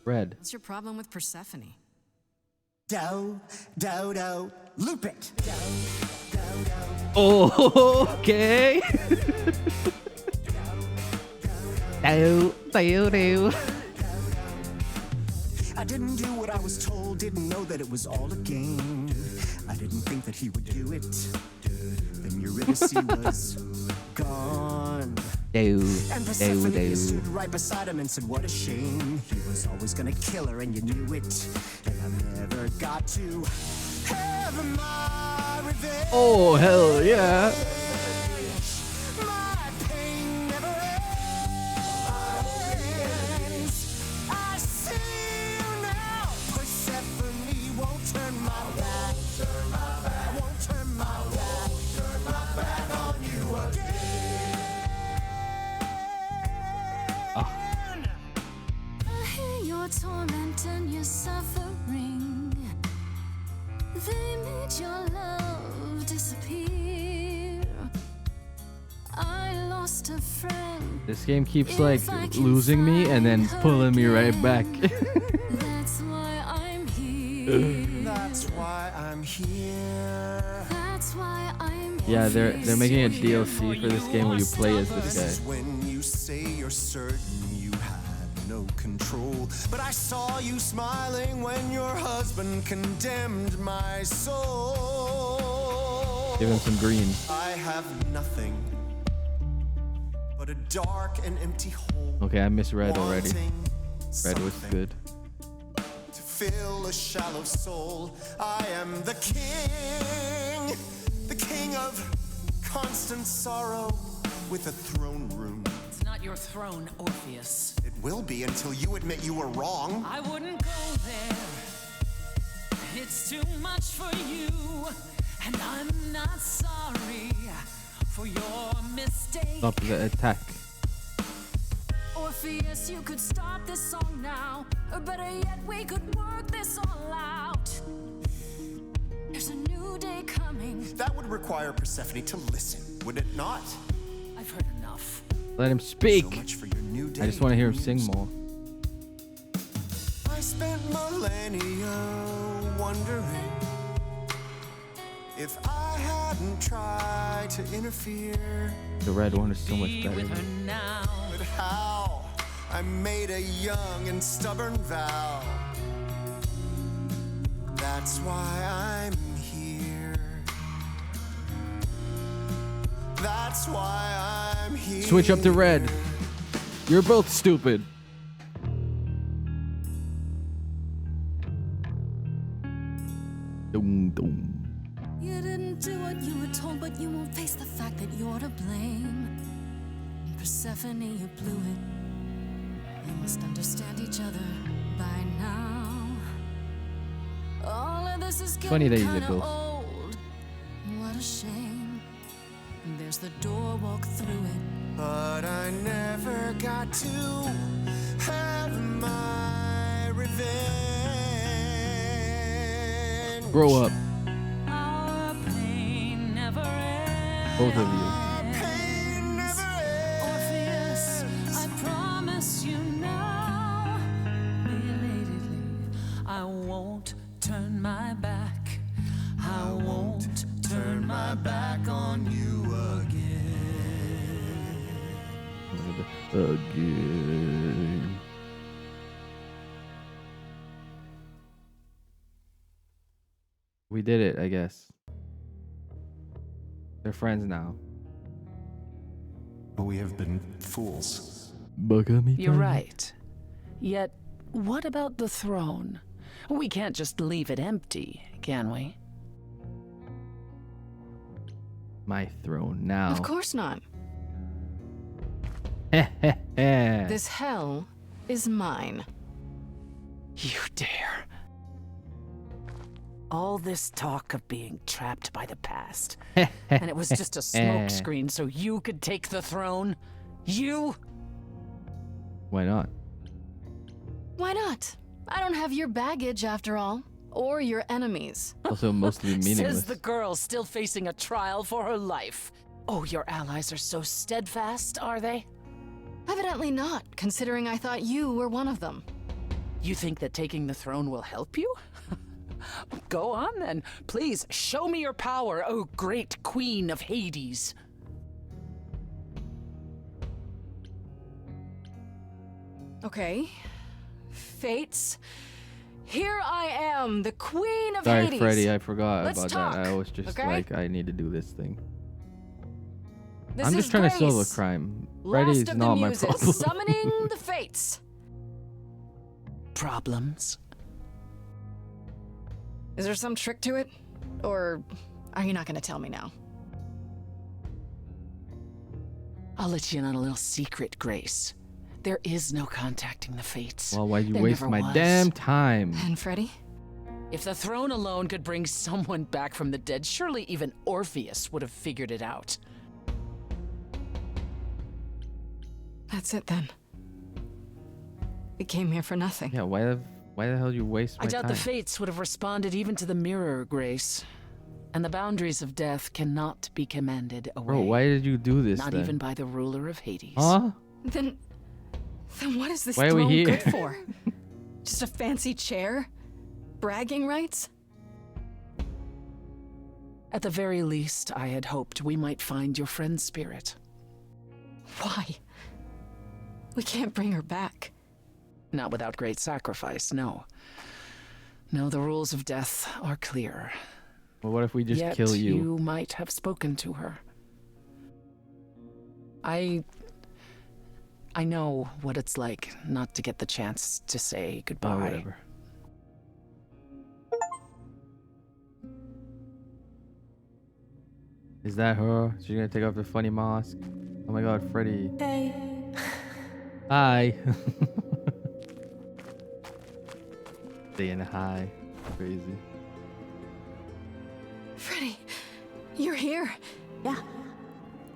Red. What's your problem with Persephone? Do, loop it. Oh, okay. do. I didn't do what I was told, didn't know that it was all a game. I didn't think that he would do it. Then Eurydice was gone. And Persephone stood right beside him and said, what a shame. He was always gonna kill her and you knew it. And I never got to have my revenge. Oh, hell yeah. My pain never ends. made your love disappear. I lost a friend. This game keeps like losing me and then pulling me right back. That's why I'm here. That's why I'm here. That's why I'm here. Yeah, they're making a DLC for this game where you play as this guy. When you say you're certain you had no control, but I saw you smiling when your husband condemned my soul. Give him some green. I have nothing but a dark and empty hole. Okay, I misread already. Red was good. To fill a shallow soul, I am the king of constant sorrow with a throne room. It's not your throne, Orpheus. It will be until you admit you were wrong. I wouldn't go there. It's too much for you, and I'm not sorry for your mistake. Stop the attack. Orpheus, you could stop this song now, or better yet, we could work this all out. There's a new day coming. That would require Persephone to listen, would it not? I've heard enough. Let him speak. So much for your new day. I just want to hear him sing more. I spent millennia wondering if I hadn't tried to interfere. The red one is so much better. But how? I made a young and stubborn vow. That's why I'm here. That's why I'm here. Switch up to red. You're both stupid. Doom, doom. You didn't do what you were told, but you won't face the fact that you're to blame. Persephone, you blew it. You must understand each other by now. All of this is Funny getting that he's a kinda ghost. old. What a shame. There's the door, walk through it. But I never got to have my revenge. Grow up. Our pain never ends. Both of you. Orpheus, I promise you now, belatedly, I won't turn my back. I won't turn my back on you Again. We did it, I guess. They're friends now. But we have been fools. You're right. Yet, what about the throne? We can't just leave it empty, can we? My throne now. Of course not. This This hell is mine. You dare. All this talk of being trapped by the past. And it was just a smokescreen so you could take the throne? You? Why not? Why not? I don't have your baggage after all, or your enemies. Also mostly meaningless. Says the girl still facing a trial for her life. Oh, your allies are so steadfast, are they? Evidently not, considering I thought you were one of them. You think that taking the throne will help you? Go on then. Please, show me your power, oh great queen of Hades. Okay. Fates. Here I am, the queen of Sorry, Hades. Freddy, I forgot Let's about talk, that. I was just okay? like, I need to do this thing. This I'm is just trying to solve a Grace, crime. last Freddy's of not the my muses, problem. summoning the fates. Problems? Is there some trick to it? Or are you not going to tell me now? I'll let you in on a little secret, Grace. There is no contacting the fates. Well, why'd you There waste never my was. damn time? And Freddy? If the throne alone could bring someone back from the dead, surely even Orpheus would have figured it out. That's it then. We came here for nothing. Yeah, why the hell did you waste my I doubt time? the fates would have responded even to the mirror, Grace. And the boundaries of death cannot be commanded away. Bro, why did you do this Not then? even by the ruler of Hades. Huh? Then what is this Why are we throne here? good for? Just a fancy chair? Bragging rights? At the very least, I had hoped we might find your friend's spirit. Why? We can't bring her back. Not without great sacrifice, no. No, the rules of death are clear. Well, what if we just Yet kill you? You might have spoken to her. I know what it's like not to get the chance to say goodbye. Oh, whatever. Is that her? She's gonna take off the funny mask. Oh my god, Freddy. Hey. Hi. Saying hi. Crazy. Freddy, you're here.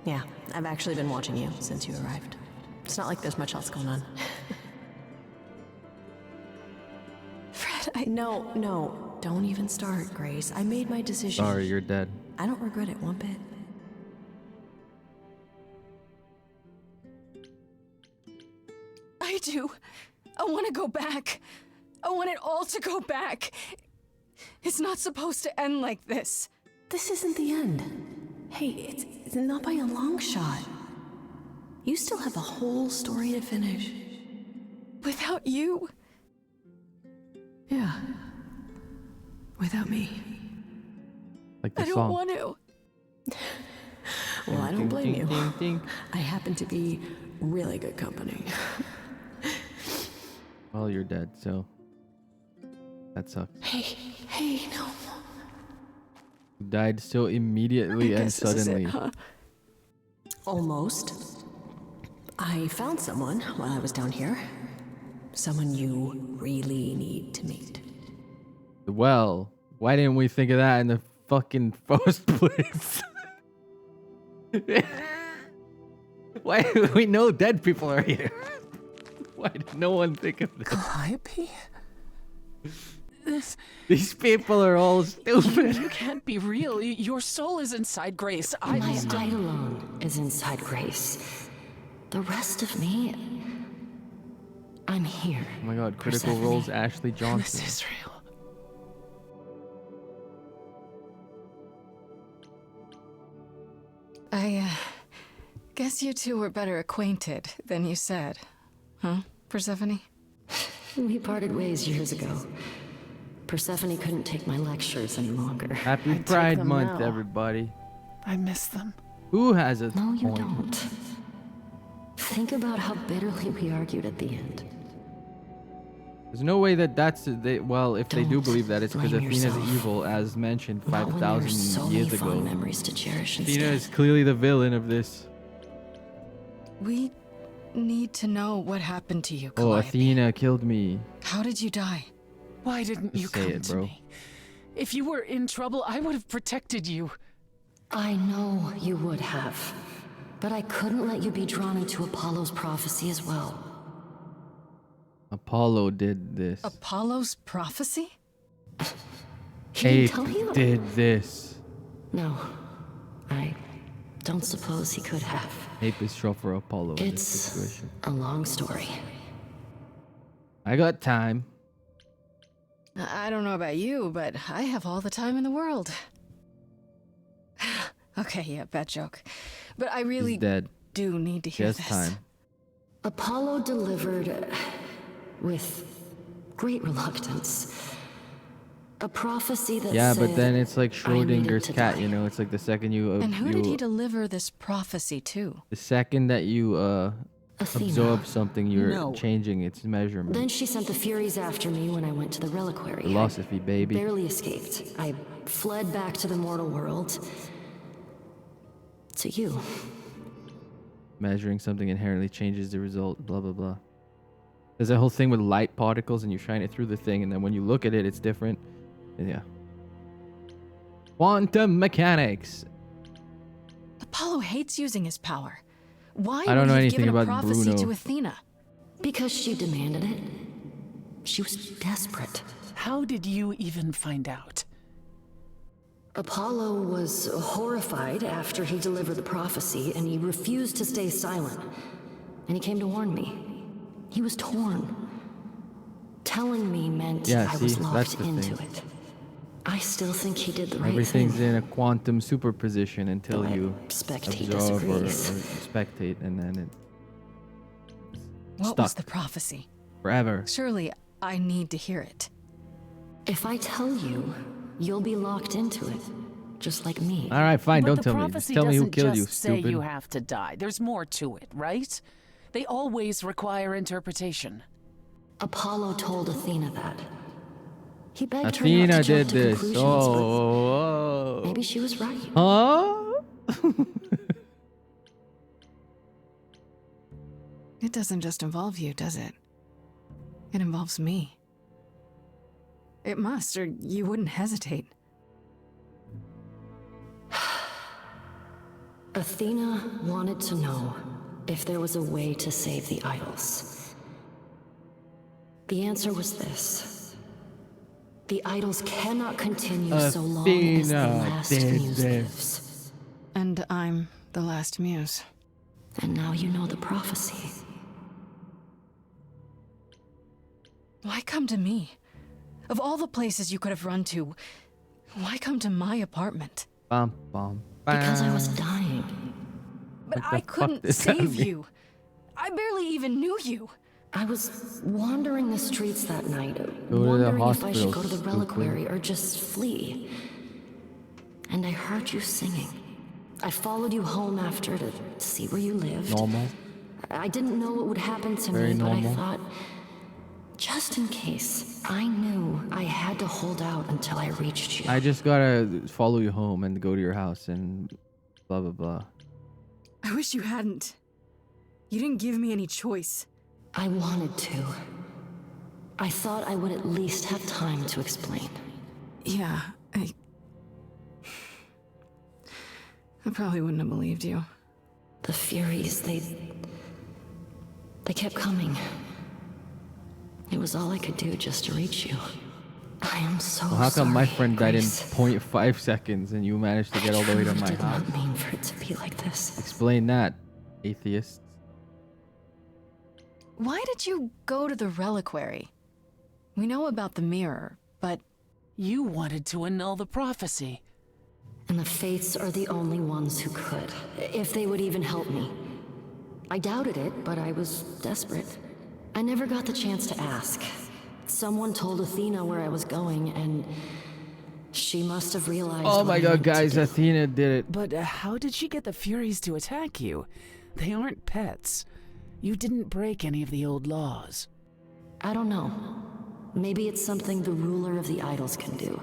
Yeah, I've actually been watching you since you arrived. It's not like there's much else going on. Fred, No, don't even start, Grace. I made my decision. Sorry, you're dead. I don't regret it one bit. I do. I want to go back. I want it all to go back. It's not supposed to end like this. This isn't the end. Hey, it's not by a long shot. You still have a whole story to finish. Without you? Yeah. Without me. Like the I don't song. want to. Well, I don't blame you. Ding, ding. I happen to be really good company. Well, you're dead, so that sucks. Hey, no. You died so immediately and Guess this is suddenly. it, huh? Almost. I found someone while I was down here. Someone you really need to meet. Well, why didn't we think of that in the fucking first place? Why? We know dead people are here. Why did no one think of this? Calliope? These people are all stupid. You can't be real. Your soul is inside Grace. My eidolon is inside Grace. The rest of me, I'm here. Oh my god, Critical Persephone. Role's Ashley Johnson. This is real. I guess you two were better acquainted than you said. Huh, Persephone? We parted ways years ago. Persephone couldn't take my lectures any longer. Happy Pride Month, everybody. I miss them. Who has a No, you point? don't. Think about how bitterly we argued at the end. There's no way that that's well, if they do Don't believe that, it's because blame Athena's yourself. evil, as mentioned Not when there are 5,000 so years many ago. fond memories to cherish Athena instead. is clearly the villain of this. We need to know what happened to you, Oh, Calliope. Athena killed me. How did you die? Why didn't you Just say come it, to bro. me? If you were in trouble, I would have protected you. I know you would have. But I couldn't let you be drawn into Apollo's prophecy as well. Apollo did this. Apollo's prophecy? He didn't Ape tell you? did this. No. I don't suppose he could have. Ape is short for Apollo in this It's situation. a long story. I got time. I don't know about you, but I have all the time in the world. Okay, yeah, bad joke. But I really He's dead. do need to He hear has this. time. Apollo delivered, with great reluctance, a prophecy that Yeah, said but then it's like I needed Schrodinger's to cat, die. you know? It's like the second you... And who did he deliver this prophecy to? The second that you Athena. absorb something, you're No. changing its measurement. Then she sent the Furies after me when I went to the reliquary. Philosophy, baby. Barely escaped. I fled back to the mortal world. To you. Measuring something inherently changes the result, blah, blah, blah. There's a whole thing with light particles and you shine it through the thing and then when you look at it, it's different. And yeah. Quantum mechanics. Apollo hates using his power. Why I don't would know he have anything given a about prophecy Bruno. to Athena? Because she demanded it. She was desperate. How did you even find out? Apollo was horrified after he delivered the prophecy, and he refused to stay silent. And he came to warn me. He was torn. Telling me meant I was locked into it. I still think he did the right thing. Everything's in a quantum superposition until you expect he absorb or disagrees. spectate, and then it What was the prophecy? forever. Surely I need to hear it. If I tell you, you'll be locked into it, just like me. All right, fine. But Don't the tell me. prophecy Just tell me who doesn't killed you, just say stupid. you have to die. There's more to it, right? They always require interpretation. Apollo told Athena that. He begged her Athena not to did jump to this. conclusions, Oh. but maybe she was right. Huh? It doesn't just involve you, does it? It involves me. It must, or you wouldn't hesitate. Athena wanted to know if there was a way to save the idols. The answer was this. The idols cannot continue so long as the last muse lives. And I'm the last muse. And now you know the prophecy. Why come to me? Of all the places you could have run to, why come to my apartment? Bum, bum, Because I was dying. But What the I fuck couldn't does that save mean? you. I barely even knew you. I was wandering the streets that night, Go to the wondering if I should hospital, go to the stupid. reliquary or just flee. And I heard you singing. I followed you home after to see where you lived. Normal. I didn't know what would happen to Very me, but normal. I thought, just in case, I knew I had to hold out until I reached you. I just gotta follow you home and go to your house and blah blah blah. I wish you hadn't. You didn't give me any choice. I wanted to. I thought I would at least have time to explain. Yeah, I probably wouldn't have believed you. The Furies, they kept coming. It was all I could do just to reach you. I am so Well, how come my sorry, friend died in Grace. 0.5 seconds and you managed to get all the way to my did house? not mean for it to be like this. Explain that, atheist. Why did you go to the reliquary? We know about the mirror, but... You wanted to annul the prophecy. And the Fates are the only ones who could, if they would even help me. I doubted it, but I was desperate. I never got the chance to ask. Someone told Athena where I was going, and she must have realized. Oh what my I god, meant to guys, do. Athena did it. But how did she get the Furies to attack you? They aren't pets. You didn't break any of the old laws. I don't know. Maybe it's something the ruler of the idols can do.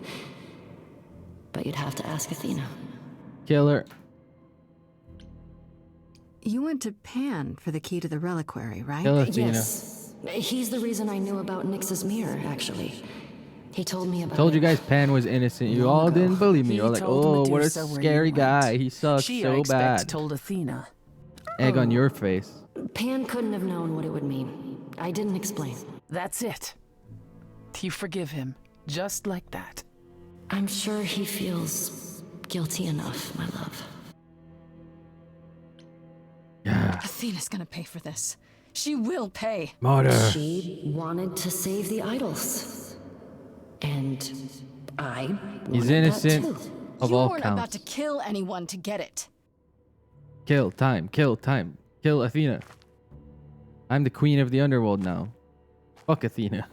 But you'd have to ask Athena. Killer. You went to Pan for the key to the reliquary, right? Kill Athena. Yes. He's the reason I knew about Nyx's mirror, actually. He told me about Told it. you guys Pan was innocent. You all didn't believe me. You're like, oh, what a scary guy. He sucks She, so I expect, bad. told Athena. Egg on your face. Pan couldn't have known what it would mean. I didn't explain. That's it. You forgive him, just like that. I'm sure he feels guilty enough, my love. Yeah. Athena's gonna pay for this. She will pay. Martyr. She wanted to save the idols. And I He's wanted innocent that too. of You all weren't about counts. to kill anyone to get it. Kill time. Kill time. Kill Athena. I'm the queen of the underworld now. Fuck Athena.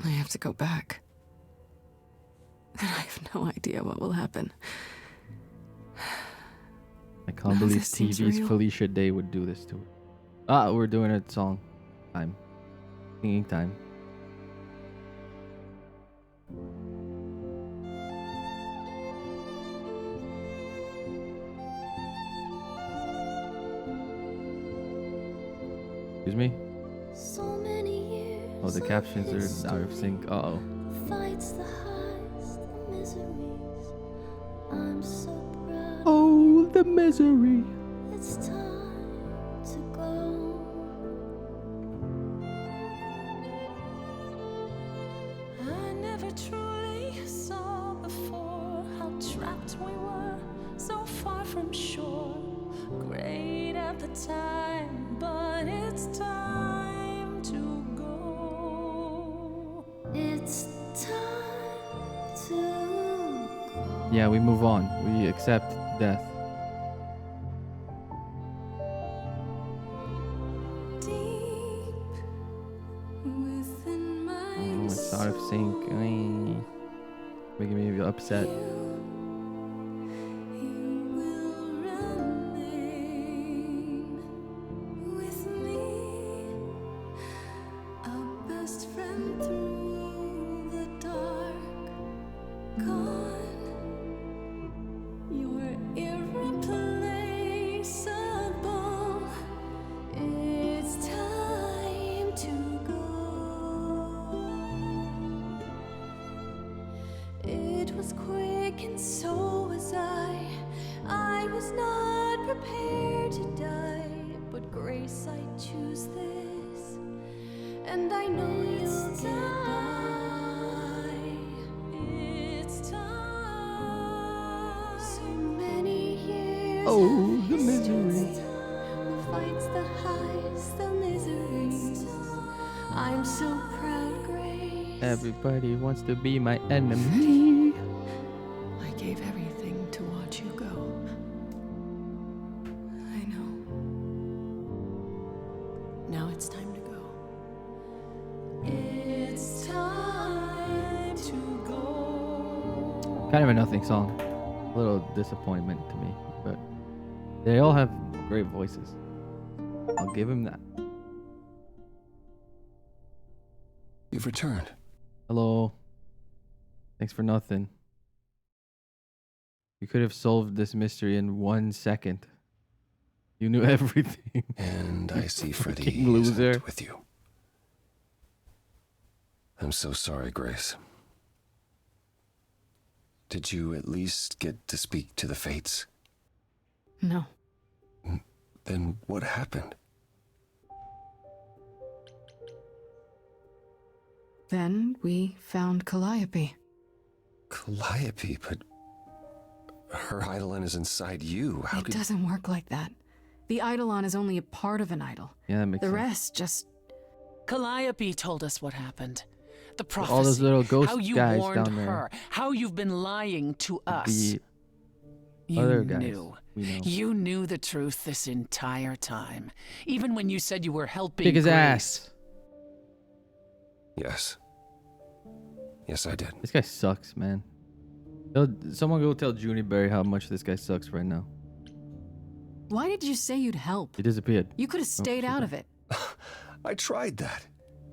I have to go back. And I have no idea what will happen. I can't None of believe this seems TV's real. Felicia Day would do this to her. Ah, we're doing a song time. Singing time. Excuse me? So many years. Oh, the captions are out of sync. Uh-oh. Fights the highs, the miseries. I'm so proud. Oh, the misery. It's time to go. thought we were so far from shore. Great at the time, but it's time to go. It's time to go. Yeah, we move on. We accept death. Within my Oh, it's out of sync. Making me upset. with me, a best friend through the dark. Gone, you're irreplaceable. It's time to go. It was quick and so was I was not prepared to die, but Grace, I choose this, and I know you'll get by. It's time. So many years. Oh, the misery. The fights, the highs, the miseries. I'm so proud, Grace. Everybody wants to be my enemy. I gave everything to watch you go. I know. Now it's time to go. It's time to go. Kind of a nothing song. A little disappointment to me, but they all have great voices. I'll give him that. You've returned. Hello. Thanks for nothing. You could have solved this mystery in 1 second. You knew everything. And I see Freddy Fucking loser. isn't with you. I'm so sorry, Grace. Did you at least get to speak to the Fates? No. Then what happened? Then we found Calliope. Calliope, but her Eidolon is inside you. How It could... doesn't work like that. The Eidolon is only a part of an idol. Yeah, that makes The sense. rest just... Calliope told us what happened. The prophecy. All those little ghost how you guys warned down there. her. How you've been lying to us. The You other guys. knew. We know. You knew the truth this entire time. Even when you said you were helping Kick his Grace. ass. Yes. Yes, I did. This guy sucks, man. Someone go tell Juniberry how much this guy sucks right now. Why did you say you'd help? He disappeared. You could have stayed out of it. I tried that.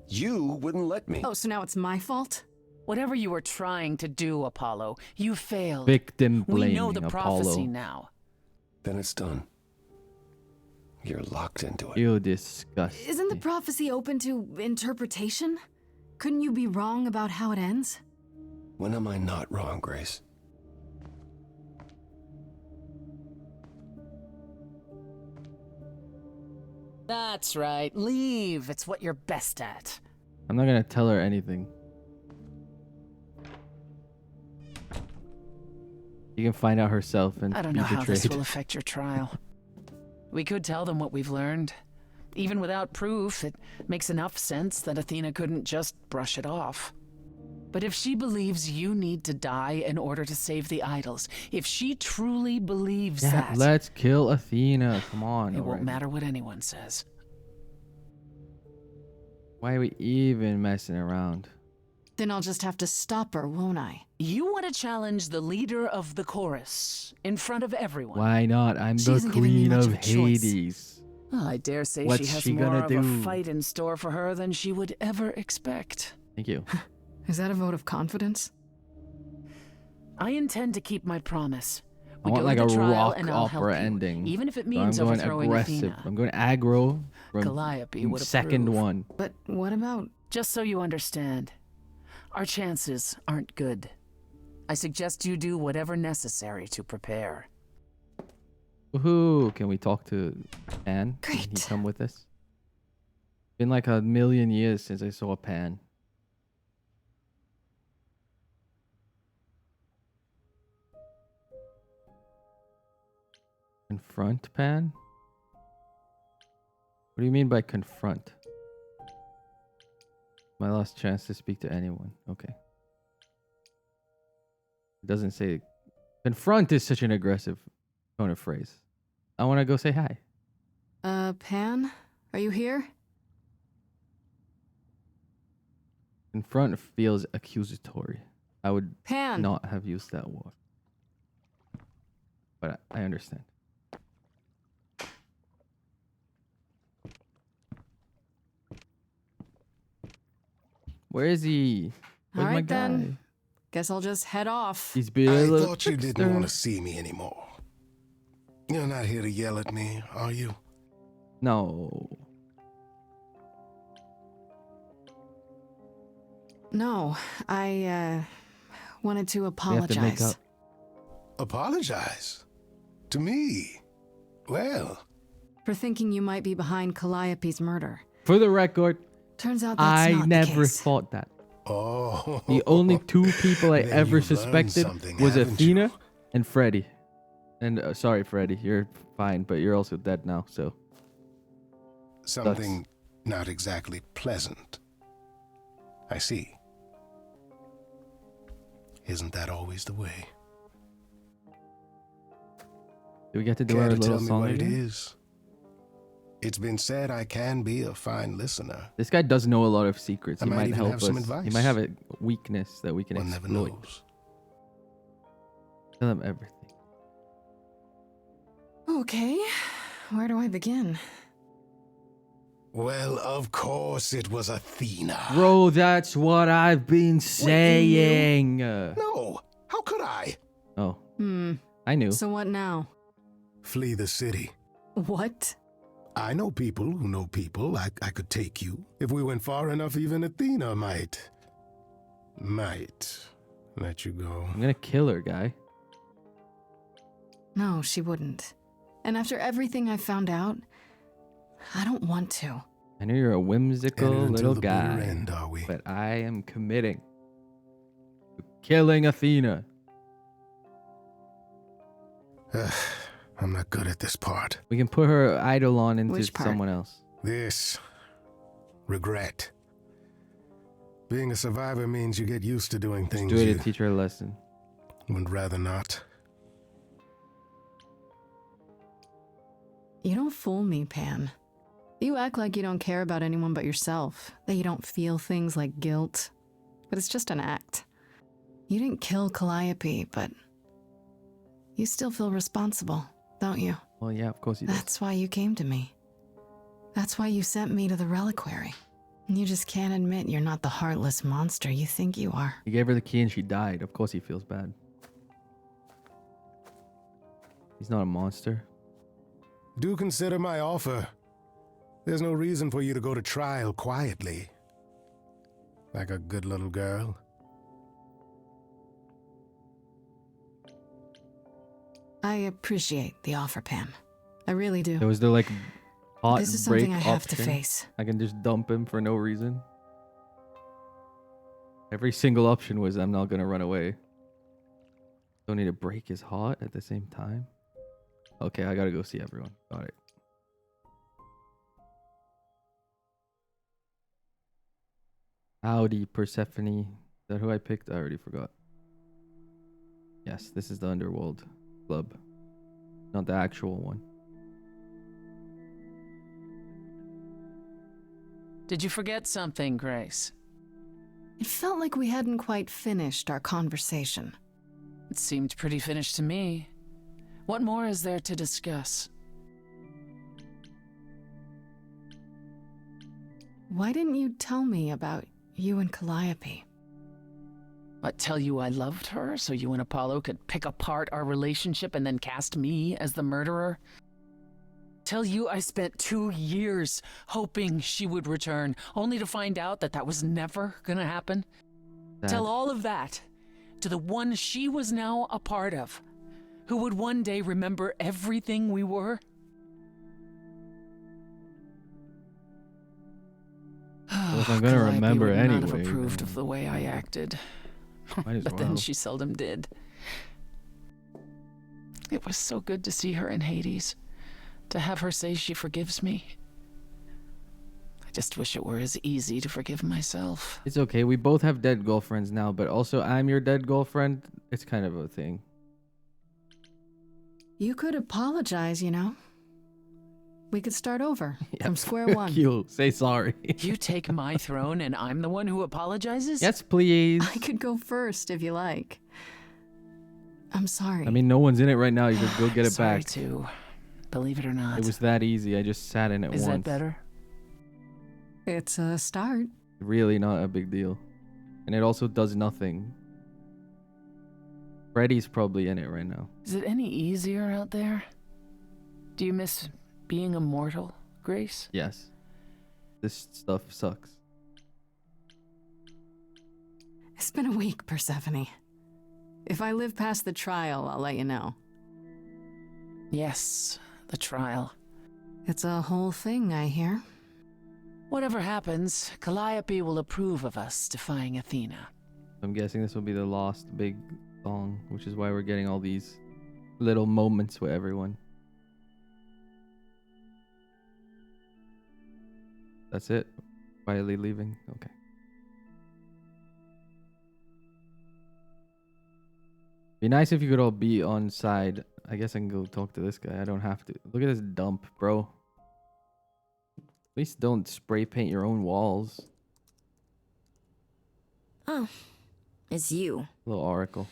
You wouldn't let me. Oh, so now it's my fault? Whatever you were trying to do, Apollo, you failed. Victim We blaming know the Apollo. prophecy now. Then it's done. You're locked into it. You disgusting. Isn't the prophecy open to interpretation? Couldn't you be wrong about how it ends? When am I not wrong, Grace? That's right. Leave. It's what you're best at. I'm not gonna tell her anything. You can find out herself and I don't be know how betrayed. this will affect your trial. We could tell them what we've learned. Even without proof, it makes enough sense that Athena couldn't just brush it off. But if she believes you need to die in order to save the idols, if she truly believes Yeah, that, let's kill Athena. Come on. it won't already. matter what anyone says. Why are we even messing around? Then I'll just have to stop her, won't I? You want to challenge the leader of the chorus in front of everyone. Why not? I'm She the isn't giving me queen much of of a choice. Hades. Well, I dare say What's she has she more gonna of do? a fight in store for her than she would ever expect. Thank you. Is that a vote of confidence? I intend to keep my promise. I We want go like to a the trial rock and I'll help opera you, ending. even if it So means I'm going overthrowing aggressive. Athena. I'm going aggro from Calliope would second approve. one. But what about... Just so you understand, our chances aren't good. I suggest you do whatever necessary to prepare. Woohoo! Can we talk to Pan? Great. Can he come with us? Been like a million years since I saw Pan. Confront Pan? What do you mean by confront? My last chance to speak to anyone. Okay. It doesn't say... Confront is such an aggressive tone of phrase. I want to go say hi. Pan? Are you here? Confront feels accusatory. I would Pan. not have used that word. But I understand. Where is he? Where's All right, my guy? then. Guess I'll just head off. He's being a I little thought you trickster. didn't want to see me anymore. You're not here to yell at me, are you? No. No, I wanted to We have apologize. to make up. Apologize? To me? Well... For thinking you might be behind Calliope's murder. For the record, Turns out that's I not the never case. thought that. Oh. The only two people I Then ever you've learned suspected something, was haven't Athena you? and Freddy. And sorry, Freddy, you're fine, but you're also dead now, so. Something not exactly pleasant. I see. Isn't that always the way? Do we get to do Care our to little tell me song what again? it is? It's been said I can be a fine listener. This guy does know a lot of secrets. I He might might even help have us. some He advice. might have a weakness that we can One never exploit. knows. Tell him everything. Okay, where do I begin? Well, of course it was Athena. Bro, that's what I've been saying. No, how could I? Oh, Hmm. I knew. So what now? Flee the city. What? I know people who know people. I could take you. If we went far enough, even Athena might let you go. I'm gonna kill her, guy. No, she wouldn't. And after everything I found out, I don't want to. I know you're a whimsical Headed until little the bitter guy, end, are we? but I am committing to killing Athena. I'm not good at this part. We can put her eidolon into Which part? someone else. This regret. Being a survivor means you get used to doing things Do it you to teach her a lesson. would rather not. You don't fool me, Pan. You act like you don't care about anyone but yourself, that you don't feel things like guilt. But it's just an act. You didn't kill Calliope, but you still feel responsible, don't you? Well, yeah, of course you do. That's why you came to me. That's why you sent me to the reliquary. You just can't admit you're not the heartless monster you think you are. He gave her the key and she died. Of course he feels bad. He's not a monster. Do consider my offer. There's no reason for you to go to trial quietly. Like a good little girl. I appreciate the offer, Pam. I really do. There was the like hot This is break something I have to option. face. I can just dump him for no reason. Every single option was I'm not gonna run away. Don't need to break his heart at the same time. Okay, I gotta go see everyone. Got it. Howdy, Persephone. Is that who I picked? I already forgot. Yes, this is the Underworld Club. Not the actual one. Did you forget something, Grace? It felt like we hadn't quite finished our conversation. It seemed pretty finished to me. What more is there to discuss? Why didn't you tell me about you and Calliope? I tell you I loved her so you and Apollo could pick apart our relationship and then cast me as the murderer? Tell you I spent 2 years hoping she would return, only to find out that was never gonna happen? Tell all of that to the one she was now a part of, who would one day remember everything we were? Well, if I'm gonna Calliope remember would anyway. not have approved of the way I acted. Might as But well. then she seldom did. It was so good to see her in Hades. To have her say she forgives me. I just wish it were as easy to forgive myself. It's okay. We both have dead girlfriends now, but also I'm your dead girlfriend. It's kind of a thing. You could apologize, you know. We could start over from square one. You say sorry. You take my throne and I'm the one who apologizes? Yes, please. I could go first if you like. I'm sorry. I mean, no one's in it right now. You could go get it Sorry back. too. Believe it or not. It was that easy. I just sat in it once. Is that better? It's a start. Really not a big deal. And it also does nothing. Freddy's probably in it right now. Is it any easier out there? Do you miss being immortal, Grace? Yes. This stuff sucks. It's been a week, Persephone. If I live past the trial, I'll let you know. Yes, the trial. It's a whole thing, I hear. Whatever happens, Calliope will approve of us defying Athena. I'm guessing this will be the last big song, which is why we're getting all these little moments with everyone. That's it? Quietly leaving? Okay. Be nice if you could all be on side. I guess I can go talk to this guy. I don't have to. Look at this dump, bro. At least don't spray paint your own walls. Oh, it's you. Little oracle.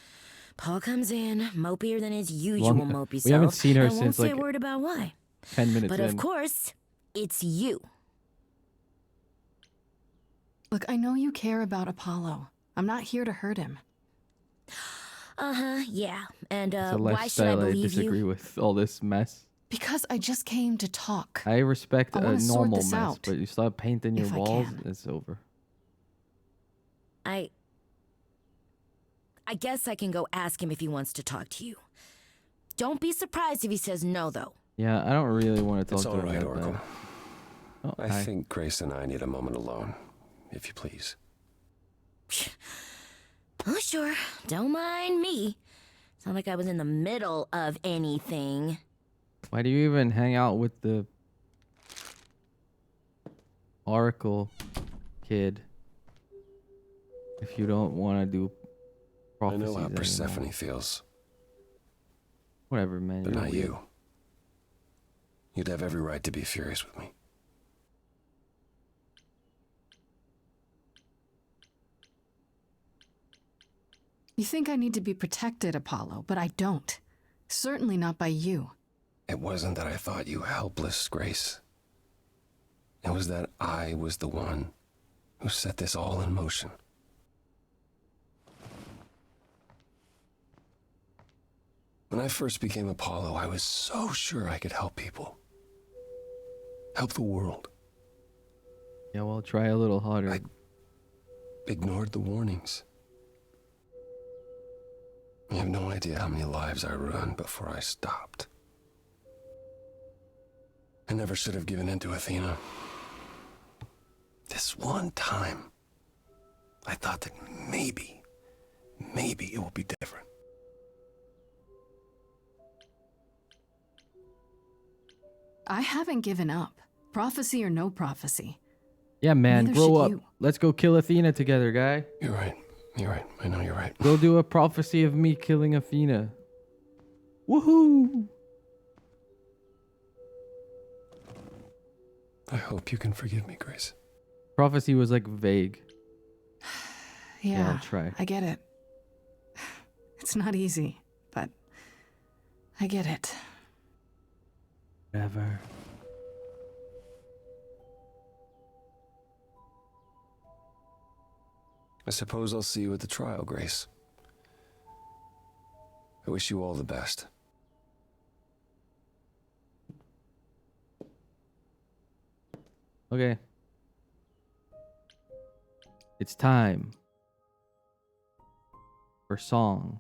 Paul comes in, mopier than his usual mopey self. We haven't seen her and won't since say like a word about why. 10 minutes But in. of course, it's you. Look, I know you care about Apollo. I'm not here to hurt him. Yeah. And It's a why should I lifestyle I believe disagree you? with all this mess. Because I just came to talk. I respect I a wanna sort normal this mess, out, but you start painting your if I walls, can. it's over. I guess I can go ask him if he wants to talk to you. Don't be surprised if he says no, though. Yeah, I don't really want to talk It's to all him right, that Oracle. bad. Oh, I hi. think Grace and I need a moment alone, if you please. Oh, sure. Don't mind me. It's not like I was in the middle of anything. Why do you even hang out with the Oracle kid if you don't want to do I prophecies know how anymore? Persephone feels, Whatever, man. but you're not weird. you. You'd have every right to be furious with me. You think I need to be protected, Apollo, but I don't. Certainly not by you. It wasn't that I thought you helpless, Grace. It was that I was the one who set this all in motion. When I first became Apollo, I was so sure I could help people. Help the world. Yeah, well, try a little harder. I ignored the warnings. You have no idea how many lives I ruined before I stopped. I never should have given in to Athena. This one time, I thought that maybe it will be different. I haven't given up. Prophecy or no prophecy. Yeah, man, Neither grow should up. you. Let's go kill Athena together, guy. You're right. You're right. I know you're right. Go do a prophecy of me killing Athena. Woohoo! I hope you can forgive me, Grace. Prophecy was like vague. Yeah, I'll try. I get it. It's not easy, but I get it. Whatever. I suppose I'll see you at the trial, Grace. I wish you all the best. Okay. It's time for song.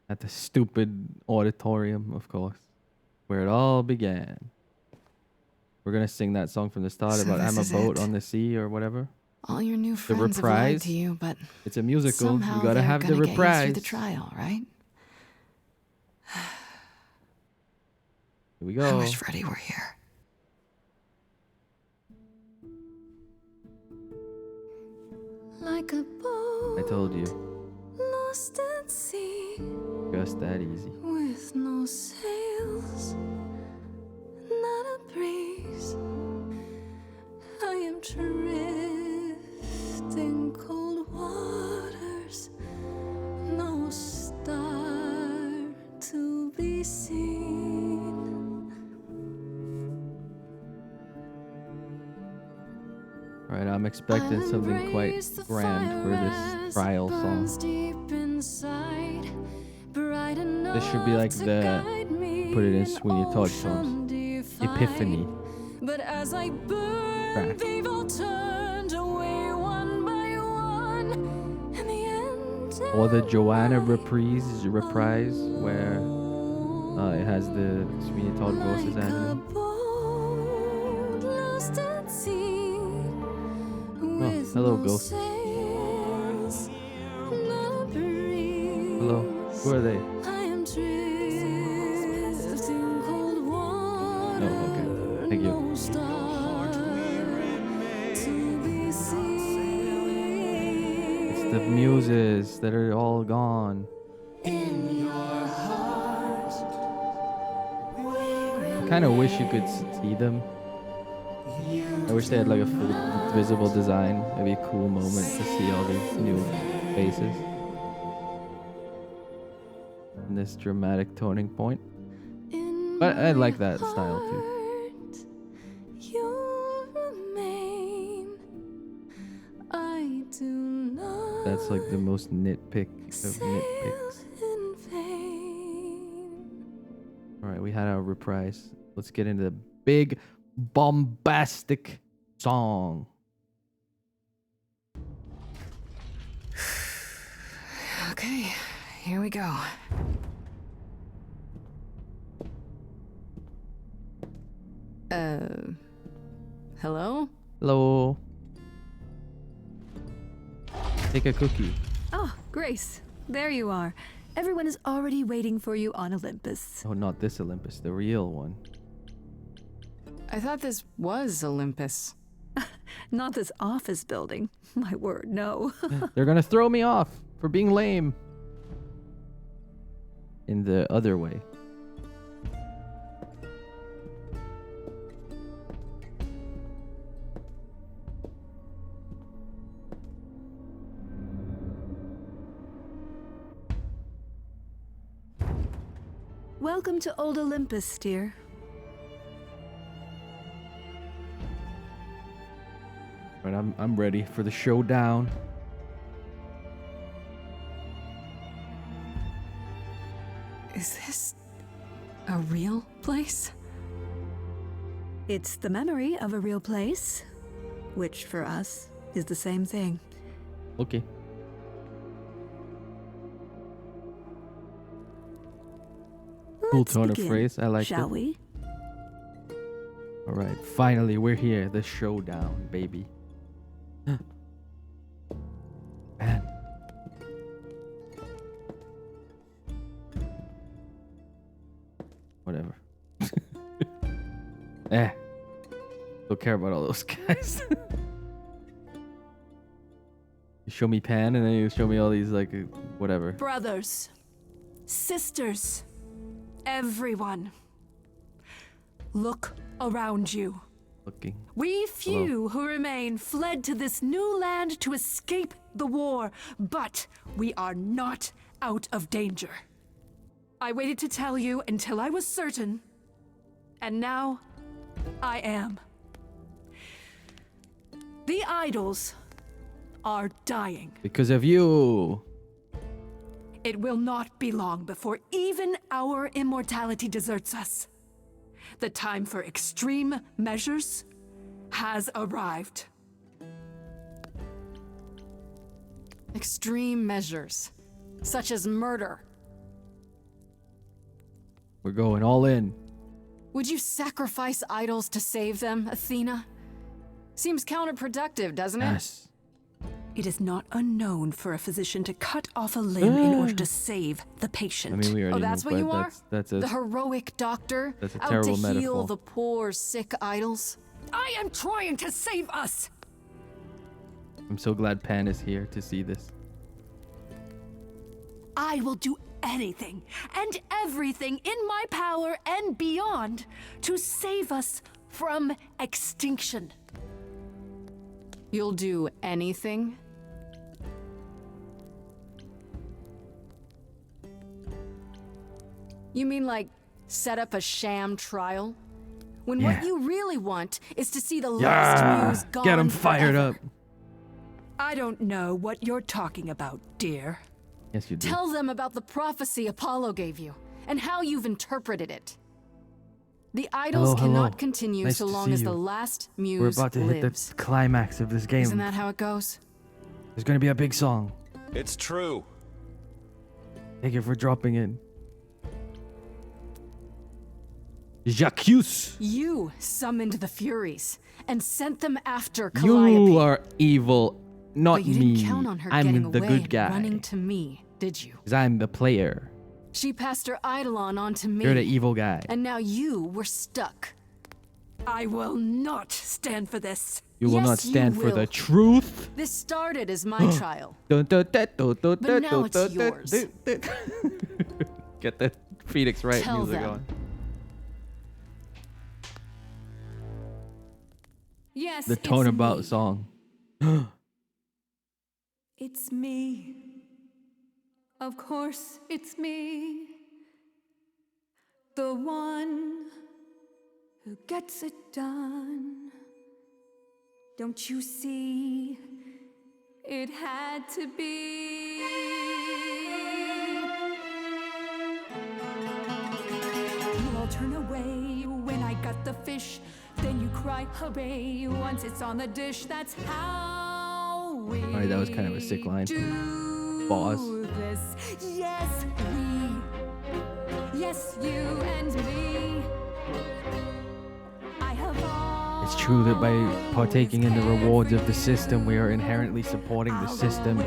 At the stupid auditorium, of course, where it all began. We're gonna sing that song from the start So about this I'm a is boat it. on the sea or whatever. All your new The friends have lied reprise. to you, but It's a musical. somehow You gotta they're have the gonna get you through reprise. the trial, right? Here we go. I wish Freddie were here. Like a boat I told you. lost at sea Just that easy. with no sails, not a breeze. I am drifting cold waters, no star to be seen. Alright, I'm expecting something quite grand for this trial song. Deep inside, bright This should be like the put it in Sweeney Todd tones. Epiphany. But as I burned, Track. they've all turned away one by one. And the end. Or the Joanna reprise where it has the Sweeney Todd voices added. Lost at sea. Oh, hello, ghost. Hello. Who are they? I am drifting cold water. Oh, okay. Thank you. No star to be seen. It's the muses that are all gone. In your heart. Kind of wish you could see them. I wish they had like a full visible design. It'd be a cool moment to see all these new faces. And this dramatic turning point. But I like that style too. You remain. I do not That's like the most nitpick of nitpicks. in vain. Alright, we had our reprise. Let's get into the big bombastic song. Okay, here we go. Hello? Hello. Take a cookie. Oh, Grace, there you are. Everyone is already waiting for you on Olympus. Oh, not this Olympus, the real one. I thought this was Olympus. Not this office building. My word, no. They're gonna throw me off for being lame. In the other way. Welcome to Old Olympus, dear. But I'm ready for the showdown. Is this a real place? It's the memory of a real place, which for us is the same thing. Okay. Cool Let's tone of begin, phrase. I like shall it. we? All right, finally we're here. The showdown, baby. Man. Whatever. Don't care about all those guys. You show me Pan and then you show me all these like whatever. Brothers, sisters, everyone, look around you. Looking. We few who remain fled to this new land to escape the war, but we are not out of danger. I waited to tell you until I was certain, and now I am. The idols are dying. Because of you. It will not be long before even our immortality deserts us. The time for extreme measures has arrived. Extreme measures, such as murder. We're going all in. Would you sacrifice idols to save them, Athena? Seems counterproductive, doesn't it? Yes. It is not unknown for a physician to cut off a limb in order to save the patient. I mean, we already That's know, what you but are? that's a The heroic doctor? that's a out terrible to heal metaphor. the poor, sick idols? I am trying to save us! I'm so glad Pan is here to see this. I will do anything and everything in my power and beyond to save us from extinction. You'll do anything? You mean like set up a sham trial? When what you really want is to see the last muse gone Get him fired forever. up. I don't know what you're talking about, dear. Yes, you do. Tell them about the prophecy Apollo gave you and how you've interpreted it. The idols Hello, cannot hello. continue Nice so to long see as the you. last muse We're about to hit lives. the climax of this game. Isn't that how it goes? There's gonna be a big song. It's true. Thank you for dropping in. Jacques, You summoned the Furies and sent them after Calliope. you are evil, not but you me. didn't count on her getting I'm the away good and guy. running to me, did you? 'Cause I'm the player. She passed her eidolon on to me. You're the evil guy. And now you were stuck. I will not stand for this. You will Yes, not stand you for the will. truth. This started as my trial. But now it's yours. Get the Phoenix right Tell music them. on. Yes, The tone it's about me. song. It's me. Of course, it's me. The one who gets it done. Don't you see? It had to be. You all turn away when I got the fish. Then you cry hooray once it's on the dish. That's how we Alright, that was kind of a sick line. Boss. do this. Yes, we. Yes, you and me. I have all. It's true that by partaking in the rewards of the system, we are inherently supporting the system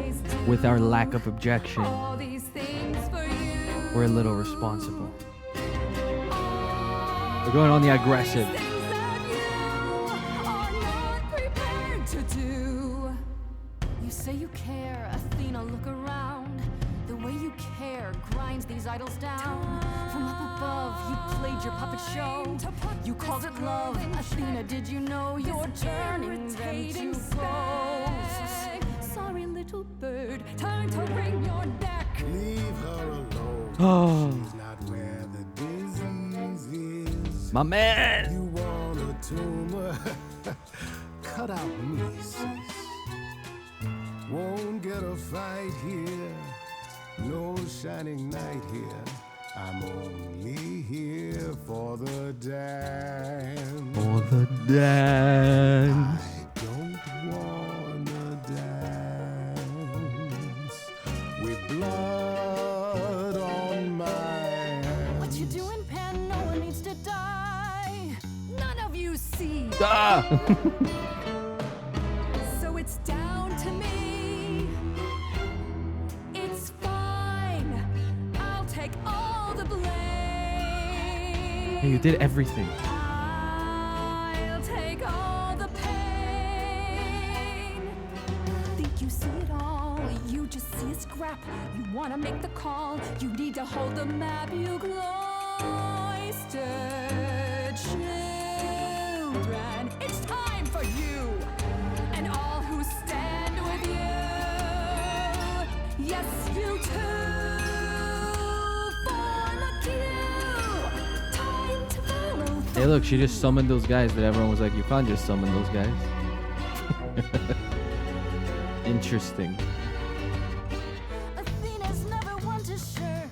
with our lack of objection. all these things for you. We're a little responsible. We're going on the aggressive. Prepared to do. You say you care, Athena, look around. The way you care grinds these idols down. From up above, you played your puppet show. You called it love. Athena, did you know you're turning them to ghosts? Sorry, little bird. Time to wring your neck. Leave her alone. Oh. She's not where the disease is. My man. You want a tumor? Cut out nieces. Won't get a fight here. No shining night here. I'm only here for the dance. For the dance. I don't wanna dance with blood on my hands. What you doing, Pan? No one needs to die. None of you see. Ah! So it's down to me. It's fine. I'll take all the blame. Hey, you did everything. I'll take all the pain. Think you see it all. You just see a scrap. You wanna make the call. You need to hold the map. You cloistered children. It's time for you and all who stand with you. Yes, you too. Form a queue. Time to follow. Hey, look, she just summoned those guys that everyone was like, you can't just summon those guys. Interesting. Athena's never one to shirk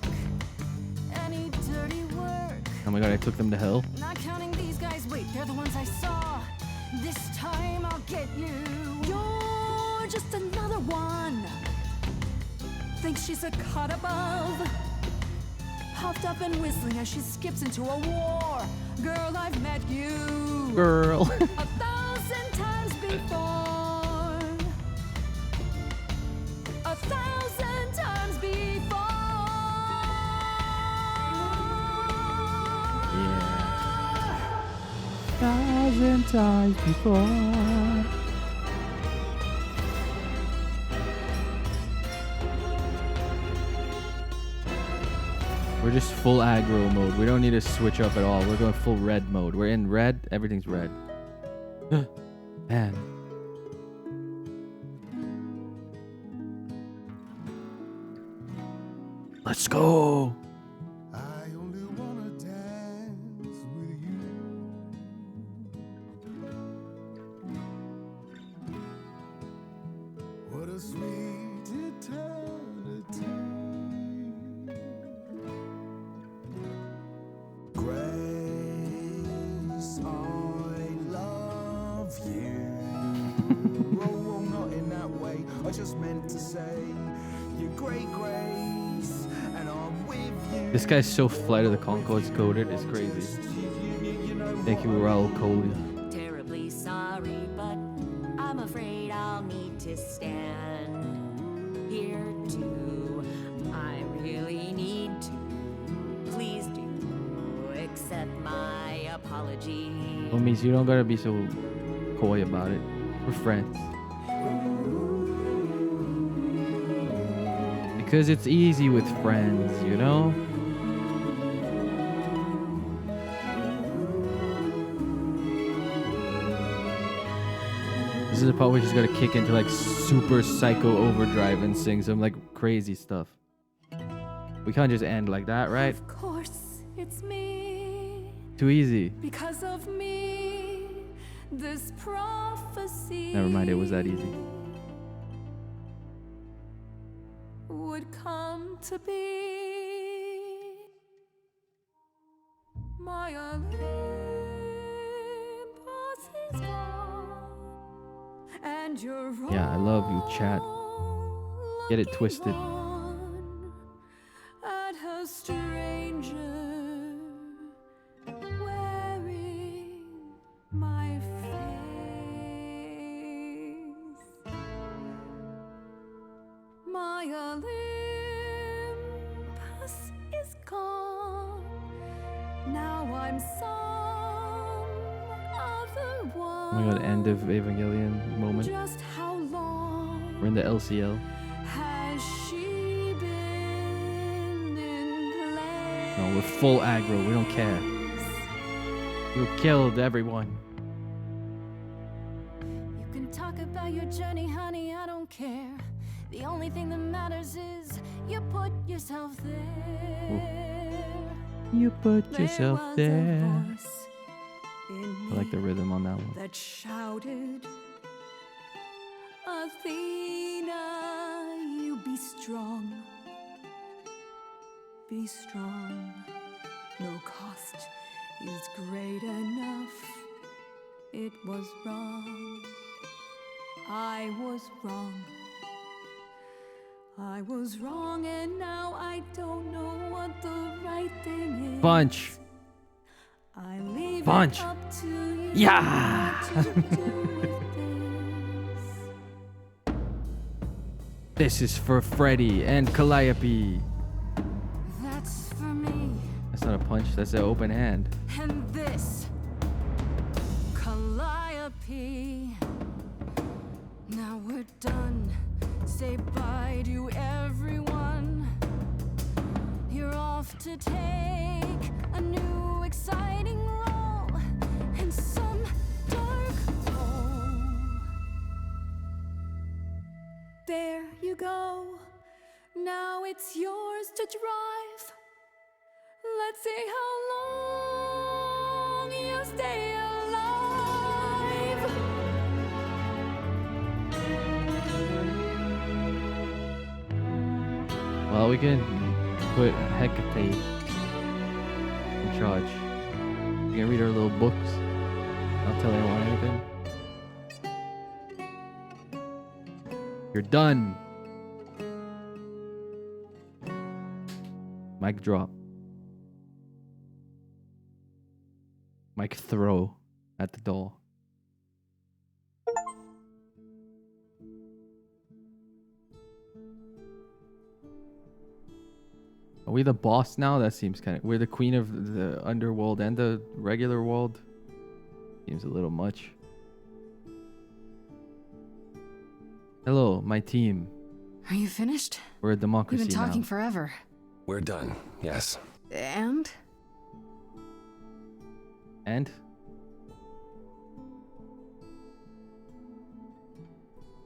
any dirty work. Oh my god, I took them to hell. Not counting these guys. Wait, they're the ones I saw. This time I'll get you. You're just another one. Thinks she's a cut above. puffed up and whistling as she skips into a war. Girl, I've met you. Girl. 1,000 times before. 1,000 times before. Yeah. 1,000 times before. We're just full aggro mode. We don't need to switch up at all. We're going full red mode. We're in red. Everything's red. Man. Let's go. I only wanna dance with you. What a sweet eternity. Grace, I love you. Oh, not in that way. I just meant to say, you're great, Grace, and I'm with you. This guy's so Flight of the Conchords coded. It's crazy. Thank you, Raul Coley. Terribly sorry, but I'm afraid I'll need to stand here too. I really need to. Please do accept my apology. Homies, you don't gotta be so coy about it. We're friends. Because it's easy with friends, you know? This is the part where she's gotta kick into like super psycho overdrive and sing some like crazy stuff. We can't just end like that, right? Of course, it's me. Too easy. Because of me, this prophecy. Never mind, it was that easy. Would come to be. My Olympus is gone, and you're Yeah, I love you, chat. Get it twisted. at a stranger wearing my face. My Olympus is gone. Now I'm some other one. Oh my god, end of Evangelion moment. Just how long We're in the LCL. has she been in place? No, we're full aggro. We don't care. You killed everyone. You can talk about your journey, honey, I don't care. The only thing that matters is you put yourself there. You put yourself There was a there. voice in I like the rhythm on that one. that shouted, Athena, you be strong. Be strong. No cost is great enough. It was wrong. I was wrong. I was wrong, and now I don't know what the right thing is. Punch. I leave Punch. it up to you. Yeah. what to do with This is for Freddy and Calliope. That's for me. That's not a punch. That's an open hand. And this, Calliope. Now we're done. Say bye to everyone. You're off to take a new exciting role in some dark hole. There you go. Now it's yours to drive. Let's see how long you stay alive. Well, we can put Hecate in charge. We can read our little books. Not tell anyone anything. You're done. Mic drop. Mike throw at the doll. Are we the boss now? That seems kind of... We're the queen of the underworld and the regular world. Seems a little much. Hello, my team. Are you finished? We're a democracy We've been talking now. forever. We're done, yes. And? And?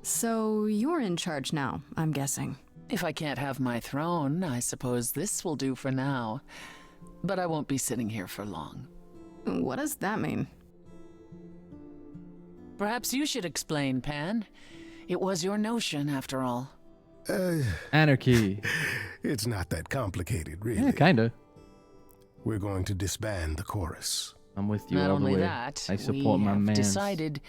So you're in charge now, I'm guessing. If I can't have my throne, I suppose this will do for now. But I won't be sitting here for long. What does that mean? Perhaps you should explain, Pan. It was your notion, after all. Anarchy. It's not that complicated, really. Yeah, kinda. We're going to disband the chorus. I'm with you Not all the only way. that, I support we my have man. decided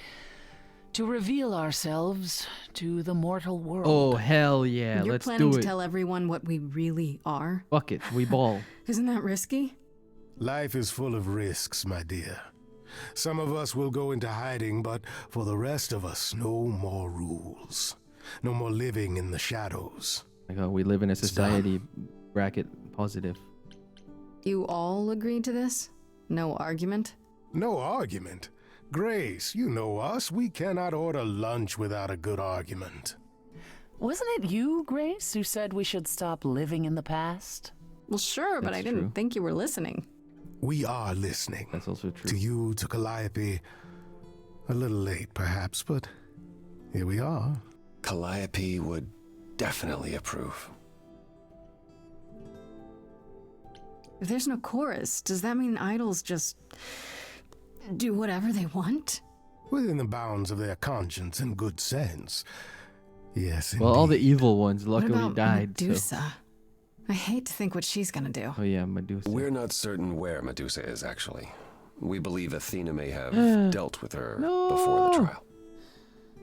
to reveal ourselves to the mortal world. Oh, hell yeah. You're Let's planning do to it. tell everyone what we really are? Fuck it. We ball. Isn't that risky? Life is full of risks, my dear. Some of us will go into hiding, but for the rest of us, no more rules. No more living in the shadows. Like, we live in a society bracket positive. You all agreed to this? No argument? No argument? Grace, you know us. We cannot order lunch without a good argument. Wasn't it you, Grace, who said we should stop living in the past? Well, sure, but I didn't think you were listening. We are listening. That's also true. To you, to Calliope. A little late, perhaps, but here we are. Calliope would definitely approve. If there's no chorus, does that mean idols just do whatever they want? Within the bounds of their conscience and good sense. Yes, Well, all the evil ones What luckily about died. Medusa? So. I hate to think what she's gonna do. Oh yeah, Medusa. We're not certain where Medusa is, actually. We believe Athena may have dealt with her before the trial.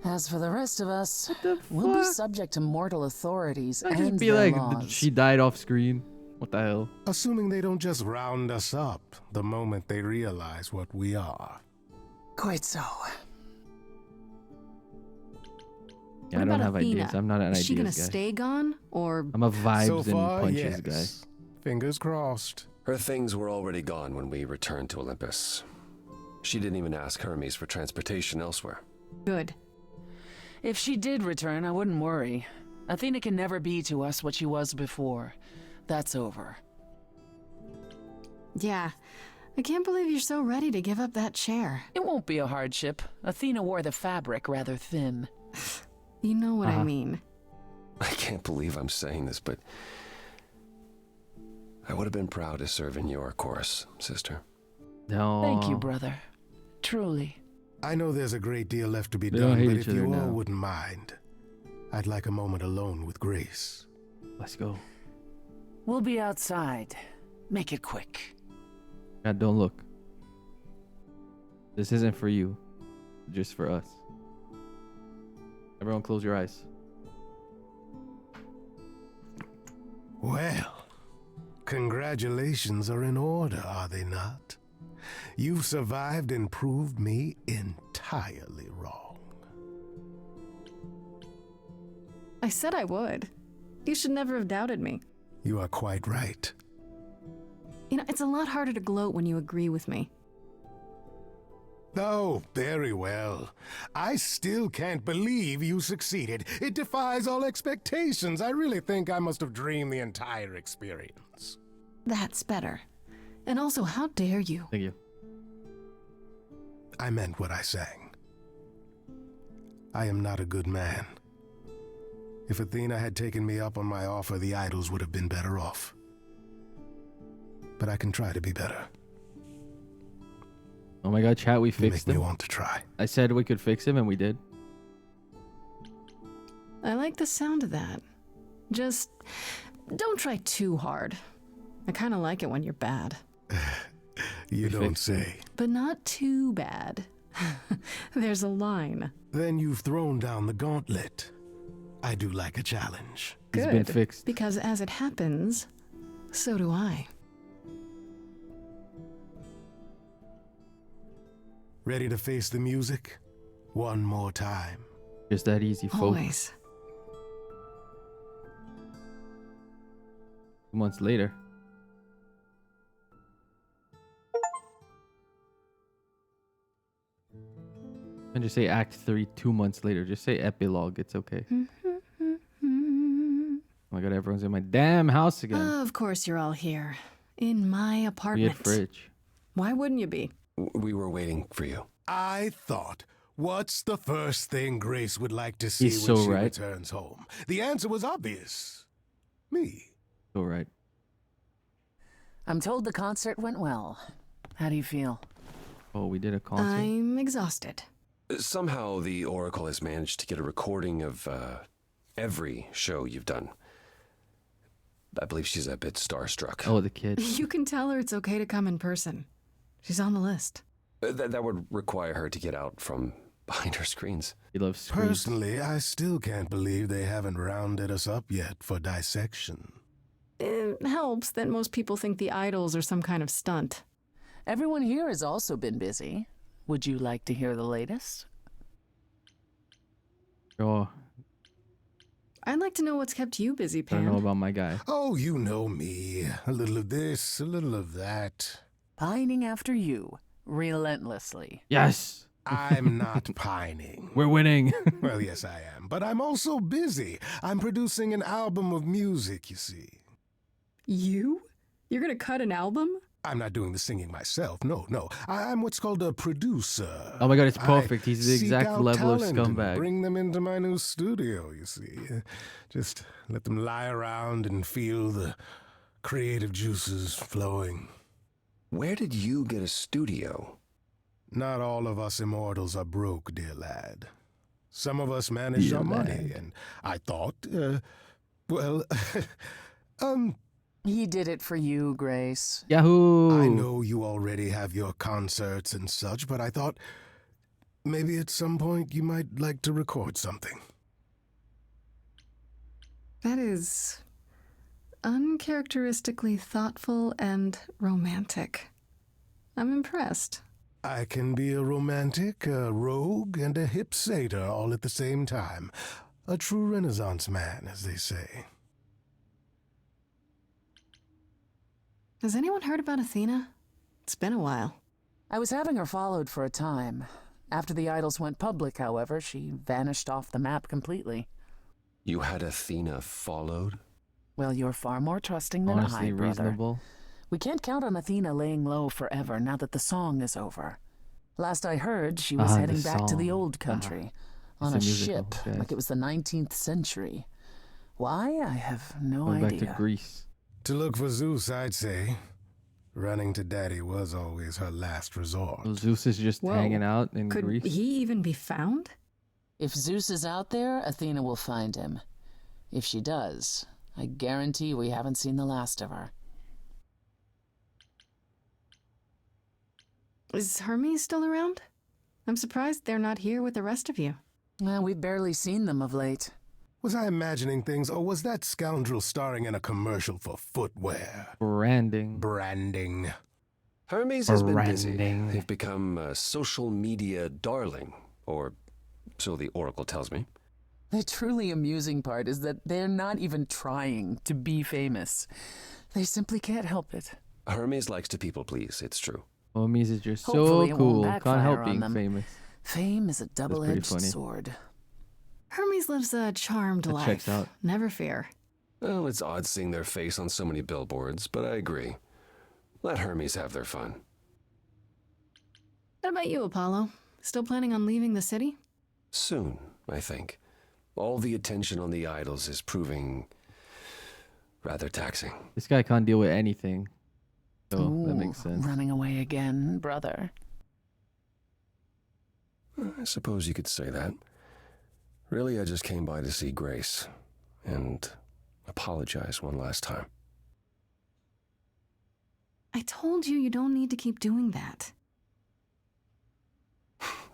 As for the rest of us, we'll be subject to mortal authorities I'd and just be their like, laws. she died off screen. What the hell? Assuming they don't just round us up the moment they realize what we are. Quite so. Yeah, I What don't about have Athena? ideas. I'm not an Is she gonna ideas guy. stay gone, or I'm a vibes So far, and punches yes. guy. Fingers crossed. Her things were already gone when we returned to Olympus. She didn't even ask Hermes for transportation elsewhere. good? If she did return, I wouldn't worry. Athena can never be to us what she was before. That's over. Yeah, I can't believe you're so ready to give up that chair. It won't be a hardship. Athena wore the fabric rather thin. You know what I mean. I can't believe I'm saying this, but I would have been proud to serve in your chorus, sister. No. Thank you, brother. Truly. I know there's a great deal left to be They don't done, hate but each if you other all now. wouldn't mind, I'd like a moment alone with Grace. Let's go. We'll be outside. Make it quick. God, don't look. This isn't for you. Just for us. Everyone close your eyes. Well, congratulations are in order, are they not? You've survived and proved me entirely wrong. I said I would. You should never have doubted me. You are quite right. You know, it's a lot harder to gloat when you agree with me. Oh, very well. I still can't believe you succeeded. It defies all expectations. I really think I must have dreamed the entire experience. That's better. And also, how dare you? Thank you. I meant what I sang. I am not a good man. If Athena had taken me up on my offer, the idols would have been better off. But I can try to be better. Oh my god, chat, we You fixed make him. me want to try. I said we could fix him and we did. I like the sound of that. Just don't try too hard. I kind of like it when you're bad. You don't say. But not too bad. There's a line. Then you've thrown down the gauntlet. I do like a challenge. He's been fixed. Because as it happens, so do I. Ready to face the music? One more time. Just that easy, folks. Always. 2 months later. And just say Act 3 2 months later. Just say epilogue. It's okay. Oh my god, everyone's in my damn house again. Of course you're all here. In my We apartment. had fridge. Why wouldn't you be? We were waiting for you. I thought, what's the first thing Grace would like to see He's when so she right. returns home? The answer was obvious. Me. So right. I'm told the concert went well. How do you feel? Oh, we did a concert. I'm exhausted. Somehow the Oracle has managed to get a recording of every show you've done. I believe she's a bit starstruck. Oh, the kid. You can tell her it's okay to come in person. She's on the list. That would require her to get out from behind her screens. He loves screens. Personally, I still can't believe they haven't rounded us up yet for dissection. It helps that most people think the idols are some kind of stunt. Everyone here has also been busy. Would you like to hear the latest? Oh, I'd like to know what's kept you busy, I Pan. don't know about my guy. Oh, you know me. A little of this, a little of that. Pining after you, relentlessly. Yes. I'm not pining. We're winning. Well, yes, I am. But I'm also busy. I'm producing an album of music, you see. You? You're gonna cut an album? I'm not doing the singing myself. No. I'm what's called a producer. Oh my god, it's perfect. He's the seek exact out level of talent and scumbag. Bring them into my new studio, you see. Just let them lie around and feel the creative juices flowing. Where did you get a studio? Not all of us immortals are broke, dear lad. Some of us manage our money, and I thought, He did it for you, Grace. Yahoo! I know you already have your concerts and such, but I thought maybe at some point you might like to record something. That is uncharacteristically thoughtful and romantic. I'm impressed. I can be a romantic, a rogue, and a hip satyr all at the same time. A true Renaissance man, as they say. Has anyone heard about Athena? It's been a while. I was having her followed for a time. After the idols went public, however, she vanished off the map completely. You had Athena followed? Well, you're far more trusting than Honestly, I, brother. reasonable. We can't count on Athena laying low forever now that the song is over. Last I heard, she was heading back to the old country. On a It's a musical, ship, yes. like it was the 19th century. Why? I have no Going idea. back to Greece. To look for Zeus, I'd say. Running to Daddy was always her last resort. Well, Zeus is just Whoa. hanging out in Could Greece. he even be found? If Zeus is out there, Athena will find him. If she does, I guarantee we haven't seen the last of her. Is Hermes still around? I'm surprised they're not here with the rest of you. Well, we've barely seen them of late. Was I imagining things, or was that scoundrel starring in a commercial for footwear? Branding. Branding. Hermes has been busy. Branding. They've become a social media darling, or so the Oracle tells me. The truly amusing part is that they're not even trying to be famous. They simply can't help it. Hermes likes to people please, it's true. Hermes is just Hopefully so it won't cool. backfire Can't help on being them. famous. Fame is a pretty double-edged funny. sword. Hermes lives a charmed That life. checks out. Never fear. Well, it's odd seeing their face on so many billboards, but I agree. Let Hermes have their fun. What about you, Apollo? Still planning on leaving the city? Soon, I think. All the attention on the idols is proving rather taxing. This guy can't deal with anything. So that Ooh, makes sense. Running away again, brother. I suppose you could say that. Really, I just came by to see Grace and apologize one last time. I told you don't need to keep doing that.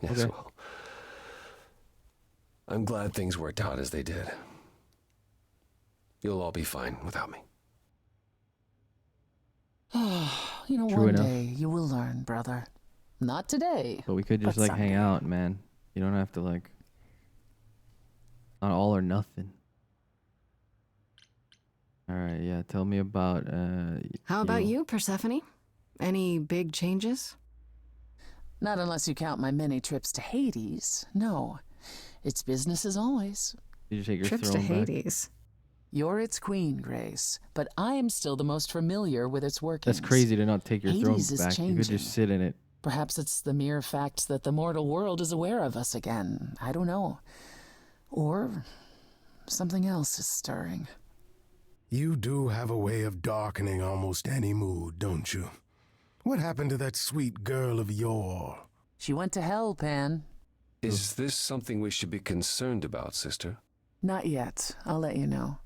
Yes, Okay. well, I'm glad things worked out as they did. You'll all be fine without me. You know, True one enough. day you will learn, brother. Not today. But we could just but like hang someday. out, man. You don't have to like. Not all or nothing. All right, yeah. Tell me about. How about you, Persephone? Any big changes? Not unless you count my many trips to Hades. No, it's business as always. Did you take your Trips to throne back? Hades. You're its queen, Grace, but I am still the most familiar with its workings. That's crazy to not take your throne Hades is back. You could just changing. sit in it. Perhaps it's the mere fact that the mortal world is aware of us again. I don't know. Or something else is stirring. You do have a way of darkening almost any mood, don't you? What happened to that sweet girl of yore? She went to hell, Pan. Is this something we should be concerned about, sister? Not yet. I'll let you know.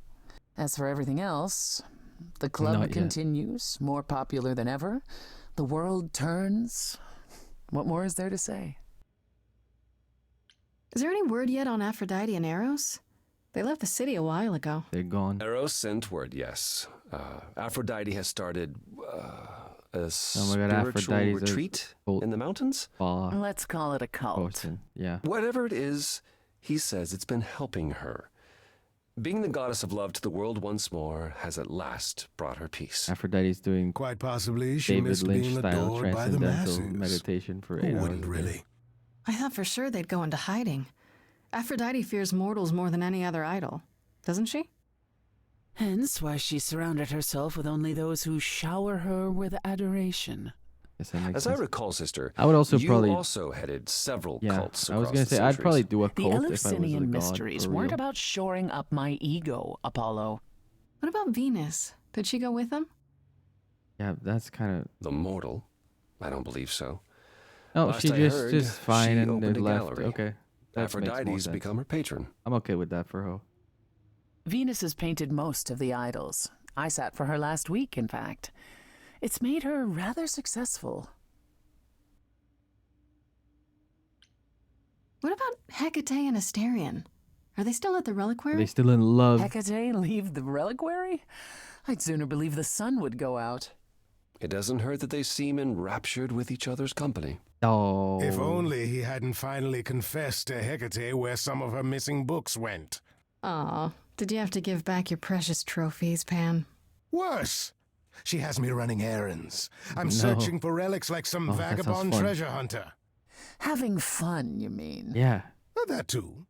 As for everything else, the club Not yet. continues, more popular than ever. The world turns. What more is there to say? Is there any word yet on Aphrodite and Eros? They left the city a while ago. They're gone. Eros sent word, yes. Aphrodite has started a Oh my God, spiritual Aphrodite's a retreat cult. in the mountains. Let's call it a cult. Person. Yeah. Whatever it is, he says it's been helping her. Being the goddess of love to the world once more has at last brought her peace. Aphrodite's doing Quite possibly she David missed Lynch being style adored by the transcendental masses. meditation for Who 8 hours. wouldn't a day. really? I thought for sure they'd go into hiding. Aphrodite fears mortals more than any other idol, doesn't she? Hence why she surrounded herself with only those who shower her with adoration. Yes, that makes As sense. I recall, sister, I would also you probably also headed several yeah. cults. I was across gonna the say I'd probably centuries. do a The cult if I was a Eleusinian god mysteries for weren't real. about shoring up my ego, Apollo. What about Venus? Did she go with them? Yeah, that's kind of. The mortal? I don't believe so. Oh, Last she I just heard, fine she and opened they a left. gallery. Okay, that makes more Aphrodite's sense. become her patron. I'm okay with that for her. Venus has painted most of the idols. I sat for her last week, in fact. It's made her rather successful. What about Hecate and Asterion? Are they still at the Are reliquary? they still in love? Hecate leave the reliquary? I'd sooner believe the sun would go out. It doesn't hurt that they seem enraptured with each other's company. Oh. If only he hadn't finally confessed to Hecate where some of her missing books went. Aw, did you have to give back your precious trophies, Pan? Worse! She has me running errands. I'm No. searching for relics like some Oh, that sounds vagabond fun. treasure hunter. Having fun, you mean? Yeah. That too.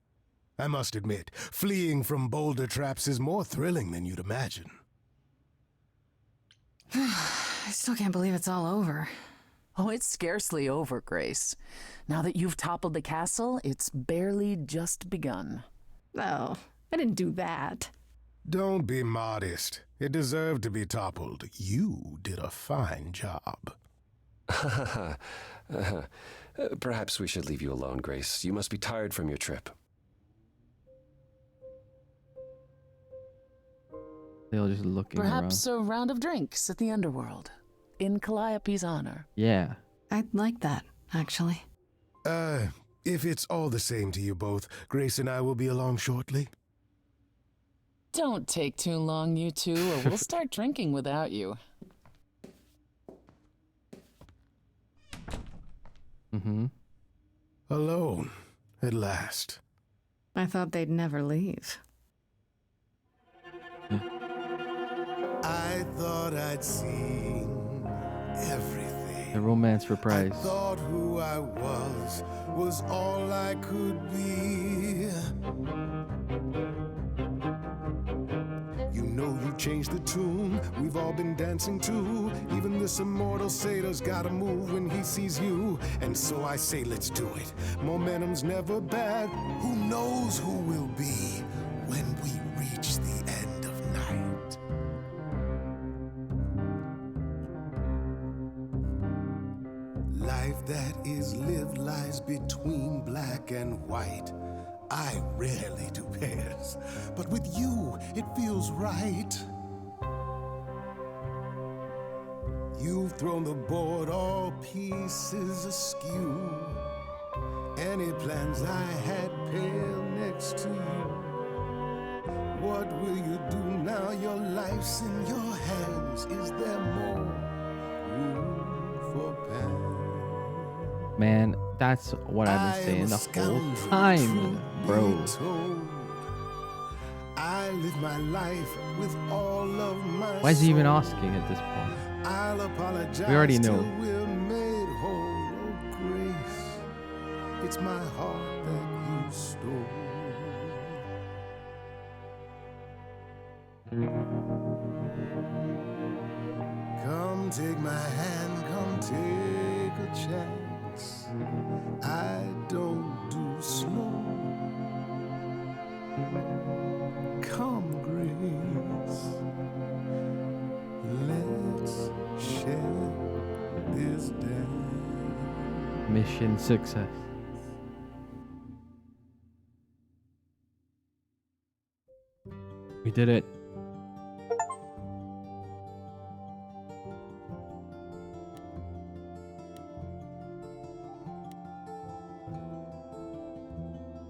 I must admit, fleeing from boulder traps is more thrilling than you'd imagine. I still can't believe it's all over. Oh, it's scarcely over, Grace. Now that you've toppled the castle, it's barely just begun. Oh, I didn't do that. Don't be modest. It deserved to be toppled. You did a fine job. Perhaps we should leave you alone, Grace. You must be tired from your trip. They'll just looking Perhaps around. a round of drinks at the underworld, in Calliope's honor. Yeah. I'd like that, actually. If it's all the same to you both, Grace and I will be along shortly. Don't take too long, you two, or we'll start drinking without you. Mm-hmm. Alone, at last. I thought they'd never leave. I thought I'd seen everything. The romance reprise. I thought who I was all I could be. You know you changed the tune we've all been dancing to. Even this immortal satyr's gotta move when he sees you. And so I say let's do it. Momentum's never bad. Who knows who we'll be when we reach the end of night. Life that is lived lies between black and white. I rarely do pairs, but with you it feels right. You've thrown the board all pieces askew. Any plans I had pale next to you. What will you do now your life's in your hands? Is there more room for plans? Man, that's what I've been saying the whole time, bro. I live my life with all of my Why is he even asking at this point? I'll apologize. We already know. Till we're made whole. Oh, Grace, it's my heart that you stole. Come take my hand, come take a chance. I don't do slow. Come, Grace, let's share this dance. Mission success. We did it.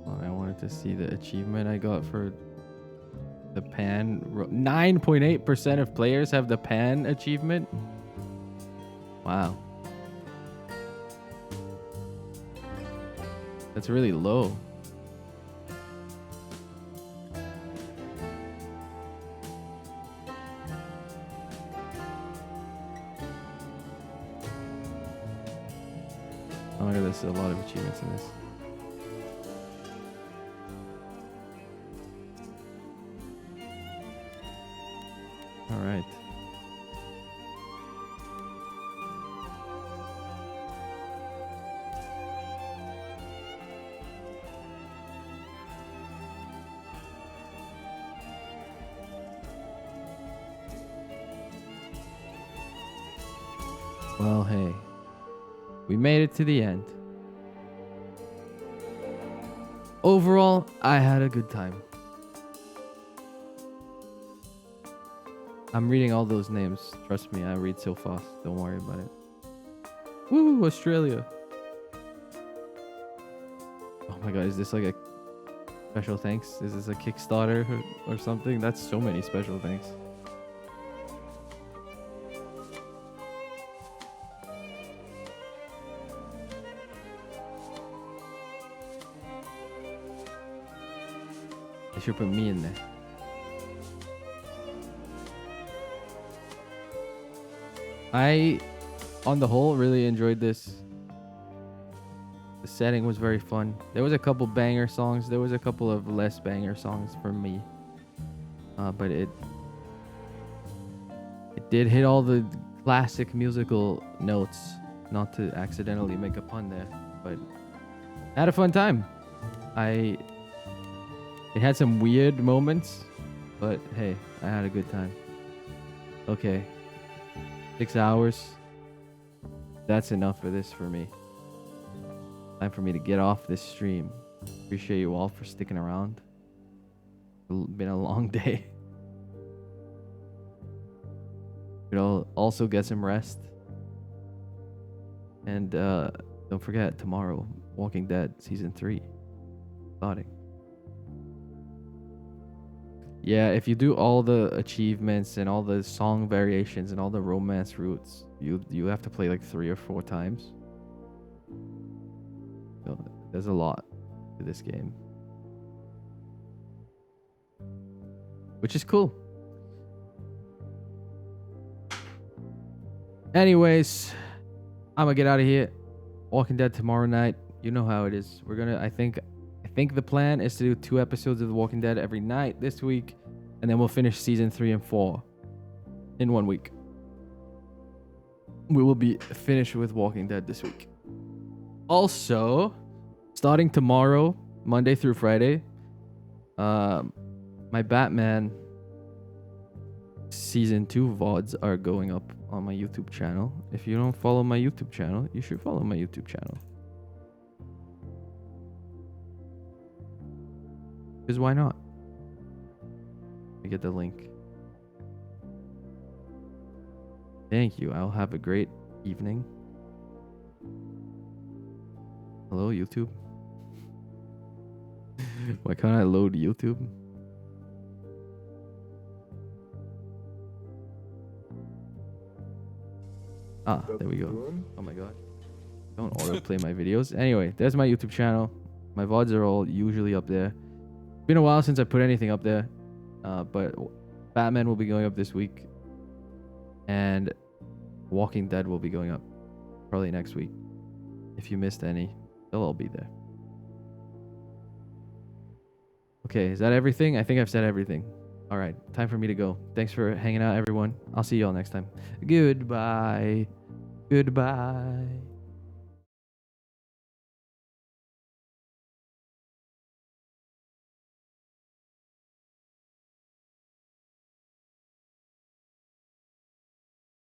I wanted to see the achievement I got for the pan. 9.8% of players have the pan achievement. Wow. That's really low. Oh, look at this. A lot of achievements in this. All right. Well, hey. We made it to the end. Overall, I had a good time. I'm reading all those names. Trust me, I read so fast. Don't worry about it. Woo, Australia. Oh my god, is this like a special thanks? Is this a Kickstarter or something? That's so many special thanks. They should put me in there. I, on the whole, really enjoyed this. The setting was very fun. There was a couple banger songs. There was a couple of less banger songs for me. But it did hit all the classic musical notes. Not to accidentally make a pun there, but I had a fun time. It had some weird moments, but hey, I had a good time. Okay. 6 hours. That's enough for this for me. Time for me to get off this stream. Appreciate you all for sticking around. It's been a long day. You know, also get some rest. And don't forget, tomorrow, Walking Dead Season 3 starting. Yeah, if you do all the achievements and all the song variations and all the romance routes, you have to play like 3 or 4 times. So there's a lot to this game, which is cool. Anyways, I'm gonna get out of here. Walking Dead tomorrow night. You know how it is. We're gonna. I think the plan is to do 2 episodes of The Walking Dead every night this week, and then we'll finish season 3 and 4 in 1 week. We will be finished with Walking Dead this week. Also, starting tomorrow, Monday through Friday, my Batman season 2 VODs are going up on my YouTube channel. If you don't follow my YouTube channel, you should follow my YouTube channel. Because why not? Let me get the link. Thank you. I'll have a great evening. Hello, YouTube. Why can't I load YouTube? Ah, there we go. Oh my god. Don't autoplay my videos. Anyway, there's my YouTube channel. My VODs are all usually up there. It's been a while since I put anything up there. But Batman will be going up this week. And Walking Dead will be going up probably next week. If you missed any, they'll all be there. Okay, is that everything? I think I've said everything. All right, time for me to go. Thanks for hanging out, everyone. I'll see you all next time. Goodbye. Goodbye.